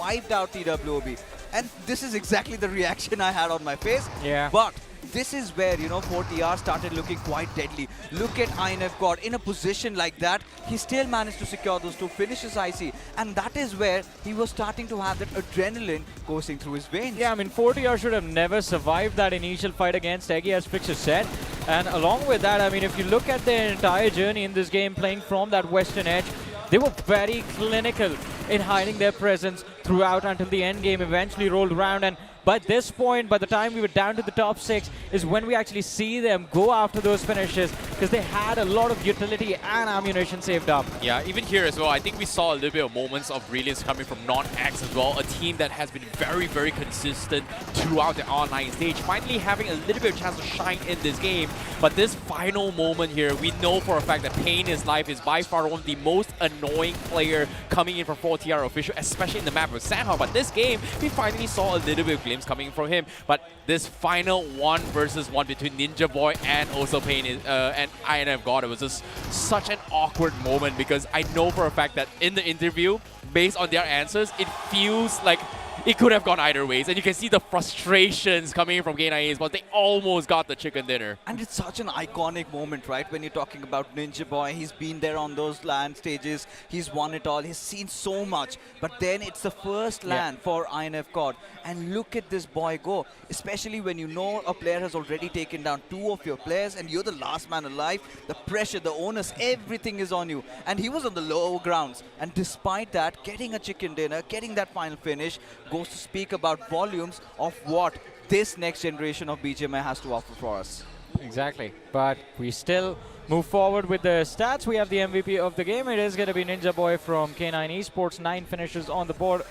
wiped out TWOB. And this is exactly the reaction I had on my face. Yeah. But this is where, you know, 4TR started looking quite deadly. Look at INF God in a position like that. He still managed to secure those 2 finishes, I see. And that is where he was starting to have that adrenaline coursing through his veins. Yeah, I mean, 4TR should have never survived that initial fight against Eggy, as Fixer said. And along with that, I mean, if you look at their entire journey in this game, playing from that western edge, they were very clinical in hiding their presence throughout until the end game eventually rolled around. And by this point, by the time we were down to the top 6, is when we actually see them go after those finishes, because they had a lot of utility and ammunition saved up. Yeah, even here as well, I think we saw a little bit of moments of brilliance coming from NoNx as well, a team that has been very, very consistent throughout the online stage, finally having a little bit of chance to shine in this game. But this final moment here, we know for a fact that Pain Is Life is by far one of the most annoying player coming in from 4TR official, especially in the map with Sanhok. But this game, we finally saw a little bit of glimpse coming from him. But this final 1 versus 1 between Ninja Boy and also Pain and INF God, it was just such an awkward moment, because I know for a fact that in the interview, based on their answers, it feels like it could have gone either ways. And you can see the frustrations coming from K9 Esports. They almost got the chicken dinner. And it's such an iconic moment, right? When you're talking about Ninja Boy, he's been there on those LAN stages. He's won it all. He's seen so much. But then it's the first LAN for INF COD. And look at this boy go. Especially when you know a player has already taken down 2 of your players and you're the last man alive. The pressure, the onus, everything is on you. And he was on the low grounds. And despite that, getting a chicken dinner, getting that final finish, goes to speak about volumes of what this next generation of BGMI has to offer for us. Exactly. But we still move forward with the stats. We have the MVP of the game. It is going to be Ninja Boy from K9 Esports. 9 finishes on the board.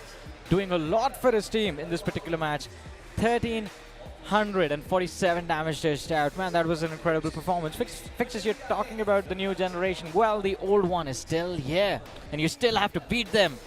Doing a lot for his team in this particular match. 1,347 damage dished out. Man, that was an incredible performance. Fixes, you're talking about the new generation. Well, the old one is still here. And you still have to beat them.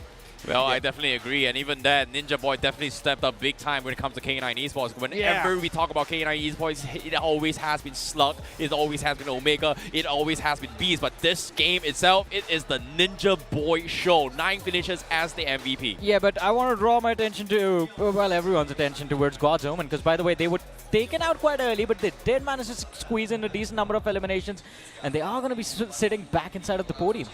Well, I definitely agree, and even that, Ninja Boy definitely stepped up big time when it comes to K9 Esports. Whenever we talk about K9 Esports, it always has been Slug, it always has been Omega, it always has been Beast, but this game itself, it is the Ninja Boy show. 9 finishes as the MVP. Yeah, but I want to draw my attention to, well, everyone's attention towards God's Omen, because by the way, they were taken out quite early, but they did manage to squeeze in a decent number of eliminations, and they are going to be sitting back inside of the podium.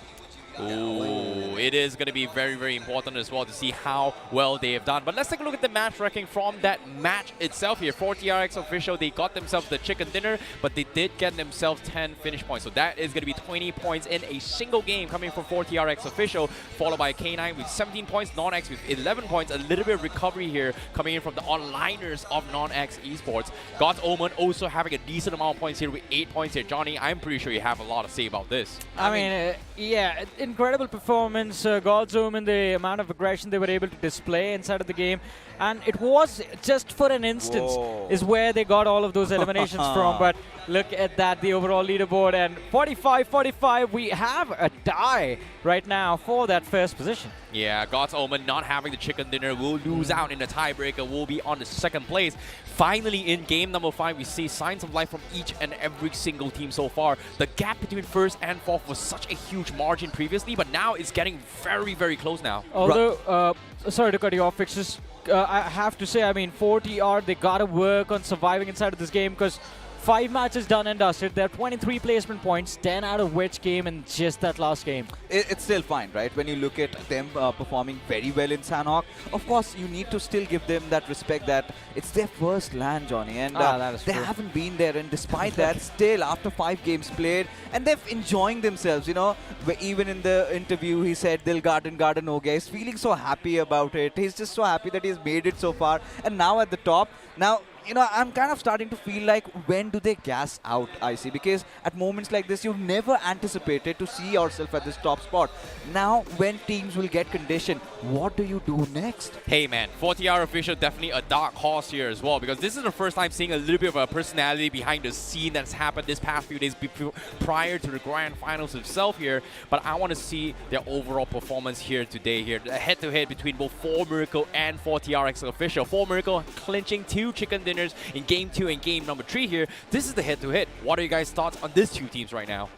Ooh, it is going to be very, very important as well to see how well they have done. But let's take a look at the match ranking from that match itself here. 4TRX official, they got themselves the chicken dinner, but they did get themselves 10 finish points. So that is going to be 20 points in a single game coming from 4TRX official, followed by K9 with 17 points, NoNx with 11 points. A little bit of recovery here coming in from the onliners of NoNx Esports. God's Omen also having a decent amount of points here with 8 points here. Johnny, I'm pretty sure you have a lot to say about this. I mean, yeah, incredible performance. God's Omen, the amount of aggression they were able to display inside of the game. And it was just for an instance is where they got all of those eliminations from. But look at that, the overall leaderboard. And 45-45, we have a tie right now for that first position. Yeah, God's Omen not having the chicken dinner will lose out in the tiebreaker, will be on the second place. Finally, in game number 5, we see signs of life from each and every single team so far. The gap between first and fourth was such a huge margin previously, but now it's getting very, very close now. Although, sorry to cut you off, Fixes. I have to say, I mean, 4TR, they got to work on surviving inside of this game because 5 matches done and dusted. There are 23 placement points, 10 out of which came in just that last game. It's still fine, right? When you look at them performing very well in Sanhok, of course, you need to still give them that respect that it's their first LAN, Johnny, and they haven't been there. And despite that, still, after 5 games played, and they're enjoying themselves, you know. Even in the interview, he said, Dil garden ho gaya. He's feeling so happy about it. He's just so happy that he's made it so far. And now at the top, now, you know, I'm kind of starting to feel like when do they gas out, I see, because at moments like this, you've never anticipated to see yourself at this top spot. Now, when teams will get conditioned, what do you do next? Hey man, 4TR official definitely a dark horse here as well, because this is the first time seeing a little bit of a personality behind the scene that's happened this past few days prior to the grand finals itself here. But I want to see their overall performance here today here. The head-to-head between both 4Miracle and 4TRX official. 4Miracle clinching 2 chicken dinners in game 2 and game number 3 here. This is the head-to-head. What are you guys' thoughts on these 2 teams right now?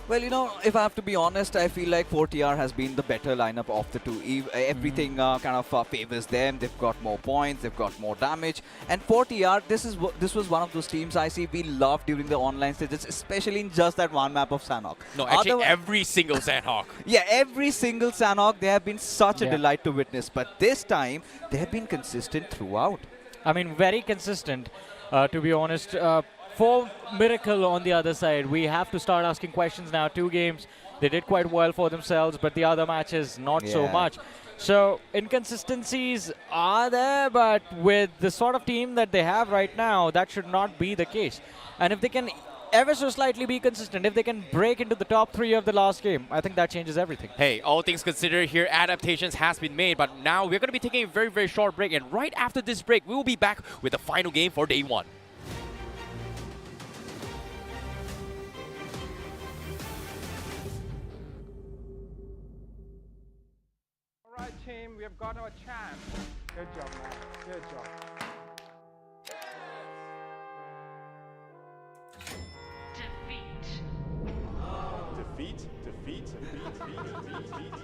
Well, you know, if I have to be honest, I feel like 4TR has been the better lineup of the 2. Everything kind of favors them. They've got more points, they've got more damage. And 4TR, this was one of those teams I see we love during the online stages, especially in just that one map of Sanhok. No, actually every single Sanhok. Yeah, every single Sanhok, they have been such a delight to witness. But this time, they have been consistent throughout. I mean, very consistent, to be honest. For Miracle on the other side, we have to start asking questions now. 2 games, they did quite well for themselves, but the other matches, not so much. So, inconsistencies are there, but with the sort of team that they have right now, that should not be the case. And if they can ever so slightly be consistent, if they can break into the top 3 of the last game, I think that changes everything. Hey, all things considered here, adaptations has been made, but now we're going to be taking a very, very short break, and right after this break, we will be back with the final game for day 1. All right, team, we have got our champ. Good job, man. Good job. Defeat, defeat, defeat, defeat, defeat.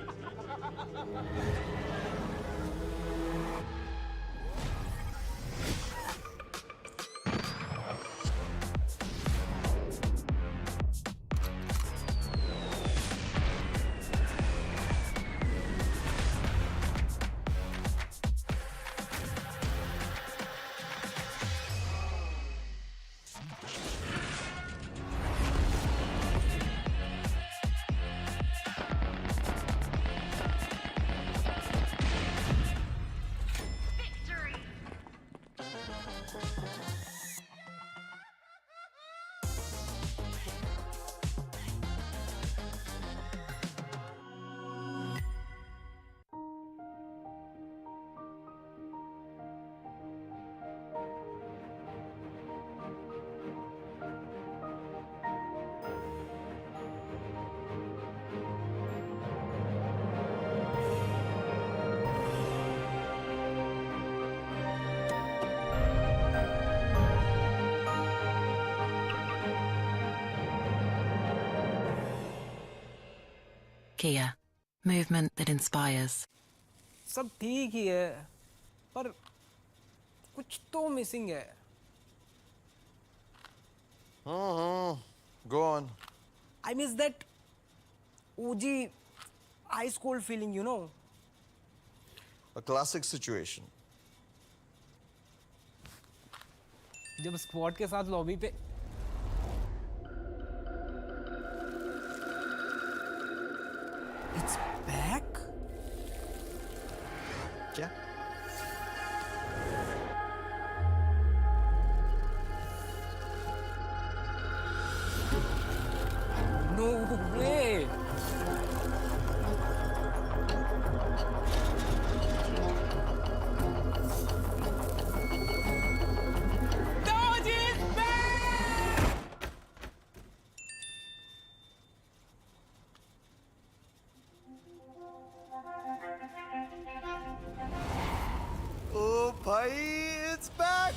Kia. Movement that inspires. सब ठीक ही है पर कुछ तो missing है Go on. I miss that OG ice cold feeling, you know. A classic situation. जब squad के साथ लॉबी पे It's back? क्या? No way! Oh, bhai, it's back!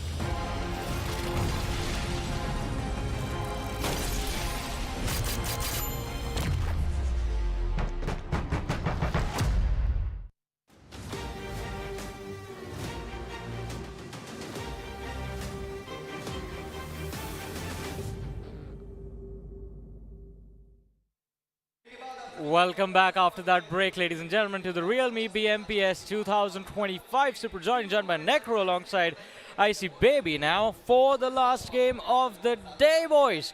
Welcome back after that break, ladies and gentlemen, to the realme BMPS 2025 Super joined by Necro alongside Icy Baby now for the last game of the day, boys.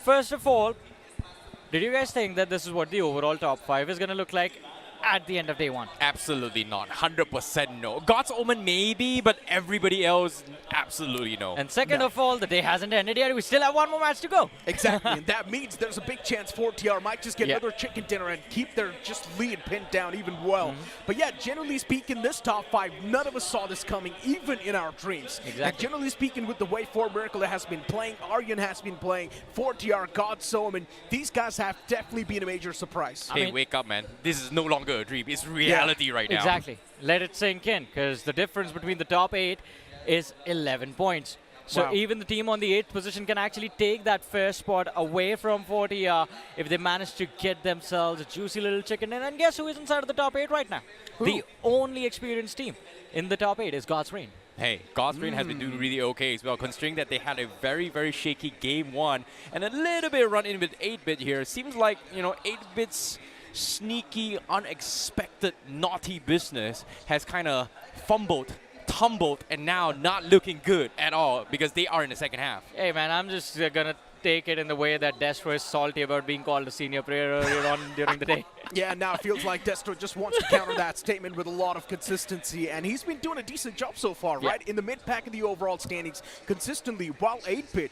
First of all, did you guys think that this is what the overall top 5 is going to look like at the end of day 1? Absolutely not. 100% no. God's Omen maybe, but everybody else, absolutely no. And second of all, the day hasn't ended yet. We still have one more match to go. Exactly, and that means there's a big chance 4TR might just get another chicken dinner and keep their just lead pinned down even well. But yeah, generally speaking, this top 5, none of us saw this coming, even in our dreams. Exactly. And generally speaking, with the way 4 Miracle has been playing, Aryan has been playing, 4TR, God's Omen, these guys have definitely been a major surprise. Hey, wake up, man. This is no longer a dream. It's reality right now. Exactly. Let it sink in, because the difference between the top 8 is 11 points. So even the team on the 8th position can actually take that first spot away from 40R if they manage to get themselves a juicy little chicken in. And guess who is inside of the top 8 right now? Who? The only experienced team in the top 8 is God's Reign. Hey, God's Reign has been doing really okay as well, considering that they had a very, very shaky game 1 and a little bit run in with 8-bit here. Seems like, 8-bit's sneaky, unexpected, naughty business has kind of fumbled, tumbled, and now not looking good at all because they are in the second half. Hey, man, I'm just going to take it in the way that Destro is salty about being called a senior player earlier on during the day. Yeah, now it feels like Destro just wants to counter that statement with a lot of consistency, and he's been doing a decent job so far, right? In the mid-pack of the overall standings, consistently, while 8-bit.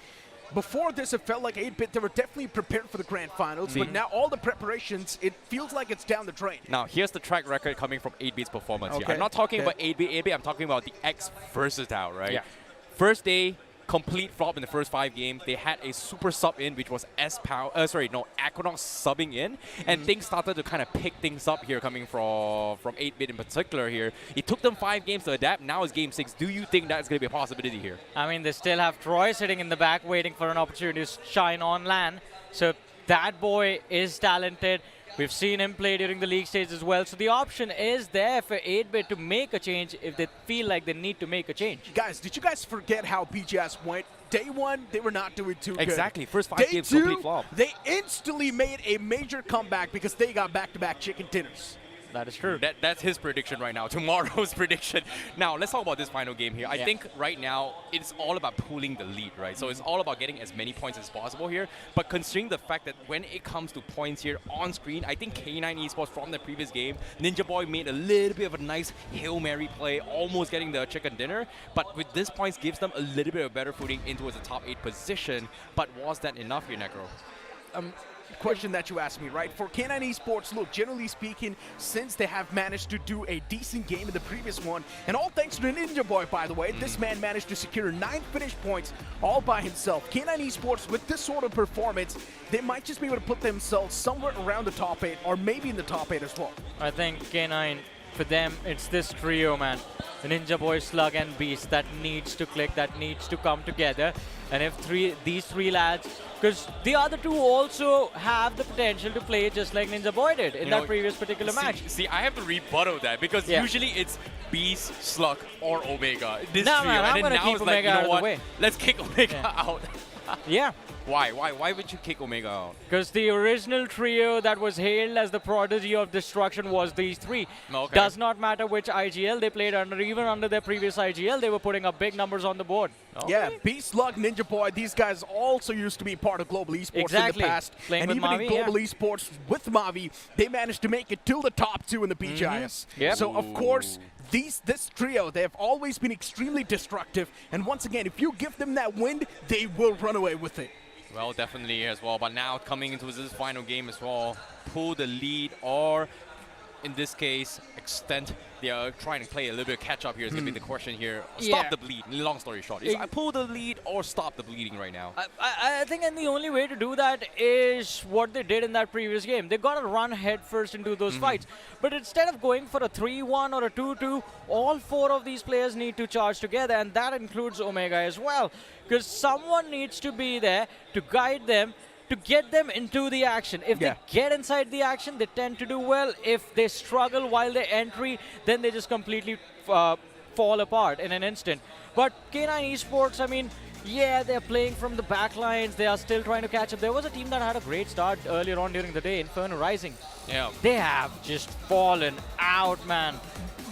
Before this, it felt like 8-bit, they were definitely prepared for the grand finals, but now all the preparations, it feels like it's down the drain. Now, here's the track record coming from 8-bit's performance here. I'm not talking about 8-bit, I'm talking about the ex-Versatile, right? Yeah. First day, complete flop in the first 5 games. They had a super sub in, which was Equinox subbing in, and things started to kind of pick things up here coming from 8-bit in particular here. It took them 5 games to adapt. Now it's game 6. Do you think that's going to be a possibility here? I mean, they still have Troy sitting in the back waiting for an opportunity to shine on LAN. So that boy is talented. We've seen him play during the league stage as well. So the option is there for 8-bit to make a change if they feel like they need to make a change. Guys, did you guys forget how BGS went? Day 1, they were not doing too good. Exactly. First 5 Day games, 2, complete flop. they instantly made a major comeback because they got back-to-back chicken dinners. That is true. That's his prediction right now, tomorrow's prediction. Now, let's talk about this final game here. I think right now, it's all about pulling the lead, right? So it's all about getting as many points as possible here. But considering the fact that when it comes to points here on screen, I think K9 Esports from the previous game, Ninja Boy made a little bit of a nice Hail Mary play, almost getting the chicken dinner. But with this points, gives them a little bit of better footing into the top 8 position. But was that enough here, Necro? Question that you asked me, right? For K9 Esports, look, generally speaking, since they have managed to do a decent game in the previous one, and all thanks to the Ninja Boy, by the way, this man managed to secure 9 finish points all by himself. K9 Esports, with this sort of performance, they might just be able to put themselves somewhere around the top 8, or maybe in the top 8 as well. I think K9 for them, it's this trio, man. The Ninja Boy, Slug, and Beast that needs to click, that needs to come together. And if these three lads, because the other two also have the potential to play just like Ninja Boy did in that previous particular match. See, I have to rebuttal that because usually it's Beast, Slug, or Omega. This No, trio, man, I'm and gonna then now keep it's Omega like, you out know of the what? way. Let's kick Omega out. Yeah. Why would you kick Omega out? Because the original trio that was hailed as the prodigy of destruction was these three. Okay. Does not matter which IGL they played under, even under their previous IGL, they were putting up big numbers on the board. Yeah, Beast, Slug, Ninja Boy, these guys also used to be part of Global Esports in the past. Playing and with even Mavi, in Global Esports with Mavi, they managed to make it till the top 2 in the BGIS. Yep. So, of course, this trio, they have always been extremely destructive. And once again, if you give them that wind, they will run away with it. Well, definitely as well. But now coming into this final game as well, pull the lead or, in this case, extend. They are trying to play a little bit of catch up here is going to be the question here. Stop the bleed. Long story short, is I pull the lead or stop the bleeding right now. I think and the only way to do that is what they did in that previous game. They got to run head first into those fights. But instead of going for a 3-1 or a 2-2, all 4 of these players need to charge together, and that includes Omega as well. Because someone needs to be there to guide them, to get them into the action. If they get inside the action, they tend to do well. If they struggle while they entry, then they just completely fall apart in an instant. But K9 Esports, I mean, yeah, they're playing from the back lines. They are still trying to catch up. There was a team that had a great start earlier on during the day, Inferno Rising. Yeah. They have just fallen out, man.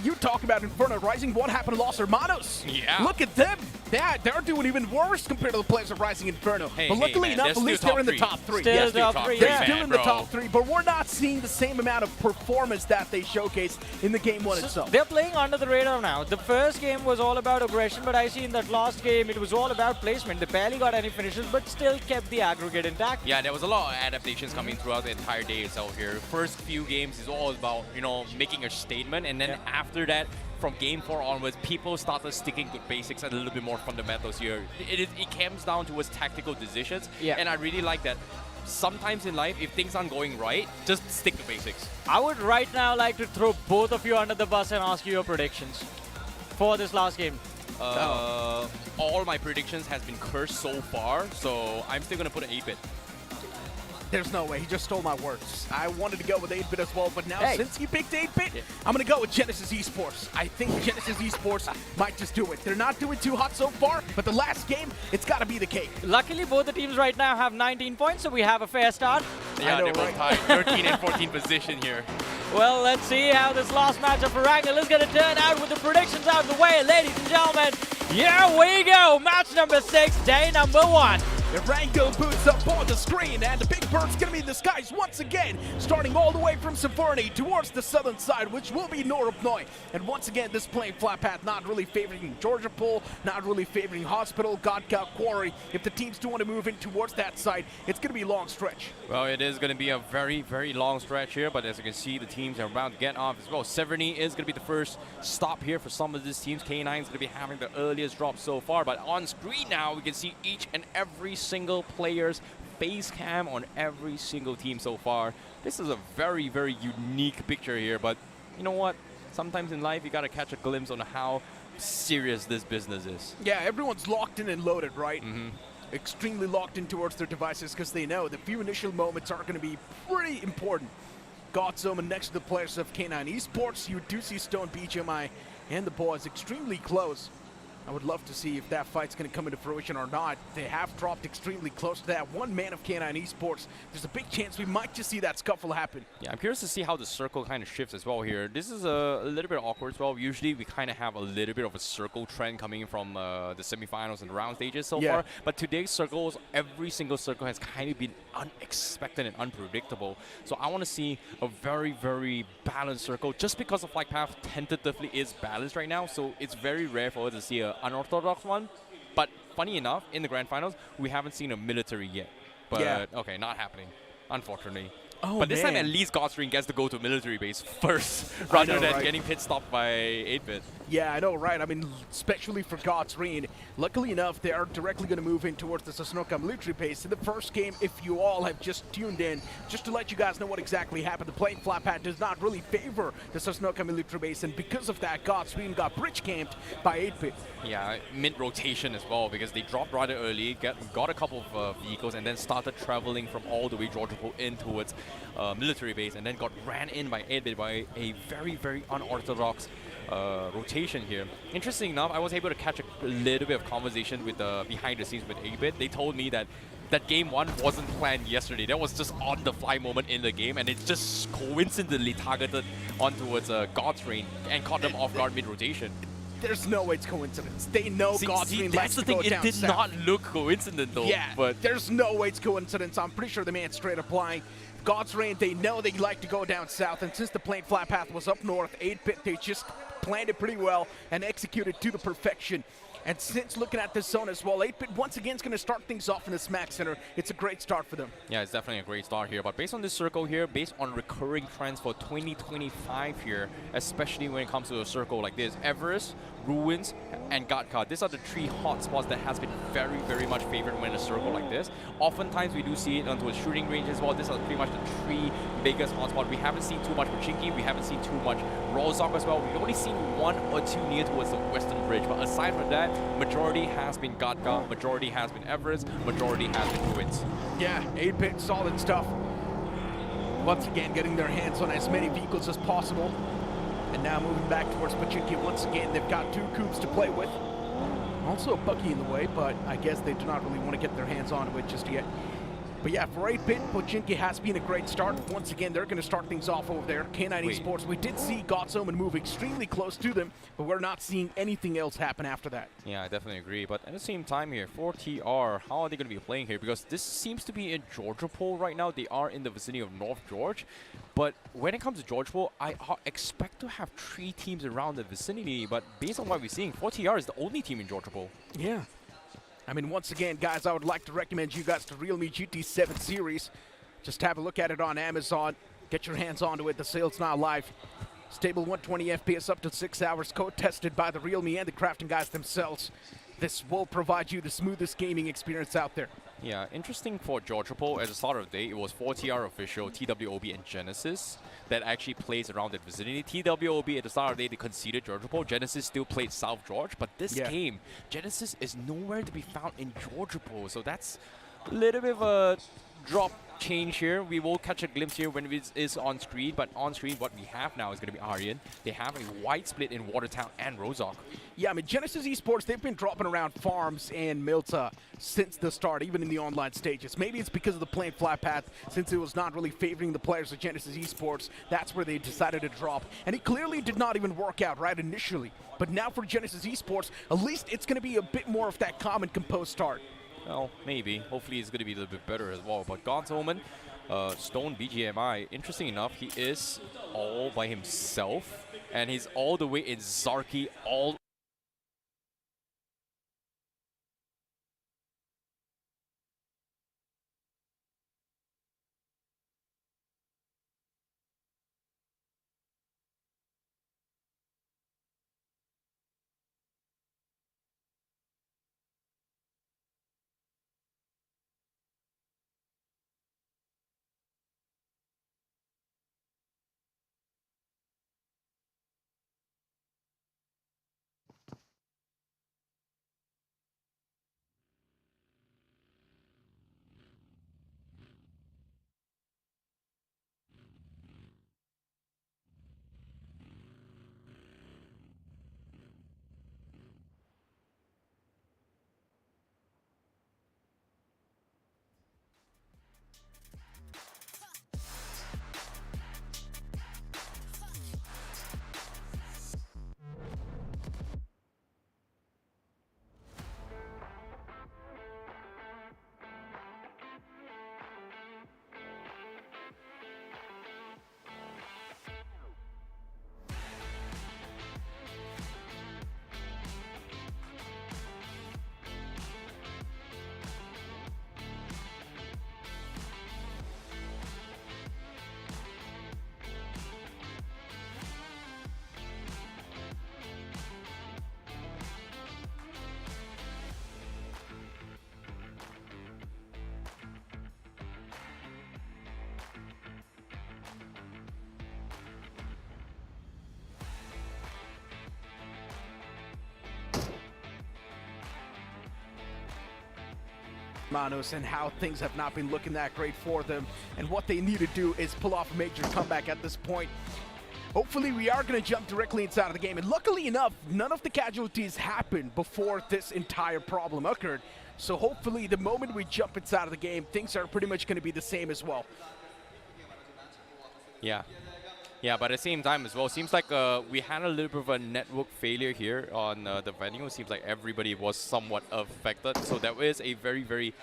You talk about Inferno Rising, what happened to Los Hermanos? Yeah. Look at them. They're doing even worse compared to the players of Rising Inferno. Hey, but luckily enough, at least they're in the top 3. Still top 3, They're still in the top 3, but we're not seeing the same amount of performance that they showcased in the game 1 itself. They're playing under the radar now. The first game was all about aggression, but I see in that last game, it was all about placement. They barely got any finishes, but still kept the aggregate intact. Yeah, there was a lot of adaptations coming throughout the entire day itself here. First few games is all about, you know, making a statement, and then after that, from game 4 onwards, people started sticking to basics and a little bit more fundamentals here. It comes down towards tactical decisions, and I really like that. Sometimes in life, if things aren't going right, just stick to basics. I would right now like to throw both of you under the bus and ask you your predictions for this last game. All my predictions has been cursed so far, so I'm still going to put an 8-bit. There's no way. He just stole my words. I wanted to go with 8-bit as well, but now since he picked 8-bit, I'm going to go with Genesis Esports. I think Genesis Esports might just do it. They're not doing too hot so far, but the last game, it's got to be the cake. Luckily, both the teams right now have 19 points, so we have a fair start. Yeah, they're both tied. 13 and 14 position here. Well, let's see how this last matchup for Erangel is going to turn out with the predictions out of the way. Ladies and gentlemen, here we go. Match number 6, day number 1. Erangel boots up on the screen, and the Big Bird's going to be in the skies once again, starting all the way from Severny towards the southern side, which will be Norupnoi. And once again, this playing flat path, not really favoring Georgia Pool, not really favoring Hospital, Godka, Quarry. If the teams do want to move in towards that side, it's going to be a long stretch. Well, it is going to be a very, very long stretch here, but as you can see, the teams are about to get off as well. Severny is going to be the first stop here for some of these teams. K9 is going to be having the earliest drop so far, but on screen now, we can see each and every single player's face cam on every single team so far. This is a very, very unique picture here, but you know what? Sometimes in life, you got to catch a glimpse on how serious this business is. Yeah, everyone's locked in and loaded, right? Extremely locked in towards their devices because they know the few initial moments are going to be pretty important. Godzone next to the players of K9 Esports. You do see Stone, BGMI, and the boys extremely close. I would love to see if that fight's going to come into fruition or not. They have dropped extremely close to that. One man of K9 Esports. There's a big chance we might just see that scuffle happen. Yeah, I'm curious to see how the circle kind of shifts as well here. This is a little bit awkward as well. Usually we kind of have a little bit of a circle trend coming from the semifinals and the round stages so far. But today's circles, every single circle has kind of been unexpected and unpredictable. So I want to see a very, very balanced circle just because the flight path tentatively is balanced right now. So it's very rare for us to see an unorthodox one. But funny enough, in the grand finals, we haven't seen a military yet. But okay, not happening, unfortunately. Oh, but this time, at least Godstream gets to go to military base first, rather than getting pit stopped by 8-bit. Yeah, I know, right? I mean, especially for God's Reign. Luckily enough, they are directly going to move in towards the Sanhok military base. In the first game, if you all have just tuned in, just to let you guys know what exactly happened, the playing flat pad does not really favor the Sanhok military base, and because of that, God's Reign got bridge camped by 8-bit. Yeah, mid-rotation as well, because they dropped rather early, got a couple of vehicles, and then started traveling from all the way Georgiapol in towards military base, and then got ran in by 8-bit by a very, very unorthodox rotation here. Interesting enough, I was able to catch a little bit of conversation with behind the scenes with 8-bit. They told me that game one wasn't planned yesterday. That was just on the fly moment in the game, and it just coincidentally targeted on towards God's Reign and caught them off guard mid-rotation. There's no way it's coincidence. They know God's Reign likes to go down south. It did not look coincidental. Yeah, but there's no way it's coincidence. I'm pretty sure the man's straight up lying. God's Reign, they know they like to go down south, and since the plane flat path was up north, 8-bit, they just planned it pretty well and executed to the perfection. And since looking at this zone as well, 8-bit once again is going to start things off in the Smack Center. It's a great start for them. Yeah, it's definitely a great start here. But based on this circle here, based on recurring trends for 2025 here, especially when it comes to a circle like this, Everest, Ruins, and Gatka, these are the three hot spots that has been very, very much favored when a circle like this. Oftentimes we do see it onto a shooting range as well. These are pretty much the three biggest hotspots. We haven't seen too much Pochinki, we haven't seen too much Rozhok as well. We've only seen one or two near towards the Western Bridge. But aside from that, majority has been Gatka, majority has been Everest, majority has been Ruins. Yeah, 8-bit, solid stuff. Once again, getting their hands on as many vehicles as possible. And now moving back towards Pochinki once again. They've got two Coups to play with. Also a Bucky in the way, but I guess they do not really want to get their hands onto it just yet. But yeah, for 8-bit, Pochinki has been a great start. Once again, they're going to start things off over there. K9 Esports, we did see God's Omen move extremely close to them, but we're not seeing anything else happen after that. Yeah, I definitely agree. But at the same time here, for TR, how are they going to be playing here? Because this seems to be in Georgiapol right now. They are in the vicinity of North George. But when it comes to Georgiapol, I expect to have 3 teams around the vicinity. But based on what we're seeing, 4TR is the only team in Georgiapol. Yeah. I mean, once again, guys, I would like to recommend you guys the realme GT7 series. Just have a look at it on Amazon. Get your hands onto it. The sale's now live. Stable 120 FPS up to 6 hours. Code tested by the realme and the crafting guys themselves. This will provide you the smoothest gaming experience out there. Yeah, interesting for Georgiapol. At the start of the day, it was 4TR official, TWOB, and Genesis that actually plays around that vicinity. TWOB at the start of the day, they conceded Georgiapol. Genesis still played South George, but this game, Genesis is nowhere to be found in Georgiapol. So that's a little bit of a drop change here. We will catch a glimpse here when it is on screen, but on screen what we have now is going to be Aryan. They have a wide split in Watertown and Rozhok. Yeah, I mean, Genesis Esports, they've been dropping around farms and Milta since the start, even in the online stages. Maybe it's because of the plain flat path, since it was not really favoring the players of Genesis Esports. That's where they decided to drop. And it clearly did not even work out right initially. But now for Genesis Esports, at least it's going to be a bit more of that calm and composed start. Well, maybe. Hopefully it's going to be a little bit better as well. But God's Omen, Stone BGMI, interesting enough, he is all by himself. And he's all the way in Zarki, all Hermanos and how things have not been looking that great for them, and what they need to do is pull off a major comeback at this point. Hopefully we are going to jump directly inside of the game, and luckily enough, none of the casualties happened before this entire problem occurred. So hopefully the moment we jump inside of the game, things are pretty much going to be the same as well. Yeah. Yeah, but at the same time as well, seems like we had a little bit of a network failure here on the venue. It seems like everybody was somewhat affected. So that is a very, very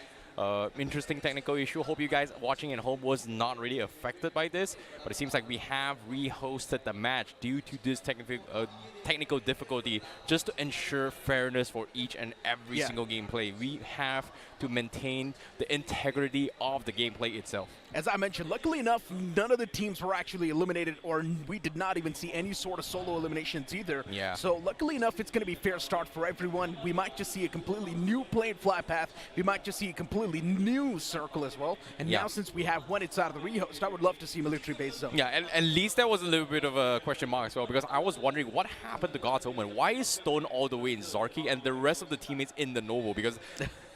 interesting technical issue. Hope you guys watching at home was not really affected by this. But it seems like we have rehosted the match due to this technical difficulty, just to ensure fairness for each and every single gameplay. We have to maintain the integrity of the gameplay itself. As I mentioned, luckily enough, none of the teams were actually eliminated, or we did not even see any sort of solo eliminations either. Yeah. So luckily enough, it's going to be fair start for everyone. We might just see a completely new played flat path. We might just see a completely new circle as well. And now since we have one inside of the rehost, I would love to see military-based zone. Yeah, and at least that was a little bit of a question mark as well, because I was wondering what happened to God's Omen. Why is Stone all the way in Zarki and the rest of the teammates in the Novo? Because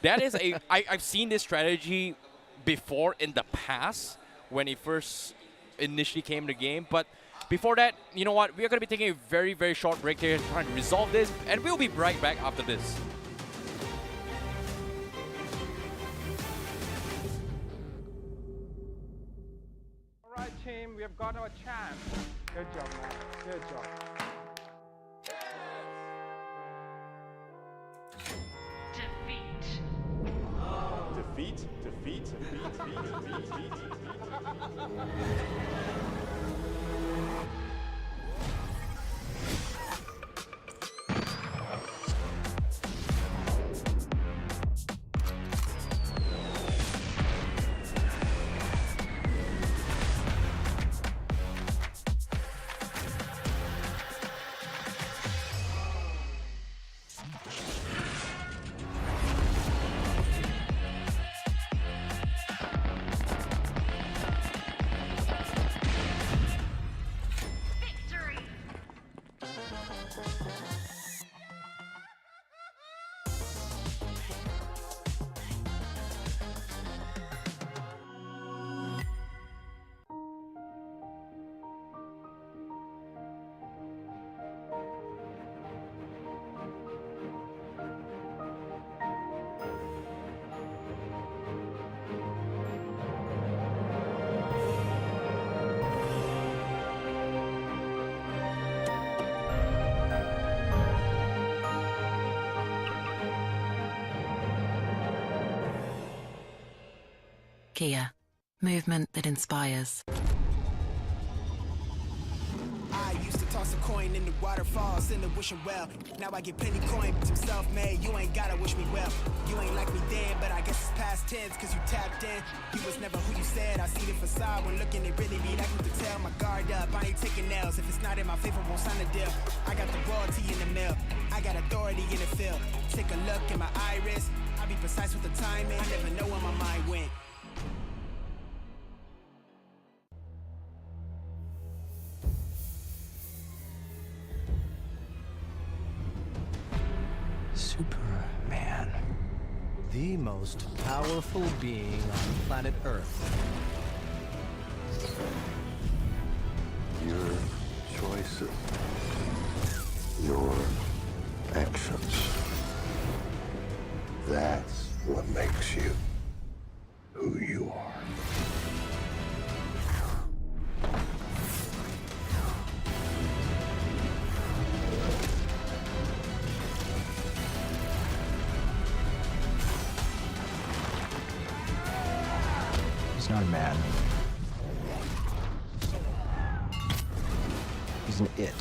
that is a... I've seen this strategy before in the past when it first initially came to the game, but before that, you know what, we are going to be taking a very, very short break here, trying to resolve this, and we'll be right back after this. All right, team, we have got our champ. Good job, man. Good job. Defeat, defeat, defeat, defeat, defeat, defeat. Kia, movement that inspires. I used to toss a coin in the waterfalls, in the wishing well. Now I get plenty coin, I'm self-made. You ain't gotta wish me well. You ain't like me then, but I guess it's past tense, cause you tapped in. You was never who you said. I see the facade when looking, it really be like you could tell. My guard up, I ain't taking nails. If it's not in my favor, won't sign a deal. I got the royalty in the mill, I got authority in the field. Take a look in my iris, I be precise with the timing. I never know where my mind went. Superman. The most powerful being on planet Earth. Your choices, your actions. That's what makes you who you are. He's not a man. He's an it.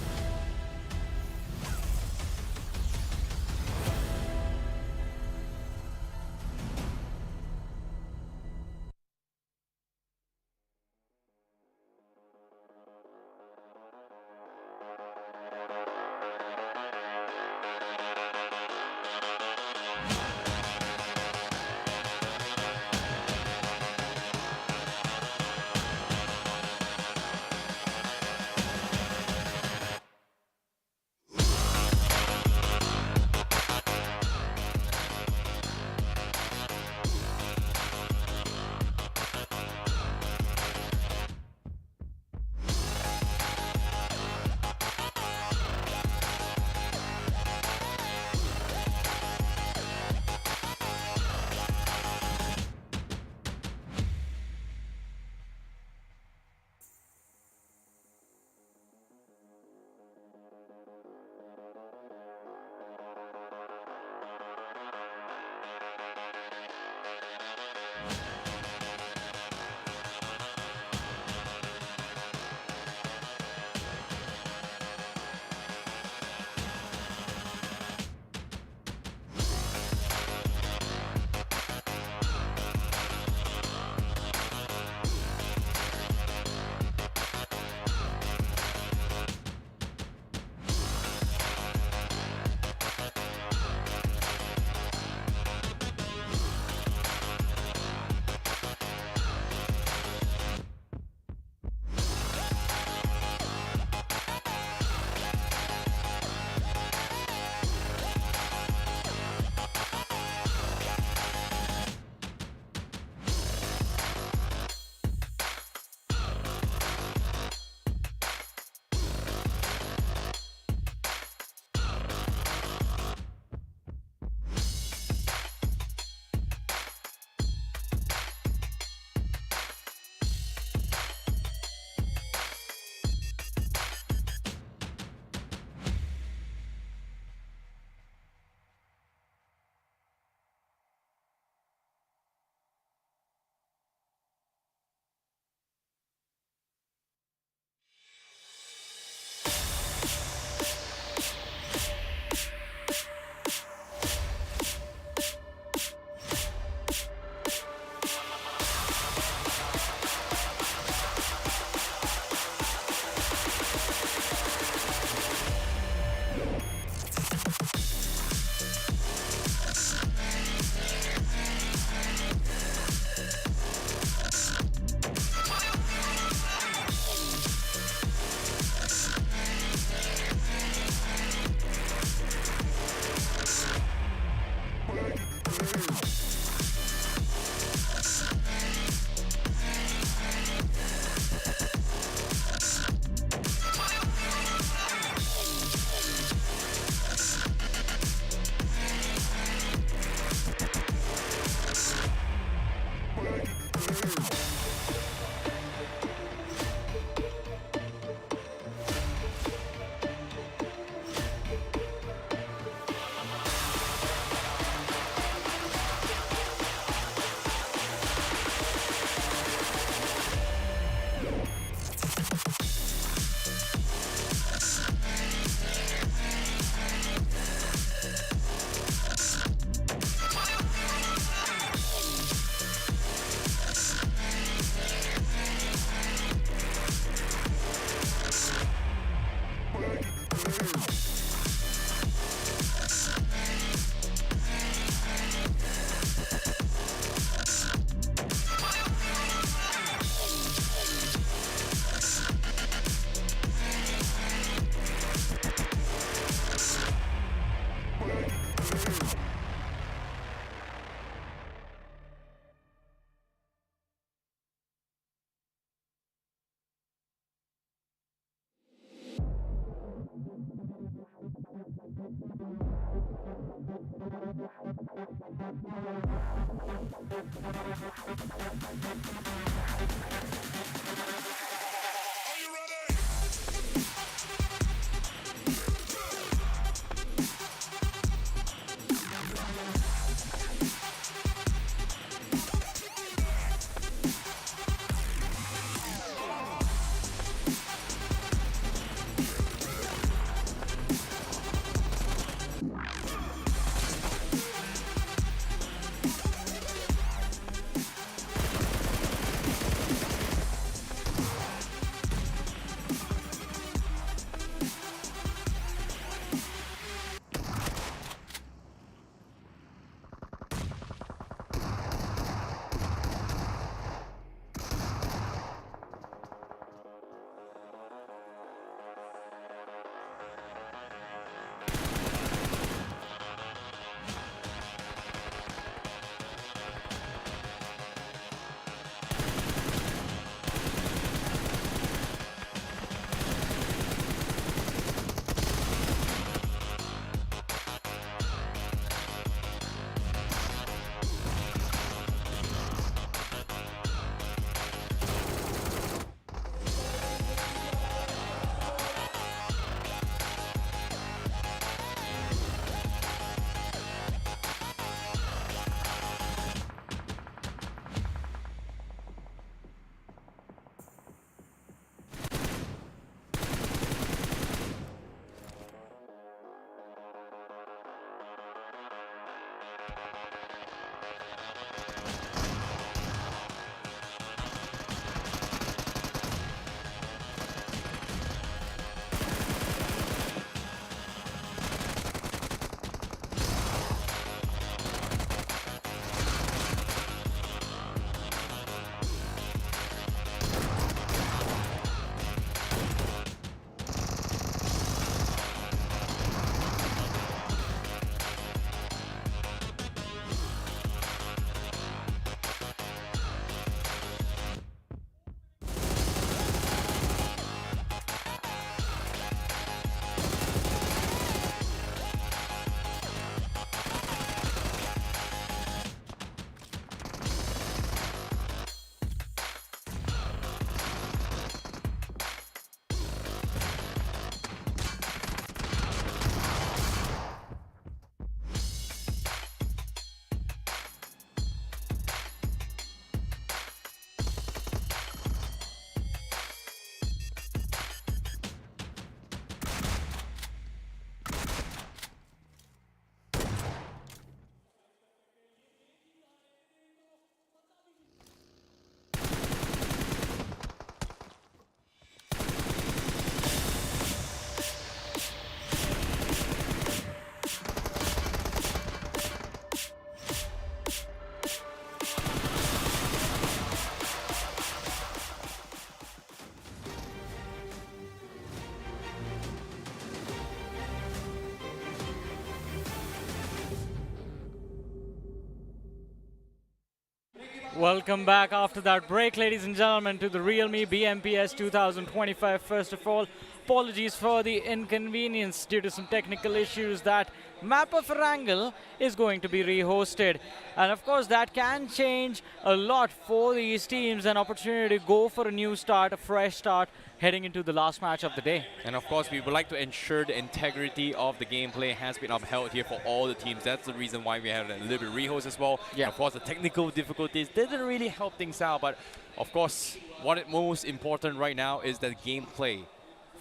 Welcome back after that break, ladies and gentlemen, to the realme BMPS 2025. First of all, apologies for the inconvenience due to some technical issues. That map of Erangel is going to be rehosted. And of course, that can change a lot for these teams. An opportunity to go for a new start, a fresh start, heading into the last match of the day. And of course, we would like to ensure the integrity of the gameplay has been upheld here for all the teams. That's the reason why we have a little bit of rehost as well. Yeah. And of course, the technical difficulties didn't really help things out. But of course, what is most important right now is the gameplay.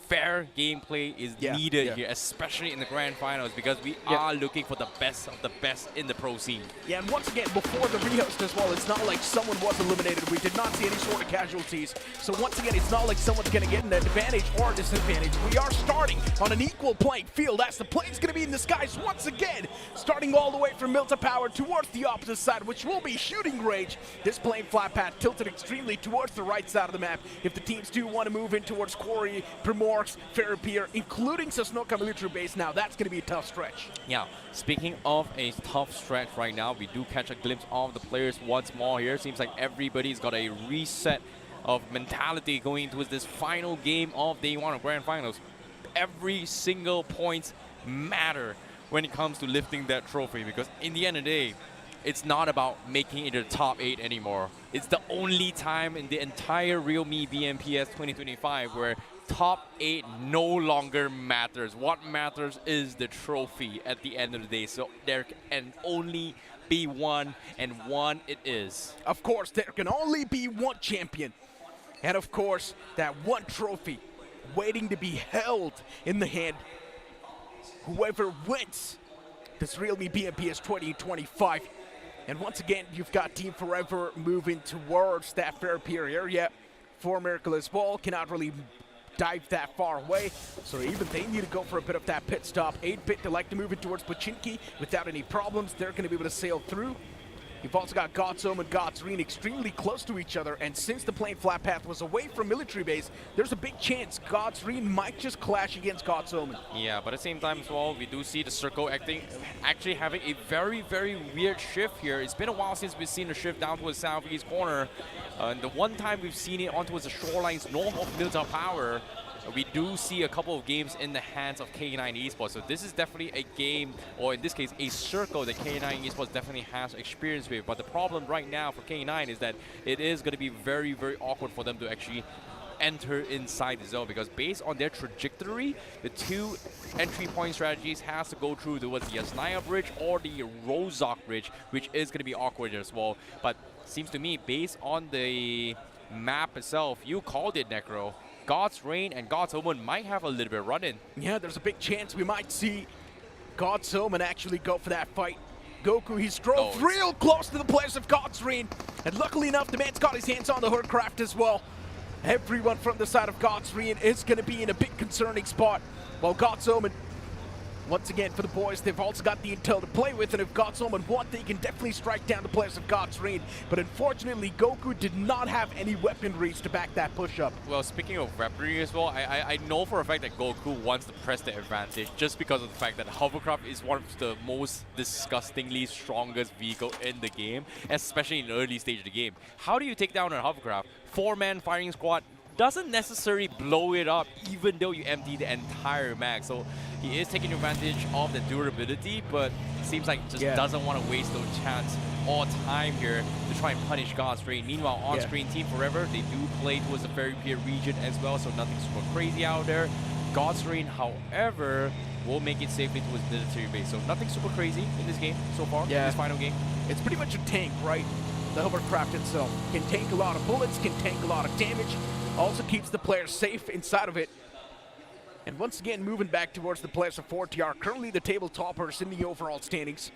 Fair gameplay is needed here, especially in the grand finals, because we are looking for the best of the best in the pro scene. Yeah, and once again, before the rehost as well, it's not like someone was eliminated. We did not see any sort of casualties. So once again, it's not like someone's going to get an advantage or a disadvantage. We are starting on an equal playing field as the plane's going to be in the skies once again, starting all the way from Milta Power towards the opposite side, which will be shooting range. This plane flat path tilted extremely towards the right side of the map. If the teams do want to move in towards Quarry, Primorx, Ferropier, including Sanhok military base now, that's going to be a tough stretch. Yeah, speaking of a tough stretch right now, we do catch a glimpse of the players once more here. Seems like everybody's got a reset of mentality going into this final game of day one of grand finals. Every single point matter when it comes to lifting that trophy, because in the end of the day, it's not about making it to the top 8 anymore. It's the only time in the entire realme BMPS 2025 where top 8 no longer matters. What matters is the trophy at the end of the day. So there can only be one, and one it is. Of course, there can only be one champion. And of course, that one trophy waiting to be held in the hand. Whoever wins this realme BMPS 2025. And once again, you've got Team Forever moving towards that fair pier area. For Miracle as well, cannot really dive that far away, so even they need to go for a bit of that pit stop. 8-bit, they like to move it towards Pochinki without any problems. They're going to be able to sail through. You've also got God's Omen and God's Reen extremely close to each other, and since the plane flat path was away from military base, there's a big chance God's Reen might just clash against God's Omen. Yeah, but at the same time as well, we do see the circle actually having a very, very weird shift here. It's been a while since we've seen a shift down towards the southeast corner. And the one time we've seen it onto the shorelines north of Military Power, we do see a couple of games in the hands of K9 Esports. So this is definitely a game, or in this case, a circle that K9 Esports definitely has experience with. But the problem right now for K9 is that it is going to be very, very awkward for them to actually enter inside the zone, because based on their trajectory, the two entry point strategies has to go through towards the Yasnaya Bridge or the Rozok Bridge, which is going to be awkward as well. But seems to me, based on the map itself, you called it, Necro. God's Reign and God's Omen might have a little bit of run-in. Yeah, there's a big chance we might see God's Omen actually go for that fight. Goku, he's drove real close to the place of God's Reign, and luckily enough, the man's got his hands on the Hoodcraft as well. Everyone from the side of God's Reign is going to be in a bit concerning spot, while God's Omen, once again, for the boys, they've also got the intel to play with, and if God's Omen want, they can definitely strike down the players of God's Reign. But unfortunately, Goku did not have any weaponries to back that push-up. Well, speaking of weaponry as well, I know for a fact that Goku wants to press the advantage just because of the fact that hovercraft is one of the most disgustingly strongest vehicle in the game, especially in the early stage of the game. How do you take down a hovercraft? 4-man firing squad doesn't necessarily blow it up even though you empty the entire mag. So he is taking advantage of the durability, but it seems like just doesn't want to waste those chance or time here to try and punish God's Reign. Meanwhile, on-screen Team Forever, they do play towards the Fairy Pier region as well, so nothing super crazy out there. God's Reign, however, will make it safely towards military base. So nothing super crazy in this game so far, in this final game. It's pretty much a tank, right? The hovercraft itself can tank a lot of bullets, can tank a lot of damage, also keeps the players safe inside of it. And once again, moving back towards the players of 4TR, currently the table toppers in the overall standings.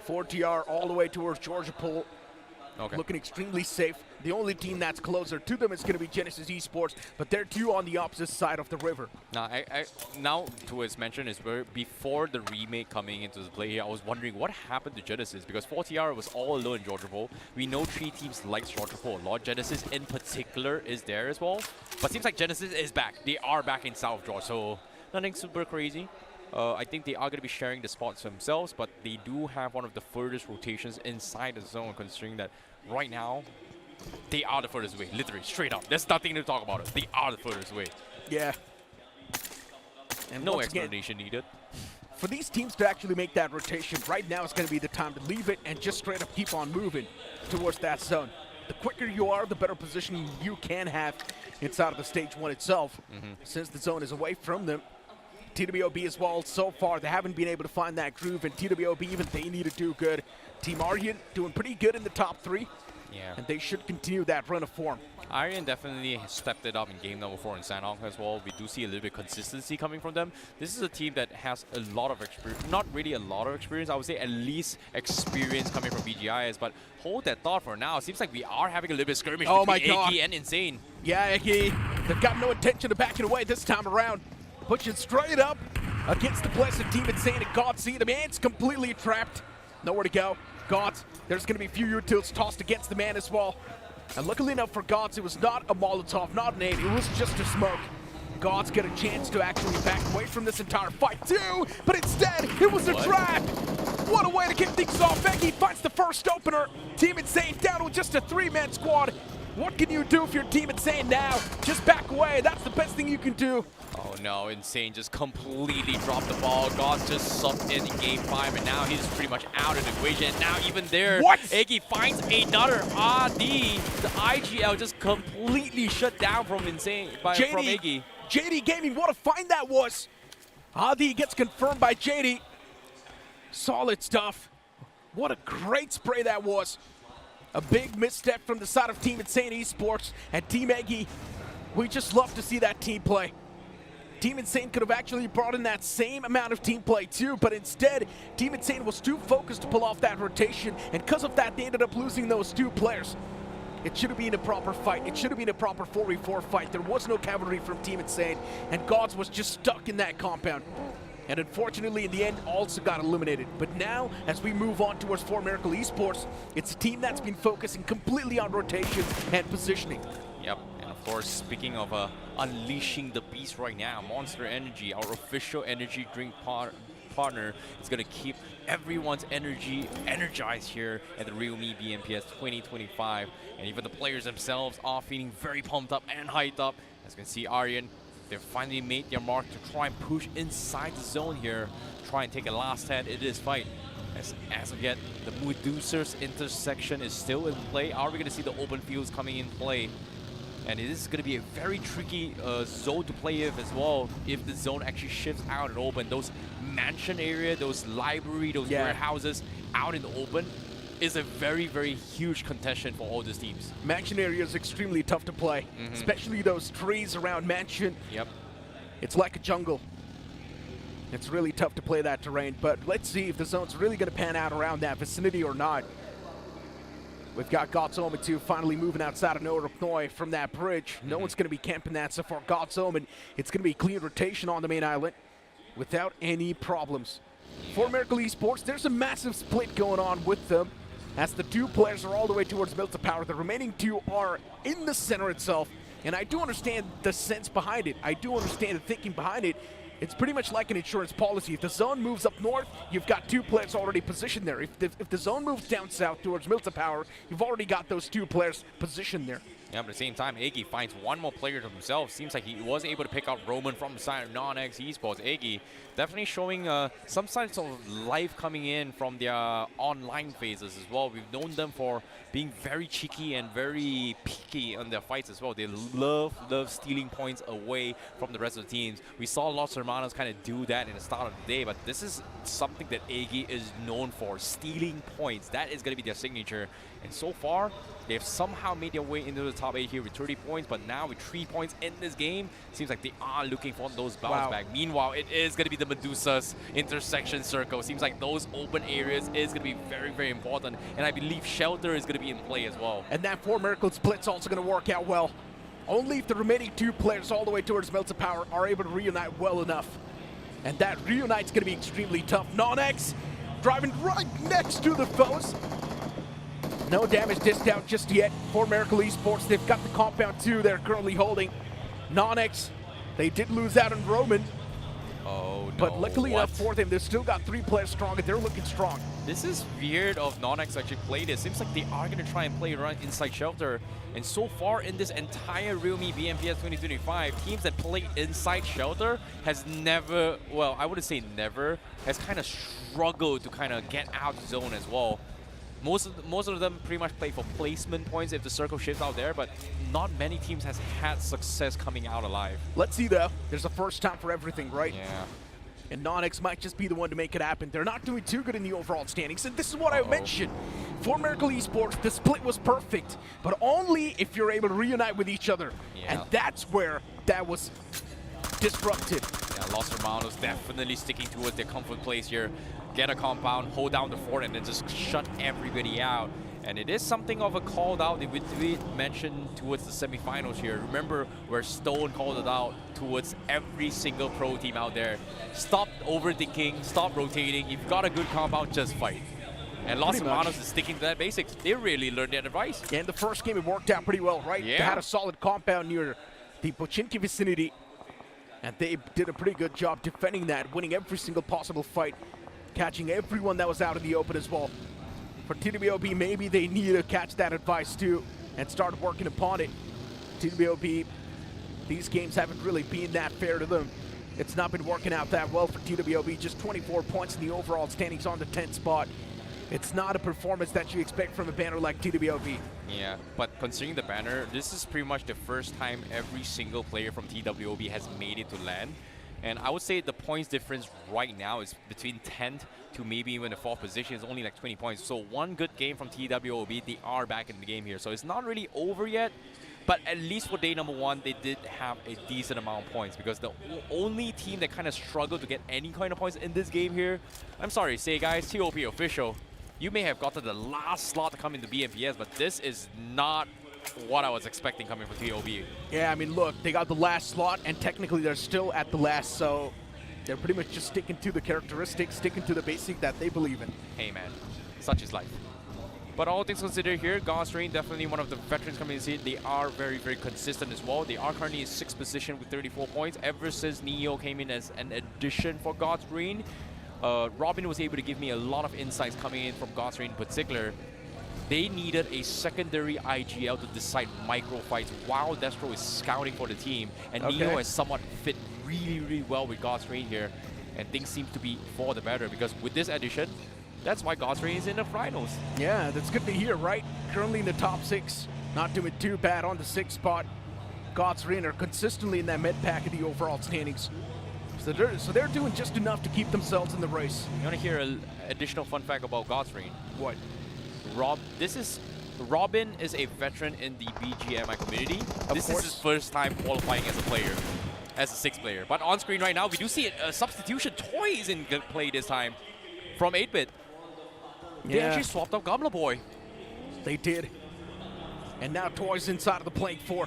4TR all the way towards Georgia Pole, looking extremely safe. The only team that's closer to them is going to be Genesis Esports, but they're two on the opposite side of the river. Now, to its mention is where before the remake coming into the play here, I was wondering what happened to Genesis, because 4TR was all alone in Georgia Pole. We know 3 teams like Georgia Pole a lot. Genesis in particular is there as well, but seems like Genesis is back. They are back in South Georgia, so nothing super crazy. I think they are going to be sharing the spots themselves, but they do have one of the furthest rotations inside the zone, considering that right now, they are the furthest away, literally, straight up. There's nothing to talk about it. They are the furthest away. Yeah. And no explanation needed. For these teams to actually make that rotation, right now is going to be the time to leave it and just straight up keep on moving towards that zone. The quicker you are, the better positioning you can have inside of the stage 1 itself, since the zone is away from them. TWOB as well, so far, they haven't been able to find that groove, and TWOB, even they need to do good. Team Aryan doing pretty good in the top 3. Yeah. And they should continue that run of form. Aryan definitely stepped it up in game number 4 in Sanhok as well. We do see a little bit of consistency coming from them. This is a team that has a lot of experience, not really a lot of experience, I would say at least experience coming from BGIS, but hold that thought for now. It seems like we are having a little bit of skirmish between Eggy and Insane. Yeah, Eggy, they've got no intention of backing away this time around. Pushing straight up against the blessed Team Insane and God's. The man's completely trapped. Nowhere to go. Gods, there's going to be a few utils tossed against the man as well. And luckily enough for Gods, it was not a Molotov, not an aid, it was just a smoke. Gods get a chance to actually back away from this entire fight too, but instead, it was a trap! What a way to kick things off. Eggy finds the first opener. Team Insane down with just a 3-man squad. What can you do if you're Team Insane now? Just back away, that's the best thing you can do. Oh no, Insane just completely dropped the ball. God just subbed in game 5, and now he's pretty much out of the equation. Now even there, Eggy finds another RD. The IGL just completely shut down from Insane, from Eggy. JD Gaming, what a find that was. Adi gets confirmed by JD. Solid stuff. What a great spray that was. A big misstep from the side of Team Insane Esports and Team Eggy. We just love to see that team play. Team Insane could have actually brought in that same amount of team play too, but instead, Team Insane was too focused to pull off that rotation, and because of that, they ended up losing those 2 players. It should have been a proper fight. It should have been a proper 4v4 fight. There was no cavalry from Team Insane, and Gods was just stuck in that compound. And unfortunately, in the end, also got eliminated. But now, as we move on towards 4Miracle Esports, it's a team that's been focusing completely on rotation and positioning. Yep, and of course, speaking of unleashing the beast right now, Monster Energy, our official energy drink partner, is going to keep everyone's energy energized here at the realme BMPS 2025. And even the players themselves are feeling very pumped up and hyped up. As you can see, Aryan, they've finally made their mark to try and push inside the zone here, try and take a last stand in this fight. As of yet, the Medusa's intersection is still in play. Are we going to see the open fields coming in play? And it is going to be a very tricky zone to play with as well if the zone actually shifts out and open. Those mansion area, those library, those warehouses out in the open is a very, very huge contention for all these teams. Mansion area is extremely tough to play, especially those trees around Mansion. Yep. It's like a jungle. It's really tough to play that terrain, but let's see if the zone's really going to pan out around that vicinity or not. We've got God's Omen 2 finally moving outside of Norapnoi from that bridge. No one's going to be camping that, so for God's Omen, it's going to be clean rotation on the main island without any problems. For Miracle Esports, there's a massive split going on with them, as the 2 players are all the way towards Mills of Power. The remaining 2 are in the center itself, and I do understand the sense behind it. I do understand the thinking behind it. It's pretty much like an insurance policy. If the zone moves up north, you've got 2 players already positioned there. If the zone moves down south towards Mills of Power, you've already got those 2 players positioned there. Yeah, but at the same time, Eggy finds one more player to himself. Seems like he was able to pick out Roman from the side of NoNx Esports. Eggy definitely showing some signs of life coming in from their online phases as well. We've known them for being very cheeky and very picky on their fights as well. They love stealing points away from the rest of the teams. We saw Los Hermanos kind of do that in the start of the day, but this is something that Eggy is known for, stealing points. That is going to be their signature. And so far, they've somehow made their way into the top 8 here with 30 points, but now with 3 points in this game, seems like they are looking for those bounce back. Meanwhile, it is going to be the Medusa's intersection circle. Seems like those open areas is going to be very, very important, and I believe Shelter is going to be in play as well. And that 4Miracle split's also going to work out well. Only if the remaining 2 players all the way towards Melts of Power are able to reunite well enough. And that reunite's going to be extremely tough. NoNx driving right next to the foes. No damage dished out just yet for Miracle Esports. They've got the compound 2 they're currently holding. NoNx, they did lose out on Roman. Oh, no. But luckily enough for them, they've still got 3 players strong, and they're looking strong. This is weird of NoNx actually play this. Seems like they are going to try and play around inside Shelter. And so far in this entire realme BMPS 2025, teams that play inside Shelter has never, well, I wouldn't say never, has kind of struggled to kind of get out of zone as well. Most of them pretty much play for placement points if the circle shifts out there, but not many teams has had success coming out alive. Let's see though. There's a first time for everything, right? Yeah. And NoNx might just be the one to make it happen. They're not doing too good in the overall standings, and this is what I mentioned. For Miracle Esports, the split was perfect, but only if you're able to reunite with each other. Yeah. And that's where that was disrupted. Yeah, Los Hermanos definitely sticking towards their comfort place here. Get a compound, hold down the fort, and then just shut everybody out. And it is something of a called out that we mentioned towards the semifinals here. Remember where Stone called it out towards every single pro team out there. Stop overthinking, stop rotating. If you've got a good compound, just fight. And Los Hermanos is sticking to that basics. They really learned that advice. Yeah, in the first game, it worked out pretty well, right? Yeah. They had a solid compound near the Pochinki vicinity, and they did a pretty good job defending that, winning every single possible fight, catching everyone that was out in the open as well. For TWOB, maybe they need to catch that advice too and start working upon it. TWOB these games haven't really been that fair to them. It's not been working out that well for TWOB, just 24 points in the overall standings on the 10th spot. It's not a performance that you expect from a banner like TWOB. Yeah, but considering the banner, this is pretty much the first time every single player from TWOB has made it to LAN. And I would say the points difference right now is between 10th to maybe even the 4th position is only like 20 points. So one good game from TWOB, they are back in the game here. So it's not really over yet, but at least for day number 1, they did have a decent amount of points, because the only team that kind of struggled to get any kind of points in this game here, I'm sorry to say guys, TOP official, you may have gotten the last slot to come into BMPS, but this is not what I was expecting coming from TOB. Yeah, I mean, look, they got the last slot, and technically they're still at the last, so they're pretty much just sticking to the characteristics, sticking to the basic that they believe in. Hey man, such is life. But all things considered here, God's Reign, definitely one of the veterans coming in. They are very, very consistent as well. They are currently in 6th position with 34 points ever since Neo came in as an addition for God's Reign. Robin was able to give me a lot of insights coming in from God's Reign in particular. They needed a secondary IGL to decide micro fights while Destro is scouting for the team. And Neo has somewhat fit really, really well with God's Reign here. And things seem to be for the better, because with this addition, that's why God's Reign is in the finals. Yeah, that's good to hear, right? Currently in the top 6, not doing too bad on the 6th spot. God's Reign are consistently in that mid pack of the overall standings. So they're doing just enough to keep themselves in the race. You want to hear an additional fun fact about God's Reign? What? Robin is a veteran in the BGMI community. This is his first time qualifying as a player, as a 6th player. But on screen right now, we do see a substitution. Toys in play this time from 8-bit. They actually swapped out Gobbler Boy. They did. And now Toys inside of the playing 4.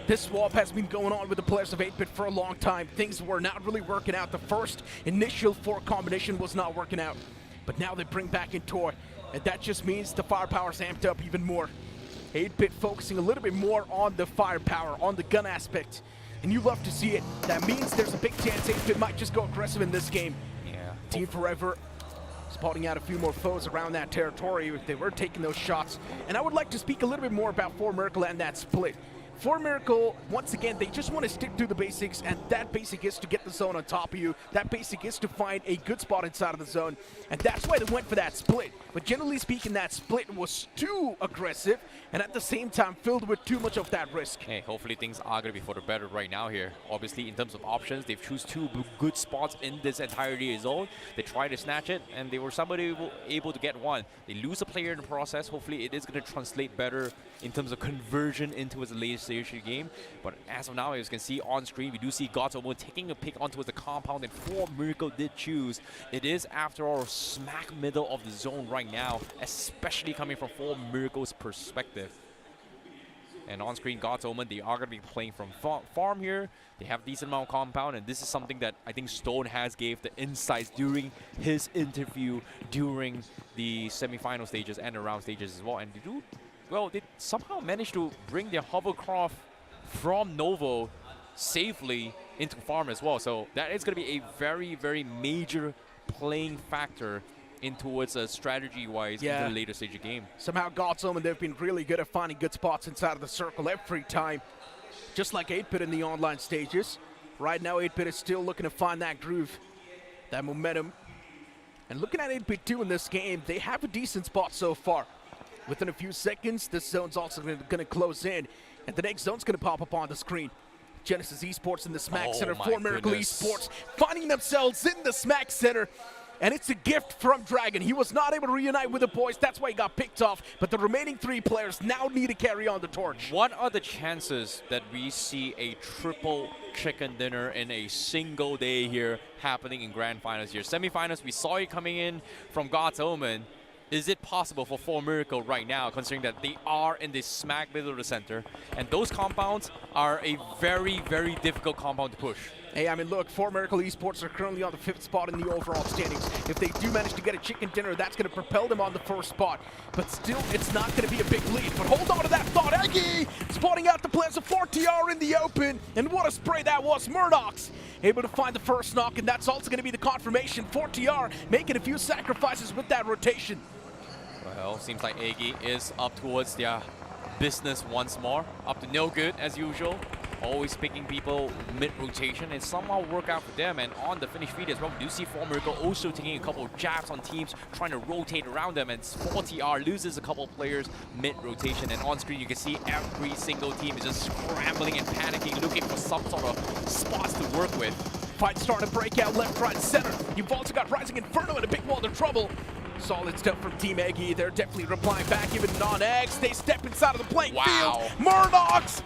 This swap has been going on with the players of 8-bit for a long time. Things were not really working out. The first initial 4 combination was not working out. But now they bring back in Toy. And that just means the firepower's amped up even more. 8-bit focusing a little bit more on the firepower, on the gun aspect. And you love to see it. That means there's a big chance 8-bit might just go aggressive in this game. Yeah. Team Forever spotting out a few more foes around that territory if they were taking those shots. And I would like to speak a little bit more about 4Miracle and that split. 4Miracle, once again, they just want to stick to the basics, and that basic is to get the zone on top of you. That basic is to find a good spot inside of the zone, and that's why they went for that split. But generally speaking, that split was too aggressive, and at the same time filled with too much of that risk. Hey, hopefully things are going to be for the better right now here. Obviously, in terms of options, they've choose 2 good spots in this entire zone. They tried to snatch it, and they were able to get 1. They lose a player in the process. Hopefully, it is going to translate better in terms of conversion into his latest stage game. But as of now, as you can see on screen, we do see God's Omen taking a pick onto the compound, and 4Miracle did choose. It is, after all, smack middle of the zone right now, especially coming from 4Miracle's perspective. And on screen, God's Omen, they are going to be playing from farm here. They have decent amount of compound, and this is something that I think Stone has gave the insights during his interview during the semi-final stages and the round stages as well. And they do, well, they somehow managed to bring their hovercraft from Novo safely into farm as well. So that is going to be a very, very major playing factor in towards strategy-wise in the later stage of the game. Somehow God's Omen, they've been really good at finding good spots inside of the circle every time. Just like 8-bit in the online stages. Right now 8-bit is still looking to find that groove, that momentum. And looking at 8-bit too in this game, they have a decent spot so far. Within a few seconds, this zone's also going to close in, and the next zone's going to pop up on the screen. Genesis Esports in the Smack Center, 4Miracle Esports finding themselves in the Smack Center. And it's a gift from Dragon. He was not able to reunite with the boys. That's why he got picked off. But the remaining 3 players now need to carry on the torch. What are the chances that we see a triple chicken dinner in a single day here happening in grand finals here? Semi-finals, we saw it coming in from God's Omen. Is it possible for 4Miracle right now, considering that they are in the smack middle of the center, and those compounds are a very, very difficult compound to push? Hey, I mean, look, 4Miracle Esports are currently on the 5th spot in the overall standings. If they do manage to get a chicken dinner, that's going to propel them on the 1st spot. But still, it's not going to be a big lead. But hold on to that thought. Eggy spotting out the players of 4TR in the open. And what a spray that was. NoNx able to find the first knock, and that's also going to be the confirmation. 4TR making a few sacrifices with that rotation. Well, seems like Eggy is up towards their business once more. Up to no good, as usual. always picking people mid-rotation and somehow work out for them. And on the finish feed as well, we do see Miracle also taking a couple of jabs on teams, trying to rotate around them, and 4TR loses a couple of players mid-rotation. And on screen you can see every single team is just scrambling and panicking, looking for some sort of spots to work with. Fight starting to break out left, right, center. You've also got Rising Inferno in a big world of trouble. Solid stuff from Team Eggy. They're definitely replying back. Even NoNx, they step inside of the playing field. Murdochs!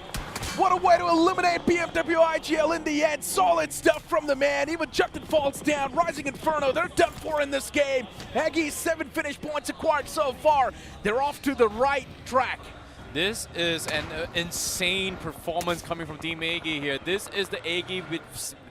What a way to eliminate BMWIGL in the end. Solid stuff from the man. Even Justin falls down. Rising Inferno, they're done for in this game. Eggy, 7 finish points acquired so far. They're off to the right track. This is an insane performance coming from Team Eggy here. This is the Eggy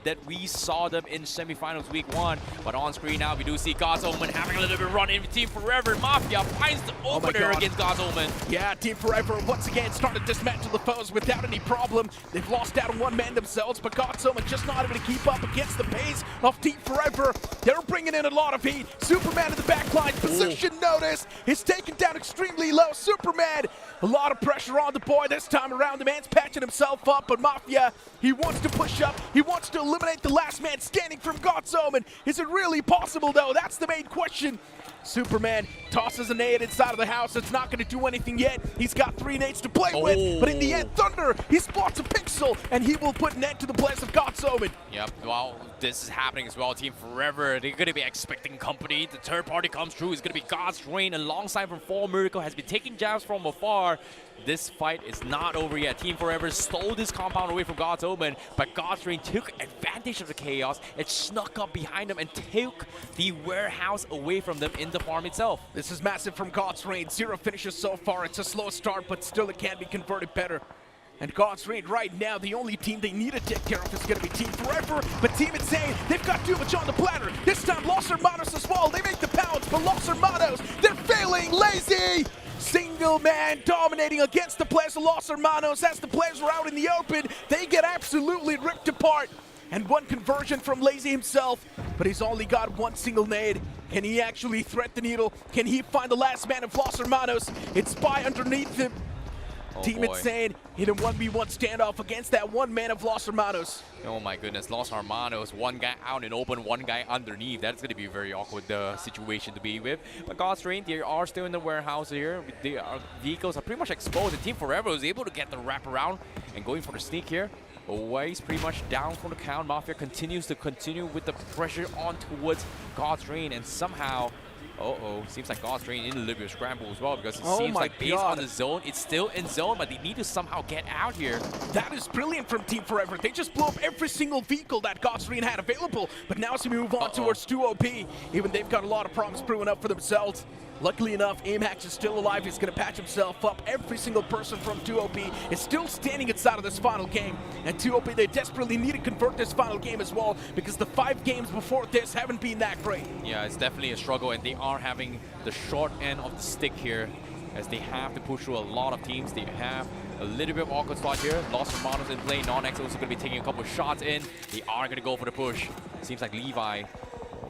that we saw them in semifinals week 1. But on screen now, we do see God's Omen having a little bit of run in. Team Forever Mafia finds the opener against God's Omen. Yeah, Team Forever once again started to dismantle the foes without any problem. They've lost out on one man themselves, but God's Omen just not able to keep up against the pace of Team Forever. They're bringing in a lot of heat. Superman in the backline, position notice. He's taken down extremely low. Superman, a lot of pressure on the boy this time around. The man's patching himself up, but Mafia, he wants to push up. He wants to eliminate the last man standing from God's Omen. Is it really possible, though? That's the main question. Superman tosses a nade inside of the house. It's not going to do anything yet. He's got 3 nades to play with, but in the end, Thunder, he spots a pixel, and he will put an end to the place of God's Omen. Yep, well, this is happening as well. Team Forever, they're going to be expecting company. The third party comes through. It's going to be God's Rain alongside from 4 Miracle, has been taking jabs from afar. This fight is not over yet. Team Forever stole this compound away from God's Omen, but God's Rain took advantage of the chaos. It snuck up behind them and took the warehouse away from them in the farm itself. This is massive from God's Rain. 0 finishes so far. It's a slow start, but still it can be converted better. And God's Rain right now, the only team they need to take care of is going to be Team Forever. But Team Insane, they've got too much on the platter. This time, Los Hermanos as well. They make the pounds, but Los Hermanos, they're failing. Lazy! Single man dominating against the players of Los Hermanos. As the players are out in the open, they get absolutely ripped apart. And one conversion from Lazy himself, but he's only got 1 single nade. Can he actually thread the needle? Can he find the last man of Los Hermanos? It's Spy underneath him. Team Insane in a 1v1 standoff against that 1 man of Los Hermanos. Oh my goodness, Los Hermanos, 1 guy out in open, 1 guy underneath. That's going to be a very awkward situation to be with. But God's Rain, they are still in the warehouse here. Their vehicles are pretty much exposed. And Team Forever was able to get the wraparound and going for the sneak here. Always pretty much down for the count. Mafia continues with the pressure on towards God's Rain, and somehow, seems like God's Rain in a little bit of scramble as well, because it seems like based on the zone, it's still in zone, but they need to somehow get out here. That is brilliant from Team Forever. They just blew up every single vehicle that God's Rain had available, but now as we move on towards TWOB, even they've got a lot of problems brewing up for themselves. Luckily enough, Amax is still alive. He's going to patch himself up. Every single person from TWOB is still standing inside of this final game. And TWOB, they desperately need to convert this final game as well, because the 5 games before this haven't been that great. Yeah, it's definitely a struggle, and they are having the short end of the stick here, as they have to push through a lot of teams. They have a little bit of awkward spot here. Los Hermanos in play. NoNx also going to be taking a couple of shots in. They are going to go for the push. Seems like Levi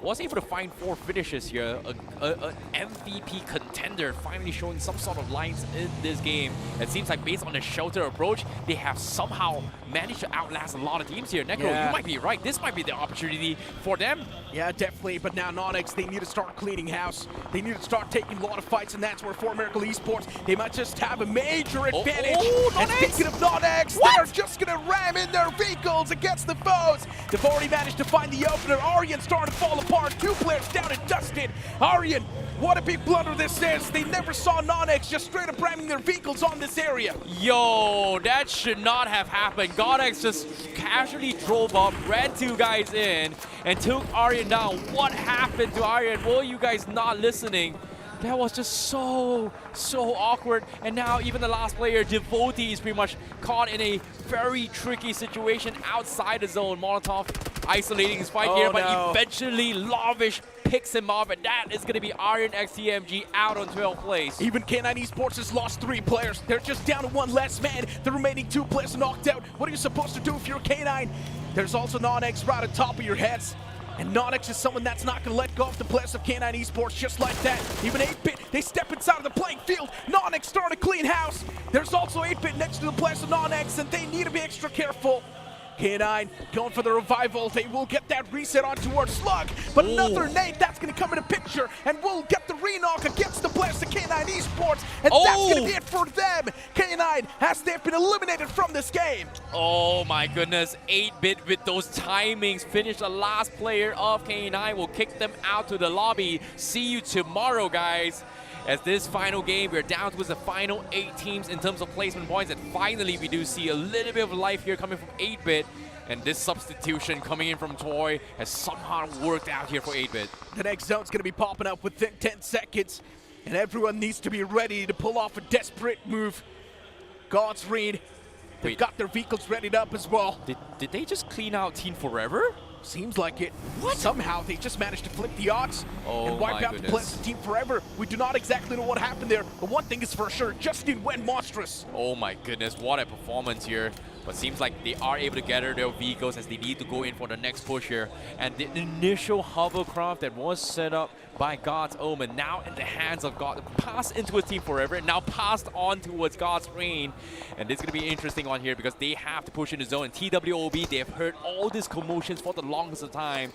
was able to find 4 finishes here. An MVP contender finally showing some sort of lines in this game. It seems like based on the shelter approach, they have somehow managed to outlast a lot of teams here. Necro, you might be right. This might be the opportunity for them. Yeah, definitely. But now NoNx, they need to start cleaning house. They need to start taking a lot of fights, and that's where 4 Miracle Esports, they might just have a major advantage. And speaking of NoNx, they're just going to ram in their vehicles against the foes. They've already managed to find the opener. Aryan starting to fall apart. 2 players down and dusted. Aryan, what a big blunder this is. They never saw NoNx just straight up ramming their vehicles on this area. Yo, that should not have happened. GodX just casually drove up, ran 2 guys in, and took Aryan down. What happened to Aryan? Were you guys not listening? That was just so awkward. And now even the last player, Devotee, is pretty much caught in a very tricky situation outside the zone. Molotov isolating his fight here, but eventually Lavish picks him off, and that is going to be Aryan x TMG out on 12th place. Even K9 Esports has lost 3 players. They're just down to 1 less man. The remaining 2 players knocked out. What are you supposed to do if you're K9? There's also NoNx right on top of your heads. And NoNx is someone that's not going to let go of the players of K9 Esports just like that. Even 8-Bit They step inside of the playing field. NoNx starting to clean house. There's also 8-Bit next to the players of NoNx, and they need to be extra careful. K9 going for the revival. They will get that reset on towards Slug, but another nade that's going to come into picture, and we'll get the re-knock against the players of K9 Esports, and that's going to be it for them. K9 has they've been eliminated from this game. Oh my goodness, 8-Bit with those timings. Finish the last player of K9 will kick them out to the lobby. See you tomorrow, guys. As this final game, we're down to the final 8 teams in terms of placement points, and finally we do see a little bit of life here coming from 8-Bit, and this substitution coming in from Toy has somehow worked out here for 8-Bit. The next zone's going to be popping up within 10 seconds, and everyone needs to be ready to pull off a desperate move. God's Read, they've got their vehicles readied up as well. Did they just clean out Team Forever? Seems like it. What? Somehow they just managed to flip the odds and wipe out the players of Team Forever. We do not exactly know what happened there, but one thing is for sure, Justin went monstrous. Oh my goodness, what a performance here. But seems like they are able to gather their vehicles as they need to go in for the next push here. And the initial hovercraft that was set up by God's Omen, now in the hands of God, passed into a Team Forever, and now passed on towards God's Reign. And this is going to be an interesting one here because they have to push in the zone. And TWOB, they have heard all these commotions for the longest of time.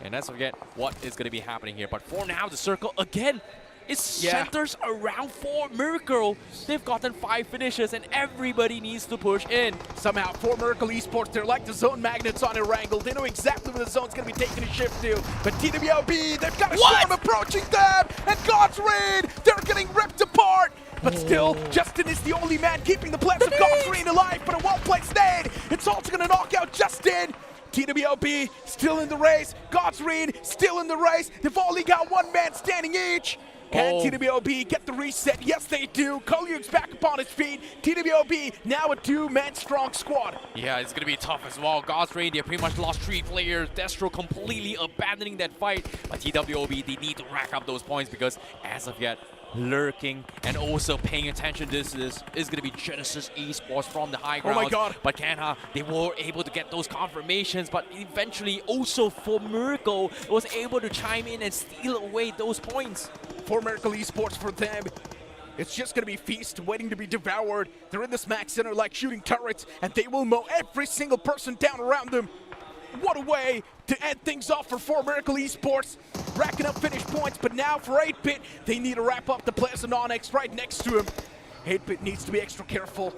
And let's forget what is going to be happening here. But for now, the circle again, it centers around 4 Miracle. They've gotten 5 finishes and everybody needs to push in. Somehow 4 Miracle Esports, they're like the zone magnets on Erangel. They know exactly where the zone's going to be taking a shift to. But TWOB, they've got a storm approaching them, and God's Reign, they're getting ripped apart. But still, Justin is the only man keeping the players of God's Reign alive, but a well-placed nade. It's also going to knock out Justin. TWOB still in the race. God's Reign still in the race. They've only got 1 man standing each. Can TWOB get the reset? Yes, they do. Kolyuk's back upon his feet. TWOB now a 2-man strong squad. Yeah, it's going to be tough as well. God's Reign, they pretty much lost 3 players. Destro completely abandoning that fight. But TWOB, they need to rack up those points because as of yet, lurking and also paying attention to this is going to be Genesis Esports from the high ground. Oh my god. But Kanha, they were able to get those confirmations, but eventually also for Miracle was able to chime in and steal away those points. For Miracle Esports, for them, it's just going to be feast waiting to be devoured. They're in the smack center like shooting turrets, and they will mow every single person down around them. What a way to end things off for Miracle Esports. Racking up finish points, but now for 8-Bit, they need to wrap up the players of NoNx right next to him. 8-Bit needs to be extra careful.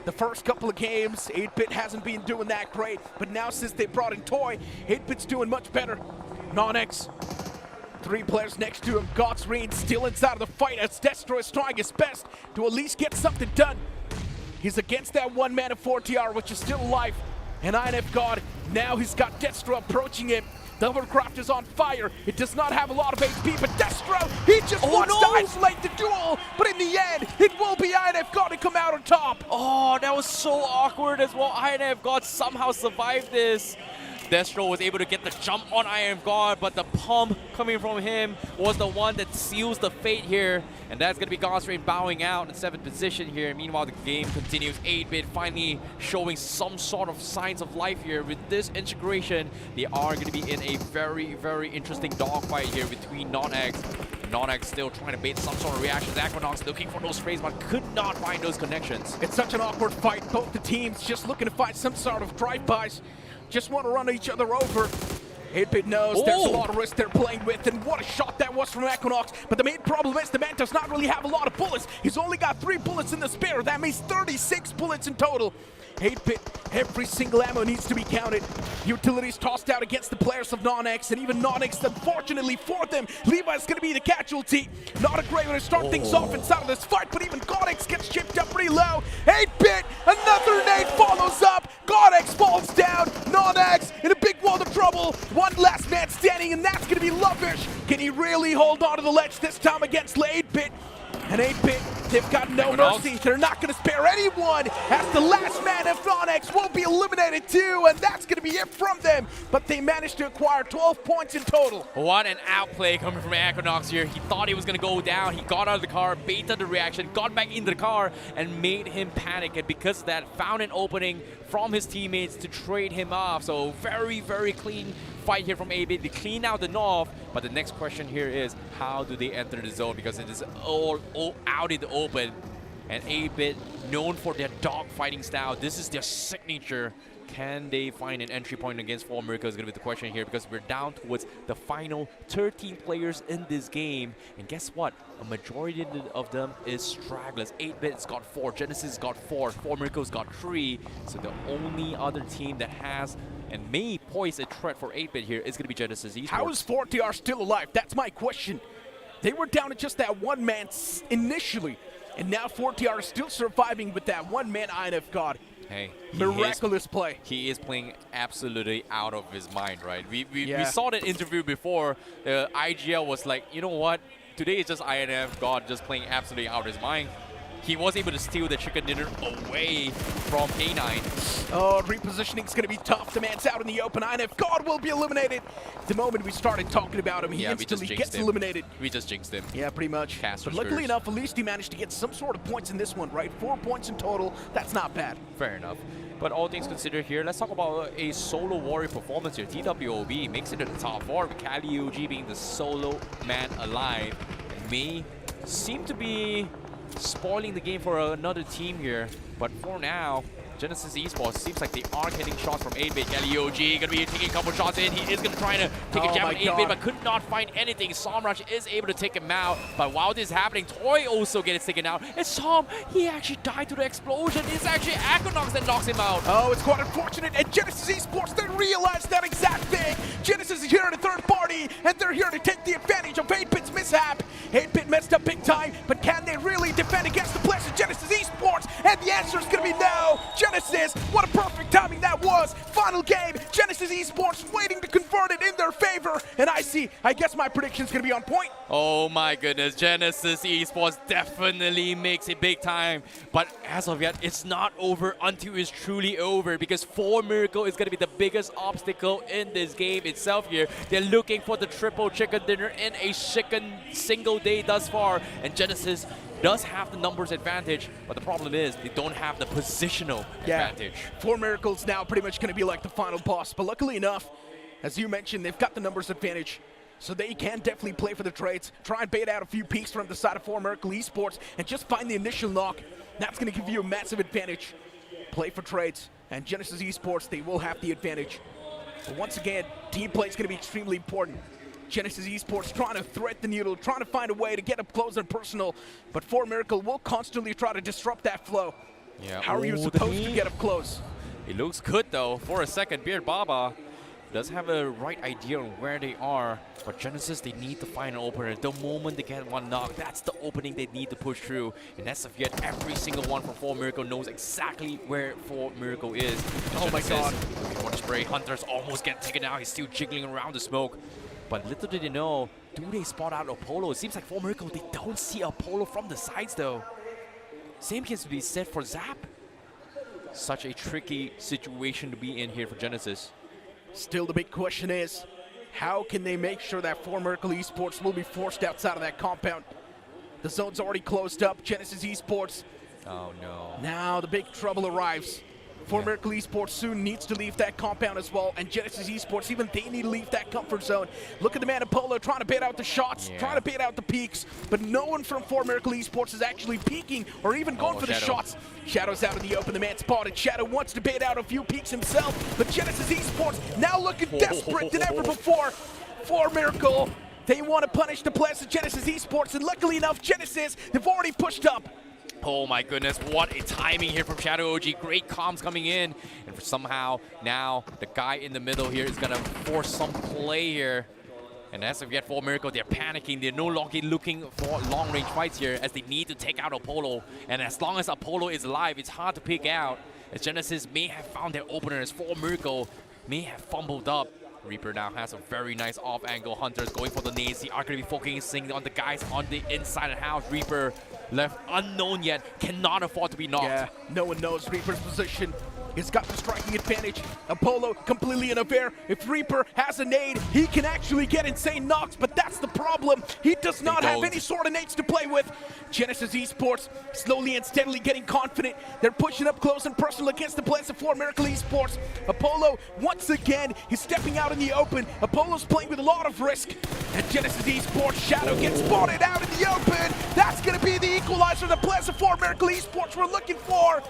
The first couple of games, 8-Bit hasn't been doing that great, but now since they brought in Toy, 8-Bit's doing much better. NoNx, 3 players next to him. God's Reign still inside of the fight as Destro is trying his best to at least get something done. He's against that 1 man of 4TR, which is still alive. And INF God, now he's got Destro approaching him. The hovercraft is on fire. It does not have a lot of HP, but Destro, he just wants to isolate the duel. But in the end, it will be INF God to come out on top. Oh, that was so awkward as well. INF God somehow survived this. Destro was able to get the jump on INF God, but the pump coming from him was the one that seals the fate here. And that's going to be God's Reign bowing out in 7th position here. Meanwhile, the game continues. 8-Bit finally showing some sort of signs of life here. With this integration, they are going to be in a very, very interesting dogfight here between NoNx. NoNx still trying to bait some sort of reactions. Equinox looking for those frames, but could not find those connections. It's such an awkward fight. Both the teams just looking to find some sort of drive-bys. Just want to run each other over. 8-Bit knows there's a lot of risk they're playing with, and what a shot that was from Equinox. But the main problem is the man does not really have a lot of bullets. He's only got 3 bullets in the spare. That means 36 bullets in total. 8-Bit, every single ammo needs to be counted. Utilities tossed out against the players of NoNx, and even NoNx, unfortunately for them, Levi's going to be the casualty. Not a great way to start things off inside of this fight, but even GodX gets chipped up pretty low. 8-Bit, another nade follows up. GodX falls down. NoNx in a big world of trouble. 1 last man standing, and that's going to be Lovish. Can he really hold on to the ledge this time against 8-Bit? And 8-Bit, they've got no mercy. They're not going to spare anyone, as the last man of NoNx will be eliminated too, and that's going to be it from them. But they managed to acquire 12 points in total. What an outplay coming from Equinox here. He thought he was going to go down. He got out of the car, baited the reaction, got back into the car, and made him panic. And because of that, found an opening from his teammates to trade him off. So very, very clean fight here from 8-Bit. They clean out the North, but the next question here is how do they enter the zone, because it is all out in the open. And 8-Bit, known for their dog fighting style, this is their signature. Can they find an entry point against 4Miracle is going to be the question here, because we're down towards the final 13 players in this game. And guess what? A majority of them is stragglers. 8-Bit's got 4, Genesis got 4, 4Miracle's got 3. So the only other team that has and may pose a threat for 8-Bit here is going to be Genesis Esports. How is 4TR still alive? That's my question. They were down to just that one man initially, and now 4TR is still surviving with that one man INF God. Hey, miraculous play. He is playing absolutely out of his mind, right? We saw that interview before. IGL was like, you know what? Today is just INF God just playing absolutely out of his mind. He was able to steal the chicken dinner away from K9. Oh, repositioning is going to be tough. The man's out in the open. INF God will be eliminated. The moment we started talking about him, he instantly gets eliminated. We just jinxed him. Yeah, pretty much. But luckily enough, at least he managed to get some sort of points in this one, right? 4 points in total. That's not bad. Fair enough. But all things considered here, let's talk about a solo warrior performance here. TWOB makes it to the top 4, with KaliUG being the solo man alive. May seem to be spoiling the game for another team here, but for now, Genesis Esports seems like they are getting shots from 8-Bit. KaliUG gonna be taking a couple shots in. He is gonna try to take a jab on 8-Bit, but could not find anything. Somrush is able to take him out, but while this is happening, Toy also gets taken out. And Som, he actually died to the explosion. It's actually Equinox that knocks him out. Oh, it's quite unfortunate, and Genesis Esports didn't realize that exact thing. Genesis is here in the third party, and they're here to take the advantage of 8-Bit's mishap. 8-Bit messed up big time, but can they really defend against the players of Genesis Esports? And the answer is gonna be no. Genesis, what a perfect timing that was. Final game, Genesis Esports waiting to convert it in their favor. And I guess my prediction is going to be on point. Oh my goodness, Genesis Esports definitely makes it big time. But as of yet, it's not over until it's truly over, because 4Miracle is going to be the biggest obstacle in this game itself here. They're looking for the triple chicken dinner in a chicken single day thus far. And Genesis does have the numbers advantage, but the problem is they don't have the positional advantage. 4Miracle's now pretty much going to be like the final boss, but luckily enough, as you mentioned, they've got the numbers advantage, so they can definitely play for the trades, try and bait out a few peaks from the side of 4Miracle Esports, and just find the initial knock. That's going to give you a massive advantage. Play for trades, and Genesis Esports, they will have the advantage. But once again, team play is going to be extremely important. Genesis Esports trying to thread the needle, trying to find a way to get up close and personal, but 4Miracle will constantly try to disrupt that flow. Yeah. How are you supposed to get up close? It looks good though. For a second, Beard Baba does have a right idea on where they are, but Genesis, they need to find an opener. The moment they get one knock, that's the opening they need to push through. And as of yet, every single one from 4Miracle knows exactly where 4Miracle is. Oh my god. One spray, Hunters almost get taken out. He's still jiggling around the smoke. But little did they know, do they spot out Apollo? It seems like 4Miracle, they don't see Apollo from the sides though. Same can be said for Zap. Such a tricky situation to be in here for Genesis. Still the big question is, how can they make sure that 4Miracle Esports will be forced outside of that compound? The zone's already closed up, Genesis Esports. Oh no. Now the big trouble arrives. 4Miracle Esports soon needs to leave that compound as well, and Genesis Esports, even they need to leave that comfort zone. Look at the man Apollo trying to bait out the shots, trying to bait out the peaks, but no one from 4Miracle Esports is actually peeking or even going for the shots. Shadow's out in the open, the man spotted. Shadow wants to bait out a few peaks himself, but Genesis Esports now looking desperate than ever before. 4Miracle, they want to punish the players of Genesis Esports, and luckily enough, Genesis, they've already pushed up. Oh my goodness, what a timing here from Shadow OG. Great comms coming in. And somehow now the guy in the middle here is going to force some play here. And as of yet, 4Miracle, they're panicking. They're no longer looking for long-range fights here, as they need to take out Apollo. And as long as Apollo is alive, it's hard to pick out, as Genesis may have found their openers. 4Miracle may have fumbled up. Reaper now has a very nice off-angle. Hunters going for the nades. They are going to be focusing on the guys on the inside of the house. Reaper left unknown yet, cannot afford to be knocked. Yeah, no one knows Reaper's position. He's got the striking advantage. Apollo completely unaware. If Reaper has a nade, he can actually get insane knocks, but that's the problem. He does not have any sort of nades to play with. Genesis Esports slowly and steadily getting confident. They're pushing up close and personal against the players of 4 Miracle Esports. Apollo, once again, he's stepping out in the open. Apollo's playing with a lot of risk. And Genesis Esports, Shadow gets spotted out in the open. That's going to be the equalizer the players of 4 Miracle Esports were looking for.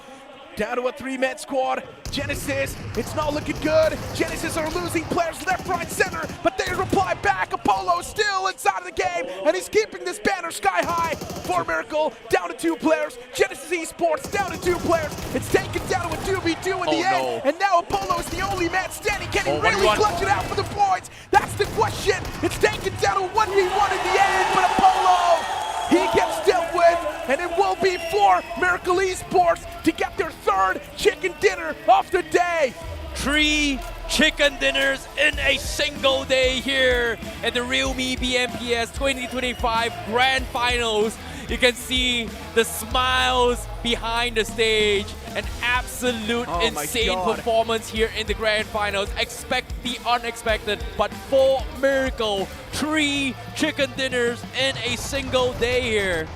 Down to a 3-man squad. Genesis, it's not looking good. Genesis are losing players left, right, center, but they reply back. Apollo still inside of the game, and he's keeping this banner sky high. 4 Miracle down to 2 players. Genesis Esports down to 2 players. It's taken down to a 2v2 in the end, and now Apollo is the only man standing. Can he really clutch it out for the points? That's the question. It's taken down to a 1v1 in the end, but Apollo, he gets dealt with, and it will be 4 Miracle Esports to get their 3rd chicken dinner of the day. 3 chicken dinners in a single day here at the realme BMPS 2025 Grand Finals. You can see the smiles behind the stage. An absolute insane performance here in the Grand Finals. Expect the unexpected, but 4 Miracle, 3 chicken dinners in a single day here.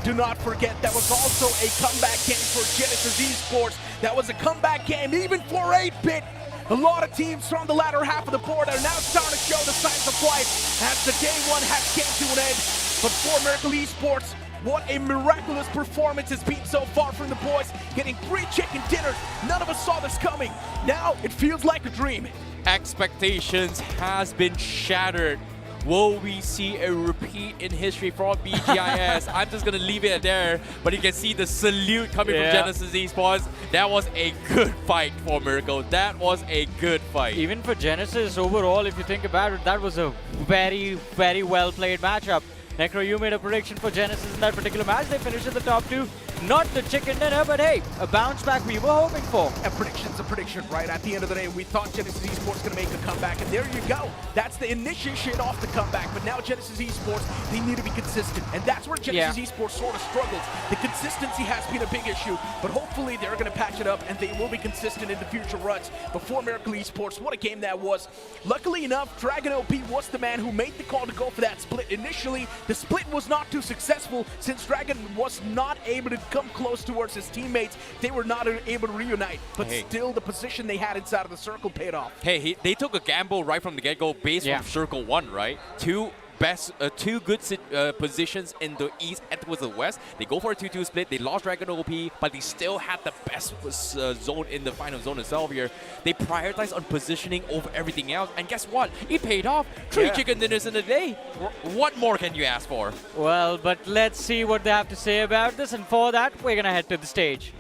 Do not forget, that was also a comeback game for Genesis Esports. That was a comeback game even for 8-bit. A lot of teams from the latter half of the board are now starting to show the signs of life as the day one has came to an end. But 4 Miracle Esports, what a miraculous performance has been so far from the boys, getting 3 chicken dinners. None of us saw this coming. Now it feels like a dream. Expectations has been shattered. Will we see a repeat in history from BGIS? I'm just going to leave it there, but you can see the salute coming from Genesis Esports. That was a good fight for Miracle. That was a good fight. Even for Genesis overall, if you think about it, that was a very, very well played matchup. Necro, you made a prediction for Genesis in that particular match. They finished in the top 2. Not the chicken dinner, but hey, a bounce back we were hoping for. A prediction's a prediction, right? At the end of the day, we thought Genesis Esports going to make a comeback, and there you go. That's the initiation of the comeback, but now Genesis Esports, they need to be consistent, and that's where Genesis Esports sort of struggles. The consistency has been a big issue, but hopefully they're going to patch it up, and they will be consistent in the future runs. Before Miracle Esports, what a game that was. Luckily enough, Dragon OP was the man who made the call to go for that split. Initially, the split was not too successful since Dragon was not able to come close towards his teammates. They were not able to reunite, but still the position they had inside of the circle paid off. Hey, they took a gamble right from the get-go based on Circle 1, right? Two good positions in the east and towards the west. They go for a 2-2 split. They lost Dragon OP, but they still had the best zone in the final zone itself here. They prioritized on positioning over everything else, and guess what? It paid off. 3 chicken dinners in a day. What more can you ask for? Well, but let's see what they have to say about this, and for that, we're gonna head to the stage.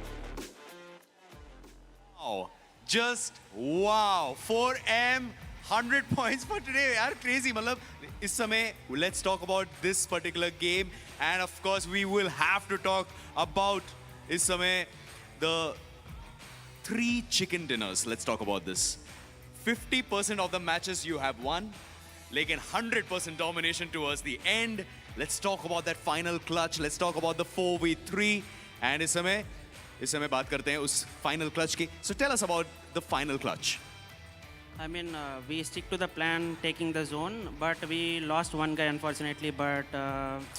Wow, just wow. 4M, 100 points for today. Yaar, crazy. Matlab, is samay, let's talk about this particular game, and of course we will have to talk about is samay the 3 chicken dinners. Let's talk about this. 50% of the matches you have won, like 100% domination towards the end. Let's talk about that final clutch. Let's talk about the 4v3, and is samay baat karte hain us final clutch ki. So tell us about the final clutch. I mean, we stick to the plan, taking the zone, but we lost one guy, unfortunately, but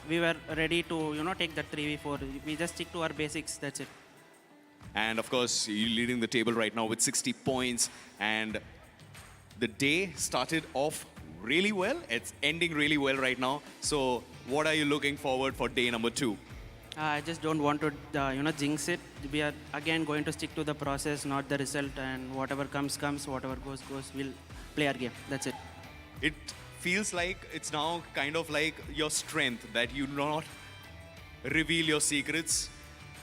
we were ready to, take that 3v4. We just stick to our basics, that's it. And of course, you're leading the table right now with 60 points, and the day started off really well. It's ending really well right now. So what are you looking forward for day number 2? I just don't want to, jinx it. We are again going to stick to the process, not the result, and whatever comes, comes, whatever goes, goes. We'll play our game. That's it. It feels like it's now kind of like your strength that you do not reveal your secrets.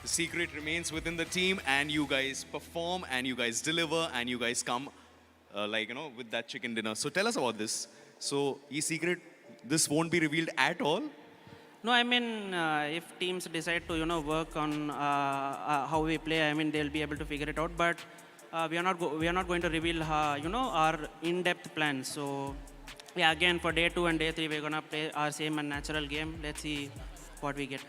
The secret remains within the team, and you guys perform, and you guys deliver, and you guys come, with that chicken dinner. So tell us about this. So, this secret, this won't be revealed at all? No, I mean, if teams decide to, work on how we play, I mean, they'll be able to figure it out. But we are not going to reveal, our in-depth plans. So, yeah, again, for day 2 and day 3, we're gonna play our same and natural game. Let's see what we get.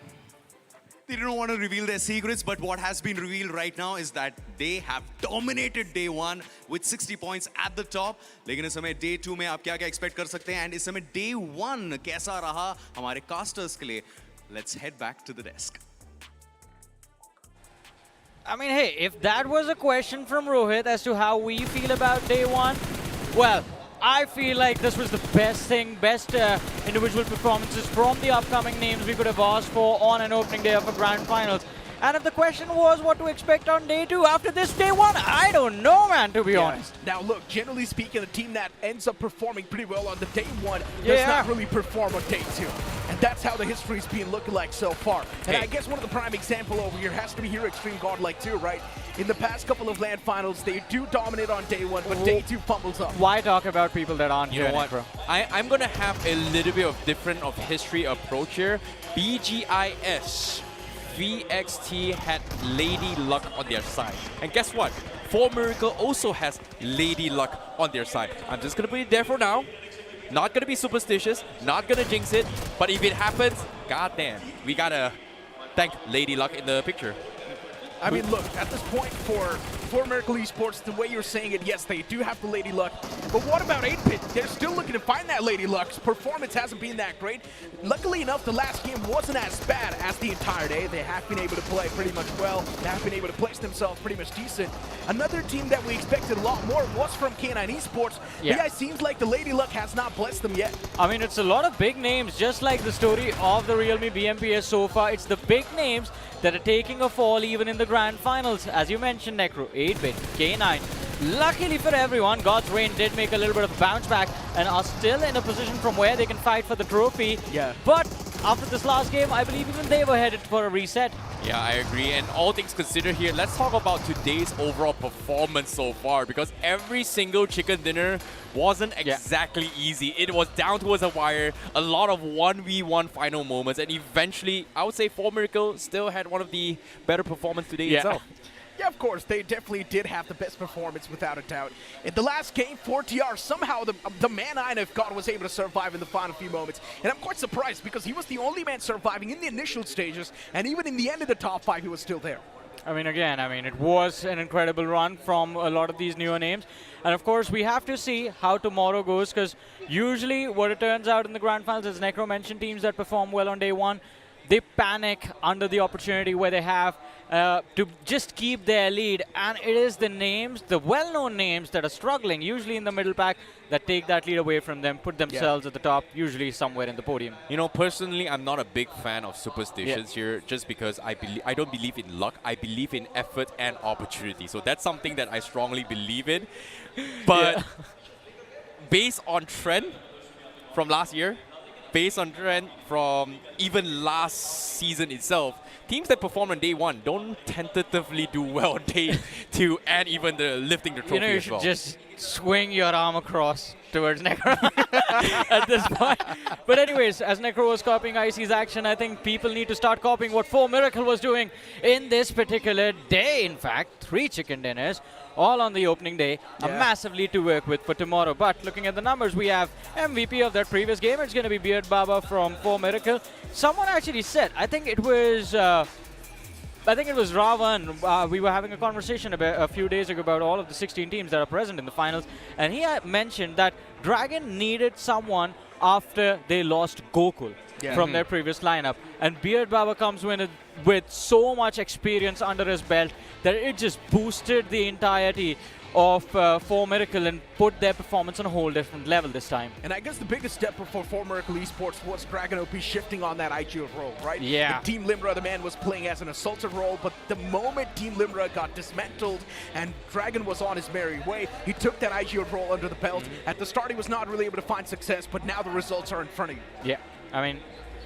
They didn't want to reveal their secrets, but what has been revealed right now is that they have dominated day 1 with 60 points at the top. लेकिन इस समय day 2 में आप क्या-क्या expect कर सकते हैं? And इस समय day 1 कैसा रहा हमारे casters के लिए? Let's head back to the desk. I mean, hey, if that was a question from Rohit as to how we feel about day 1, well, I feel like this was the best thing, best individual performances from the upcoming names we could have asked for on an opening day of a grand finals. And if the question was what to expect on day 2 after this day 1, I don't know, man, to be honest. Now, look, generally speaking, the team that ends up performing pretty well on the day 1 does not really perform on day 2. And that's how the history's been looking like so far. And I guess one of the prime example over here has to be here Extreme Godlike too, right? In the past couple of LAN finals, they do dominate on day 1, but day 2 fumbles up. Why talk about people that aren't You here, know what? bro? I'm going to have a little bit of different of history approach here. BGIS. VXT had Lady Luck on their side. And guess what? 4Miracle also has Lady Luck on their side. I'm just going to put it there for now. Not going to be superstitious, not going to jinx it. But if it happens, goddamn, we got to thank Lady Luck in the picture. I mean, look, at this point for Miracle Esports, the way you're saying it, yes, they do have the Lady Luck. But what about 8-Bit? They're still looking to find that Lady Luck. Performance hasn't been that great. Luckily enough, the last game wasn't as bad as the entire day. They have been able to play pretty much well. They have been able to place themselves pretty much decent. Another team that we expected a lot more was from K9 Esports. Yeah, it seems like the Lady Luck has not blessed them yet. I mean, it's a lot of big names, just like the story of the realme BMPS so far. It's the big names that are taking a fall even in the grand finals. As you mentioned, Necro, 8-Bit, K9. Luckily for everyone, God's Reign did make a little bit of a bounce back and are still in a position from where they can fight for the trophy. Yeah. But after this last game, I believe even they were headed for a reset. Yeah, I agree. And all things considered here, let's talk about today's overall performance so far, because every single chicken dinner wasn't exactly easy. It was down towards a wire, a lot of 1v1 final moments, and eventually, I would say 4Miracle still had one of the better performance today itself. Yeah, of course, they definitely did have the best performance without a doubt. In the last game, 4TR, somehow the man INF God was able to survive in the final few moments. And I'm quite surprised because he was the only man surviving in the initial stages, and even in the end of the top 5, he was still there. I mean, again, it was an incredible run from a lot of these newer names. And of course, we have to see how tomorrow goes, because usually what it turns out in the grand finals, as Necro mentioned, teams that perform well on day 1, they panic under the opportunity where they have to just keep their lead. And it is the names, the well-known names that are struggling, usually in the middle pack, that take that lead away from them, put themselves at the top, usually somewhere in the podium. You know, personally, I'm not a big fan of superstitions here, just because I don't believe in luck. I believe in effort and opportunity. So that's something that I strongly believe in. But based on trend from last year, based on trend from even last season itself, teams that perform on day 1 don't tentatively do well on day 2 and even the lifting the trophy you as well. should just swing your arm across towards Necro at this point. But anyways, as Necro was copying Icy's action, I think people need to start copying what 4Miracle was doing in this particular day. In fact, 3 chicken dinners, all on the opening day. A massive lead to work with for tomorrow. But looking at the numbers, we have MVP of that previous game. It's going to be Beard Baba from 4Miracle. Someone actually said, I think it was Ravan. We were having a conversation a few days ago about all of the 16 teams that are present in the finals, and he had mentioned that Dragon needed someone after they lost Gokul from their previous lineup. And Beard Baba comes with so much experience under his belt that it just boosted the entirety of 4Miracle and put their performance on a whole different level this time. And I guess the biggest step for 4Miracle Esports was Dragon OP shifting on that IG role, right? Yeah. The Team Limra, the man was playing as an assaulter role, but the moment Team Limra got dismantled and Dragon was on his merry way, he took that IG role under the belt. At the start, he was not really able to find success, but now the results are in front of you. Yeah,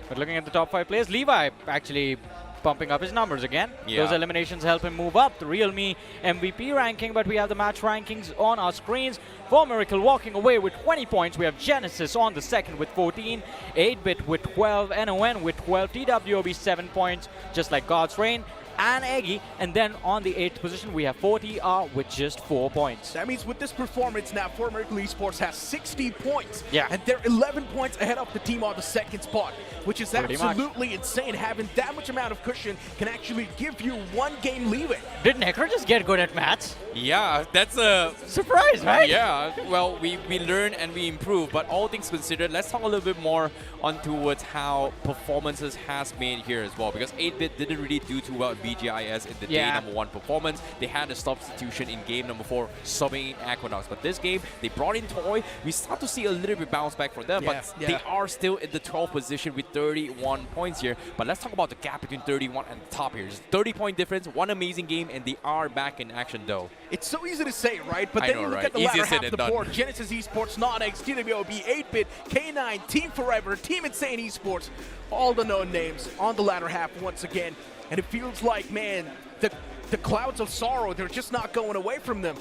but looking at the top 5 players, Levi actually pumping up his numbers again. Those eliminations help him move up the realme MVP ranking, but we have the match rankings on our screens. 4Miracle walking away with 20 points. We have Genesis on the second with 14, 8-Bit with 12, NON with 12, TWOB 7 points, just like God's Reign. and Eggy. And then on the 8th position, we have 4TR with just 4 points. That means with this performance now, 4 Miracle Esports has 60 points. Yeah. And they're 11 points ahead of the team on the 2nd spot, which is Pretty absolutely insane. Having that much amount of cushion can actually give you 1 game leeway. Did Necro just get good at maths? Yeah, that's a surprise, right? Yeah, well, we learn and we improve, but all things considered, let's talk a little bit more on towards how performances has made here as well, because 8-Bit didn't really do too well at BGIS in the day number 1 performance. They had a substitution in game number 4, subbing in Equinox, but this game, they brought in Toy. We start to see a little bit bounce back for them, but they are still in the 12th position with 31 points here. But let's talk about the gap between 31 and the top here. Just 30-point difference, one amazing game, and they are back in action though. It's so easy to say, right? But then you look at the latter half of the board. Genesis Esports, NoNx, TWOB, 8-Bit, K9, Team Forever, Team Insane Esports, all the known names on the latter half once again. And it feels like, man, the clouds of sorrow, they're just not going away from them.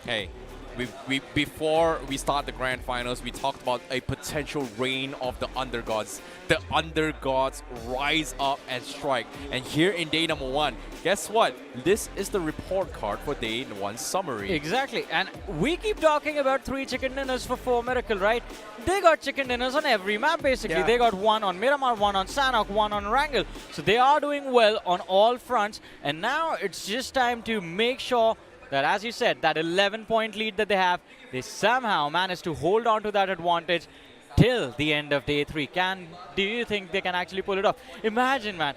Hey, before we start the grand finals, we talked about a potential reign of the undergods. The undergods rise up and strike. And here in day number 1, guess what? This is the report card for day 1 summary. Exactly. And we keep talking about 3 chicken dinners for 4 Miracle, right? They got chicken dinners on every map, basically. They got 1 on Miramar, 1 on Sanhok, 1 on Erangel. So they are doing well on all fronts. And now it's just time to make sure that, as you said, that 11-point lead that they have, they somehow managed to hold on to that advantage till the end of day 3. Do you think they can actually pull it off? Imagine, man,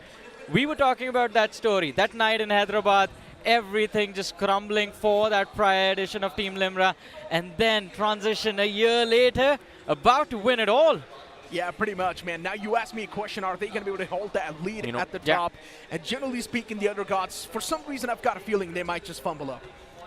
we were talking about that story, that night in Hyderabad, everything just crumbling for that prior edition of Team Limra, and then transition a year later, about to win it all. Yeah, pretty much, man. Now you ask me a question, are they going to be able to hold that lead at the top? And generally speaking, the undergods, for some reason, I've got a feeling they might just fumble up.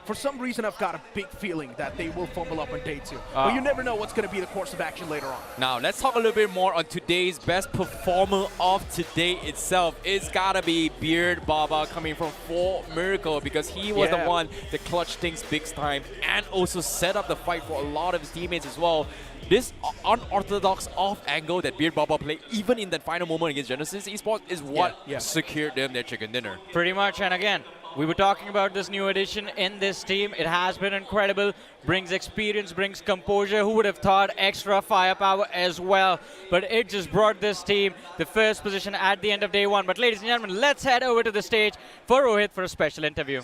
For some reason, I've got a big feeling that they will fumble up on day 2. But you never know what's going to be the course of action later on. Now, let's talk a little bit more on today's best performer of today itself. It's got to be Beard Baba coming from 4 Miracle, because he was the one that clutched things big time and also set up the fight for a lot of his teammates as well. This unorthodox off angle that Beard Baba played, even in that final moment against Genesis Esports, is what secured them their chicken dinner. Pretty much, and again, we were talking about this new addition in this team. It has been incredible. Brings experience, brings composure. Who would have thought extra firepower as well? But it just brought this team the first position at the end of day 1. But ladies and gentlemen, let's head over to the stage for Rohit for a special interview.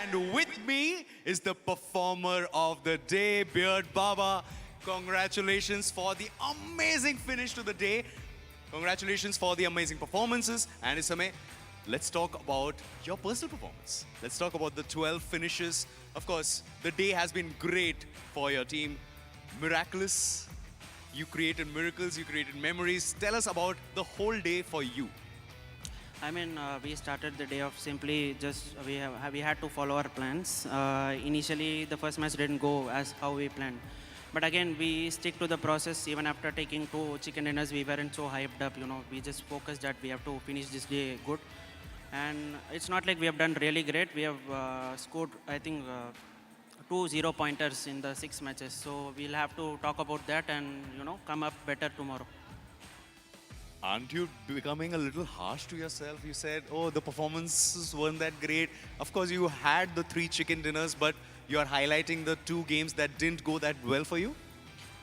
And with me is the performer of the day, Beard Baba. Congratulations for the amazing finish to the day. Congratulations for the amazing performances. And Isame, let's talk about your personal performance. Let's talk about the 12 finishes. Of course, the day has been great for your team. Miraculous. You created miracles, you created memories. Tell us about the whole day for you. I mean, we started the day off simply just we had to follow our plans. Initially, the first match didn't go as how we planned. But again, we stick to the process. Even after taking 2 chicken dinners, we weren't so hyped up, you know. We just focused that we have to finish this day good. And it's not like we have done really great. We have scored, I think, 2 0-pointers in the 6 matches. So we'll have to talk about that and, you know, come up better tomorrow. Aren't you becoming a little harsh to yourself? You said, oh, the performances weren't that great. Of course, you had the 3 chicken dinners, but you're highlighting the 2 games that didn't go that well for you?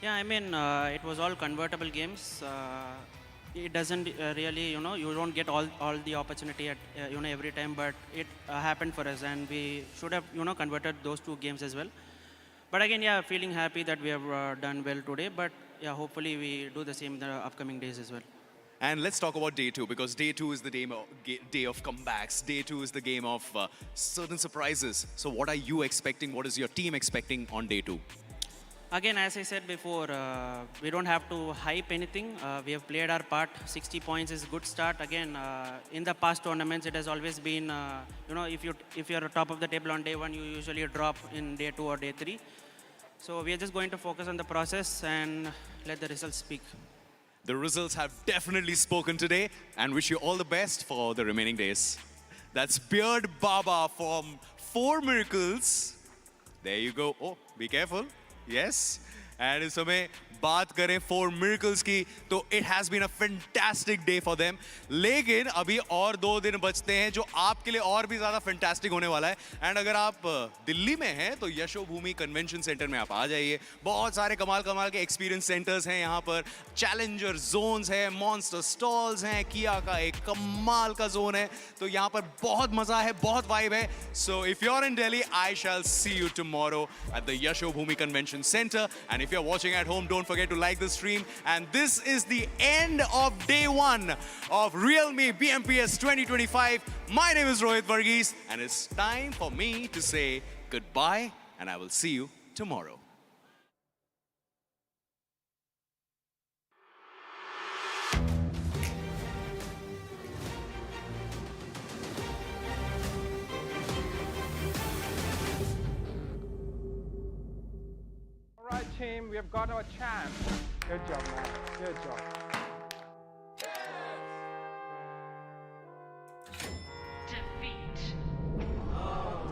Yeah, I mean, it was all convertible games. It doesn't really, you know, you don't get all the opportunity at, you know, every time, but it happened for us, and we should have, you know, converted those 2 games as well. But again, yeah, feeling happy that we have done well today, but yeah, hopefully we do the same in the upcoming days as well. And let's talk about day 2, because day 2 is the day of comebacks. Day 2 is the game of certain surprises. So what are you expecting? What is your team expecting on day 2? Again, as I said before, we don't have to hype anything. We have played our part. 60 points is a good start. Again, in the past tournaments, it has always been, you know, if you're top of the table on day 1, you usually drop in day 2 or day 3. So we are just going to focus on the process and let the results speak. The results have definitely spoken today, and wish you all the best for the remaining days. That's Beard Baba from 4 Miracles. There you go. Oh, be careful. Yes. And Isame, बात करें 4 miracles की तो it has been a fantastic day for them. लेकिन अभी और 2 दिन बचते हैं जो आपके लिए और भी ज़्यादा fantastic होने वाला है. एंड अगर आप दिल्ली में हैं तो यशोभूमि कन्वेंशन सेंटर में आप आ जाइए. बहुत सारे कमाल के एक्सपीरियंस सेंटर्स हैं यहाँ पर. चैलेंजर जोन्स है, मॉन्स्टर स्टॉल्स हैं, किया का एक कमाल का जोन है. तो यहाँ पर बहुत मजा है, बहुत वाइब है. So if you're in Delhi, I shall see you tomorrow at the Yashobhoomi Convention Centre. And if you're watching at home, don't forget to like the stream. And this is the end of day 1 of realme BMPS 2025. My name is Rohit Varghese, and it's time for me to say goodbye, and I will see you tomorrow. All right, team, we have got our champ. Good job, man. Good job. Defeat,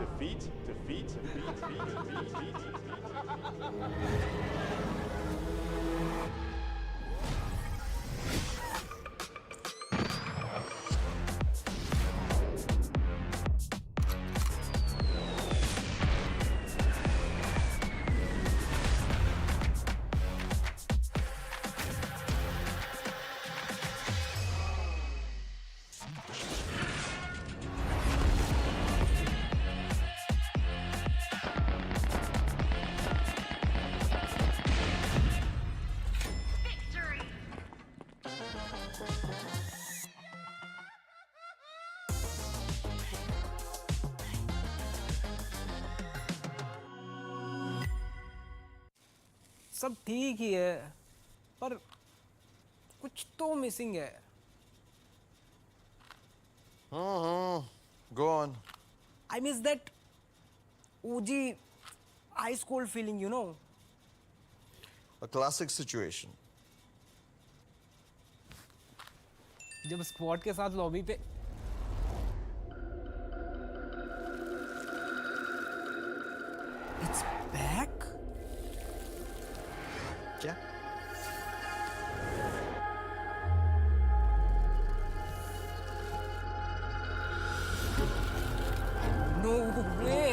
defeat, defeat, defeat, defeat, defeat. सब ठीक ही है पर कुछ तो missing है. Go on. I miss that OG ice cold feeling, you know. A classic situation. जब squad के साथ लॉबी पे It's back? क्या? No way.